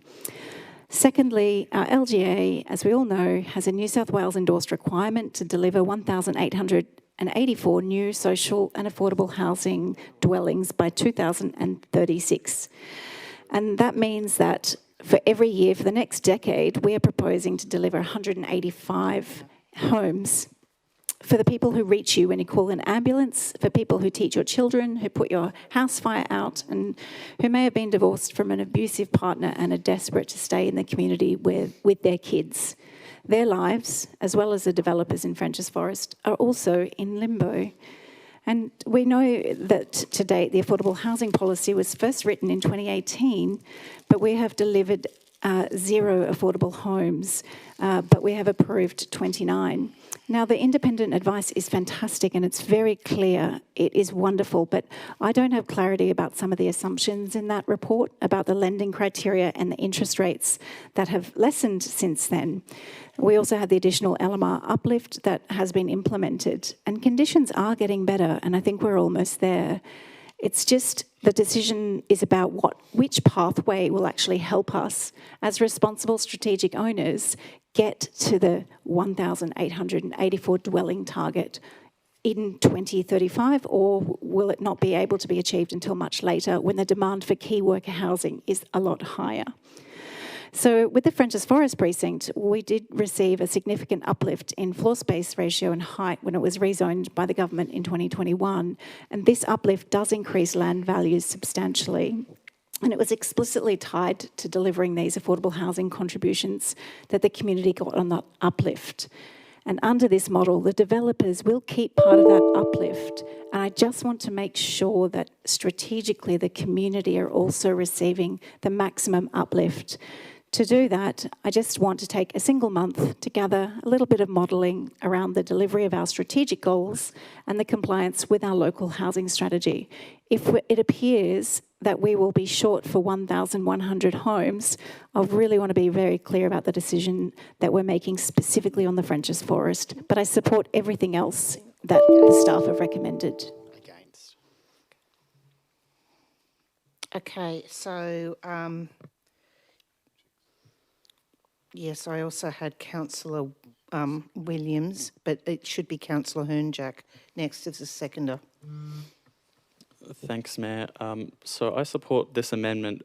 Secondly, our LGA, as we all know, has a New South Wales endorsed requirement to deliver 1,884 new social and affordable housing dwellings by 2036. And that means that for every year for the next decade, we are proposing to deliver 185 homes for the people who reach you when you call an ambulance, for people who teach your children, who put your house fire out, and who may have been divorced from an abusive partner and are desperate to stay in the community with their kids. Their lives, as well as the developers in Frenchs Forest, are also in limbo. And we know that to date the affordable housing policy was first written in 2018, but we have delivered 0 affordable homes, but we have approved 29. Now, the independent advice is fantastic and it's very clear. It is wonderful, but I don't have clarity about some of the assumptions in that report about the lending criteria and the interest rates that have lessened since then. We also had the additional LMR uplift that has been implemented, and conditions are getting better, and I think we're almost there. It's just the decision is about which pathway will actually help us as responsible strategic owners get to the 1,884 dwelling target in 2035, or will it not be able to be achieved until much later when the demand for key worker housing is a lot higher? So with the Frenchs Forest precinct, we did receive a significant uplift in floor space ratio and height when it was rezoned by the government in 2021. And this uplift does increase land values substantially. And it was explicitly tied to delivering these affordable housing contributions that the community got on that uplift. And under this model, the developers will keep part of that uplift. And I just want to make sure that strategically the community are also receiving the maximum uplift. To do that, I just want to take a single month to gather a little bit of modelling around the delivery of our strategic goals and the compliance with our local housing strategy. If it appears that we will be short for 1,100 homes, I really want to be very clear about the decision that we're making specifically on the Frenchs Forest, but I support everything else that the staff have recommended. Okay, so yes, I also had Councillor Williams, but it should be Councillor Hernjack next as a seconder. Thanks, Mayor. So I support this amendment.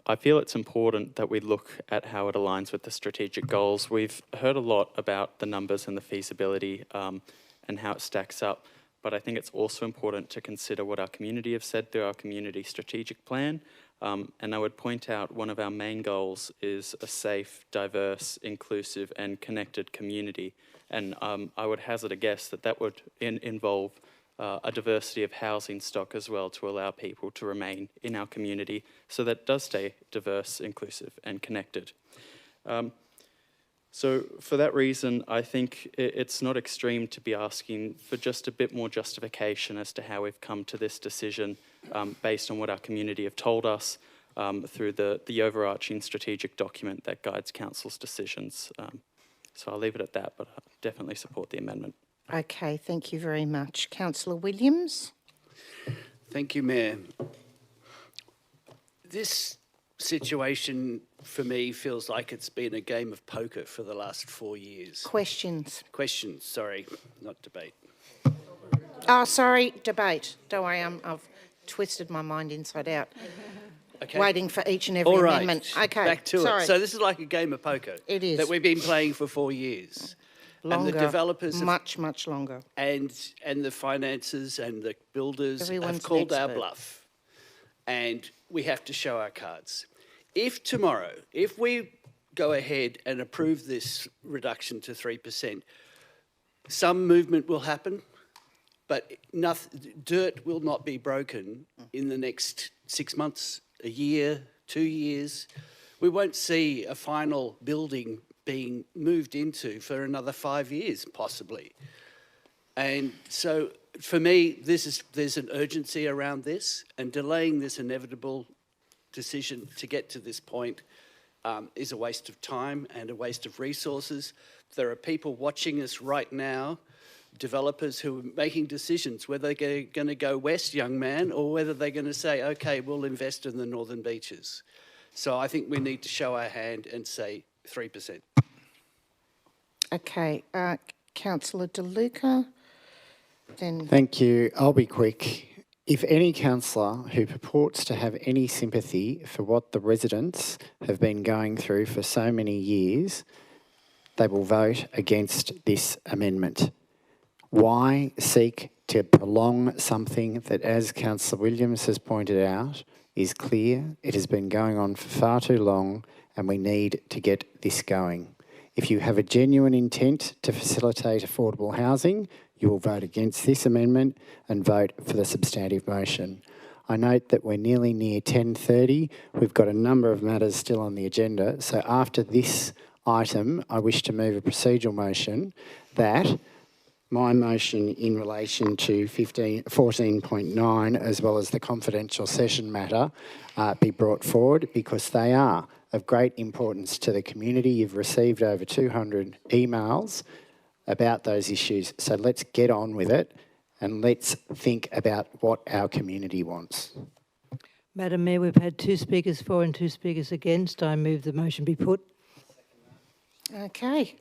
I feel it's important that we look at how it aligns with the strategic goals. We've heard a lot about the numbers and the feasibility and how it stacks up. but I think it's also important to consider what our community have said through our community strategic plan. And I would point out one of our main goals is a safe, diverse, inclusive and connected community. And I would hazard a guess that that would involve a diversity of housing stock as well, to allow people to remain in our community so that it does stay diverse, inclusive and connected. So for that reason, I think it's not extreme to be asking for just a bit more justification as to how we've come to this decision based on what our community have told us through the overarching strategic document that guides council's decisions. So I'll leave it at that, but I definitely support the amendment. Okay, thank you very much. Councillor Williams. Thank you, Mayor. This situation for me feels like it's been a game of poker for the last 4 years. Questions. Questions, sorry, not debate. Oh, sorry, debate. Don't worry, I've twisted my mind inside out. Okay. Waiting for each and every All right, amendment. Okay, back to sorry. it. So this is like a game of poker. It is. That we've been playing for 4 years. Longer, and the developers have, much longer. And the financiers and the builders Everyone's have called an our expert. bluff. And we have to show our cards. If tomorrow, if we go ahead and approve this reduction to 3%, some movement will happen, but dirt will not be broken in the next 6 months, a year, 2 years. We won't see a final building being moved into for another 5 years, possibly. And so for me, there's an urgency around this, and delaying this inevitable decision to get to this point is a waste of time and a waste of resources. There are people watching us right now, developers who are making decisions whether they're going to go west, young man, or whether they're going to say, okay, we'll invest in the northern beaches. So I think we need to show our hand and say 3%. Okay, Councillor De Luca, then... Thank you. I'll be quick. If any councillor who purports to have any sympathy for what the residents have been going through for so many years, they will vote against this amendment. Why seek to prolong something that, as Councillor Williams has pointed out, is clear? It has been going on for far too long, and we need to get this going. If you have a genuine intent to facilitate affordable housing, you will vote against this amendment and vote for the substantive motion. I note that we're nearly near 10:30. We've got a number of matters still on the agenda. So after this item, I wish to move a procedural motion that my motion in relation to 14.9 as well as the confidential session matter be brought forward, because they are of great importance to the community. You've received over 200 emails about those issues. So let's get on with it and let's think about what our community wants. Madam Mayor, we've had 2 speakers for and 2 speakers against. I move the motion be put. Okay.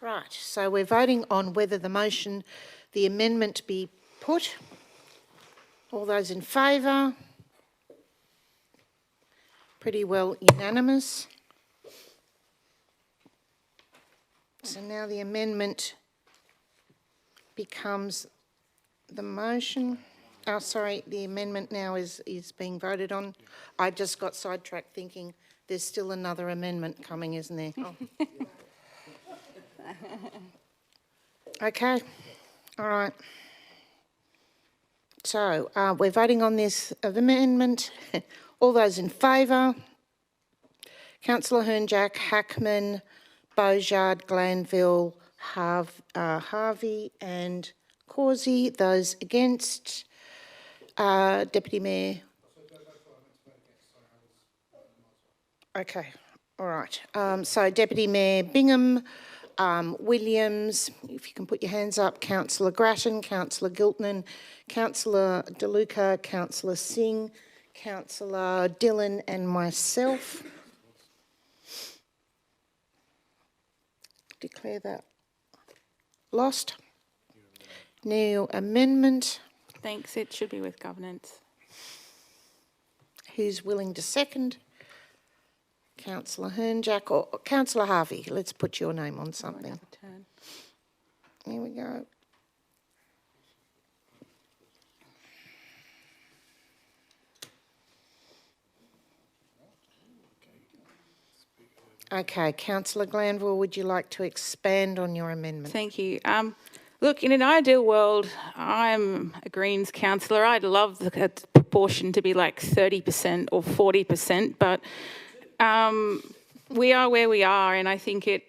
Right, so we're voting on whether the motion, the amendment be put. All those in favour? Pretty well unanimous. So now the amendment becomes the motion. Oh, sorry, the amendment now is being voted on. I just got sidetracked thinking there's still another amendment coming, isn't there? Oh. Okay, all right. So we're voting on this amendment. All those in favour? Councillor Hernjack, Hackman, Beaujard, Glanville, Harvey and Causey. Those against? Deputy Mayor? Okay, all right. So Deputy Mayor Bingham, Williams, if you can put your hands up, Councillor Grattan, Councillor Giltnan, Councillor De Luca, Councillor Singh, Councillor Dillon and myself. Declare that lost. New amendment. Thanks. It should be with governance. Who's willing to second? Councillor Hernjack or Councillor Harvey? Let's put your name on something. Here we go. Okay, Councillor Glanville, would you like to expand on your amendment? Thank you. Look, in an ideal world, I'm a Greens councillor. I'd love the proportion to be like 30% or 40%, but we are where we are, and I think it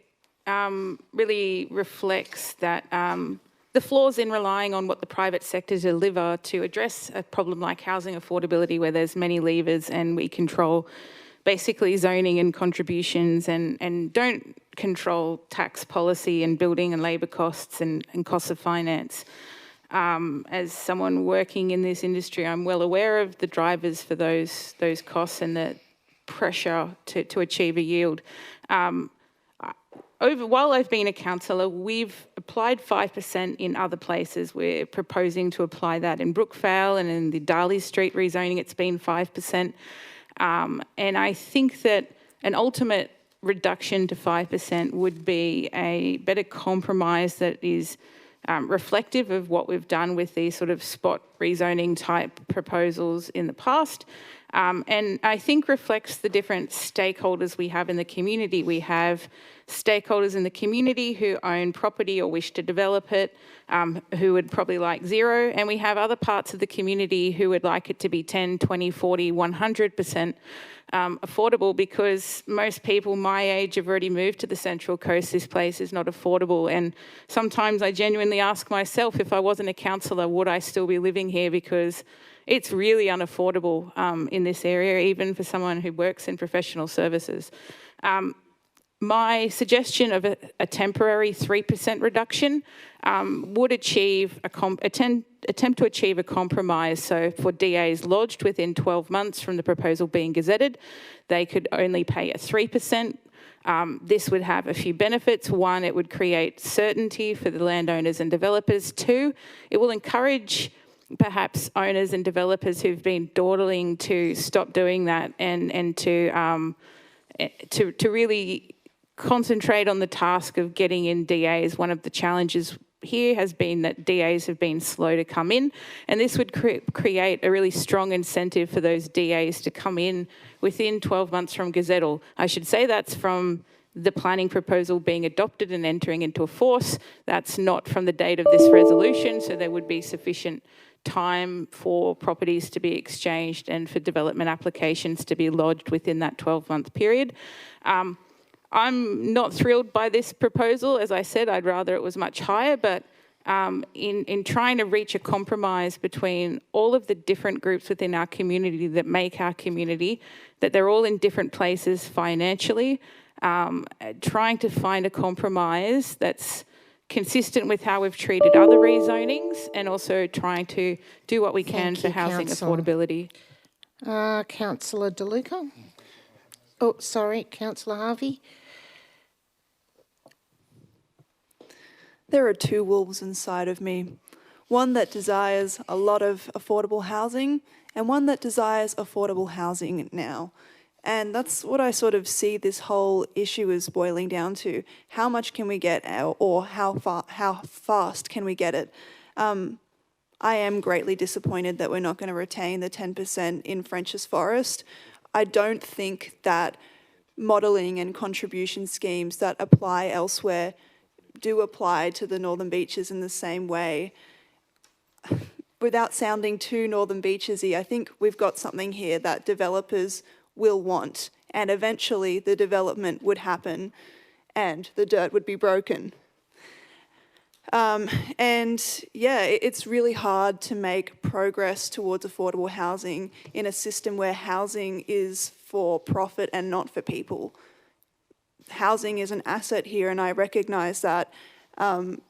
really reflects that the flaws in relying on what the private sector deliver to address a problem like housing affordability, where there's many levers and we control basically zoning and contributions and don't control tax policy and building and labour costs and costs of finance. As someone working in this industry, I'm well aware of the drivers for those costs and the pressure to achieve a yield. While I've been a councillor, we've applied 5% in other places. We're proposing to apply that in Brookvale, and in the Darley Street rezoning, it's been 5%. And I think that an ultimate reduction to 5% would be a better compromise that is reflective of what we've done with these sort of spot rezoning type proposals in the past. And I think reflects the different stakeholders we have in the community. We have stakeholders in the community who own property or wish to develop it, who would probably like 0, and we have other parts of the community who would like it to be 10, 20, 40, 100% affordable, because most people my age have already moved to the Central Coast. This place is not affordable, and sometimes I genuinely ask myself, if I wasn't a councillor, would I still be living here? Because it's really unaffordable in this area, even for someone who works in professional services. My suggestion of a temporary 3% reduction would achieve attempt to achieve a compromise. So for DAs lodged within 12 months from the proposal being gazetted, they could only pay a 3%. This would have a few benefits. 1, it would create certainty for the landowners and developers. 2, it will encourage perhaps owners and developers who've been dawdling to stop doing that and to really concentrate on the task of getting in DAs. One of the challenges here has been that DAs have been slow to come in, and this would create a really strong incentive for those DAs to come in within 12 months from gazettal. I should say that's from the planning proposal being adopted and entering into force. That's not from the date of this resolution, so there would be sufficient time for properties to be exchanged and for development applications to be lodged within that 12-month period. I'm not thrilled by this proposal. As I said, I'd rather it was much higher, but in trying to reach a compromise between all of the different groups within our community that make our community, that they're all in different places financially, trying to find a compromise that's consistent with how we've treated other rezonings, and also trying to do what we can for housing affordability. Councillor De Luca. Oh, sorry, Councillor Harvey. There are 2 wolves inside of me. One that desires a lot of affordable housing, and one that desires affordable housing now. And that's what I sort of see this whole issue is boiling down to. How much can we get, or how fast can we get it? I am greatly disappointed that we're not going to retain the 10% in Frenchs Forest. I don't think that modelling and contribution schemes that apply elsewhere do apply to the Northern Beaches in the same way. Without sounding too Northern Beaches-y, I think we've got something here that developers will want, and eventually the development would happen and the dirt would be broken. And yeah, it's really hard to make progress towards affordable housing in a system where housing is for profit and not for people. Housing is an asset here, and I recognise that. And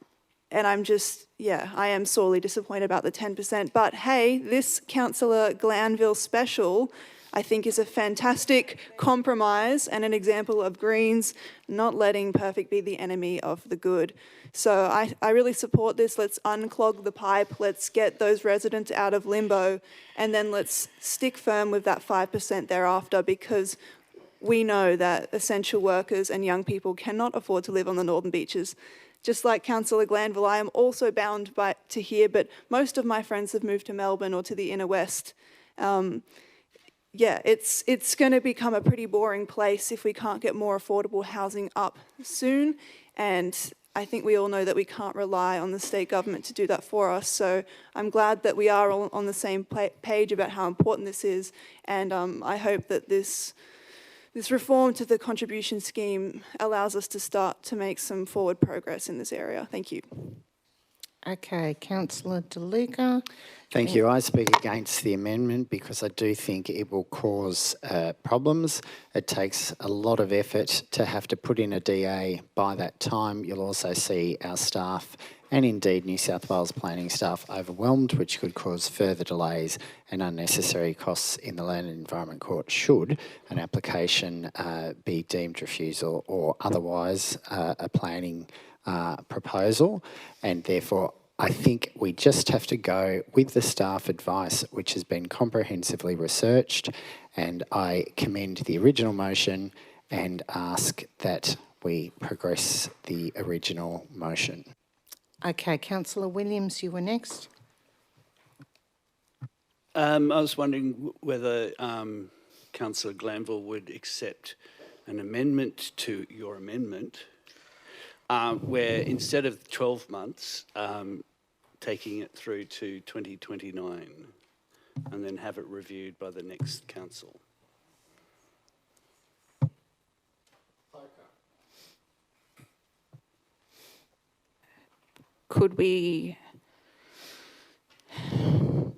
I'm just, I am sorely disappointed about the 10%. But hey, this Councillor Glanville special I think is a fantastic compromise and an example of Greens not letting perfect be the enemy of the good. So I really support this. Let's unclog the pipe. Let's get those residents out of limbo, and then let's stick firm with that 5% thereafter, because we know that essential workers and young people cannot afford to live on the northern beaches. Just like Councillor Glanville, I am also bound to here, but most of my friends have moved to Melbourne or to the inner west. Yeah, it's going to become a pretty boring place if we can't get more affordable housing up soon, and I think we all know that we can't rely on the state government to do that for us. So I'm glad that we are all on the same page about how important this is, and I hope that this reform to the contribution scheme allows us to start to make some forward progress in this area. Thank you. Okay, Councillor De Luca. Thank you. I speak against the amendment because I do think it will cause problems. It takes a lot of effort to have to put in a DA by that time. You'll also see our staff and indeed New South Wales planning staff overwhelmed, which could cause further delays and unnecessary costs in the Land and Environment Court should an application be deemed refusal or otherwise a planning proposal, and therefore I think we just have to go with the staff advice, which has been comprehensively researched, and I commend the original motion and ask that we progress the original motion. Okay, Councillor Williams, you were next. I was wondering whether Councillor Glanville would accept an amendment to your amendment where instead of 12 months, taking it through to 2029 and then have it reviewed by the next council. Could we?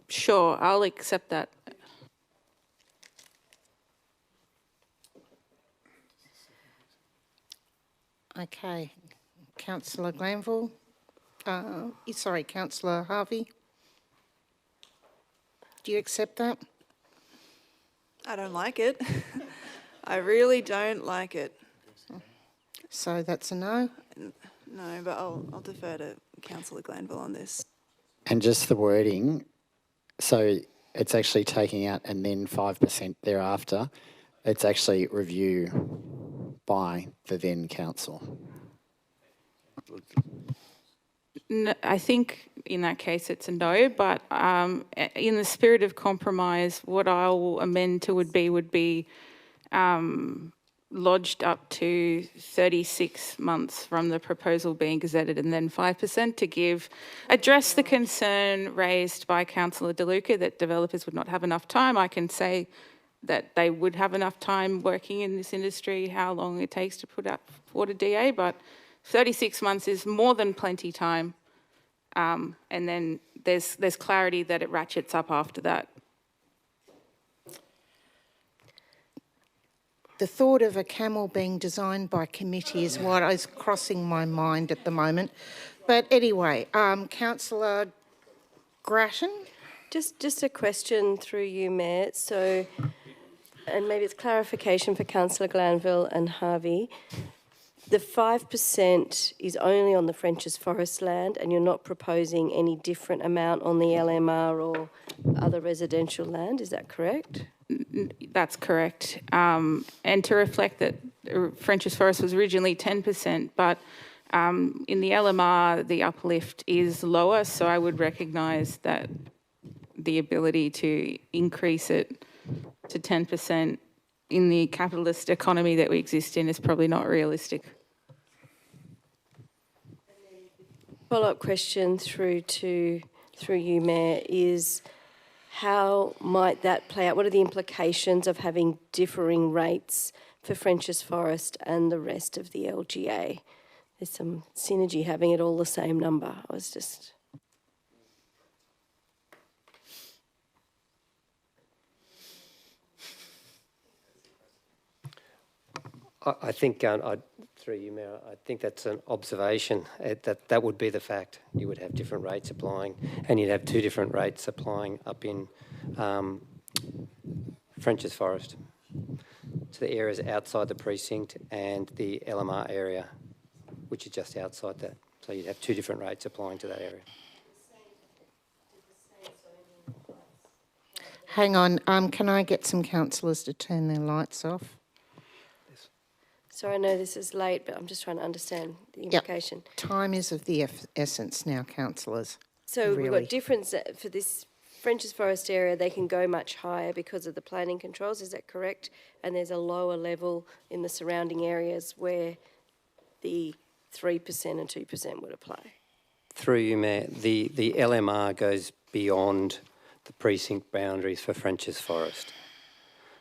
Sure, I'll accept that. Okay, Councillor Glanville. Sorry, Councillor Harvey. Do you accept that? I don't like it. I really don't like it. So that's a no? No, but I'll defer to Councillor Glanville on this. And just the wording, so it's actually taking out and then 5% thereafter. It's actually review by the then council. No, I think in that case it's a no, but in the spirit of compromise, what I will amend to would be lodged up to 36 months from the proposal being gazetted, and then 5% to address the concern raised by Councillor De Luca that developers would not have enough time. I can say that they would have enough time working in this industry, how long it takes to put out forward a DA, but 36 months is more than plenty time. And then there's clarity that it ratchets up after that. The thought of a camel being designed by committee is what is crossing my mind at the moment. But anyway, Councillor Grattan? Just a question through you, Mayor. So, and maybe it's clarification for Councillor Glanville and Harvey. The 5% is only on the French's Forest land, and you're not proposing any different amount on the LMR or other residential land, is that correct? That's correct. And to reflect that French's Forest was originally 10%, but in the LMR, the uplift is lower, so I would recognise that the ability to increase it to 10% in the capitalist economy that we exist in is probably not realistic. Follow-up question through you, Mayor, is how might that play out? What are the implications of having differing rates for French's Forest and the rest of the LGA? There's some synergy having it all the same number. I think, through you, Mayor, I think that's an observation. That would be the fact. You would have different rates applying, and you'd have two different rates applying up in French's Forest, to the areas outside the precinct and the LMR area, which is just outside that. So you'd have two different rates applying to that area. Hang on, can I get some councillors to turn their lights off? So I know this is late, but I'm just trying to understand the implication. Time is of the essence now, councillors. So we've Really. got difference for this French's Forest area, they can go much higher because of the planning controls, is that correct? And there's a lower level in the surrounding areas where the 3% and 2% would apply. Through you, Mayor, the LMR goes beyond the precinct boundaries for French's Forest.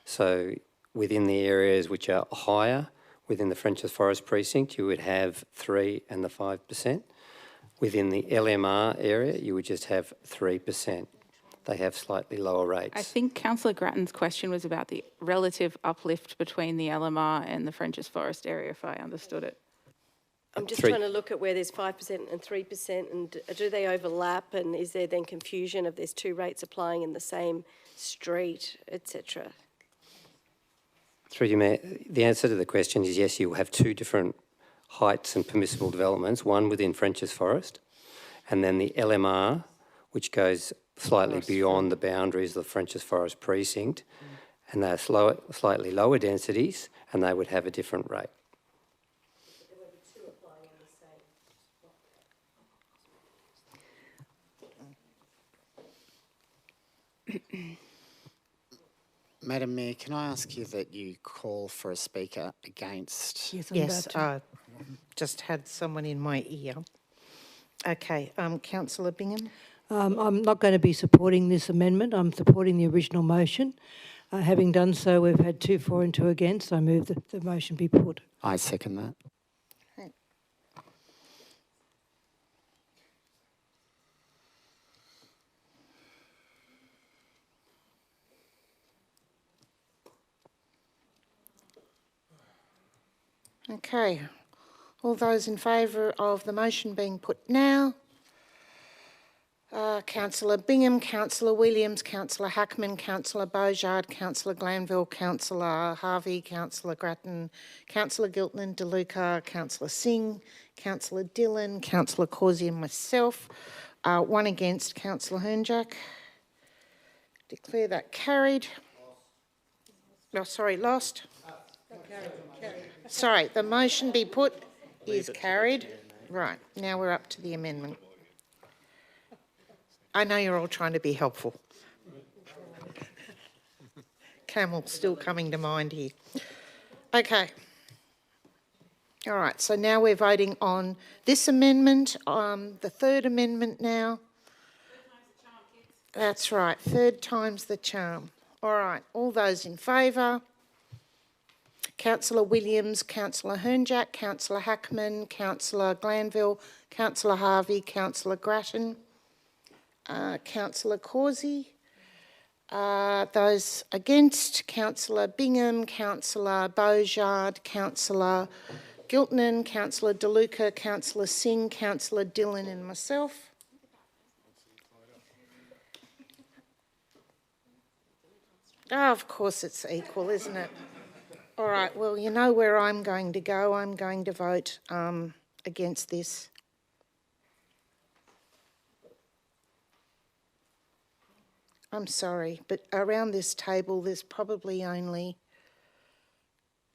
So within the areas which are higher within the French's Forest precinct, you would have 3 and the 5%. Within the LMR area, you would just have 3%. They have slightly lower rates. I think Councillor Grattan's question was about the relative uplift between the LMR and the French's Forest area, if I understood it. I'm just trying to look at where there's 5% and 3%, and do they overlap, and is there then confusion of there's two rates applying in the same street, etc.? Through you, Mayor, the answer to the question is yes, you will have two different heights and permissible developments, one within French's Forest, and then the LMR, which goes slightly beyond the boundaries of the French's Forest precinct, and they're slightly lower densities, and they would have a different rate. Madam Mayor, can I ask you that you call for a speaker against? Yes, I just had someone in my ear. Okay, Councillor Bingham. I'm not going to be supporting this amendment. I'm supporting the original motion. Having done so, we've had 2 for and 2 against. I move that the motion be put. I second that. Okay, all those in favour of the motion being put now? Councillor Bingham, Councillor Williams, Councillor Hackman, Councillor Beaujard, Councillor Glanville, Councillor Harvey, Councillor Grattan, Councillor Giltnan, DeLuca, Councillor Singh, Councillor Dillon, Councillor Causey and myself. 1 against, Councillor Hernjack. Declare that carried. Oh, sorry, lost. Sorry, the motion be put is carried. Right, now we're up to the amendment. I know you're all trying to be helpful. Camel still coming to mind here. Okay. All right, so now we're voting on this amendment, the third amendment now. That's right, third time's the charm. All right, all those in favour? Councillor Williams, Councillor Hernjack, Councillor Hackman, Councillor Glanville, Councillor Harvey, Councillor Grattan, Councillor Causey. Those against, Councillor Bingham, Councillor Beaujard, Councillor Giltnan, Councillor DeLuca, Councillor Singh, Councillor Dillon and myself. Oh, of course it's equal, isn't it? All right, well, you know where I'm going to go. I'm going to vote against this. I'm sorry, but around this table there's probably only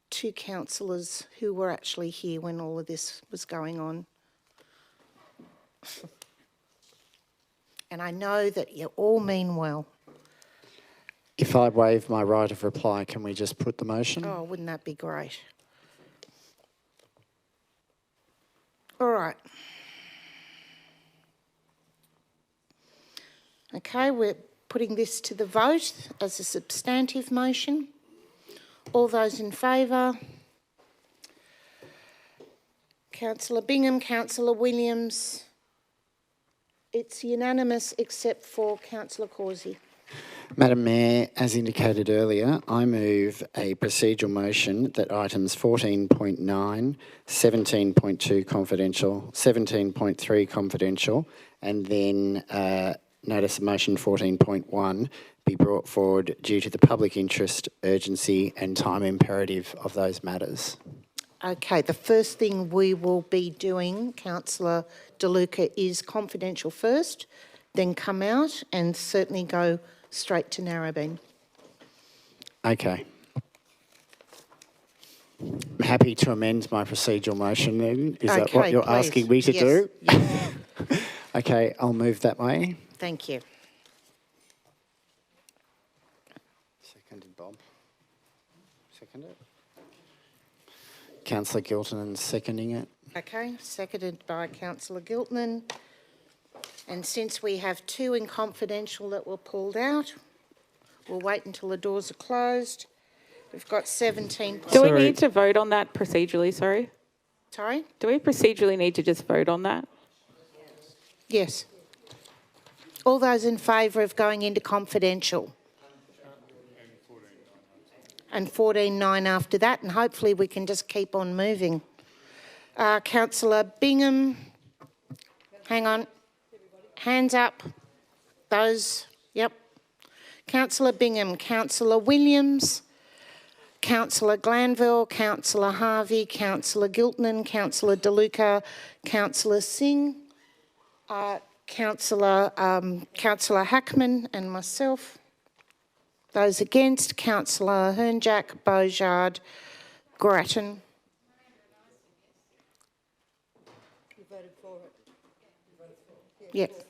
2 councillors who were actually here when all of this was going on. And I know that you all mean well. If I waive my right of reply, can we just put the motion? Oh, wouldn't that be great? All right. Okay, we're putting this to the vote as a substantive motion. All those in favour? Councillor Bingham, Councillor Williams. It's unanimous except for Councillor Causey. Madam Mayor, as indicated earlier, I move a procedural motion that items 14.9, 17.2 confidential, 17.3 confidential, and then notice of motion 14.1 be brought forward due to the public interest, urgency and time imperative of those matters. Okay, the first thing we will be doing, Councillor De Luca, is confidential first, then come out and certainly go straight to Narrabeen. Okay. I'm happy to amend my procedural motion then. Is that what Okay, you're please. asking me to Yes, do? yes. Okay, I'll move that way. Thank you. Seconded, Bob. Seconded. Councillor Gilton seconding it. Okay, seconded by Councillor Giltman. And since we have two in confidential that were pulled out, we'll wait until the doors are closed. We've got 17. Do we need to vote on that procedurally, sorry? Sorry? Do we procedurally need to just vote on that? Yes. All those in favour of going into confidential? And 14.9 after that, and hopefully we can just keep on moving. Councillor Bingham, hang on. Hands up. Those, yep. Councillor Bingham, Councillor Williams, Councillor Glanville, Councillor Harvey, Councillor Giltman, Councillor De Luca, Councillor Singh, Councillor Hackman and myself. Those against, Councillor Hernjack, Beaujard, Grattan. You voted for it. Yep.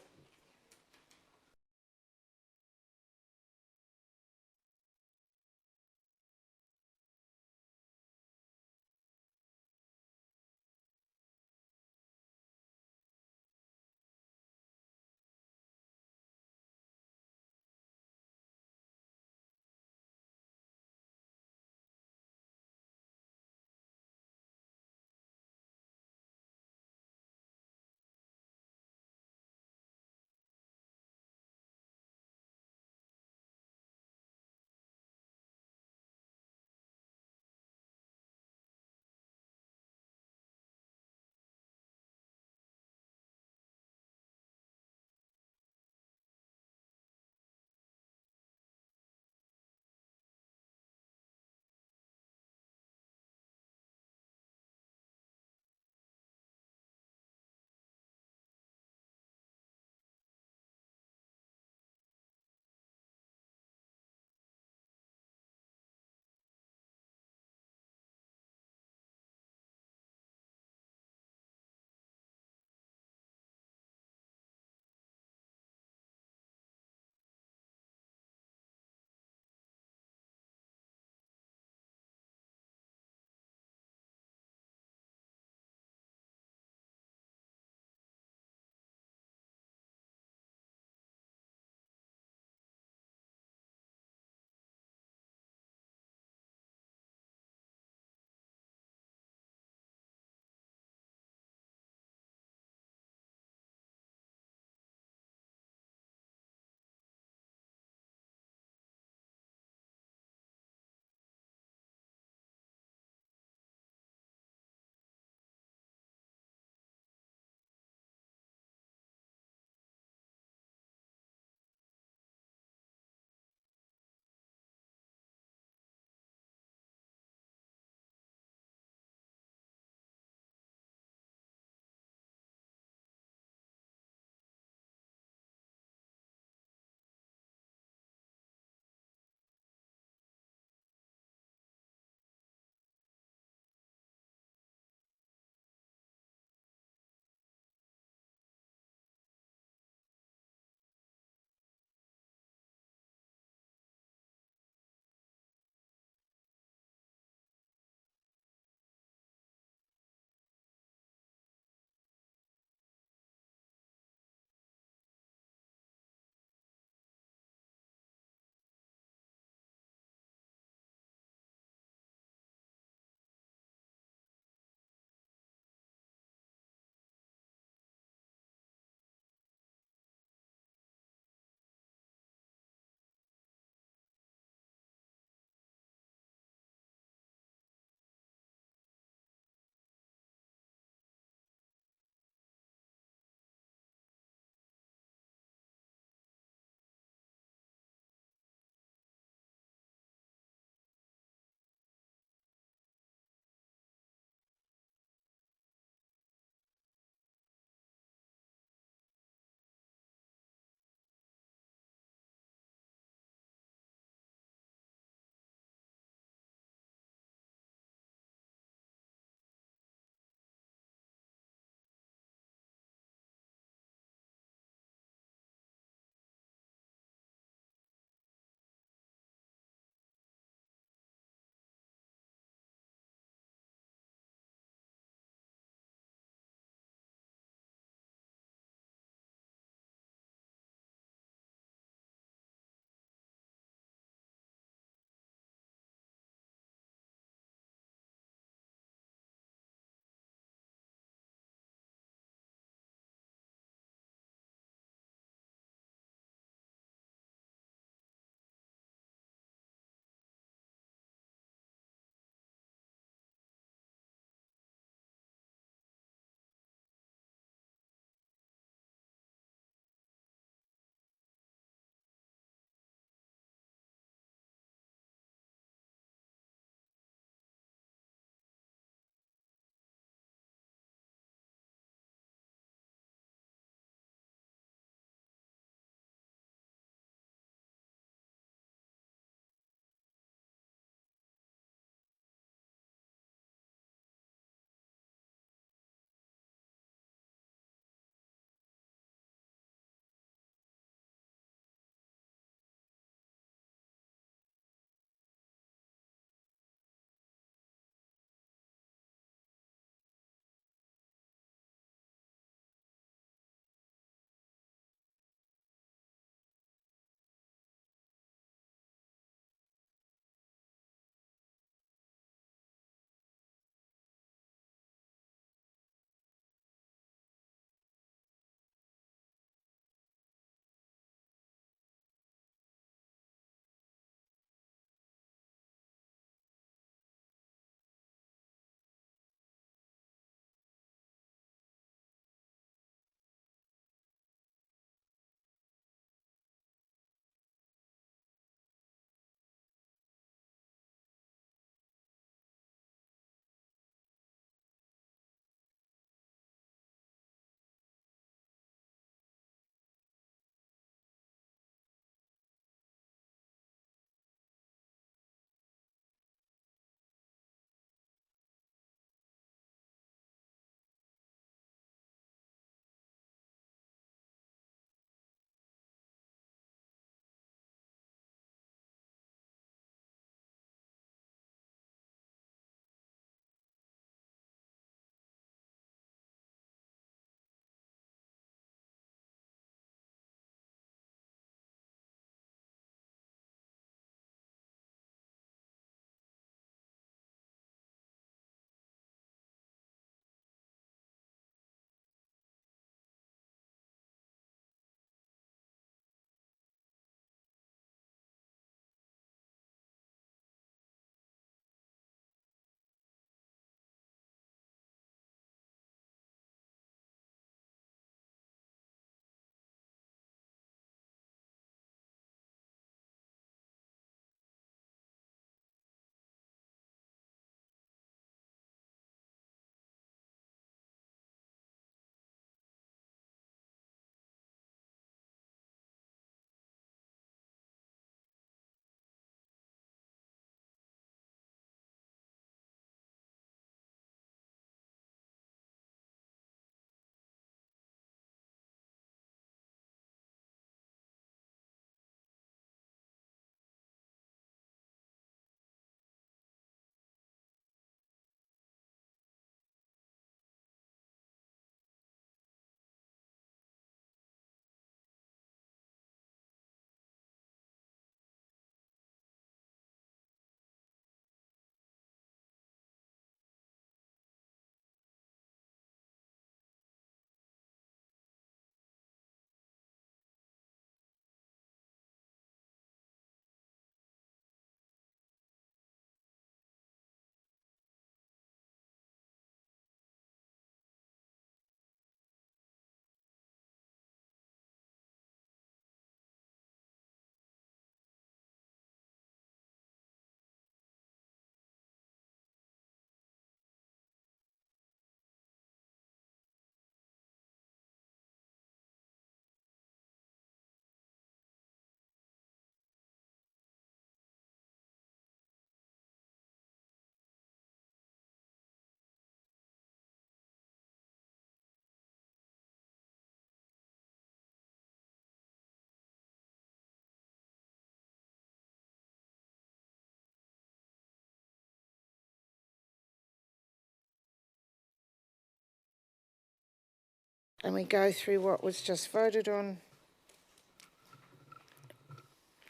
and we go through what was just voted on.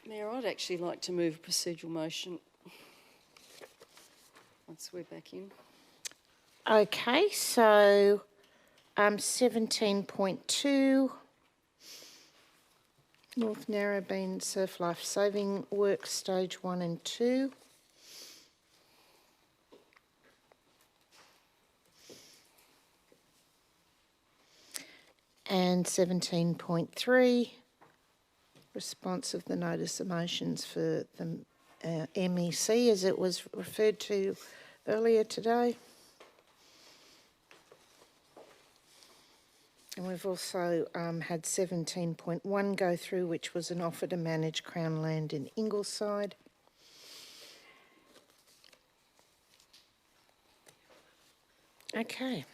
Mayor, I'd actually like to move a procedural motion once we're back in. Okay, so 17.2, North Narrabeen Surf Life Saving Works Stage 1 and 2. And 17.3, response of the notice of motions for the MEC as it was referred to earlier today. And we've also had 17.1 go through, which was an offer to manage Crown land in Ingleside. Okay.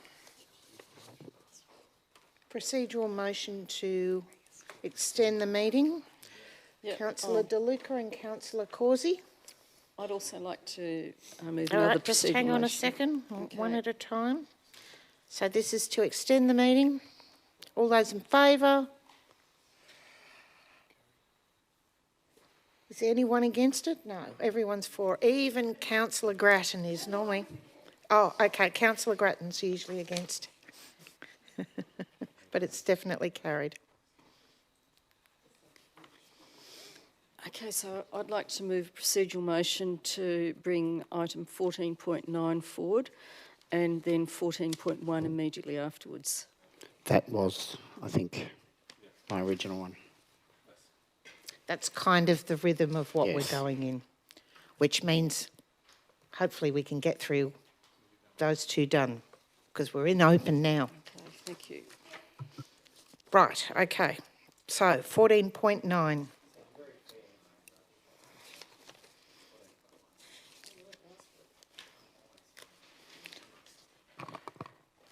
Procedural motion to extend the meeting. Yep. Councillor De Luca and Councillor Causey. I'd also like to move All another right, just procedural hang on a motion. second, Okay. one at a time. So this is to extend the meeting. All those in favour? Is there anyone against it? No, everyone's for. Even Councillor Grattan is normally. Oh, okay, Councillor Grattan's usually against. But it's definitely carried. Okay, so I'd like to move a procedural motion to bring item 14.9 forward and then 14.1 immediately afterwards. That was, I think, my original one. That's kind of the rhythm of what Yes. we're going in, which means hopefully we can get through those two done because we're in open now. Okay, thank you. Right, okay. So 14.9.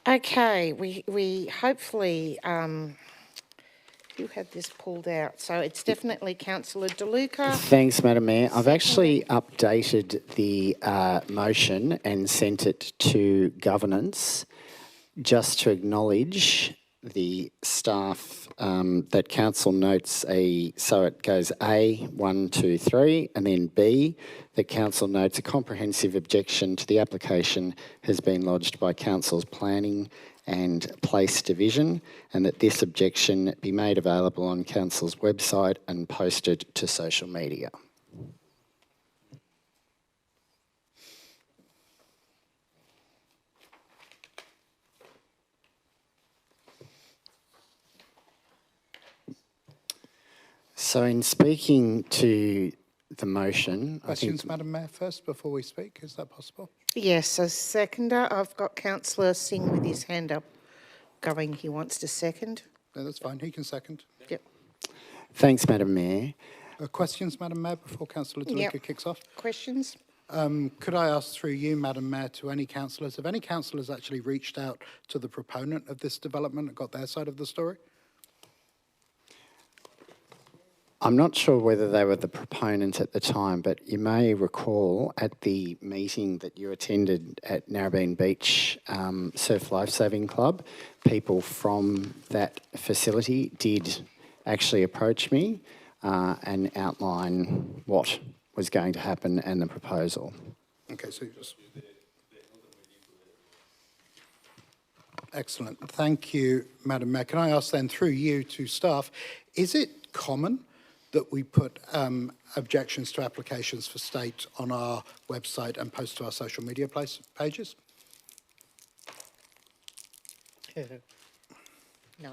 Okay, we hopefully, who had this pulled out? So it's definitely Councillor De Luca. Thanks, Madam Mayor. I've actually updated the motion and sent it to governance just to acknowledge the staff that council notes so it goes A, 1, 2, 3, and then B, that council notes a comprehensive objection to the application has been lodged by council's planning and place division, and that this objection be made available on council's website and posted to social media. So in speaking to the motion, Questions, Madam Mayor, first before we speak? Is that possible? Yes, as seconder, I've got Councillor Singh with his hand up going, he wants to second. No, that's fine. He can second. Yep. Thanks, Madam Mayor. Questions, Madam Mayor, before Councillor De Luca Yep. kicks off? Questions? Could I ask through you, Madam Mayor, to any councillors, have any councillors actually reached out to the proponent of this development and got their side of the story? I'm not sure whether they were the proponent at the time, but you may recall at the meeting that you attended at Narrabeen Beach Surf Lifesaving Club, people from that facility did actually approach me and outline what was going to happen and the proposal. Okay, so just... Excellent. Thank you, Madam Mayor. Can I ask then, through you to staff, is it common that we put objections to applications for state on our website and post to our social media pages? No.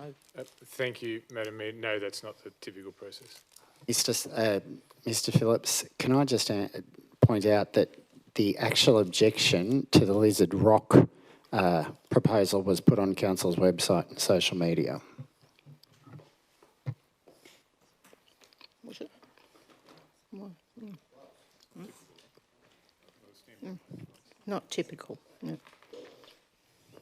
Thank you, Madam Mayor. No, that's not the typical process. Mr. Phillips, can I just point out that the actual objection to the Lizard Rock proposal was put on council's website and social media. Was it? Not typical. No.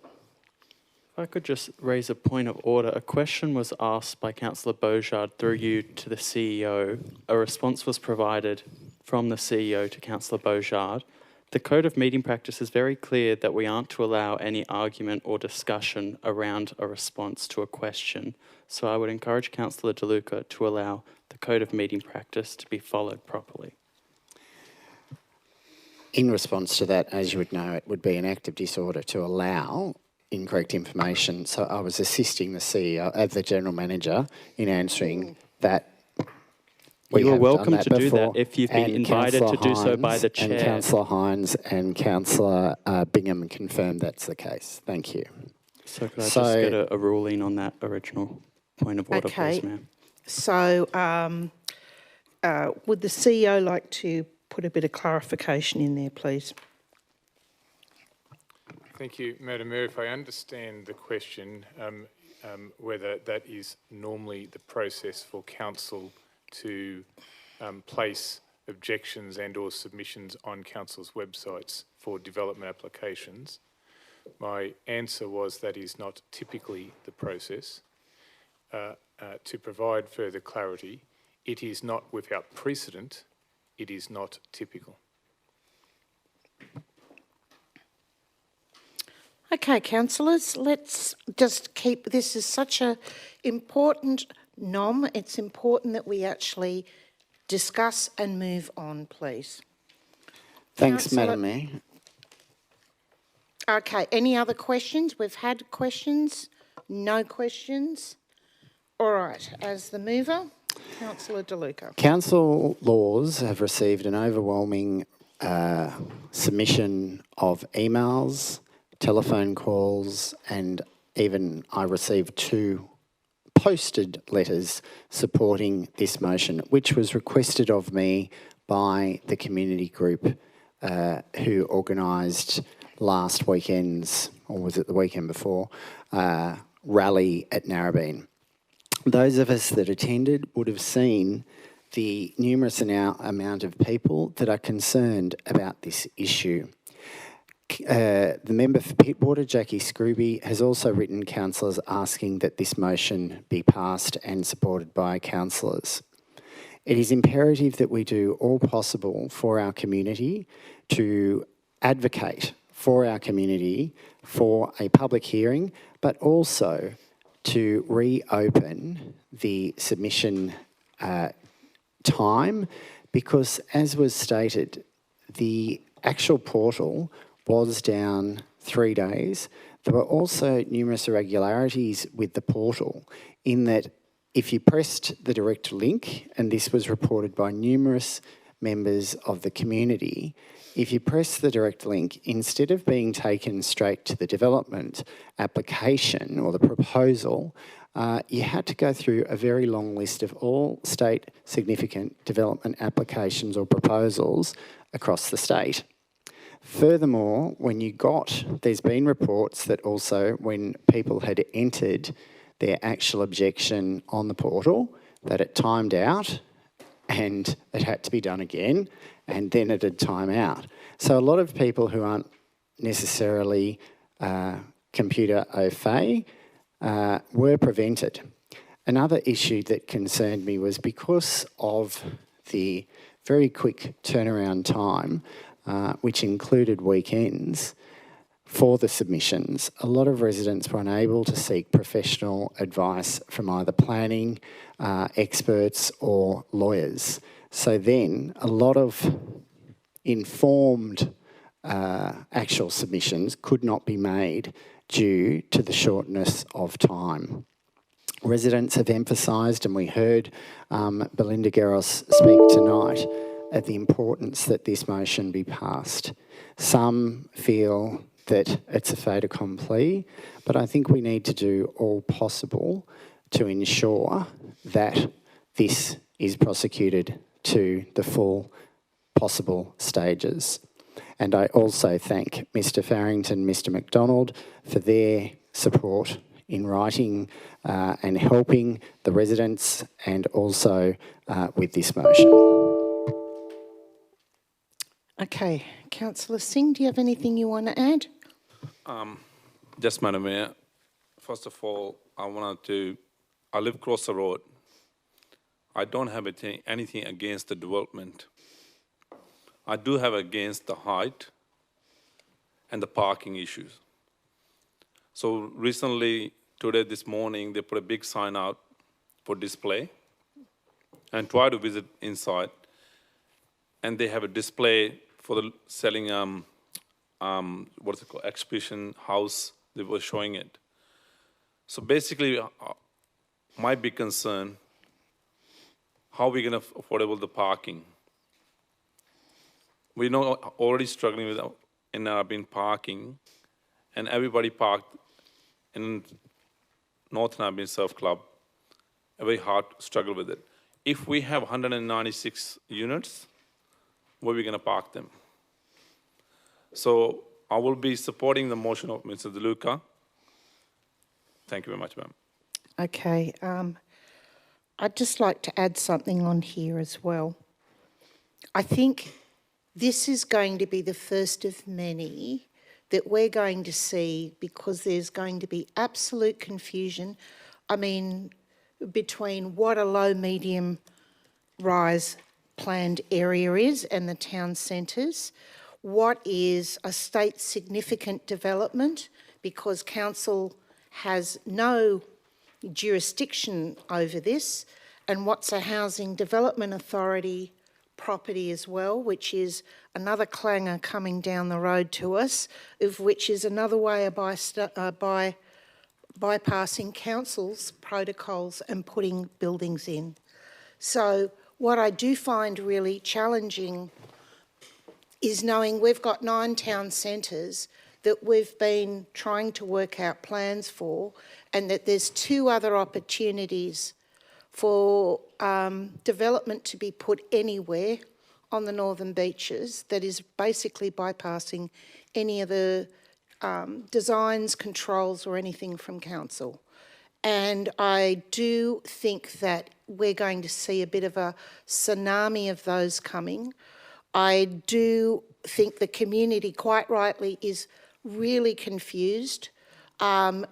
If I could just raise a point of order. A question was asked by Councillor Beaujard through you to the CEO. A response was provided from the CEO to Councillor Beaujard. The Code of Meeting Practice is very clear that we aren't to allow any argument or discussion around a response to a question. So I would encourage Councillor De Luca to allow the Code of Meeting Practice to be followed properly. In response to that, as you would know, it would be an act of disorder to allow incorrect information. So I was assisting the CEO, the General Manager, in answering that. You are welcome to do that if you've been invited to do so by the Chair. And Councillor Hines and Councillor Bingham confirmed that's the case. Thank you. So could I just get a ruling on that original point of order, please, ma'am? So would the CEO like to put a bit of clarification in there, please? Thank you, Madam Mayor. If I understand the question, whether that is normally the process for council to place objections and or submissions on council's websites for development applications, my answer was that is not typically the process. To provide further clarity, it is not without precedent, it is not typical. Okay, councillors, let's just keep, this is such a important nom, it's important that we actually discuss and move on, please. Thanks, Councillor- Madam Mayor. Okay, any other questions? We've had questions, no questions. All right, as the mover, Councillor De Luca. Council laws have received an overwhelming submission of emails, telephone calls, and even I received 2 posted letters supporting this motion, which was requested of me by the community group who organised last weekend's, or was it the weekend before, rally at Narrabeen. Those of us that attended would have seen the numerous amount of people that are concerned about this issue. The member for Pittwater, Jackie Scrooby, has also written councillors asking that this motion be passed and supported by councillors. It is imperative that we do all possible for our community to advocate for our community for a public hearing, but also to reopen the submission time, because as was stated, the actual portal was down 3 days. There were also numerous irregularities with the portal in that if you pressed the direct link, and this was reported by numerous members of the community, if you press the direct link, instead of being taken straight to the development application or the proposal, you had to go through a very long list of all state significant development applications or proposals across the state. Furthermore, there's been reports that also when people had entered their actual objection on the portal, that it timed out and it had to be done again, and then it had time out. So a lot of people who aren't necessarily computer au fait were prevented. Another issue that concerned me was because of the very quick turnaround time, which included weekends, for the submissions, a lot of residents were unable to seek professional advice from either planning experts or lawyers. So then a lot of informed actual submissions could not be made due to the shortness of time. Residents have emphasised, and we heard Belinda Garros speak tonight, at the importance that this motion be passed. Some feel that it's a fait accompli, but I think we need to do all possible to ensure that this is prosecuted to the full possible stages. And I also thank Mr Farrington, Mr McDonald for their support in writing and helping the residents, and also with this motion. Okay, Councillor Singh, do you have anything you want to add? Just, Madam Mayor, first of all, I live across the road. I don't have anything against the development. I do have against the height and the parking issues. So recently, this morning, they put a big sign out for display and try to visit inside. And they have a display for the selling, what's it called, exhibition house. They were showing it. So basically, my big concern, how are we going to affordable the parking? We know already struggling with in Narrabeen parking, and everybody parked in North Narrabeen Surf Club, a very hard struggle with it. If we have 196 units, where are we going to park them? So I will be supporting the motion of Mr. De Luca. Thank you very much, ma'am. Okay, I'd just like to add something on here as well. I think this is going to be the first of many that we're going to see, because there's going to be absolute confusion, I mean, between what a low, medium rise planned area is and the town centres, what is a state significant development, because council has no jurisdiction over this, and what's a housing development authority property as well, which is another clanger coming down the road to us, of which is another way of bypassing council's protocols and putting buildings in. So what I do find really challenging is knowing we've got 9 town centres that we've been trying to work out plans for, and that there's 2 other opportunities for development to be put anywhere on the northern beaches that is basically bypassing any of the designs, controls or anything from council. And I do think that we're going to see a bit of a tsunami of those coming. I do think the community, quite rightly, is really confused,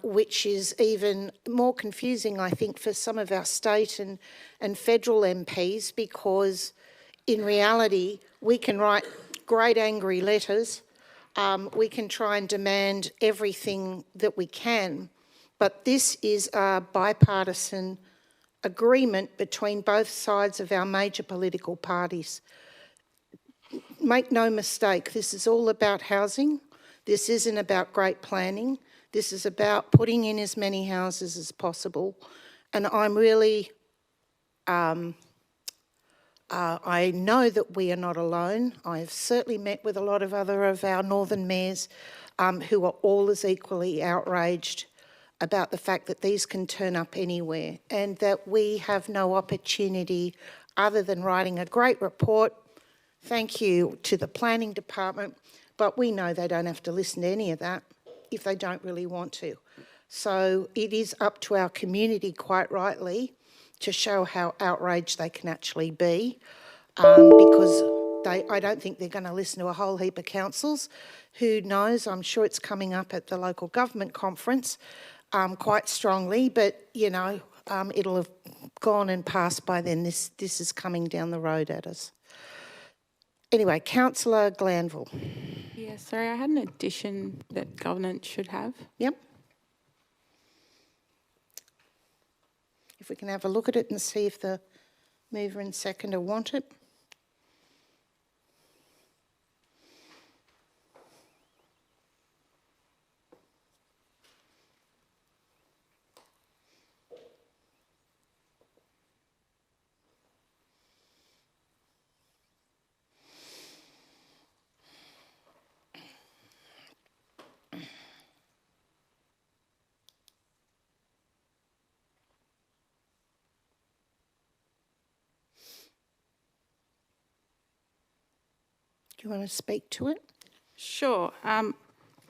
which is even more confusing, I think, for some of our state and federal MPs, because in reality, we can write great angry letters, we can try and demand everything that we can, but this is a bipartisan agreement between both sides of our major political parties. Make no mistake, this is all about housing. This isn't about great planning. This is about putting in as many houses as possible. And I'm really, I know that we are not alone. I've certainly met with a lot of other of our northern mayors who are all as equally outraged about the fact that these can turn up anywhere, and that we have no opportunity other than writing a great report. Thank you to the planning department, but we know they don't have to listen to any of that if they don't really want to. So it is up to our community, quite rightly, to show how outraged they can actually be, because I don't think they're going to listen to a whole heap of councils. Who knows? I'm sure it's coming up at the local government conference quite strongly, but you know, it'll have gone and passed by then. This is coming down the road at us. Anyway, Councillor Glanville. Yeah, sorry, I had an addition that governance should have. Yep. If we can have a look at it and see if the mover and seconder want it. Do you want to speak to it? Sure.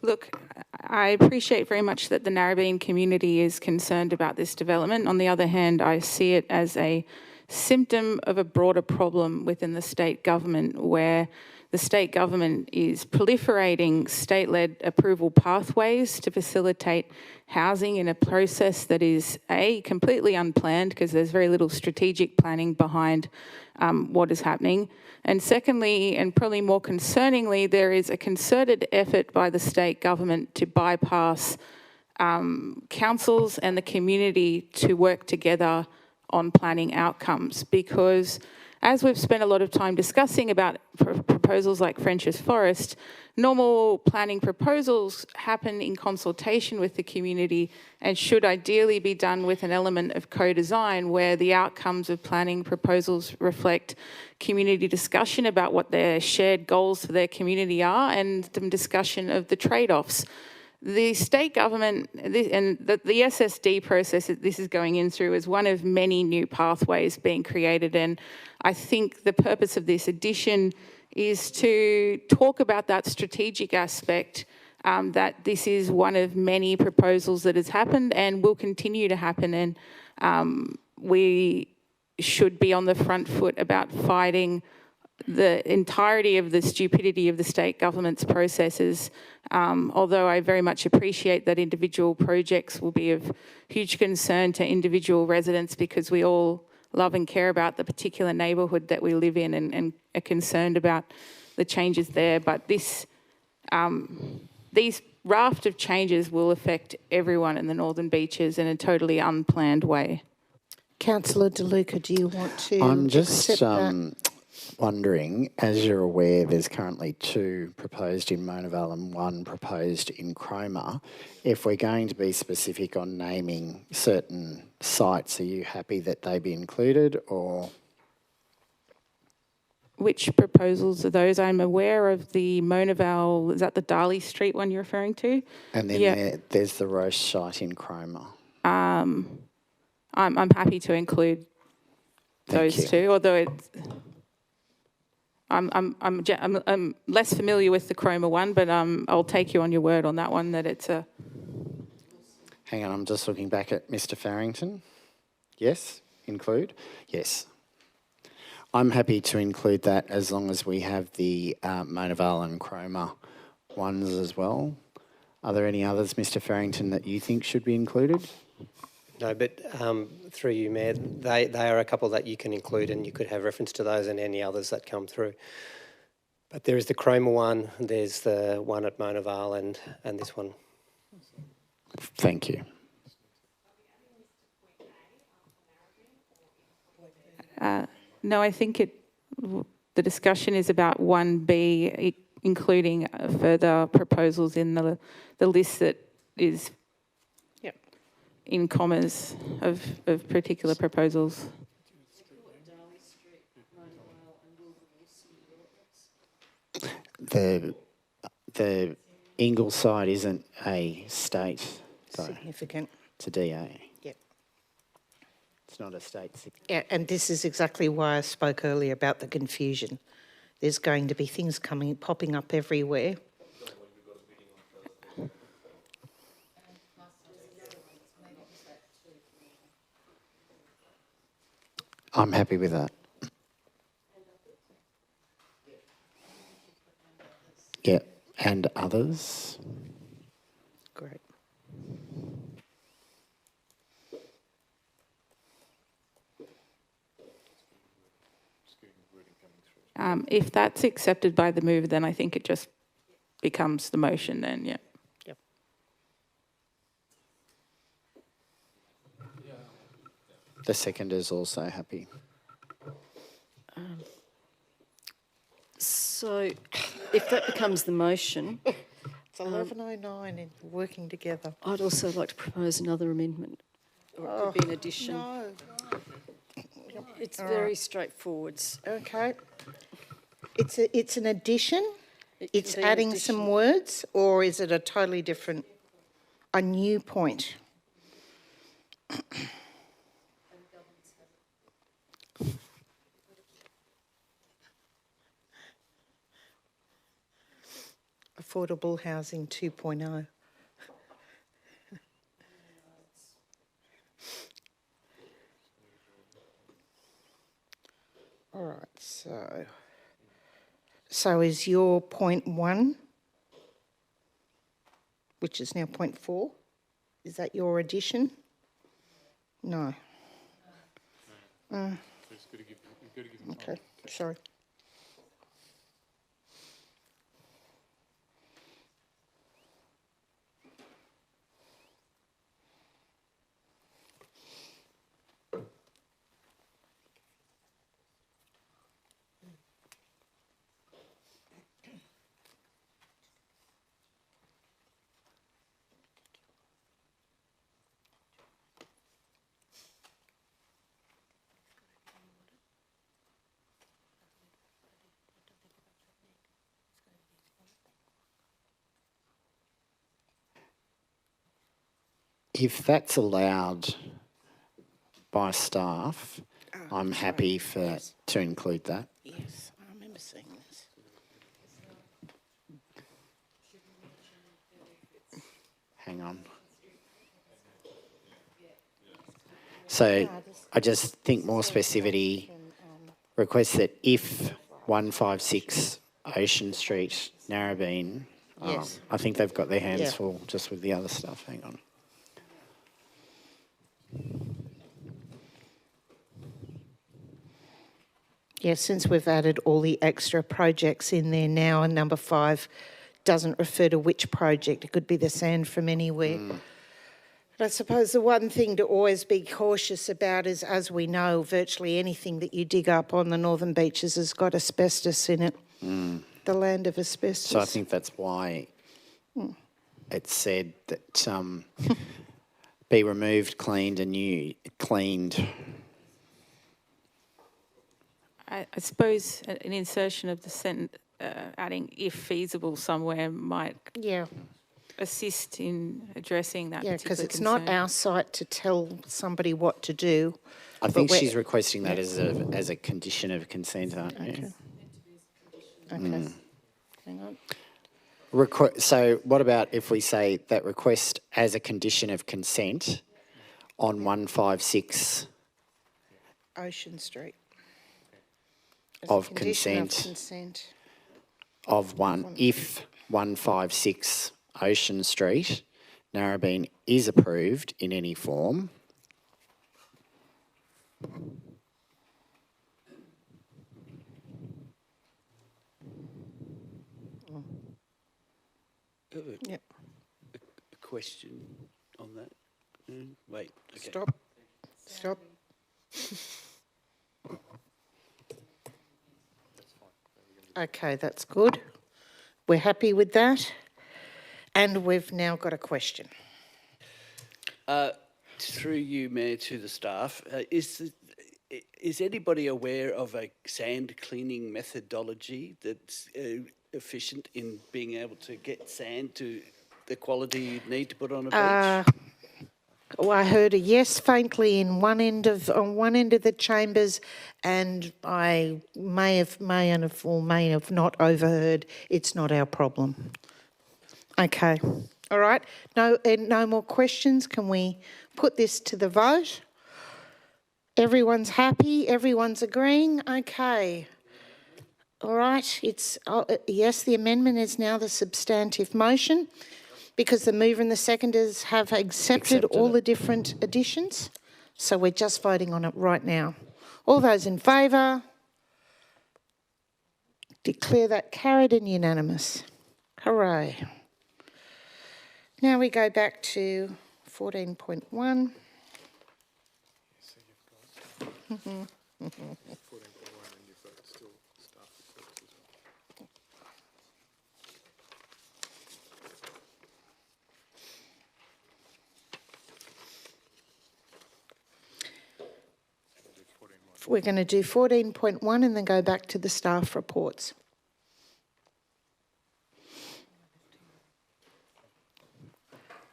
Look, I appreciate very much that the Narrabeen community is concerned about this development. On the other hand, I see it as a symptom of a broader problem within the state government, where the state government is proliferating state-led approval pathways to facilitate housing in a process that is, A, completely unplanned because there's very little strategic planning behind what is happening. And secondly, and probably more concerningly, there is a concerted effort by the state government to bypass councils and the community to work together on planning outcomes, because as we've spent a lot of time discussing about proposals like French's Forest, normal planning proposals happen in consultation with the community and should ideally be done with an element of co-design where the outcomes of planning proposals reflect community discussion about what their shared goals for their community are and some discussion of the trade-offs. The state government and the SSD process that this is going in through is one of many new pathways being created, and I think the purpose of this addition is to talk about that strategic aspect, that this is one of many proposals that has happened and will continue to happen, and we should be on the front foot about fighting the entirety of the stupidity of the state government's processes, although I very much appreciate that individual projects will be of huge concern to individual residents because we all love and care about the particular neighbourhood that we live in and are concerned about the changes there. But this, these raft of changes will affect everyone in the Northern Beaches in a totally unplanned way. Councillor De Luca, do you want to I'm just accept that? wondering, as you're aware, there's currently 2 proposed in Mona Vale and 1 proposed in Cromer. If we're going to be specific on naming certain sites, are you happy that they be included, or? Which proposals are those? I'm aware of the Mona Vale, is that the Darley Street one you're referring to? And then there's the Roche site in Cromer. I'm happy to include those two, although it's, I'm less familiar with the Cromer one, but I'll take you on your word on that one that it's a. Hang on, I'm just looking back at Mr. Farrington. Yes, include? Yes. I'm happy to include that as long as we have the Mona Vale and Cromer ones as well. Are there any others, Mr. Farrington, that you think should be included? No, but through you, Mayor, they are a couple that you can include, and you could have reference to those and any others that come through. But there is the Cromer one, there's the one at Mona Vale and this one. Thank you. No, I think the discussion is about 1B, including further proposals in the list that is in commas of particular proposals. The Ingleside isn't a state, though. Significant. It's a DA. Yep. It's not a state. Yeah, and this is exactly why I spoke earlier about the confusion. There's going to be things popping up everywhere. I'm happy with that. Yeah, and others? Great. If that's accepted by the mover, then I think it just becomes the motion then, yeah. Yep. The seconder is also happy. So if that becomes the motion... It's 11:09 and working together. I'd also like to propose another amendment, or it could be an addition. No. It's All very right. straightforward. Okay. It's an addition? It's be an adding addition. some words, or is it a totally different, a new point? Affordable housing 2.0. All right, so So is your point 1, which is now point 4, is that your addition? No. Okay, sorry. If that's allowed by staff, I'm happy to include that. Yes, I remember seeing this. Hang on. So I just think more specificity requests that if 156 Ocean Street, Narrabeen, Yes. I think they've got their hands Yeah. full just with the other stuff. Hang on. Yeah, since we've added all the extra projects in there now, and number 5 doesn't refer to which project, it could be the sand from anywhere. But I suppose the one thing to always be cautious about is, as we know, virtually anything that you dig up on the northern beaches has got asbestos in it, the land of asbestos. So I think that's why it said that be removed, cleaned, and cleaned. I suppose an insertion of the sentence adding "if feasible" somewhere might assist in addressing that. Yeah, particular because it's concern. not our site to tell somebody what to do. I but think we're- she's requesting that as a condition of consent, aren't you? Okay. Hang on. So what about if we say that request as a condition of consent on 156 Ocean Street. As a of condition of consent consent. of if 156 Ocean Street, Narrabeen is approved in any form, Yep. A question on that. Wait. Okay. Stop. Stop. Okay, that's good. We're happy with that. And we've now got a question. Through you, Mayor, to the staff, is anybody aware of a sand cleaning methodology that's efficient in being able to get sand to the quality you need to put on a beach? Well, I heard a yes faintly on one end of the chambers, and I may have not overheard. It's not our problem. Okay, all right. No more questions. Can we put this to the vote? Everyone's happy. Everyone's agreeing. Okay. All right. Yes. The amendment is now the substantive motion, because the mover and the seconders have accepted all the different additions. So we're just voting on it right now. All those in favour? Declare that carried and unanimous. Hooray. Now we go back to 14.1. We're going to do 14.1 and then go back to the staff reports.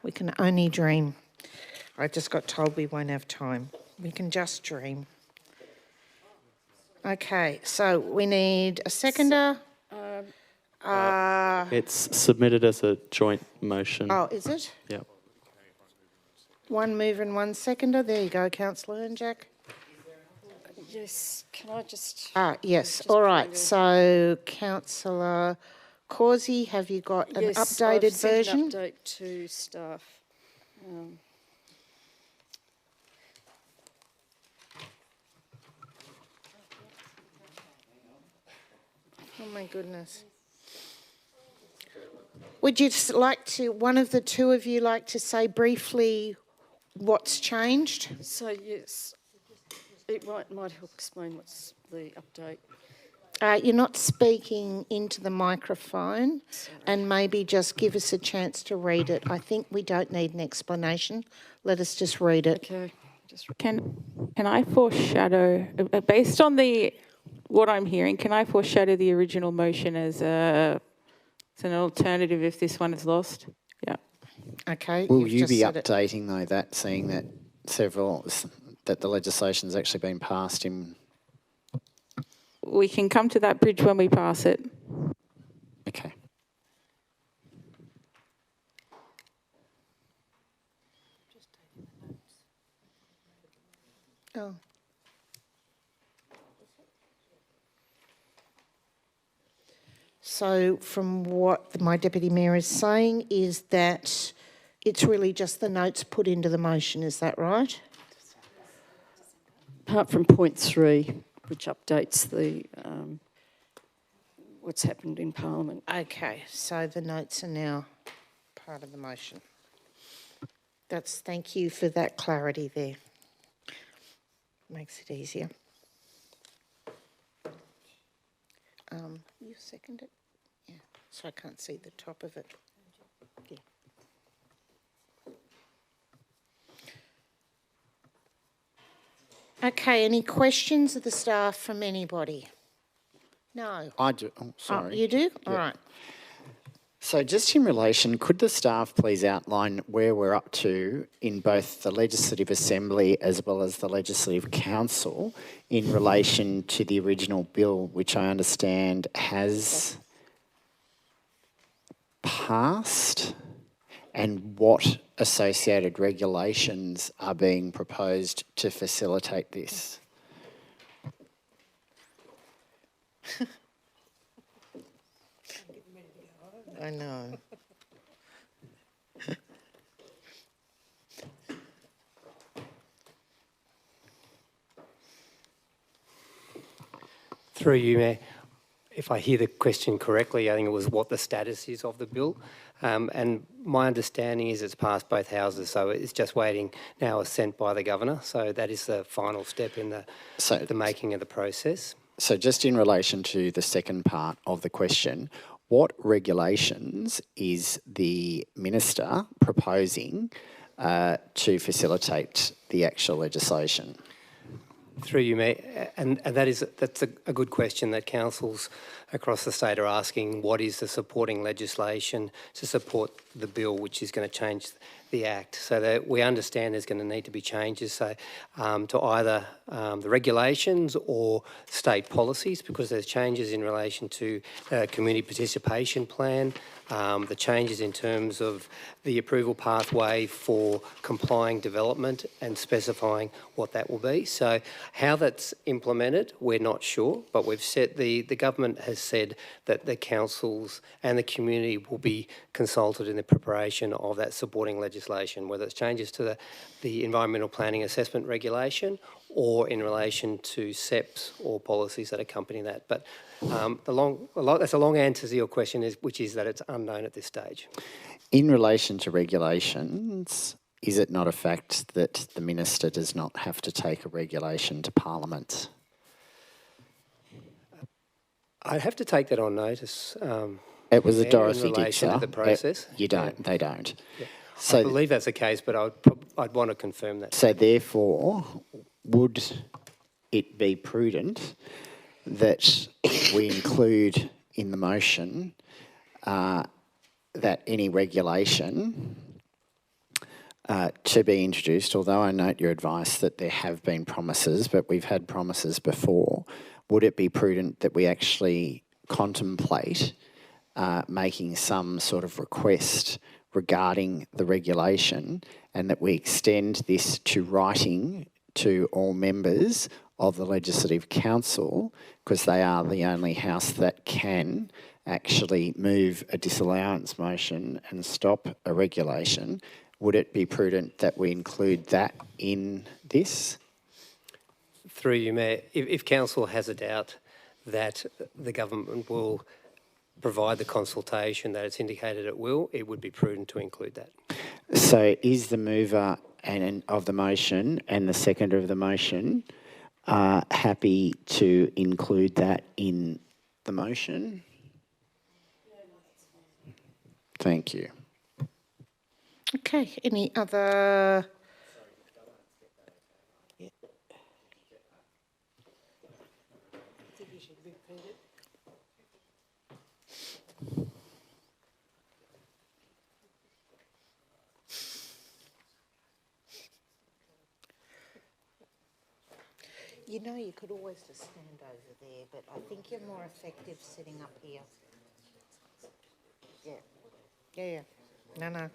We can only dream. I just got told we won't have time. We can just dream. Okay, so we need a seconder. It's submitted as a joint motion. Oh, is it? Yep. One mover and one seconder. There you go, Councillor Ernjack. Yes, can I just... Yes, just all find right. a- So, Councillor Causey, have you got an Yes, updated I've sent version? an update to staff. Oh my goodness. Would you just like to, one of the two of you like to say briefly what's changed? So, yes, it might help explain what's the update. You're not speaking into the microphone, and maybe just give us a chance to read it. I think we don't need an explanation. Let us just read it. Okay. Can I foreshadow, based on what I'm hearing, can I foreshadow the original motion as an alternative if this one is lost? Yeah. Okay. Will you've you just be said it. updating though that, seeing that that the legislation's actually been passed in? We can come to that bridge when we pass it. Okay. Oh. So from what my Deputy Mayor is saying is that it's really just the notes put into the motion, is that right? Apart from point 3, which updates the what's happened in Parliament. Okay, so the notes are now part of the motion. Thank you for that clarity there. Makes it easier. You second it? Yeah, so I can't see the top of it. Yeah. Okay, any questions of the staff from anybody? No. I do. Oh, sorry. Oh, you do? All Yeah. right. So just in relation, could the staff please outline where we're up to in both the Legislative Assembly as well as the Legislative Council in relation to the original bill, which I understand has passed, and what associated regulations are being proposed to facilitate this? I know. Through you, Mayor, if I hear the question correctly, I think it was what the status is of the bill. And my understanding is it's passed both houses, so it's just waiting now assent by the Governor. So that is the final step in the making of the process. So just in relation to the second part of the question, what regulations is the Minister proposing to facilitate the actual legislation? Through you, Mayor, and that's a good question that councils across the state are asking. What is the supporting legislation to support the bill, which is going to change the Act? So that we understand there's going to need to be changes to either the regulations or state policies, because there's changes in relation to community participation plan, the changes in terms of the approval pathway for complying development and specifying what that will be. So how that's implemented, we're not sure, but we've said the government has said that the councils and the community will be consulted in the preparation of that supporting legislation, whether it's changes to the Environmental Planning Assessment Regulation or in relation to SEPs or policies that accompany that. But that's a long answer to your question, which is that it's unknown at this stage. In relation to regulations, is it not a fact that the Minister does not have to take a regulation to Parliament? I'd have to take that on notice. It was a in Dorothy relation to Dixer. the process. You don't. They don't. Yeah. So I believe that's the case, but I'd want to confirm that. So therefore, would it be prudent that we include in the motion that any regulation to be introduced, although I note your advice that there have been promises, but we've had promises before, would it be prudent that we actually contemplate making some sort of request regarding the regulation, and that we extend this to writing to all members of the Legislative Council, because they are the only house that can actually move a disallowance motion and stop a regulation, would it be prudent that we include that in this? Through you, Mayor, if council has a doubt that the government will provide the consultation that it's indicated it will, it would be prudent to include that. So is the mover of the motion and the seconder of the motion happy to include that in the motion? Thank you. Okay, any other? You know, you could always just stand over there, but I think you're more effective sitting up here. Yeah. Yeah. No.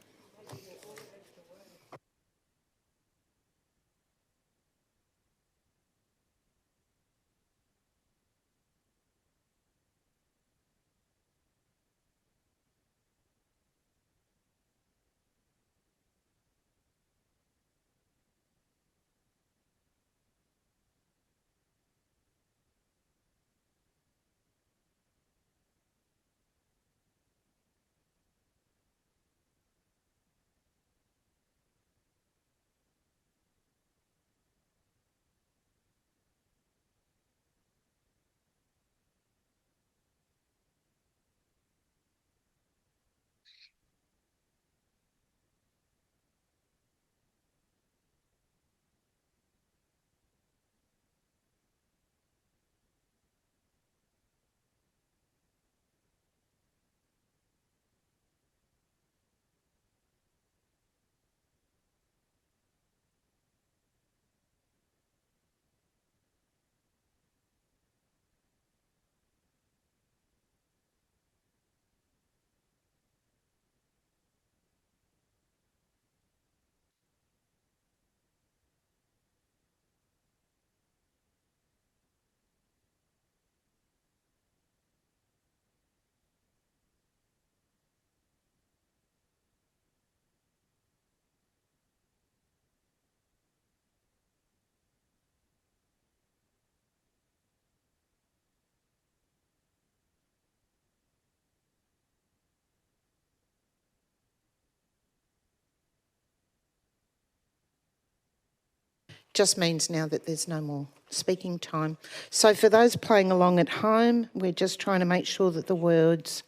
Just means now that there's no more speaking time. So for those playing along at home, we're just trying to make sure that the words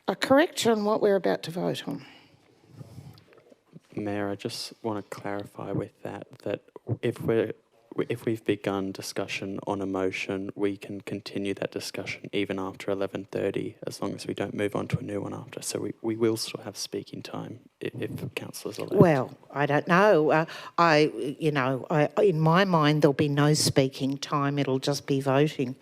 are correct on what we're about to vote on. Mayor, I just want to clarify with that if we've begun discussion on a motion, we can continue that discussion even after 11:30, as long as we don't move on to a new one after. So we will still have speaking time if councillors allowed. Well, I don't know. In my mind, there'll be no speaking time. It'll just be voting.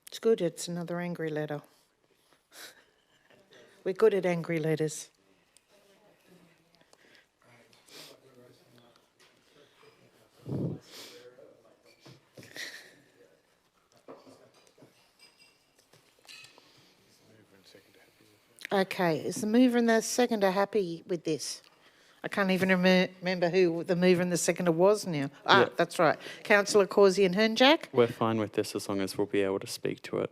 It's good, it's another angry letter. We're good at angry letters. Okay, is the mover and the seconder happy with this? I can't even remember who the mover and the seconder was now. Yeah. That's right. Councillor Causey and Hernjack? We're fine with this as long as we'll be able to speak to it.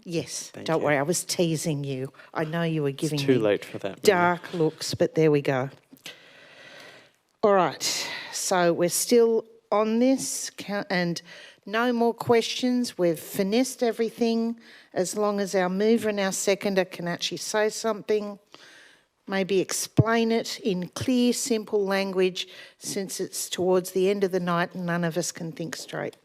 Yes, Thank don't you. worry, I was teasing you. I know you were giving It's too me late for that. Mary. dark looks, but there we go. All right, so we're still on this and no more questions. We've finessed everything as long as our mover and our seconder can actually say something, maybe explain it in clear, simple language, since it's towards the end of the night and none of us can think straight.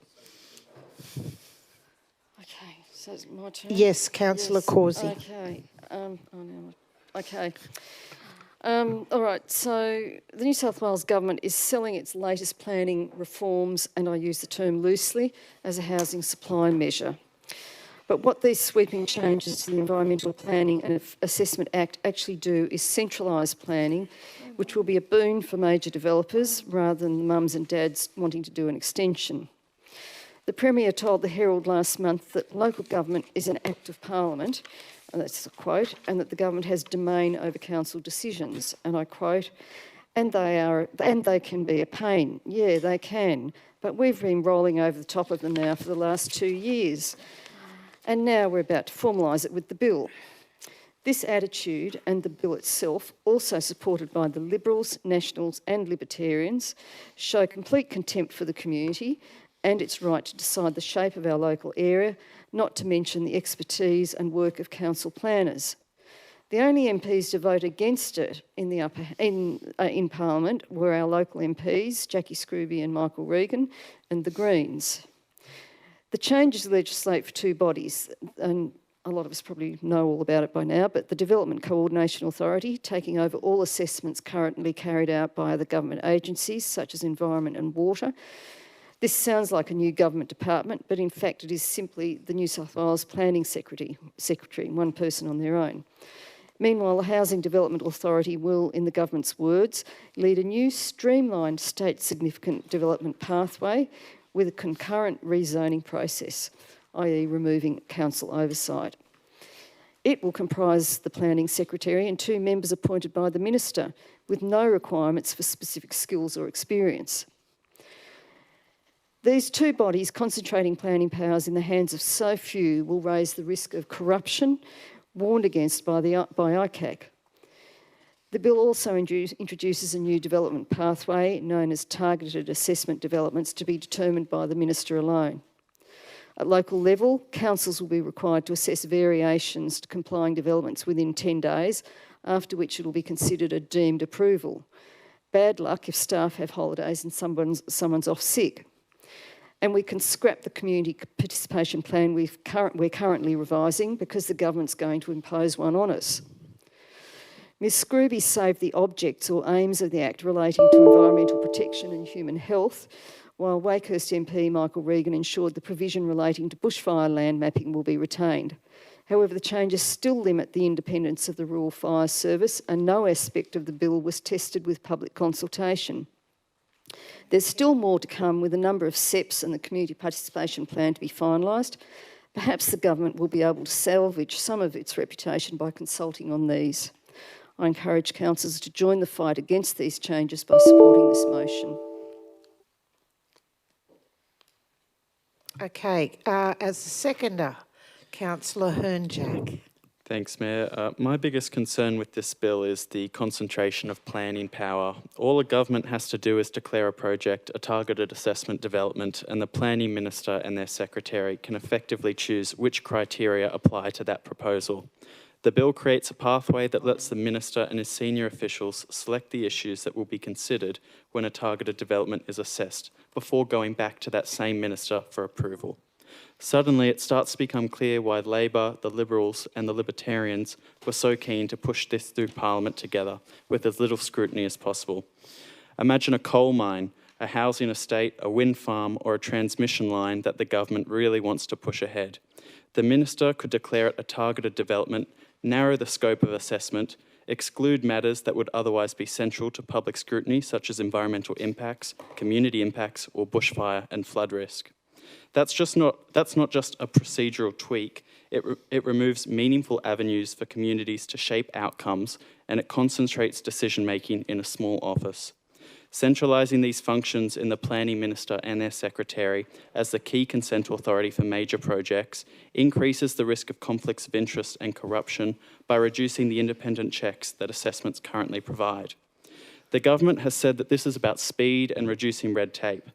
Okay, so it's my turn? Yes, Councillor Causey. Okay. Okay. All right, so the New South Wales Government is selling its latest planning reforms, and I use the term loosely, as a housing supply measure. But what these sweeping changes to the Environmental Planning and Assessment Act actually do is centralise planning, which will be a boon for major developers rather than the mums and dads wanting to do an extension. The Premier told the Herald last month that local government is an act of Parliament, and that's a quote, and that the government has domain over council decisions, and I quote, and they can be a pain. Yeah, they can, but we've been rolling over the top of them now for the last 2 years, and now we're about to formalise it with the bill. This attitude and the bill itself, also supported by the Liberals, Nationals and Libertarians, show complete contempt for the community and its right to decide the shape of our local area, not to mention the expertise and work of council planners. The only MPs to vote against it in Parliament were our local MPs, Jackie Scrooby and Michael Regan, and the Greens. The changes legislate for two bodies, and a lot of us probably know all about it by now, but the Development Coordination Authority, taking over all assessments currently carried out by other government agencies, such as Environment and Water. This sounds like a new government department, but in fact it is simply the New South Wales Planning Secretary, one person on their own. Meanwhile, the Housing Development Authority will, in the government's words, lead a new streamlined state significant development pathway with a concurrent rezoning process, i.e. removing council oversight. It will comprise the Planning Secretary and 2 members appointed by the Minister, with no requirements for specific skills or experience. These 2 bodies concentrating planning powers in the hands of so few will raise the risk of corruption, warned against by ICAC. The bill also introduces a new development pathway known as targeted assessment developments to be determined by the Minister alone. At local level, councils will be required to assess variations to complying developments within 10 days, after which it will be considered a deemed approval. Bad luck if staff have holidays and someone's off sick. And we can scrap the community participation plan we're currently revising because the government's going to impose one on us. Ms Scrooby saved the objects or aims of the Act relating to environmental protection and human health, while Wakehurst MP Michael Regan ensured the provision relating to bushfire land mapping will be retained. However, the changes still limit the independence of the Rural Fire Service, and no aspect of the bill was tested with public consultation. There's still more to come, with a number of SEPs and the community participation plan to be finalised. Perhaps the government will be able to salvage some of its reputation by consulting on these. I encourage councillors to join the fight against these changes by supporting this motion. Okay, as the seconder, Councillor Hernjack. Thanks, Mayor. My biggest concern with this bill is the concentration of planning power. All a government has to do is declare a project, a targeted assessment development, and the planning minister and their secretary can effectively choose which criteria apply to that proposal. The bill creates a pathway that lets the minister and his senior officials select the issues that will be considered when a targeted development is assessed, before going back to that same minister for approval. Suddenly, it starts to become clear why Labor, the Liberals and the Libertarians were so keen to push this through Parliament together with as little scrutiny as possible. Imagine a coal mine, a housing estate, a wind farm or a transmission line that the government really wants to push ahead. The minister could declare it a targeted development, narrow the scope of assessment, exclude matters that would otherwise be central to public scrutiny, such as environmental impacts, community impacts or bushfire and flood risk. That's not just a procedural tweak. It removes meaningful avenues for communities to shape outcomes and it concentrates decision-making in a small office. Centralising these functions in the Planning Minister and their Secretary as the key consent authority for major projects increases the risk of conflicts of interest and corruption by reducing the independent checks that assessments currently provide. The government has said that this is about speed and reducing red tape.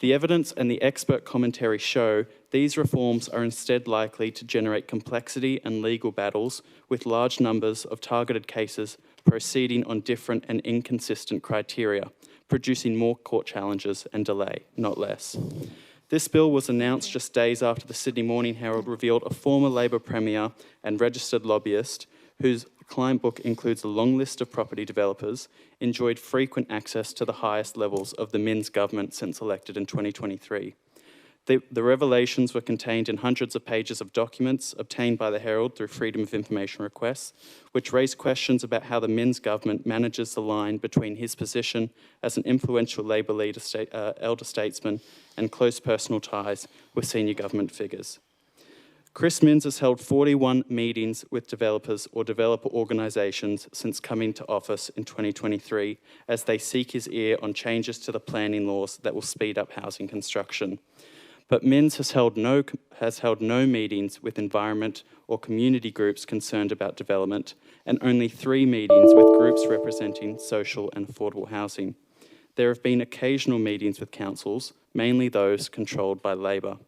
The evidence and the expert commentary show these reforms are instead likely to generate complexity and legal battles with large numbers of targeted cases proceeding on different and inconsistent criteria, producing more court challenges and delay, not less. This bill was announced just days after the Sydney Morning Herald revealed a former Labor Premier and registered lobbyist whose client book includes a long list of property developers, enjoyed frequent access to the highest levels of the Minns government since elected in 2023. The revelations were contained in hundreds of pages of documents obtained by the Herald through Freedom of Information requests, which raised questions about how the Minns government manages the line between his position as an influential Labor leader, elder statesman and close personal ties with senior government figures. Chris Minns has held 41 meetings with developers or developer organisations since coming to office in 2023 as they seek his ear on changes to the planning laws that will speed up housing construction. But Minns has held no meetings with environment or community groups concerned about development, and only 3 meetings with groups representing social and affordable housing. There have been occasional meetings with councils, mainly those controlled by Labor.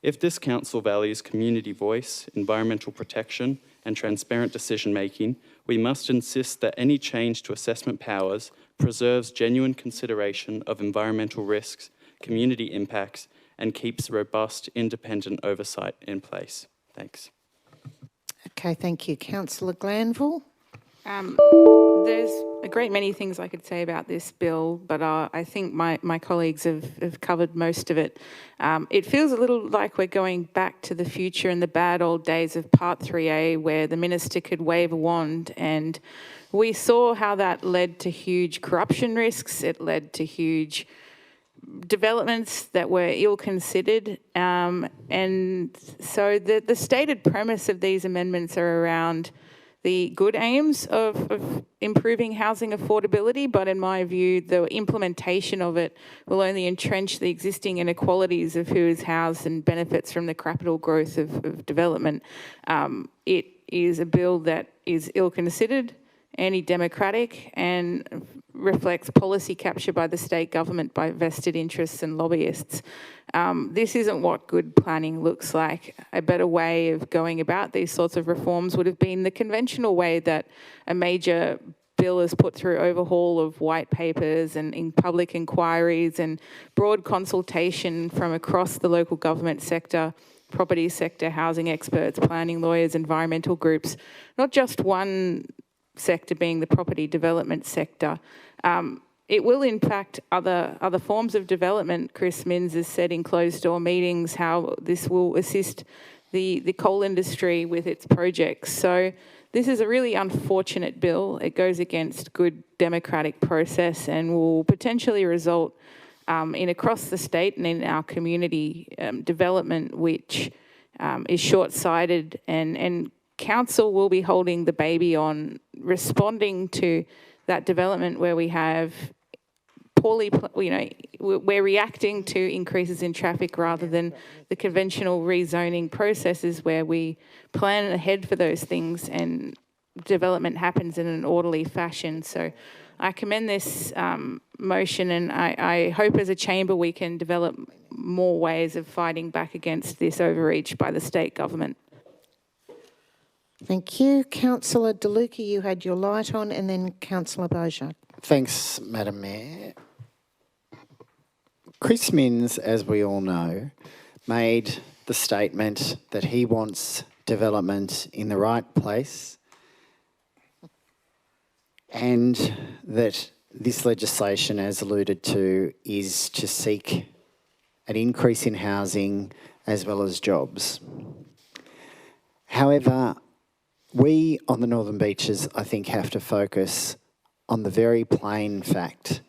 If this council values community voice, environmental protection, and transparent decision-making, we must insist that any change to assessment powers preserves genuine consideration of environmental risks, community impacts, and keeps robust, independent oversight in place. Thanks. Okay, thank you. Councillor Glanville? There's a great many things I could say about this bill, but I think my colleagues have covered most of it. It feels a little like we're going back to the future in the bad old days of Part 3A, where the minister could wave a wand, and we saw how that led to huge corruption risks. It led to huge developments that were ill-considered. And so the stated premise of these amendments are around the good aims of improving housing affordability, but in my view, the implementation of it will only entrench the existing inequalities of who is housed and benefits from the capital growth of development. It is a bill that is ill-considered, anti-democratic, and reflects policy capture by the state government by vested interests and lobbyists. This isn't what good planning looks like. A better way of going about these sorts of reforms would have been the conventional way that a major bill is put through overhaul of white papers and in public inquiries and broad consultation from across the local government sector, property sector, housing experts, planning lawyers, environmental groups, not just one sector being the property development sector. It will impact other forms of development. Chris Minns has said in closed-door meetings how this will assist the coal industry with its projects. So this is a really unfortunate bill. It goes against good democratic process and will potentially result in across the state and in our community development, which is short-sighted, and council will be holding the baby on responding to that development where we have we're reacting to increases in traffic rather than the conventional rezoning processes where we plan ahead for those things and development happens in an orderly fashion. So I commend this motion, and I hope as a chamber we can develop more ways of fighting back against this overreach by the state government. Thank you. Councillor De Luca, you had your light on, and then Councillor Bourgeat. Thanks, Madam Mayor. Chris Minns, as we all know, made the statement that he wants development in the right place and that this legislation, as alluded to, is to seek an increase in housing as well as jobs. However, we on the Northern Beaches, I think, have to focus on the very plain fact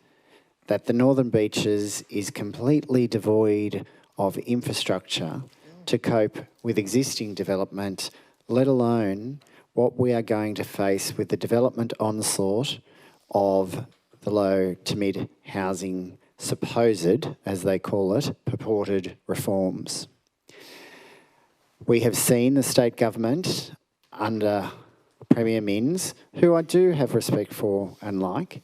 that the Northern Beaches is completely devoid of infrastructure to cope with existing development, let alone what we are going to face with the development onslaught of the low to mid housing supposed, as they call it, purported reforms. We have seen the state government under Premier Minns, who I do have respect for and like,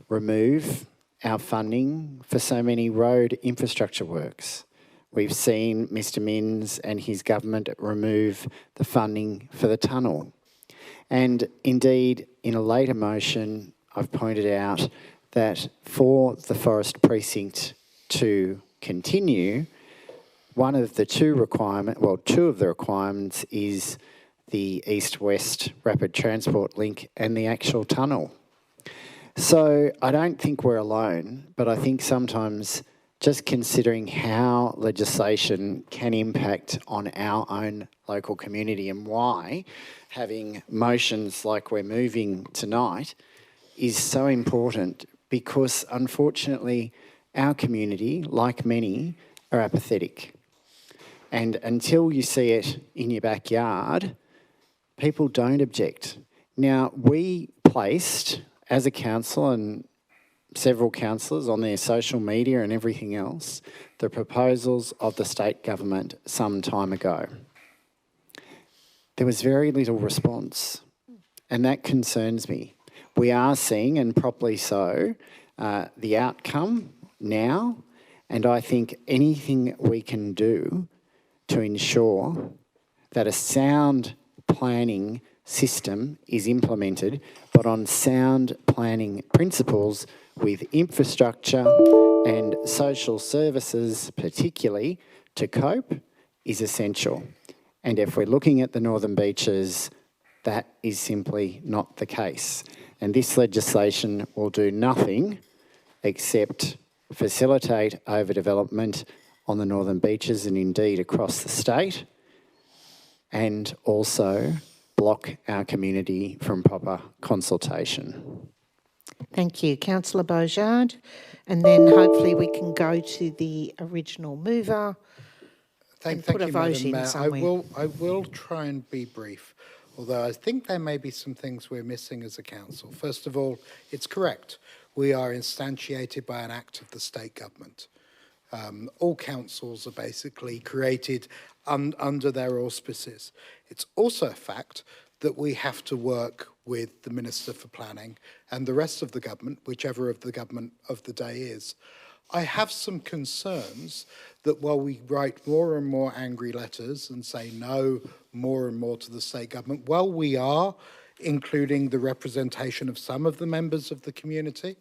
remove our funding for so many road infrastructure works. We've seen Mr Minns and his government remove the funding for the tunnel. And indeed, in a later motion, I've pointed out that for the Forest Precinct to continue, two of the requirements is the east-west rapid transport link and the actual tunnel. So I don't think we're alone, but I think sometimes just considering how legislation can impact on our own local community and why having motions like we're moving tonight is so important, because unfortunately our community, like many, are apathetic. And until you see it in your backyard, people don't object. Now, we placed, as a council and several councillors on their social media and everything else, the proposals of the state government some time ago. There was very little response, and that concerns me. We are seeing, and properly so, the outcome now, and I think anything we can do to ensure that a sound planning system is implemented, but on sound planning principles with infrastructure and social services particularly to cope, is essential. And if we're looking at the Northern Beaches, that is simply not the case. And this legislation will do nothing except facilitate overdevelopment on the Northern Beaches and indeed across the state, and also block our community from proper consultation. Thank you. Councillor Beaujard, and then hopefully we can go to the original mover and put a vote in somewhere. I will try and be brief, although I think there may be some things we're missing as a council. First of all, it's correct. We are instantiated by an act of the state government. All councils are basically created under their auspices. It's also a fact that we have to work with the Minister for Planning and the rest of the government, whichever of the government of the day is. I have some concerns that while we write more and more angry letters and say no more and more to the state government, while we are including the representation of some of the members of the community's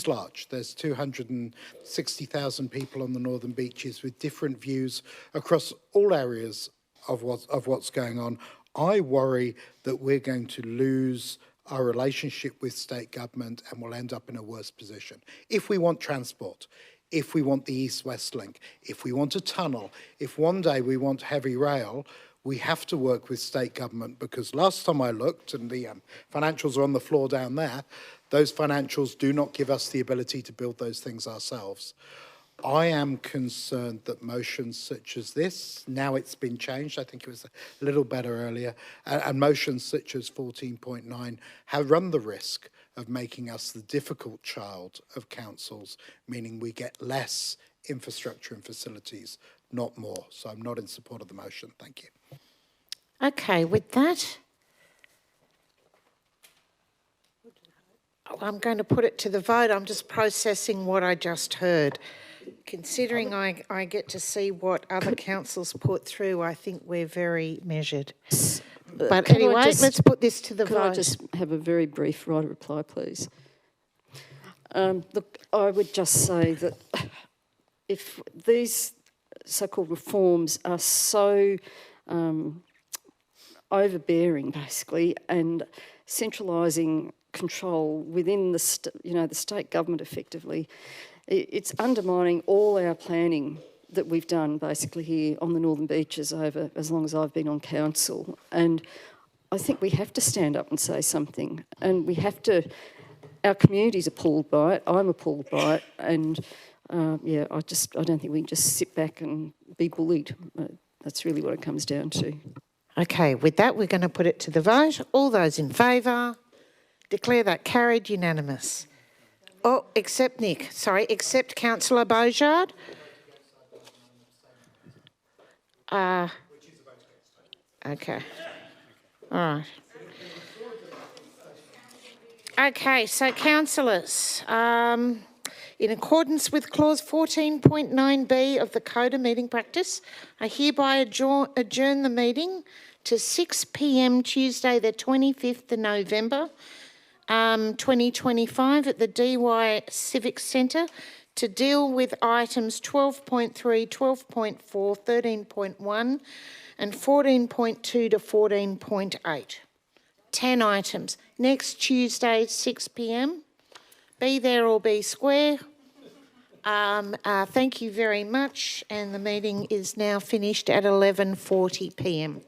large. There's 260,000 people on the Northern Beaches with different views across all areas of what's going on. I worry that we're going to lose our relationship with state government and we'll end up in a worse position. If we want transport, if we want the East-West link, if we want a tunnel, if one day we want heavy rail, we have to work with state government, because last time I looked, and the financials are on the floor down there, those financials do not give us the ability to build those things ourselves. I am concerned that motions such as this, now it's been changed, I think it was a little better earlier, and motions such as 14.9 have run the risk of making us the difficult child of councils, meaning we get less infrastructure and facilities, not more. So I'm not in support of the motion. Thank you. Okay, with that, I'm going to put it to the vote. I'm just processing what I just heard. Considering I get to see what other councils put through, I think we're very measured. But anyway, let's put this to the vote. Can I just have a very brief right of reply, please? Look, I would just say that if these so-called reforms are so overbearing, basically, and centralising control within the state government effectively, it's undermining all our planning that we've done basically here on the Northern Beaches over as long as I've been on council. And I think we have to stand up and say something, and we have to, our community's appalled by it, I'm appalled by it, and I don't think we can just sit back and be bullied. That's really what it comes down to. Okay, with that, we're going to put it to the vote. All those in favour? Declare that carried, unanimous. Oh, except Nick. Sorry, except Councillor Beaujard. Okay. All right. Okay, so councillors, in accordance with clause 14.9b of the Code of Meeting Practice, I hereby adjourn the meeting to 6 p.m. Tuesday the 25th of November 2025 at the DY Civic Centre to deal with items 12.3, 12.4, 13.1 and 14.2 to 14.8. 10 items. Next Tuesday, 6 p.m. Be there or be square. Thank you very much, and the meeting is now finished at 11:40 p.m.